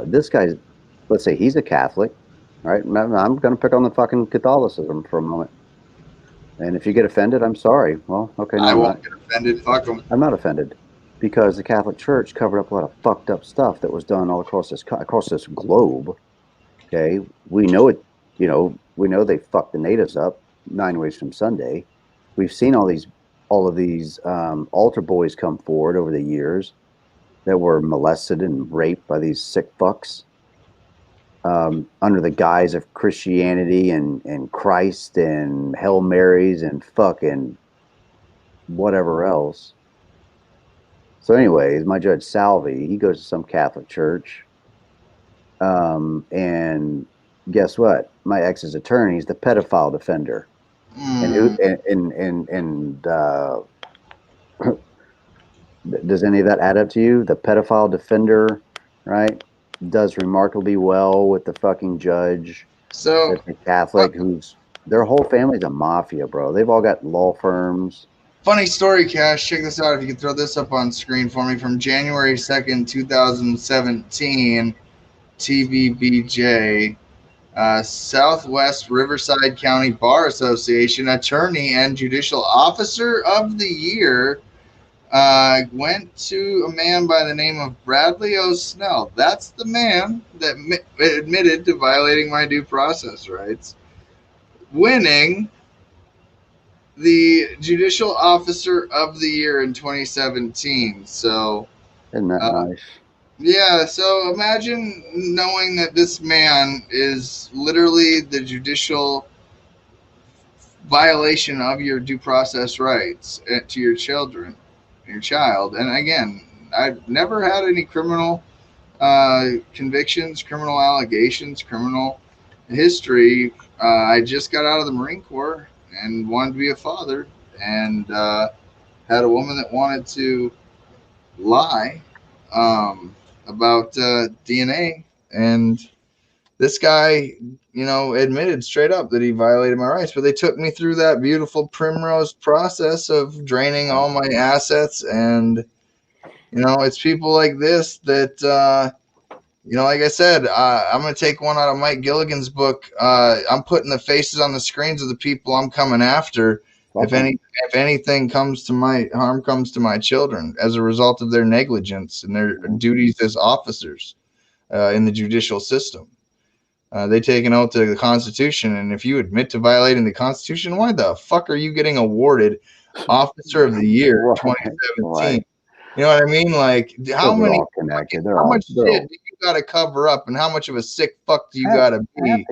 this guy's, let's say he's a Catholic, right? I'm going to pick on the fucking Catholicism for a moment. And if you get offended, I'm sorry. Well, okay, no, I won't get offended. Fuck him. I'm not offended because the Catholic Church covered up a lot of fucked up stuff that was done all across this globe. Okay, we know it. We know they fucked the natives up 9 ways from Sunday. We've seen all of these altar boys come forward over the years that were molested and raped by these sick fucks under the guise of Christianity and Christ and Hail Marys and fucking whatever else. So anyways, my Judge Salvi, he goes to some Catholic church. And guess what? My ex's attorney is the pedophile defender. And does any of that add up to you? The pedophile defender, right, does remarkably well with the fucking judge. So the Catholic, who's their whole family's a mafia, bro. They've all got law firms. funny story, Cash. Check this out. If you can throw this up on screen for me, from January 2nd, 2017, TVBJ. Southwest Riverside County Bar Association Attorney and Judicial Officer of the Year went to a man by the name of Bradley O. Snell. That's the man that admitted to violating my due process rights, winning the Judicial Officer of the Year in 2017. So, Isn't that nice? yeah, so imagine knowing that this man is literally the judicial violation of your due process rights to your children, your child. And again, I've never had any criminal convictions, criminal allegations, criminal history. I just got out of the Marine Corps and wanted to be a father, and had a woman that wanted to lie about DNA, and this guy, admitted straight up that he violated my rights. But they took me through that beautiful primrose process of draining all my assets, and it's people like this that like I said, I'm going to take one out of Mike Gilligan's book. I'm putting the faces on the screens of the people I'm coming after. If anything comes to harm comes to my children as a result of their negligence and their duties as officers in the judicial system. They take an oath to the Constitution, and if you admit to violating the Constitution, why the fuck are you getting awarded Officer of the Year Right, 2017? right. You know what I mean? Like, how They're many, all connected. They're how all, much they're shit all do you got to cover up, and how much of a sick fuck do you half, got to be?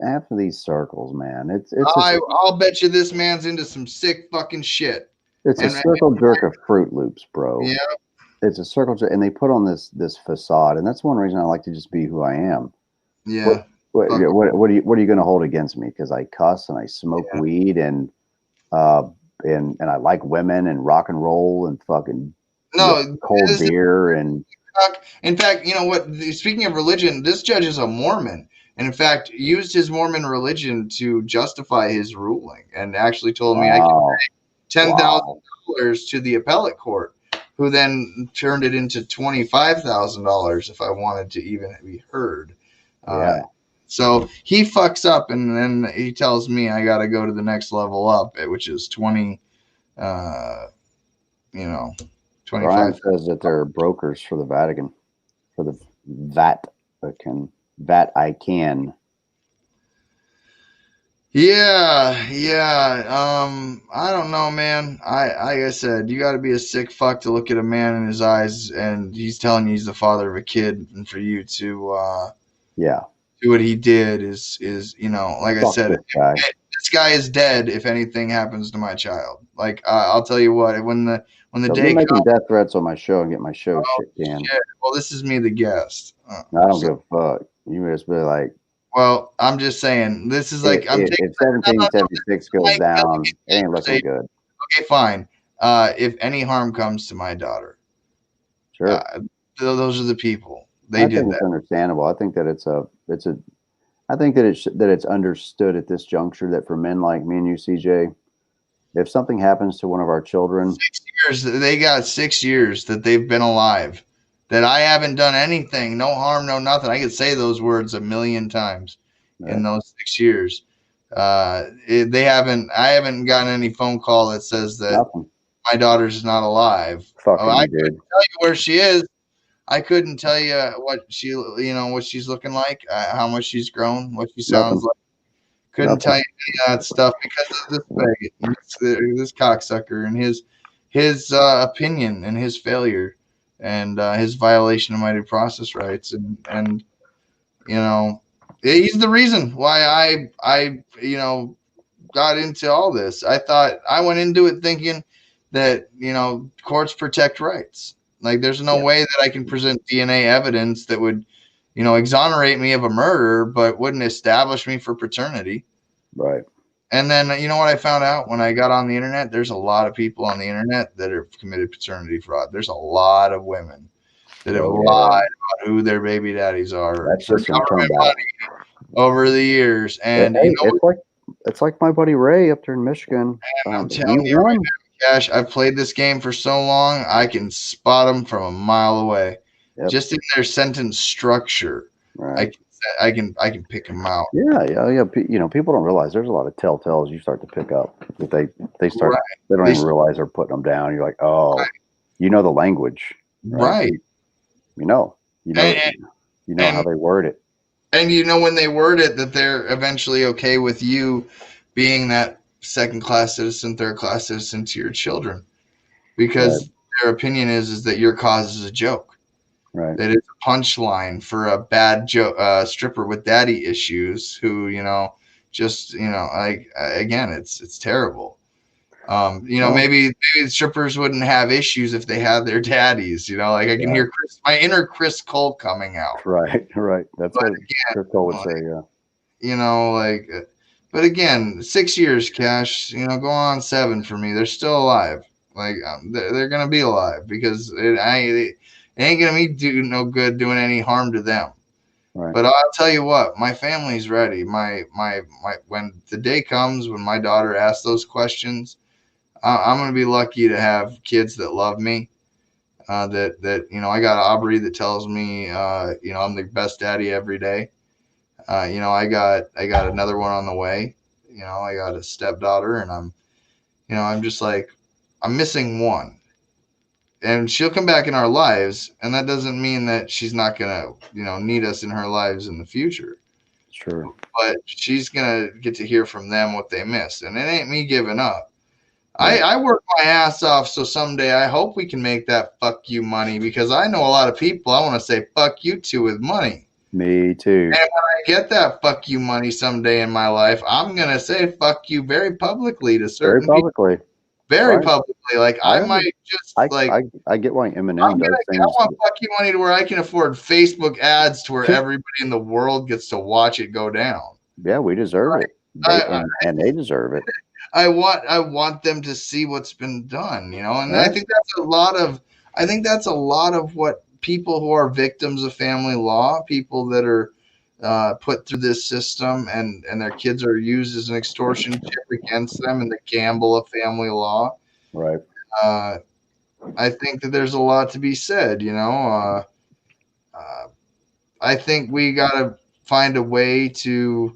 half of these circles, man. It's just, I'll bet you this man's into some sick fucking shit. it's a And circle jerk of Fruit Loops, bro. yeah, It's a circle jerk, and they put on this facade, and that's one reason I like to just be who I am. yeah. What Fuck. what are you going to hold against me? Because I cuss and I smoke weed and I like women and rock and roll and fucking No, cold beer and in fact, you know what? Speaking of religion, this judge is a Mormon, and in fact, used his Mormon religion to justify his ruling, and actually told me I could wow, pay $10,000 to the appellate court, who then turned it into $25,000 if I wanted to even be heard. Yeah. So he fucks up, and then he tells me I got to go to the next level up, which is 20. 25. Brian says that they're brokers for the Vatican, for the Vatican. Yeah. I don't know, man. Like I said, you got to be a sick fuck to look at a man in his eyes, and he's telling you he's the father of a kid, and for you to do what he did is like Fuck I said, this guy is dead if anything happens to my child. Like I'll tell you what, when the day you're making comes, death threats on my show and get my show shit canned. well, this is me, the guest. I don't give a fuck. You just be like, well, I'm just saying, this is like, if 1776 goes down, it ain't looking good. Okay, fine. If any harm comes to my daughter, Sure. Those are the people. I think it's understandable. I think that I think that it's understood at this juncture that for men like me and you, CJ, if something happens to one of our children, 6 years, they got 6 years that they've been alive, that I haven't done anything, no harm, no nothing. I could say those words a million times in those 6 years. I haven't gotten any phone call that says that my daughter's not alive. I couldn't tell you where she is. I couldn't tell you what she's looking like, how much she's grown, what she sounds like. Couldn't tell you any of that stuff because of this cocksucker and his opinion and his failure and his violation of my due process rights and he's the reason why I got into all this. I went into it thinking that courts protect rights. Like there's no way that I can present DNA evidence that would exonerate me of a murder, but wouldn't establish me for paternity. Right. And then, you know what I found out when I got on the internet? There's a lot of people on the internet that have committed paternity fraud. There's a lot of women that have lied about who their baby daddies are. That's just government money over the years. And it's like my buddy Ray up there in Michigan. I'm telling you right now, Cash, I've played this game for so long, I can spot them from a mile away. Yep. Just in their sentence structure, right. I can pick them out. Yeah. People don't realize there's a lot of telltales you start to pick up. That they don't even realize they're putting them down. You're like, oh, you know the language, right? You know how they word it, and when they word it that they're eventually okay with you being that second-class citizen, third-class citizen to your children, because their opinion is that your cause is a joke. Right. That it's a punchline for a bad stripper with daddy issues who, again, it's terrible. Maybe strippers wouldn't have issues if they had their daddies, I can hear my inner Chris Cole coming out. Right. That's what Chris Cole would say. Yeah. But again, 6 years, Cash, go on 7 for me. They're still alive. Like they're going to be alive because it ain't gonna be no good doing any harm to them. Right. But I'll tell you what, my family's ready. My when the day comes when my daughter asks those questions, I'm gonna be lucky to have kids that love me. That I got Aubrey that tells me I'm the best daddy every day. I got another one on the way. I got a stepdaughter, and I'm just like I'm missing one. And she'll come back in our lives, and that doesn't mean that she's not gonna, need us in her lives in the future. Sure. But she's gonna get to hear from them what they missed, and it ain't me giving up. Right. I work my ass off, so someday I hope we can make that fuck you money, because I know a lot of people I want to say fuck you to with money. Me too. And when I get that fuck you money someday in my life, I'm gonna say fuck you very publicly to Very certain people. publicly. Very Right. publicly. Like I might just I get why I Eminem does things. want fuck you money to where I can afford Facebook ads to where everybody in the world gets to watch it go down. Yeah, we deserve it. And they deserve it. I want them to see what's been done, you know, and Right. I think that's a lot of what people who are victims of family law, people that are put through this system and their kids are used as an extortion chip against them in the gamble of family law. Right. I think that there's a lot to be said, you know. I think we got to find a way to,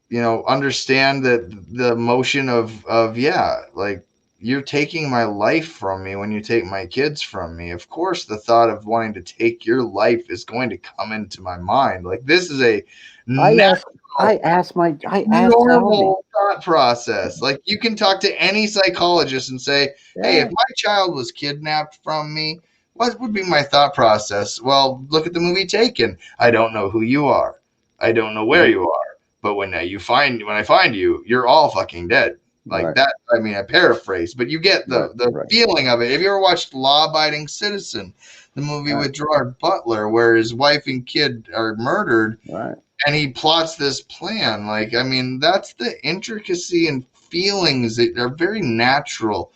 you know, understand that the emotion of yeah, like you're taking my life from me when you take my kids from me. Of course, the thought of wanting to take your life is going to come into my mind. Like this is a I asked normal thought process. Like you can talk to any psychologist and say, hey, if my child was kidnapped from me, what would be my thought process? Well, look at the movie Taken. I don't know who you are. I don't know where you are. But when I find you, you're all fucking dead. Like Right. that. I mean, I paraphrase, but you get the Right. feeling of it. Have you ever watched Law Abiding Citizen, the movie with Gerard Butler, where his wife and kid are murdered? Right. And he plots this plan. Like, I mean, that's the intricacy and feelings that are very natural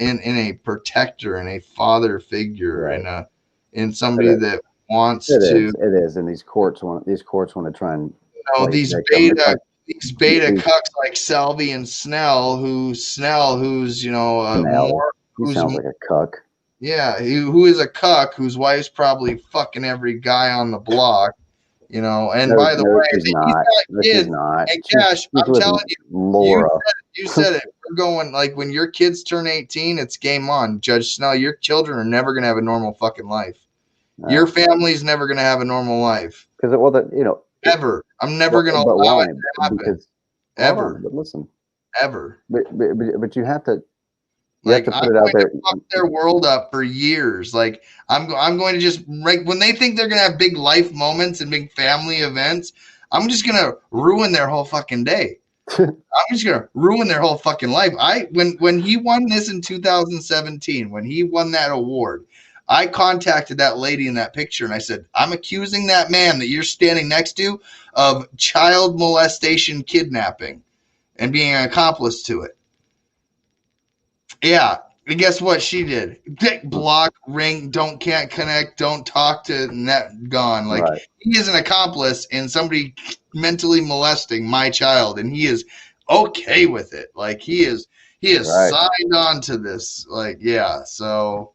in a protector and a father figure Right. in somebody that wants It to. is. It is. And these courts want to try and These beta cucks like Salvi and Snell, who's you know Snell. He sounds like a cuck. Yeah, who is a cuck whose wife's probably fucking every guy on the block. You know, and by the way, she's not. She's not. Hey, Cash, I'm telling you, Laura. you said it. We're going like when your kids turn 18, it's game on. Judge Snell, your children are never gonna have a normal fucking life. Your family's never gonna have a normal life. Because ever. I'm never gonna allow it to happen. Because, ever. But listen. Ever. But you have to. Like I'm going to fuck their world up for years. Like I'm going to just when they think they're going to have big life moments and big family events, I'm just going to ruin their whole fucking day. I'm just going to ruin their whole fucking life. When he won this in 2017, when he won that award, I contacted that lady in that picture and I said, I'm accusing that man that you're standing next to of child molestation, kidnapping, and being an accomplice to it. Yeah, and guess what she did? Block, ring, can't connect, don't talk to, net gone. Like he is an accomplice in somebody mentally molesting my child, and he is okay with it. Like he is signed on to this. Like so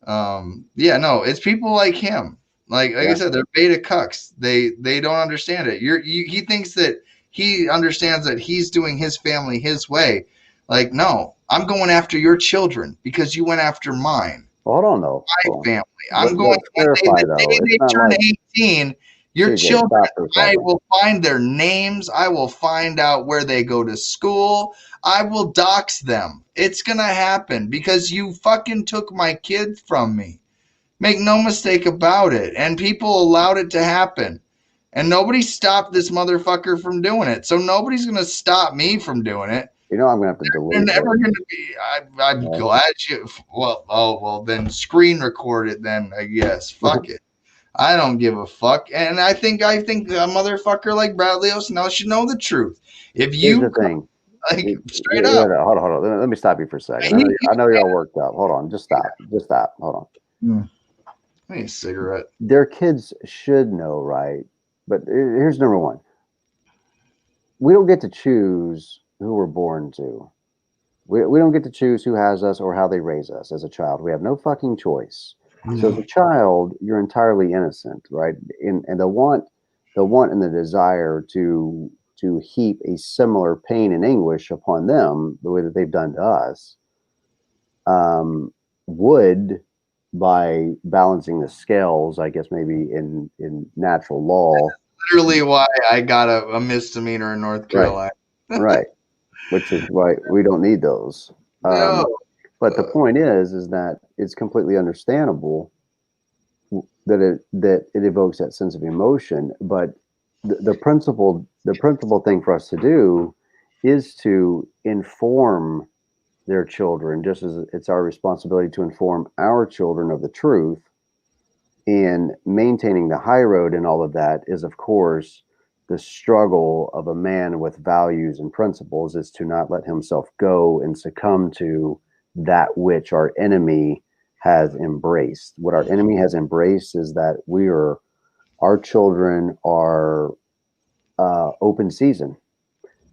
it's people like him. Like I said, they're beta cucks. They don't understand it. He thinks that he understands that he's doing his family his way. Like, no, I'm going after your children because you went after mine. Hold on, though. My family. I'm going the day they turn 18, your children, I will find their names. I will find out where they go to school. I will dox them. It's going to happen because you fucking took my kid from me. Make no mistake about it. And people allowed it to happen. And nobody stopped this motherfucker from doing it. So nobody's going to stop me from doing it. You know I'm going to have to delete it. They're never going to be. I'm glad you. Well, then screen record it then, I guess. Fuck it. I don't give a fuck. And I think a motherfucker like Bradley O'Snell should know the truth. If you. Here's the thing. Like, straight up. Hold on. Let me stop you for a second. I know you're all worked up. Hold on. Just stop. Hold on. I need a cigarette. Their kids should know, right? But here's number one. We don't get to choose who we're born to. We don't get to choose who has us or how they raise us as a child. We have no fucking choice. So as a child, you're entirely innocent, right? And the want and the desire to heap a similar pain and anguish upon them the way that they've done to us would, by balancing the scales, I guess maybe in natural law, literally why I got a misdemeanor in North Carolina. Right. Which is why we don't need those. No. But the point is that it's completely understandable that it evokes that sense of emotion. But the principal thing for us to do is to inform their children, just as it's our responsibility to inform our children of the truth. And maintaining the high road in all of that is, of course, the struggle of a man with values and principles, is to not let himself go and succumb to that which our enemy has embraced. What our enemy has embraced is that our children are open season.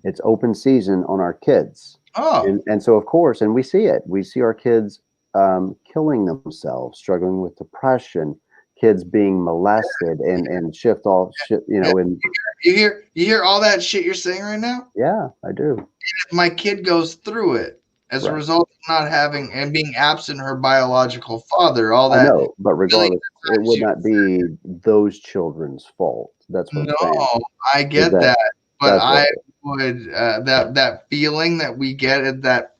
It's open season on our kids. Oh. And so, of course, and we see it. We see our kids killing themselves, struggling with depression, kids being molested and shift off, and You hear all that shit you're saying right now? yeah, I do. If my kid goes through it as a result of not having and being absent her biological father, all that. I know, but regardless, it would not be those children's fault. That's what I'm saying. No, I get that, but I would that feeling that we get at that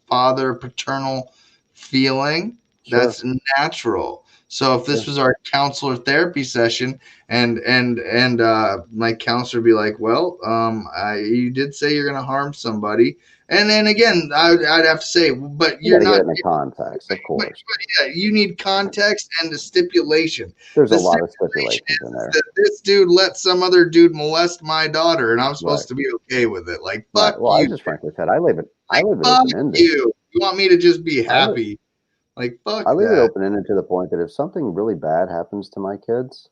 father paternal feeling, that's natural. So if this was our counselor therapy session, and my counselor be like, well, you did say you're going to harm somebody, and then again, I'd have to say, but you're not in the context, of course. But yeah, you need context and the stipulation. There's a lot of stipulations in there. That this dude let some other dude molest my daughter, and I'm supposed to be okay with it. Like, fuck you. Well, I just frankly said I live it open-ended. You want me to just be happy? Like, fuck I leave that. it open-ended to the point that if something really bad happens to my kids,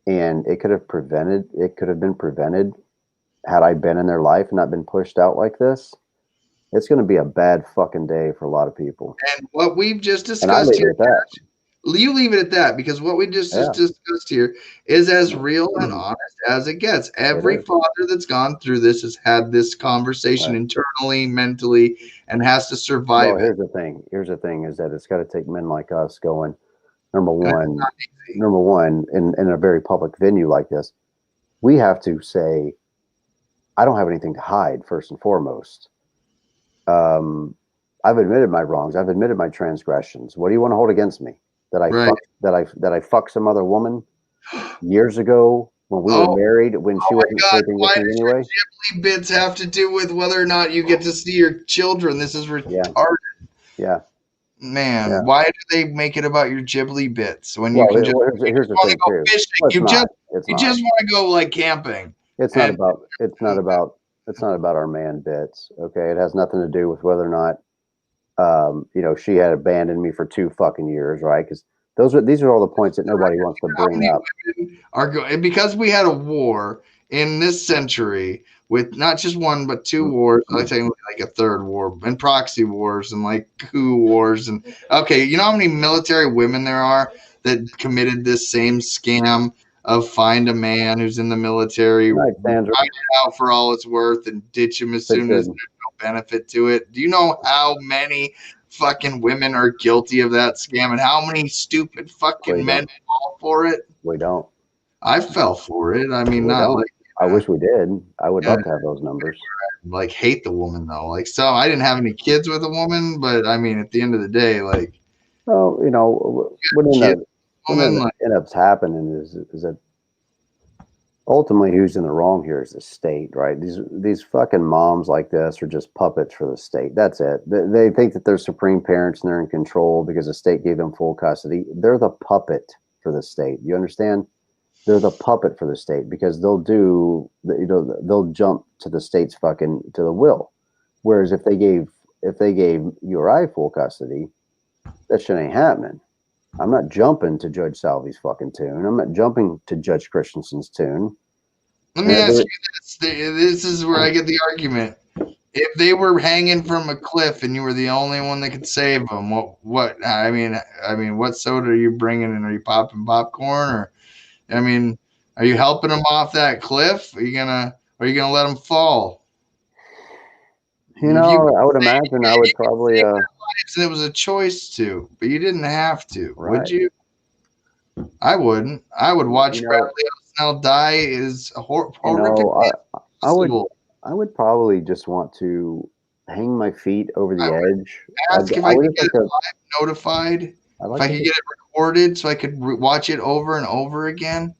and it could have been prevented had I been in their life and not been pushed out like this, it's going to be a bad fucking day for a lot of people. And what we've just discussed and I leave here, it at that. You leave it at that, because what we just discussed here is as real and honest as it gets. Every father that's gone through this has had this conversation internally, mentally, and has to survive. Here's the thing is that it's got to take men like us going, number one, in a very public venue like this, we have to say, I don't have anything to hide, first and foremost. I've admitted my wrongs. I've admitted my transgressions. What do you want to hold against me? That I fucked some other woman years ago when we were married, when she wasn't sleeping with me anyway? Why does your bits have to do with whether or not you get to see your children? This is retarded. Yeah. Man, why do they make it about your Ghibli bits when you can here's the thing go fishing? You just want to go like camping. It's not about our man bits. Okay, it has nothing to do with whether or not she had abandoned me for 2 fucking years, right? Because these are all the points that nobody wants to bring up. Because we had a war in this century with not just 1 but 2 wars. I think like a 3rd war, and proxy wars and like coup wars. And okay, you know how many military women there are that committed this same scam of find a man who's in the military, write it out for all it's worth, and ditch him as soon as there's no benefit to it. Do you know how many fucking women are guilty of that scam, and how many stupid fucking men fall for it? We don't. I fell for it. I mean, I wish we did. I would love to have those numbers. Like, hate the woman though. Like, so I didn't have any kids with a woman, but I mean, at the end of the day, like, what ends up happening is that ultimately who's in the wrong here is the state, right? These fucking moms like this are just puppets for the state. That's it. They think that they're supreme parents and they're in control because the state gave them full custody. They're the puppet for the state. You understand? They're the puppet for the state because they'll jump to the state's to the will. Whereas if they gave you or I full custody, that shit ain't happening. I'm not jumping to Judge Salvy's fucking tune. I'm not jumping to Judge Christensen's tune. Let me ask you this. This is where I get the argument. If they were hanging from a cliff and you were the only one that could save them, what? I mean, what soda are you bringing in? Are you popping popcorn, or, I mean, are you helping them off that cliff? Are you gonna let them fall? I would imagine I would probably. It was a choice to, but you didn't have to, right. Would you? I wouldn't. I would watch Bradley I'll die is a horrific. I would probably just want to hang my feet over the edge. Ask if I I would could just get like it live notified. I If like I to could get it recorded so I could watch it over and over again.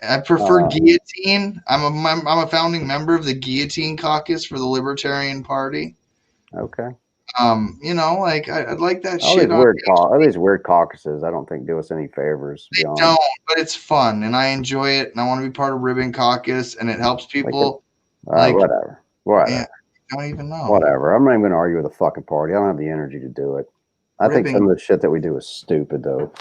I prefer guillotine. I'm a founding member of the Guillotine Caucus for the Libertarian Party. okay. Like I'd like that All shit these on. weird caucuses, I don't think do us any favors, to be honest. Don't, but it's fun and I enjoy it and I want to be part of Ribbon Caucus and it helps people. Whatever. Man, I don't even know. Whatever. I'm not even gonna argue with the fucking party. I don't have the energy to do it. I think some of the shit that we do is stupid, though.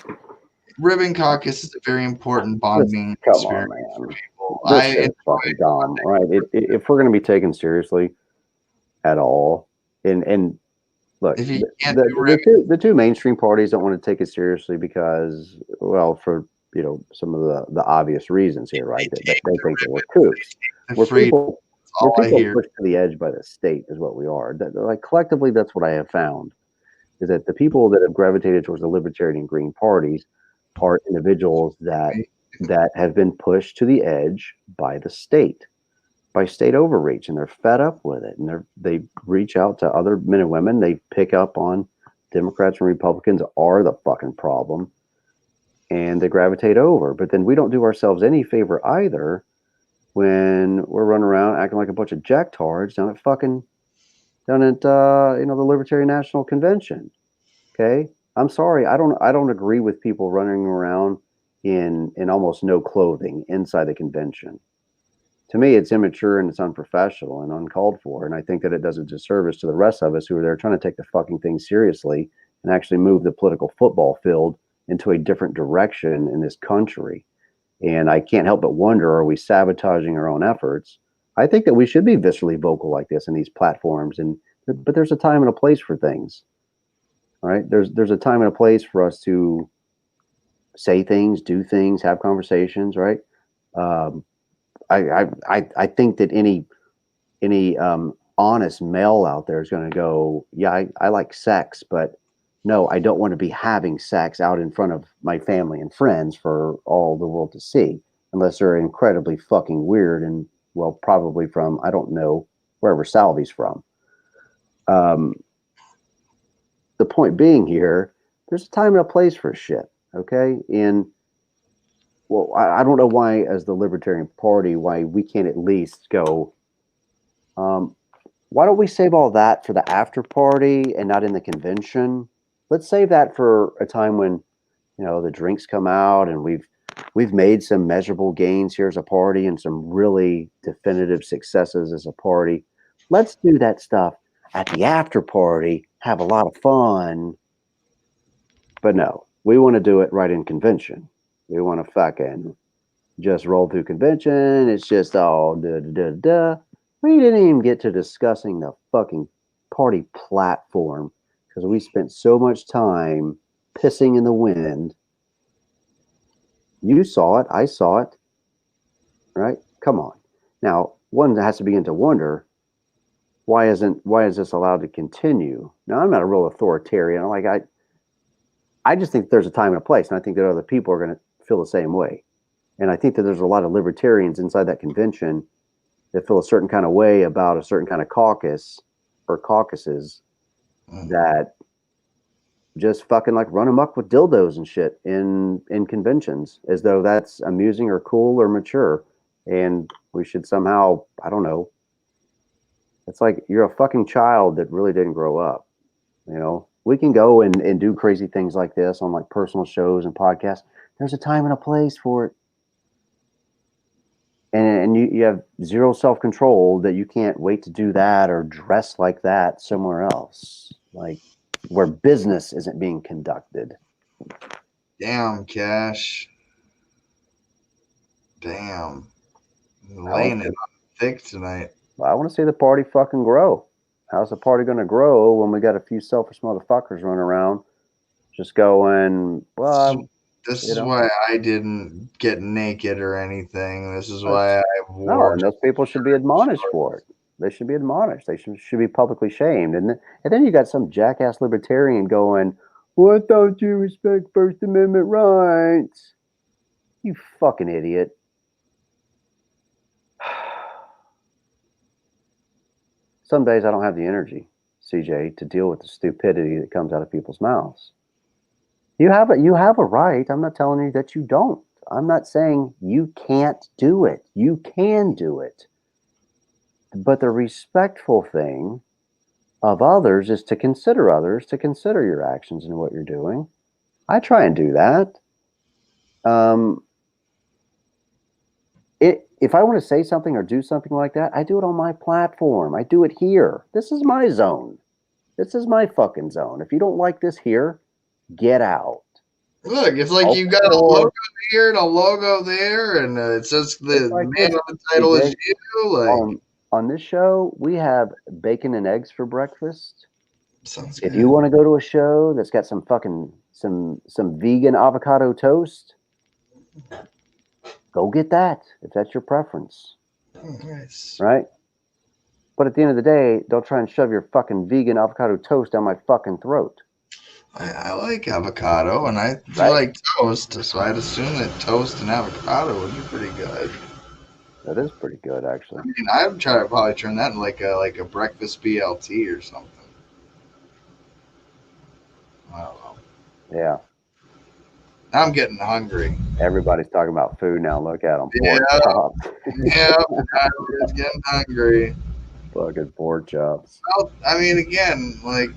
Ribbon Caucus is a very important bonding experience for people. This shit's fucking dumb, right? If we're gonna be taken seriously at all, and look, the two mainstream parties don't want to take it seriously because, well, for some of the obvious reasons here, right? They think that we're kooks. We're people pushed to the edge by the state is what we are. Like collectively, that's what I have found is that the people that have gravitated towards the libertarian and green parties are individuals that have been pushed to the edge by the state, by state overreach, and they're fed up with it, and they reach out to other men and women. They pick up on Democrats and Republicans are the fucking problem, and they gravitate over. But then we don't do ourselves any favor either when we're running around acting like a bunch of jacktards down at the Libertarian National Convention. Okay, I'm sorry, I don't agree with people running around in almost no clothing inside the convention. To me, it's immature and it's unprofessional and uncalled for. And I think that it does a disservice to the rest of us who are there trying to take the fucking thing seriously and actually move the political football field into a different direction in this country. And I can't help but wonder, are we sabotaging our own efforts? I think that we should be viscerally vocal like this in these platforms, but there's a time and a place for things. All right, there's a time and a place for us to say things, do things, have conversations. Right. I think that any honest male out there is going to go, yeah, I like sex, but no, I don't want to be having sex out in front of my family and friends for all the world to see, unless they're incredibly fucking weird and, well, probably from, I don't know, wherever Salvy's from. The point being here, there's a time and a place for shit, okay? And, well, I don't know why, as the Libertarian Party, why we can't at least go, why don't we save all that for the after party and not in the convention? Let's save that for a time when, the drinks come out and we've made some measurable gains here as a party and some really definitive successes as a party. Let's do that stuff at the after party, have a lot of fun. But no, we want to do it right in convention. We want to fucking just roll through convention. It's just all da. We didn't even get to discussing the fucking party platform because we spent so much time pissing in the wind. You saw it. I saw it. Right? Come on. Now, one has to begin to wonder, why is this allowed to continue? Now, I'm not a real authoritarian. I just think there's a time and a place, and I think that other people are going to feel the same way. And I think that there's a lot of libertarians inside that convention that feel a certain kind of way about a certain kind of caucus or caucuses that just fucking like run amok with dildos and shit in conventions as though that's amusing or cool or mature. And we should somehow, I don't know. It's like you're a fucking child that really didn't grow up. We can go and do crazy things like this on like personal shows and podcasts. There's a time and a place for it. And you have zero self-control that you can't wait to do that or dress like that somewhere else, like where business isn't being conducted. Damn, Cash. Damn. Laying it on thick tonight. I want to see the party fucking grow. How's the party going to grow when we got a few selfish motherfuckers running around just going, well, this is why I didn't get naked or anything. This is why I wore. And those people should be admonished for it. They should be admonished. They should be publicly shamed. And then you got some jackass libertarian going, well, I thought you respect First Amendment rights. You fucking idiot. Some days I don't have the energy, CJ, to deal with the stupidity that comes out of people's mouths. You have a right. I'm not telling you that you don't. I'm not saying you can't do it. You can do it. But the respectful thing of others is to consider your actions and what you're doing. I try and do that. If I want to say something or do something like that, I do it on my platform. I do it here. This is my zone. This is my fucking zone. If you don't like this here, get out. Look, it's like you got a logo here and a logo there, and it says the like man on the title is you. Like, on this show, we have bacon and eggs for breakfast. sounds good. If you want to go to a show that's got some fucking some vegan avocado toast, go get that if that's your preference. Oh, nice. Right? But at the end of the day, don't try and shove your fucking vegan avocado toast down my fucking throat. I like avocado, and I do like toast, so I'd assume that toast and avocado would be pretty good. That is pretty good, actually. I mean, I'd try to probably turn that in like a breakfast BLT or something. I don't know. Yeah. I'm getting hungry. Everybody's talking about food now. Look at them. Yeah. Pork chops. Yeah, I'm just getting hungry. Fucking pork chops. Well, I mean, again, like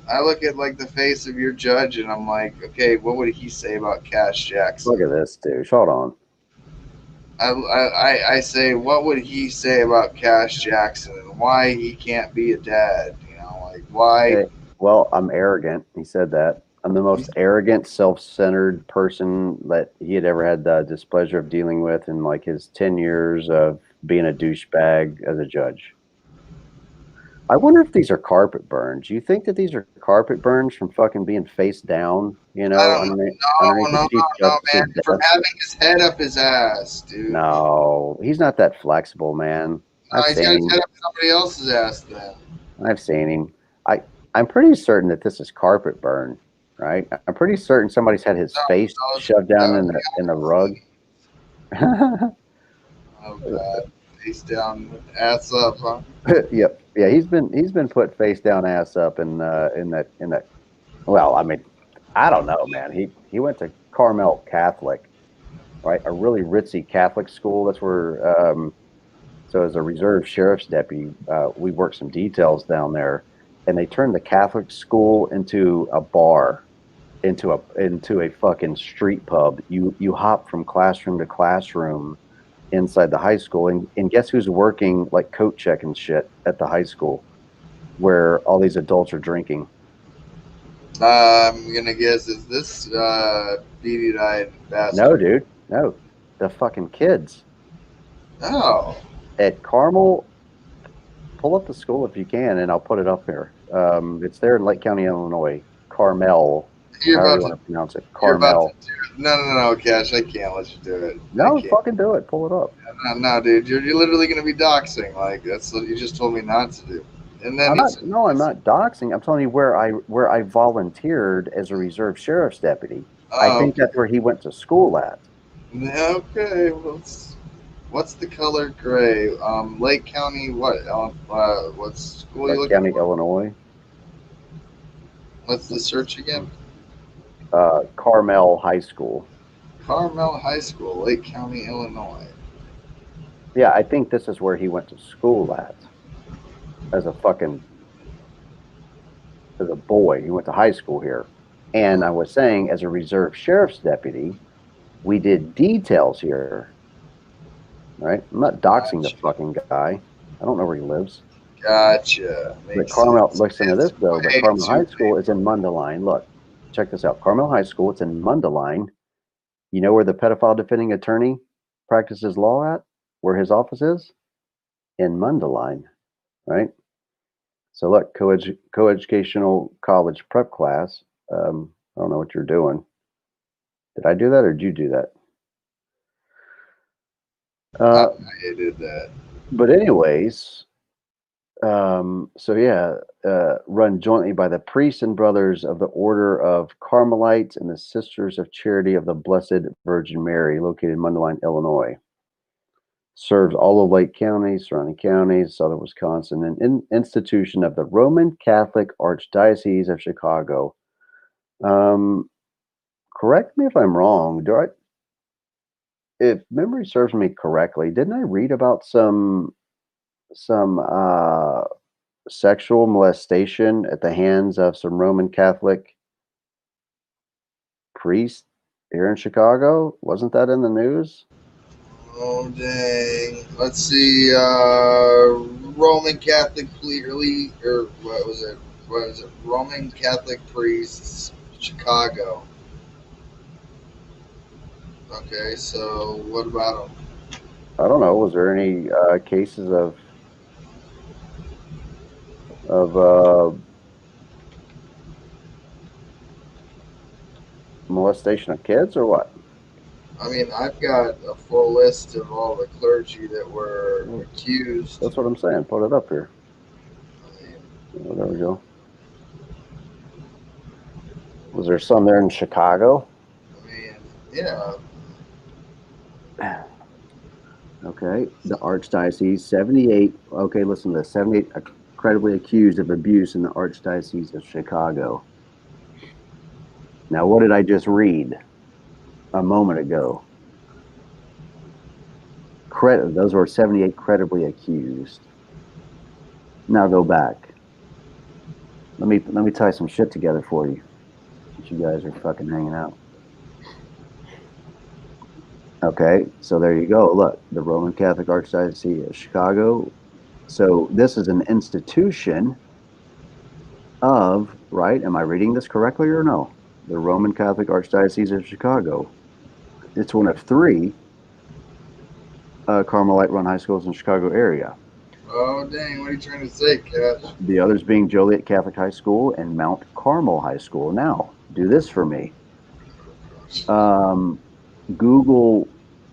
I look at like the face of your judge, and I'm like, okay, what would he say about Cash Jackson? Look at this, dude. Hold on. I say, what would he say about Cash Jackson and why he can't be a dad? You know, like why? Okay. Well, I'm arrogant. He said that. I'm the most arrogant, self-centered person that he had ever had the displeasure of dealing with in like his 10 years of being a douchebag as a judge. I wonder if these are carpet burns. You think that these are carpet burns from fucking being face down, you know? No, man, from having his head up his ass, dude. No, he's not that flexible, man. No, he's got his head up somebody else's ass then. I've seen him. I'm pretty certain that this is carpet burn, right? I'm pretty certain somebody's had his face shoved down in the rug. Oh God, face down, ass up, huh? Yep. Yeah, he's been put face down, ass up in that. Well, I mean, I don't know, man. He went to Carmel Catholic, right? A really ritzy Catholic school. That's where. So as a reserve sheriff's deputy, we worked some details down there, and they turned the Catholic school into a bar, into a fucking street pub. You hop from classroom to classroom inside the high school, and guess who's working like coat check and shit at the high school where all these adults are drinking? I'm gonna guess, is this beady-eyed bastard? No, dude, no, the fucking kids. Oh, at Carmel. Pull up the school if you can, and I'll put it up here. It's there in Lake County, Illinois. Carmel. You're however about you to want to pronounce it. Carmel. No, Cash, I can't let you do it. No, fucking do it. Pull it up. No, dude, you're literally going to be doxing. Like that's what you just told me not to do. And then I'm not doxing. I'm telling you where I volunteered as a reserve sheriff's deputy. I think that's where he went to school at. Okay, well, what's the color gray? Lake County, what? What school you looking County, for? Illinois. What's the search again? Carmel High School. Carmel High School, Lake County, Illinois. Yeah, I think this is where he went to school at. As a boy, he went to high school here. And I was saying, as a reserve sheriff's deputy, we did details here. Right? I'm not doxing the fucking guy. I don't know where he lives. Gotcha. But Carmel, listen to this though. But Carmel High School is in Mundelein. Look, check this out. Carmel High School, it's in Mundelein. You know where the pedophile defending attorney practices law at? Where his office is? In Mundelein, right? So look, co-educational college prep class. I don't know what you're doing. Did I do that or did you do that? I did that. But anyways, So yeah, run jointly by the priests and brothers of the Order of Carmelites and the Sisters of Charity of the Blessed Virgin Mary, located in Mundelein, Illinois. Serves all of Lake County, surrounding counties, southern Wisconsin, an institution of the Roman Catholic Archdiocese of Chicago. Correct me if I'm wrong. If memory serves me correctly, didn't I read about some sexual molestation at the hands of some Roman Catholic priest here in Chicago? Wasn't that in the news? Oh dang! Let's see. Roman Catholic or what was it? What was it? Roman Catholic priests, Chicago. Okay, so what about them? I don't know. Was there any cases of molestation of kids or what? I mean, I've got a full list of all the clergy that were accused. That's what I'm saying. Put it up here. Oh, there we go. Was there some there in Chicago? I mean, yeah. Okay, the Archdiocese, 78. Okay, listen to this. 78 credibly accused of abuse in the Archdiocese of Chicago. Now, what did I just read a moment ago? Those were 78 credibly accused. Now go back. Let me tie some shit together for you. Since you guys are fucking hanging out. Okay, so there you go. Look, the Roman Catholic Archdiocese of Chicago. So this is an institution of, right? Am I reading this correctly or no? The Roman Catholic Archdiocese of Chicago. It's one of 3 Carmelite-run high schools in the Chicago area. Oh dang! What are you trying to say, Cash? The others being Joliet Catholic High School and Mount Carmel High School. Now, do this for me. Google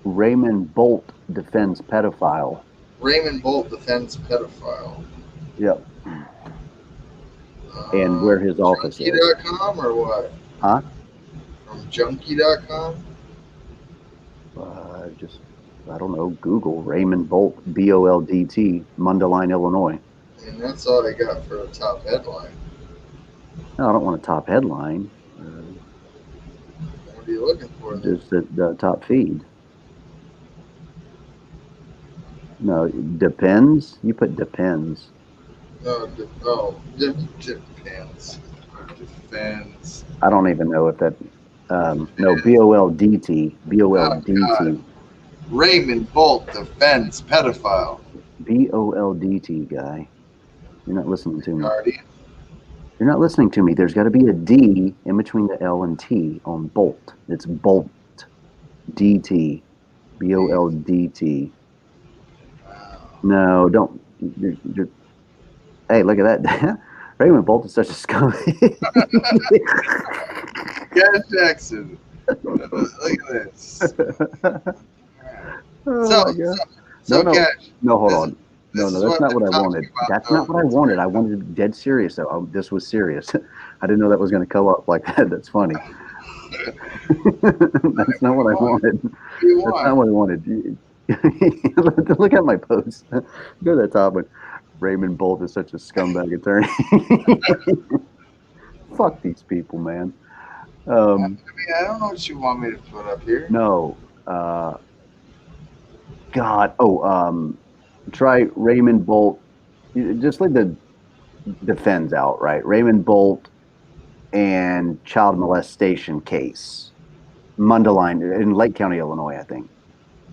Raymond Bolt defends pedophile. Raymond Bolt defends pedophile. Yep. And where his office is. Junkie.com or what? Huh? From Junkie.com? I don't know, Google Raymond Bolt, B-O-L-D-T, Mundelein, Illinois. And that's all I got for a top headline. No, I don't want a top headline. What are you looking for? Just the top feed. No, depends. You put depends. No, depends. Defends. I don't even know if that. No, B-O-L-D-T. B-O-L-D-T. Oh, Raymond Bolt defends pedophile. B-O-L-D-T, guy. You're not listening to me. Guardian. You're not listening to me. There's got to be a D in between the L and T on Bolt. It's Bolt. D-T. B-O-L-D-T. No, don't. Hey, look at that. Raymond Bolt is such a scum. Cash Jackson. Look at this. No, Cash. No, hold on. No, that's not what I wanted. That's not what I wanted. I wanted dead serious, though. This was serious. I didn't know that was going to come up like that. That's funny. That's not what I wanted. That's not what I wanted. Look at my post. Go to the top one. Raymond Bolt is such a scumbag attorney. Fuck these people, man. I mean, I don't know what you want me to put up here. No. God. Try Raymond Bolt. Just leave the defends out, right? Raymond Bolt and child molestation case. Mundelein in Lake County, Illinois, I think.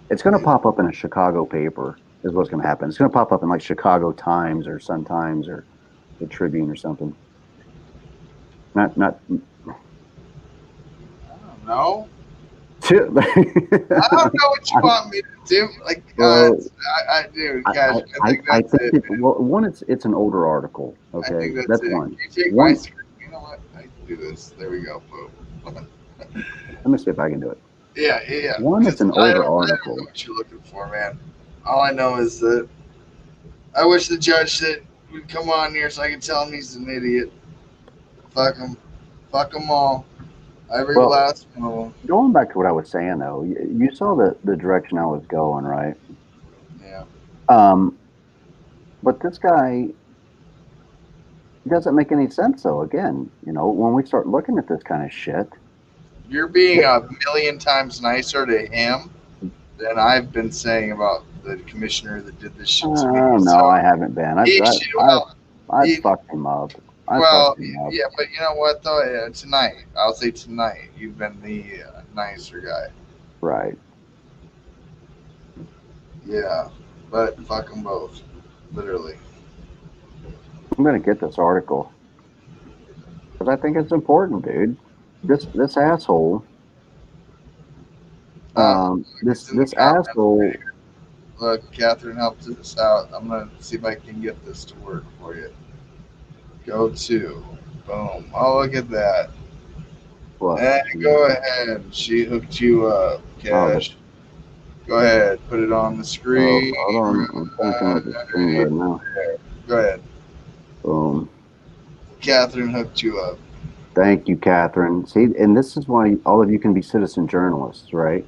It's going to pop up in a Chicago paper is what's going to happen. It's going to pop up in like Chicago Times or Sun Times or the Tribune or something. Not. I don't know. I don't know what you want me to do. Like, I do. Gosh, I think that's it. Well, one, it's an older article. Okay, I think that's it. one. You take my screen. You know what? I can do this. There we go. Boom. Let me see if I can do it. Yeah. One, it's an older article. I don't know what you're looking for, man. All I know is that I wish the judge that would come on here so I could tell him he's an idiot. Fuck him. Fuck them all. Every Well, last one of them. going back to what I was saying, though, you saw the direction I was going, right? Yeah. But this guy doesn't make any sense, though. Again, when we start looking at this kind of shit. You're being a million times nicer to him than I've been saying about the commissioner that did this shit to me. No, I haven't been. I've fucked him up. Yeah, but you know what though? Yeah, tonight, I'll say tonight, you've been the nicer guy. Right. Yeah, but fuck them both, literally. I'm gonna get this article because I think it's important, dude. This asshole. This asshole. Look, Catherine helped us out. I'm gonna see if I can get this to work for you. Go to, boom. Oh, look at that. What? And go ahead. She hooked you up, Cash. Go ahead. Put it on the screen. Hold on. I'm pointing at the screen right now. Go ahead. Boom. Catherine hooked you up. Thank you, Catherine. See, and this is why all of you can be citizen journalists, right?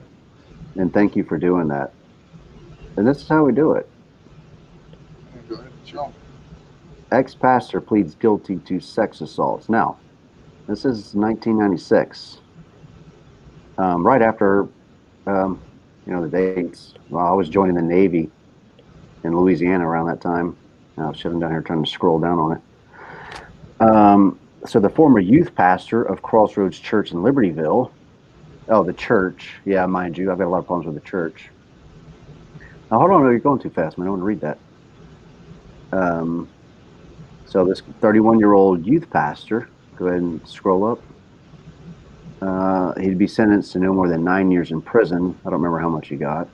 And thank you for doing that. And this is how we do it. Go ahead and show 'em. Ex-pastor pleads guilty to sex assaults. Now, this is 1996. Right after, the dates. Well, I was joining the Navy in Louisiana around that time. I was sitting down here trying to scroll down on it. So the former youth pastor of Crossroads Church in Libertyville. Oh, the church. Yeah, mind you, I've got a lot of problems with the church. Now, hold on, you're going too fast, man. I want to read that. So this 31-year-old youth pastor, go ahead and scroll up. He'd be sentenced to no more than 9 years in prison. I don't remember how much he got.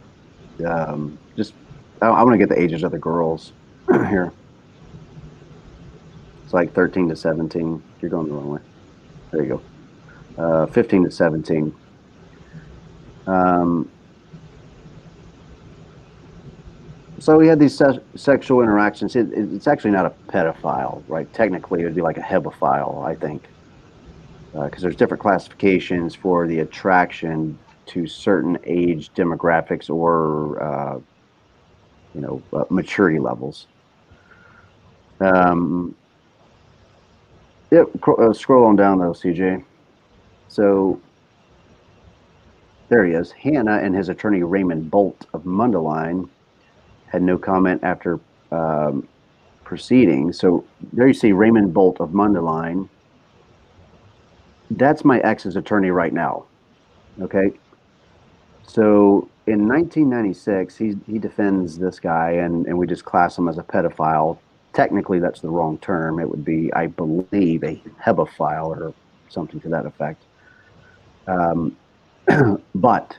I want to get the ages of the girls here. It's like 13 to 17. You're going the wrong way. There you go. 15 to 17. So he had these sexual interactions. It's actually not a pedophile, right? Technically, it would be like a hebephile, I think. Because there's different classifications for the attraction to certain age demographics or, maturity levels. Scroll on down though, CJ. So there he is. Hannah and his attorney Raymond Bolt of Mundelein had no comment after proceedings. So there you see Raymond Bolt of Mundelein. That's my ex's attorney right now. Okay. So in 1996, he defends this guy, and we just class him as a pedophile. Technically, that's the wrong term. It would be, I believe, a hebephile or something to that effect. But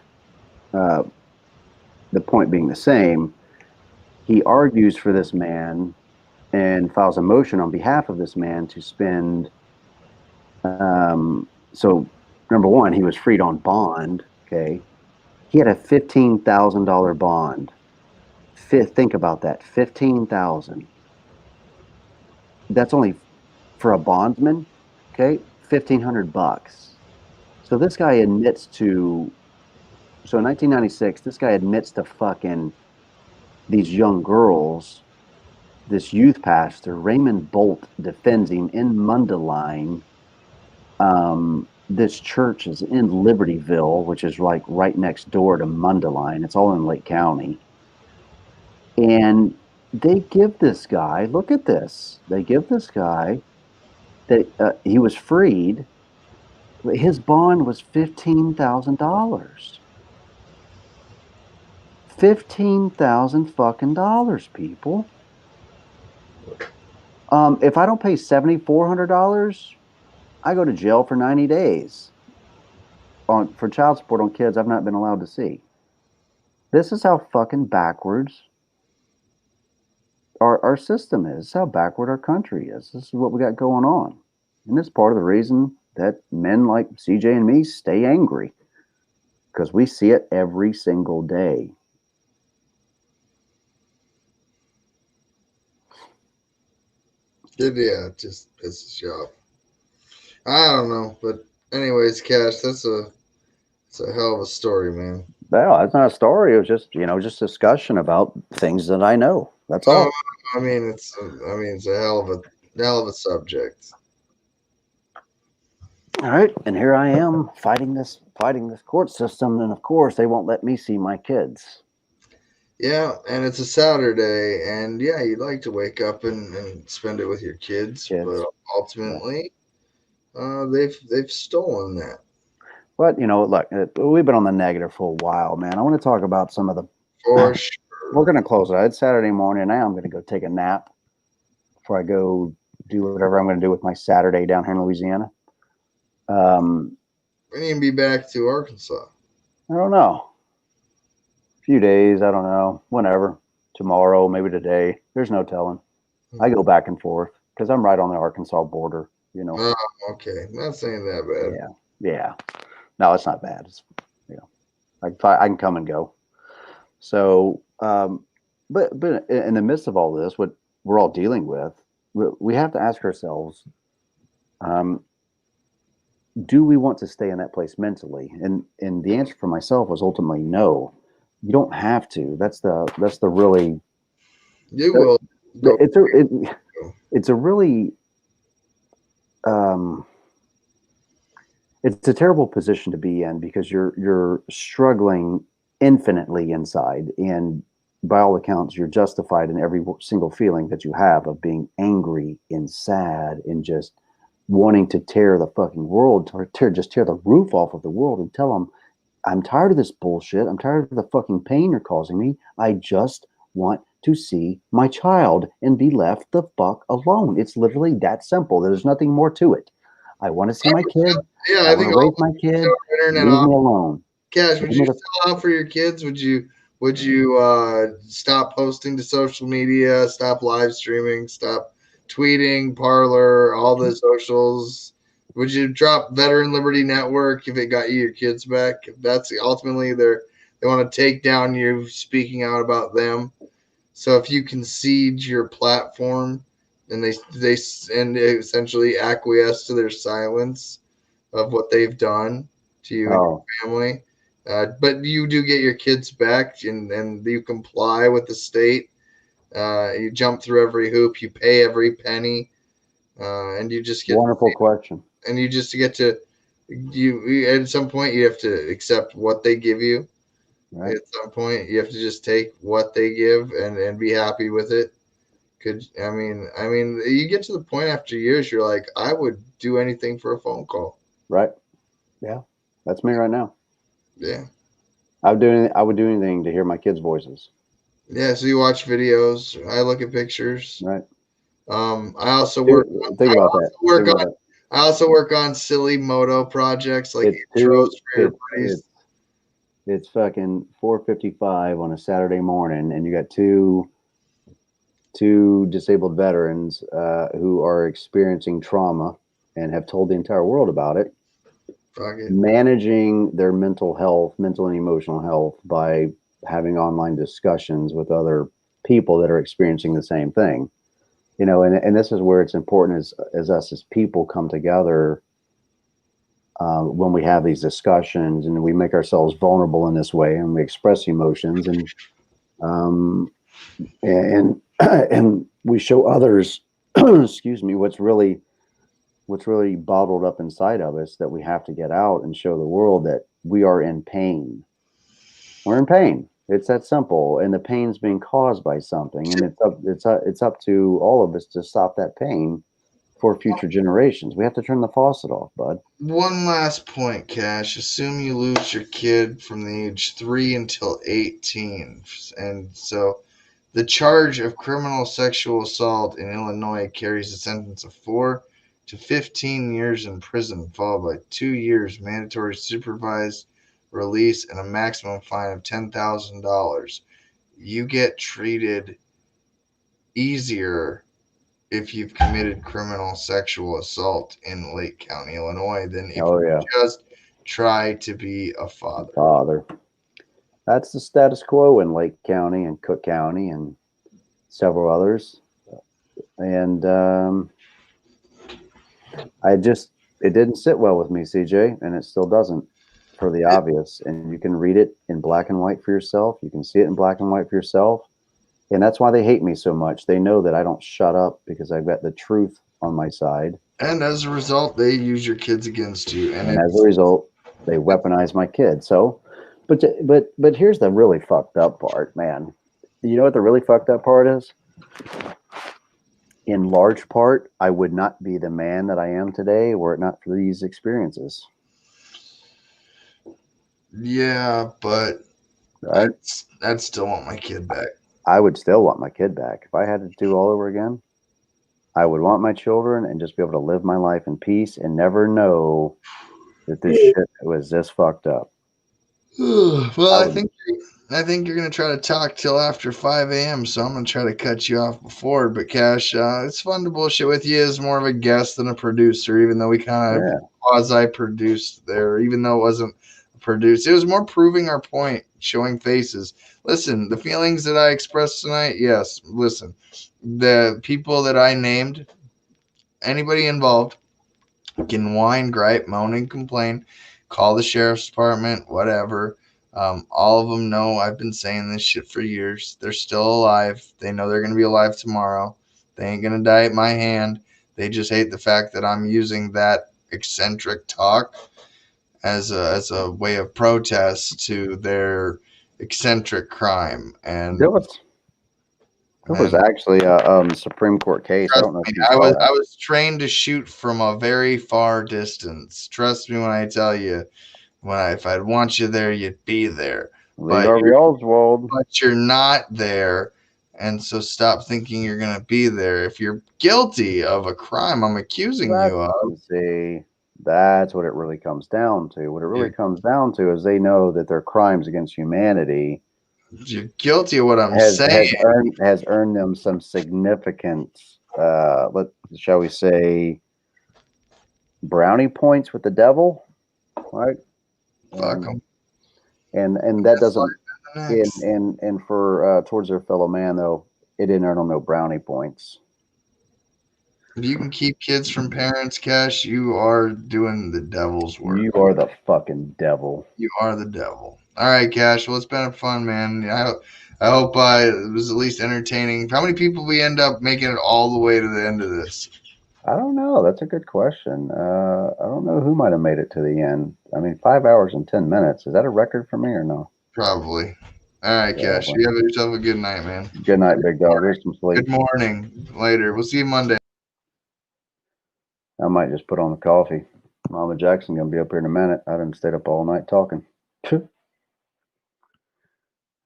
the point being the same, he argues for this man and files a motion on behalf of this man to spend. So, number one, he was freed on bond. Okay. He had a $15,000 bond. Think about that. $15,000. That's only for a bondsman. Okay. $1,500. So this guy admits to. So in 1996, this guy admits to fucking these young girls. This youth pastor, Raymond Bolt, defends him in Mundelein. This church is in Libertyville, which is like right next door to Mundelein. It's all in Lake County. And they give this guy, look at this. They give this guy that he was freed. His bond was $15,000. $15,000 fucking dollars, people. If I don't pay $7,400, I go to jail for 90 days for child support on kids I've not been allowed to see. This is how fucking backwards our system is. This is how backward our country is. This is what we got going on. And this is part of the reason that men like CJ and me stay angry. Because we see it every single day. It just pisses you off. I don't know, but anyways, Cash, it's a hell of a story, man. Well, it's not a story. It was just, just discussion about things that I know. That's Oh, all. it's a hell of a subject. All right. And here I am fighting this court system. And of course, they won't let me see my kids. Yeah, and it's a Saturday, and yeah, you'd like to wake up and spend it with your kids, but Yeah. ultimately, they've stolen that. But, look, we've been on the negative for a while, man. I want to talk about some of the. For sure. We're going to close it. It's Saturday morning. Now I'm going to go take a nap before I go do whatever I'm going to do with my Saturday down here in Louisiana. We need to be back to Arkansas. I don't know. A few days. I don't know. Whenever. Tomorrow, maybe today. There's no telling. I go back and forth because I'm right on the Arkansas border, Oh, okay. Not saying that bad. Yeah. No, it's not bad. It's, I can come and go. So, but in the midst of all this, what we're all dealing with, we have to ask ourselves, do we want to stay in that place mentally? And the answer for myself was ultimately no. You don't have to. That's the really. You will. It's a really. It's a terrible position to be in because you're struggling infinitely inside, and by all accounts, you're justified in every single feeling that you have of being angry and sad and just wanting to tear the fucking world, tear the roof off of the world and tell them, I'm tired of this bullshit. I'm tired of the fucking pain you're causing me. I just want to see my child and be left the fuck alone. It's literally that simple. There's nothing more to it. I want to see my kid. Yeah, I want to raise my kid. Leave me alone. Cash, would you still out for your kids? Would you stop posting to social media, stop live streaming, stop tweeting, Parlor, all the socials? Would you drop Veteran Liberty Network if it got you your kids back? If that's ultimately they want to take down you speaking out about them. So if you concede your platform and they essentially acquiesce to their silence of what they've done to you and your family. But you do get your kids back and you comply with the state. You jump through every hoop, you pay every penny, and you just get wonderful question. And you just get to you at some point you have to accept what they give you. Right. At some point you have to just take what they give and be happy with it. I mean, you get to the point after years, you're like, I would do anything for a phone call. Right. Yeah. That's me right now. Yeah. I would do anything to hear my kids' voices. Yeah. So you watch videos. I look at pictures. Right. I also work. I also work on silly moto projects like intros for your buddies. It's fucking 4:55 on a Saturday morning, and you got two disabled veterans who are experiencing trauma and have told the entire world about it. Managing their mental and emotional health by having online discussions with other people that are experiencing the same thing. And this is where it's important as us as people come together when we have these discussions and we make ourselves vulnerable in this way and we express emotions and we show others, excuse me, what's really bottled up inside of us that we have to get out and show the world that we are in pain. We're in pain. It's that simple, and the pain's being caused by something, and it's up to all of us to stop that pain for future generations. We have to turn the faucet off, bud. One last point, Cash. Assume you lose your kid from the age 3 until 18, and so the charge of criminal sexual assault in Illinois carries a sentence of 4 to 15 years in prison, followed by 2 years mandatory supervised release and a maximum fine of $10,000. You get treated easier if you've committed criminal sexual assault in Lake County, Illinois, than if you just try to be a father. That's the status quo in Lake County and Cook County and several others. And it didn't sit well with me, CJ, and it still doesn't, for the obvious. And you can read it in black and white for yourself. You can see it in black and white for yourself. And that's why they hate me so much. They know that I don't shut up because I've got the truth on my side. And as a result, they use your kids against you. And as a result, they weaponize my kids. So, but here's the really fucked up part, man. You know what the really fucked up part is? In large part, I would not be the man that I am today were it not for these experiences. Yeah, but Right? I'd still want my kid back. I would still want my kid back. If I had to do all over again, I would want my children and just be able to live my life in peace and never know that this shit was this fucked up. Well, I think you're gonna try to talk till after 5 a.m. So I'm gonna try to cut you off before. But Cash, it's fun to bullshit with you as more of a guest than a producer, even though we kind of quasi produced there, even though it wasn't produced. It was more proving our point, showing faces. Listen, the feelings that I expressed tonight, yes. Listen, the people that I named, anybody involved can whine, gripe, moan, and complain. Call the sheriff's department, whatever. All of them know I've been saying this shit for years. They're still alive. They know they're going to be alive tomorrow. They ain't going to die at my hand. They just hate the fact that I'm using that eccentric talk as a way of protest to their eccentric crime. And There was actually a Supreme Court case. I don't know if you saw that. I was trained to shoot from a very far distance. Trust me when I tell you, if I'd want you there, you'd be there. But you're not there, and so stop thinking you're gonna be there. If you're guilty of a crime I'm accusing you of, see, that's what it really comes down to. What it really comes down to is they know that their crimes against humanity. You're guilty of what I'm saying. Has earned them some significant, shall we say, brownie points with the devil, right? Fuck them. And that doesn't, and for towards their fellow man though, it didn't earn them no brownie points. If you can keep kids from parents, Cash, you are doing the devil's work. You are the fucking devil. You are the devil. All right, Cash. Well, it's been fun, man. I hope it was at least entertaining. How many people we end up making it all the way to the end of this? I don't know. That's a good question. I don't know who might have made it to the end. I mean, 5 hours and 10 minutes. Is that a record for me or no? Probably. All right, Cash. You have yourself a good night, man. Good night, big dog. There's some sleep. Good morning. Later. We'll see you Monday. I might just put on the coffee. Mama Jackson gonna be up here in a minute. I done stayed up all night talking.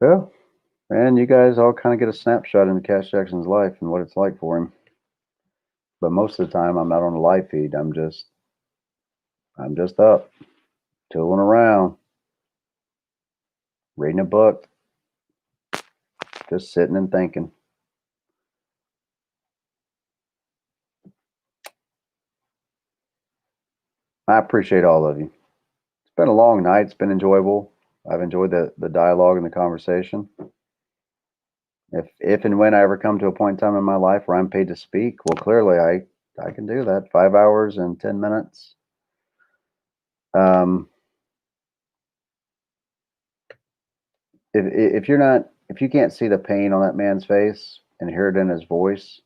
Well, man, you guys all kind of get a snapshot into Cash Jackson's life and what it's like for him. But most of the time, I'm not on the live feed. I'm just up, tooling around, reading a book, just sitting and thinking. I appreciate all of you. It's been a long night. It's been enjoyable. I've enjoyed the dialogue and the conversation. If and when I ever come to a point in time in my life where I'm paid to speak, well, clearly I can do that. 5 hours and 10 minutes. If you can't see the pain on that man's face and hear it in his voice,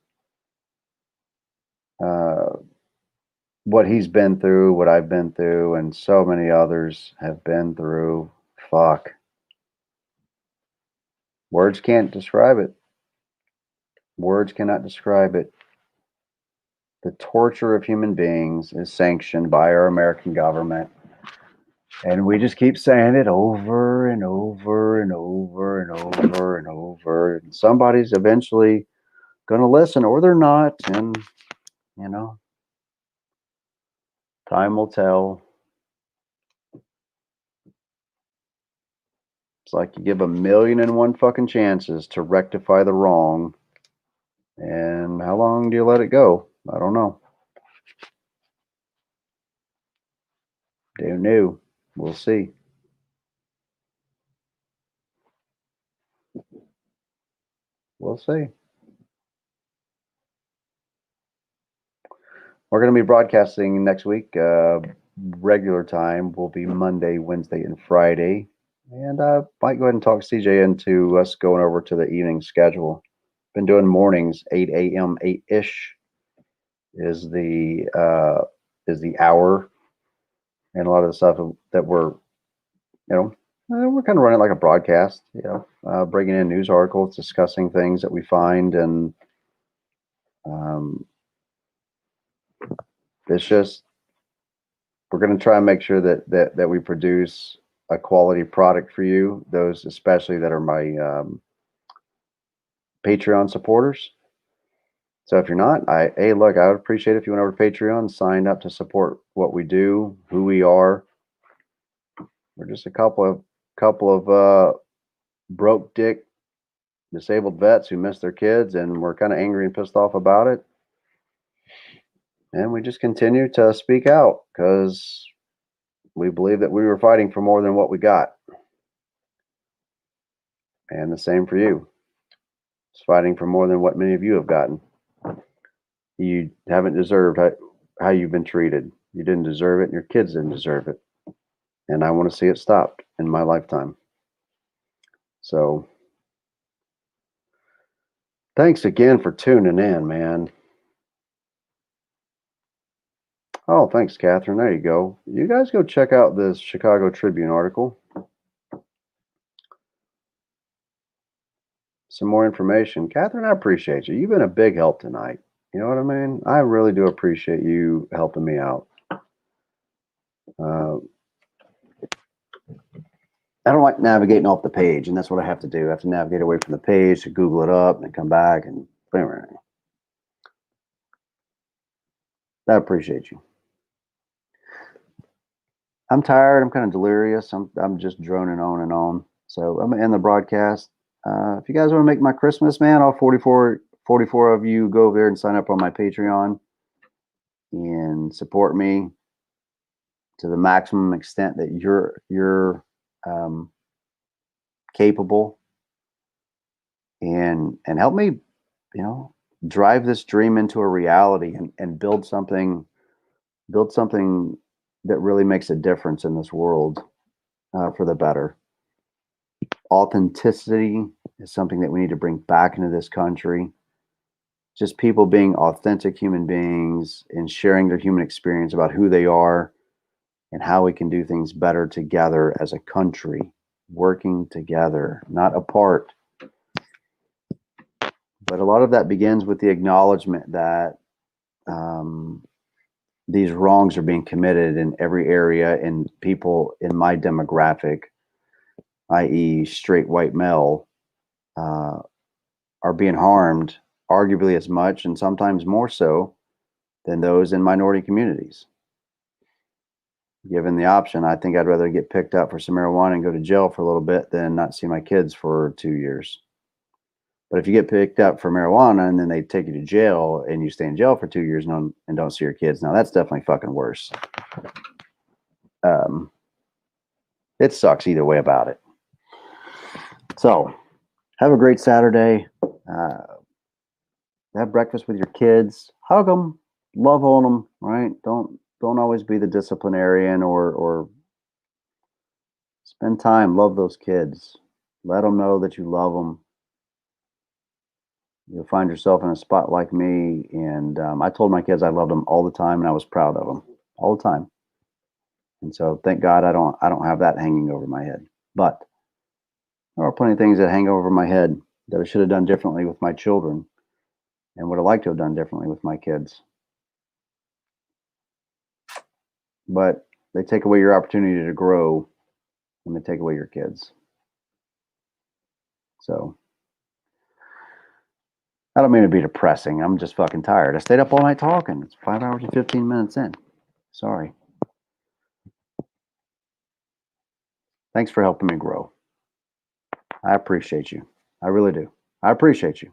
what he's been through, what I've been through, and so many others have been through, fuck. Words can't describe it. Words cannot describe it. The torture of human beings is sanctioned by our American government. And we just keep saying it over and over and over and over and over. And somebody's eventually going to listen, or they're not. And, you know, time will tell. It's like you give 1,000,001 fucking chances to rectify the wrong. And how long do you let it go? I don't know. Don't know. We'll see. We'll see. We're going to be broadcasting next week. Regular time will be Monday, Wednesday, and Friday. And I might go ahead and talk CJ into us going over to the evening schedule. Been doing mornings, 8 a.m., 8-ish is the hour. And a lot of the stuff that we're kind of running like a broadcast, bringing in news articles, discussing things that we find, and it's just, we're going to try and make sure that we produce a quality product for you, those especially that are my Patreon supporters. So if you're not, hey, look, I would appreciate it if you went over to Patreon, sign up to support what we do, who we are. We're just a couple of broke dick disabled vets who miss their kids, and we're kind of angry and pissed off about it. And we just continue to speak out because we believe that we were fighting for more than what we got. And the same for you. It's fighting for more than what many of you have gotten. You haven't deserved how you've been treated. You didn't deserve it, and your kids didn't deserve it. And I want to see it stopped in my lifetime. So thanks again for tuning in, man. Oh, thanks, Catherine. There you go. You guys go check out this Chicago Tribune article. Some more information. Catherine, I appreciate you. You've been a big help tonight. You know what I mean? I really do appreciate you helping me out. I don't like navigating off the page, and that's what I have to do. I have to navigate away from the page to Google it up and come back. And I appreciate you. I'm tired. I'm kind of delirious. I'm just droning on and on. So I'm gonna end the broadcast. If you guys want to make my Christmas, man, all 44 of you go over there and sign up on my Patreon and support me to the maximum extent that you're capable, and help me, drive this dream into a reality and build something that really makes a difference in this world for the better. Authenticity is something that we need to bring back into this country. Just people being authentic human beings and sharing their human experience about who they are and how we can do things better together as a country, working together, not apart. But a lot of that begins with the acknowledgement that these wrongs are being committed in every area, and people in my demographic, i.e. straight white male, are being harmed arguably as much and sometimes more so than those in minority communities. Given the option, I think I'd rather get picked up for some marijuana and go to jail for a little bit than not see my kids for 2 years. But if you get picked up for marijuana and then they take you to jail and you stay in jail for 2 years and don't see your kids, now that's definitely fucking worse. It sucks either way about it. So have a great Saturday. Have breakfast with your kids. Hug them. Love on them. Right? Don't always be the disciplinarian or spend time. Love those kids. Let them know that you love them. You'll find yourself in a spot like me. And I told my kids I loved them all the time, and I was proud of them all the time. And so thank God I don't have that hanging over my head. But there are plenty of things that hang over my head that I should have done differently with my children and would have liked to have done differently with my kids. But they take away your opportunity to grow when they take away your kids. So I don't mean to be depressing. I'm just fucking tired. I stayed up all night talking. It's 5 hours and 15 minutes in. Sorry. Thanks for helping me grow. I appreciate you. I really do. I appreciate you.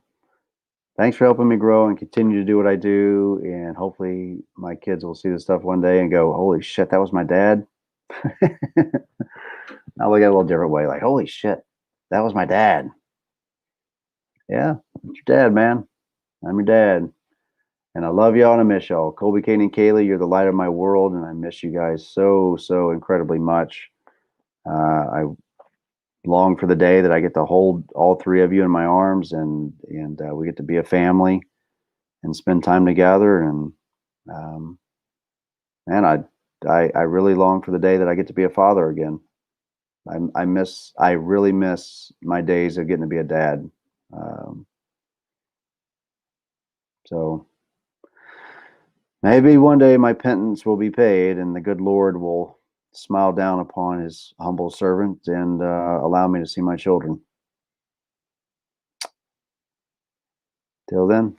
Thanks for helping me grow and continue to do what I do. And hopefully my kids will see this stuff one day and go, holy shit, that was my dad. I'll look at it a little different way. Like, holy shit, that was my dad. Yeah, it's your dad, man. I'm your dad. And I love y'all and I miss y'all. Colby, Kane, and Kaylee, you're the light of my world, and I miss you guys so, so incredibly much. I long for the day that I get to hold all three of you in my arms, and we get to be a family and spend time together. And man, I really long for the day that I get to be a father again. I really miss my days of getting to be a dad. So maybe one day my penance will be paid, and the good Lord will smile down upon his humble servant and allow me to see my children. Till then.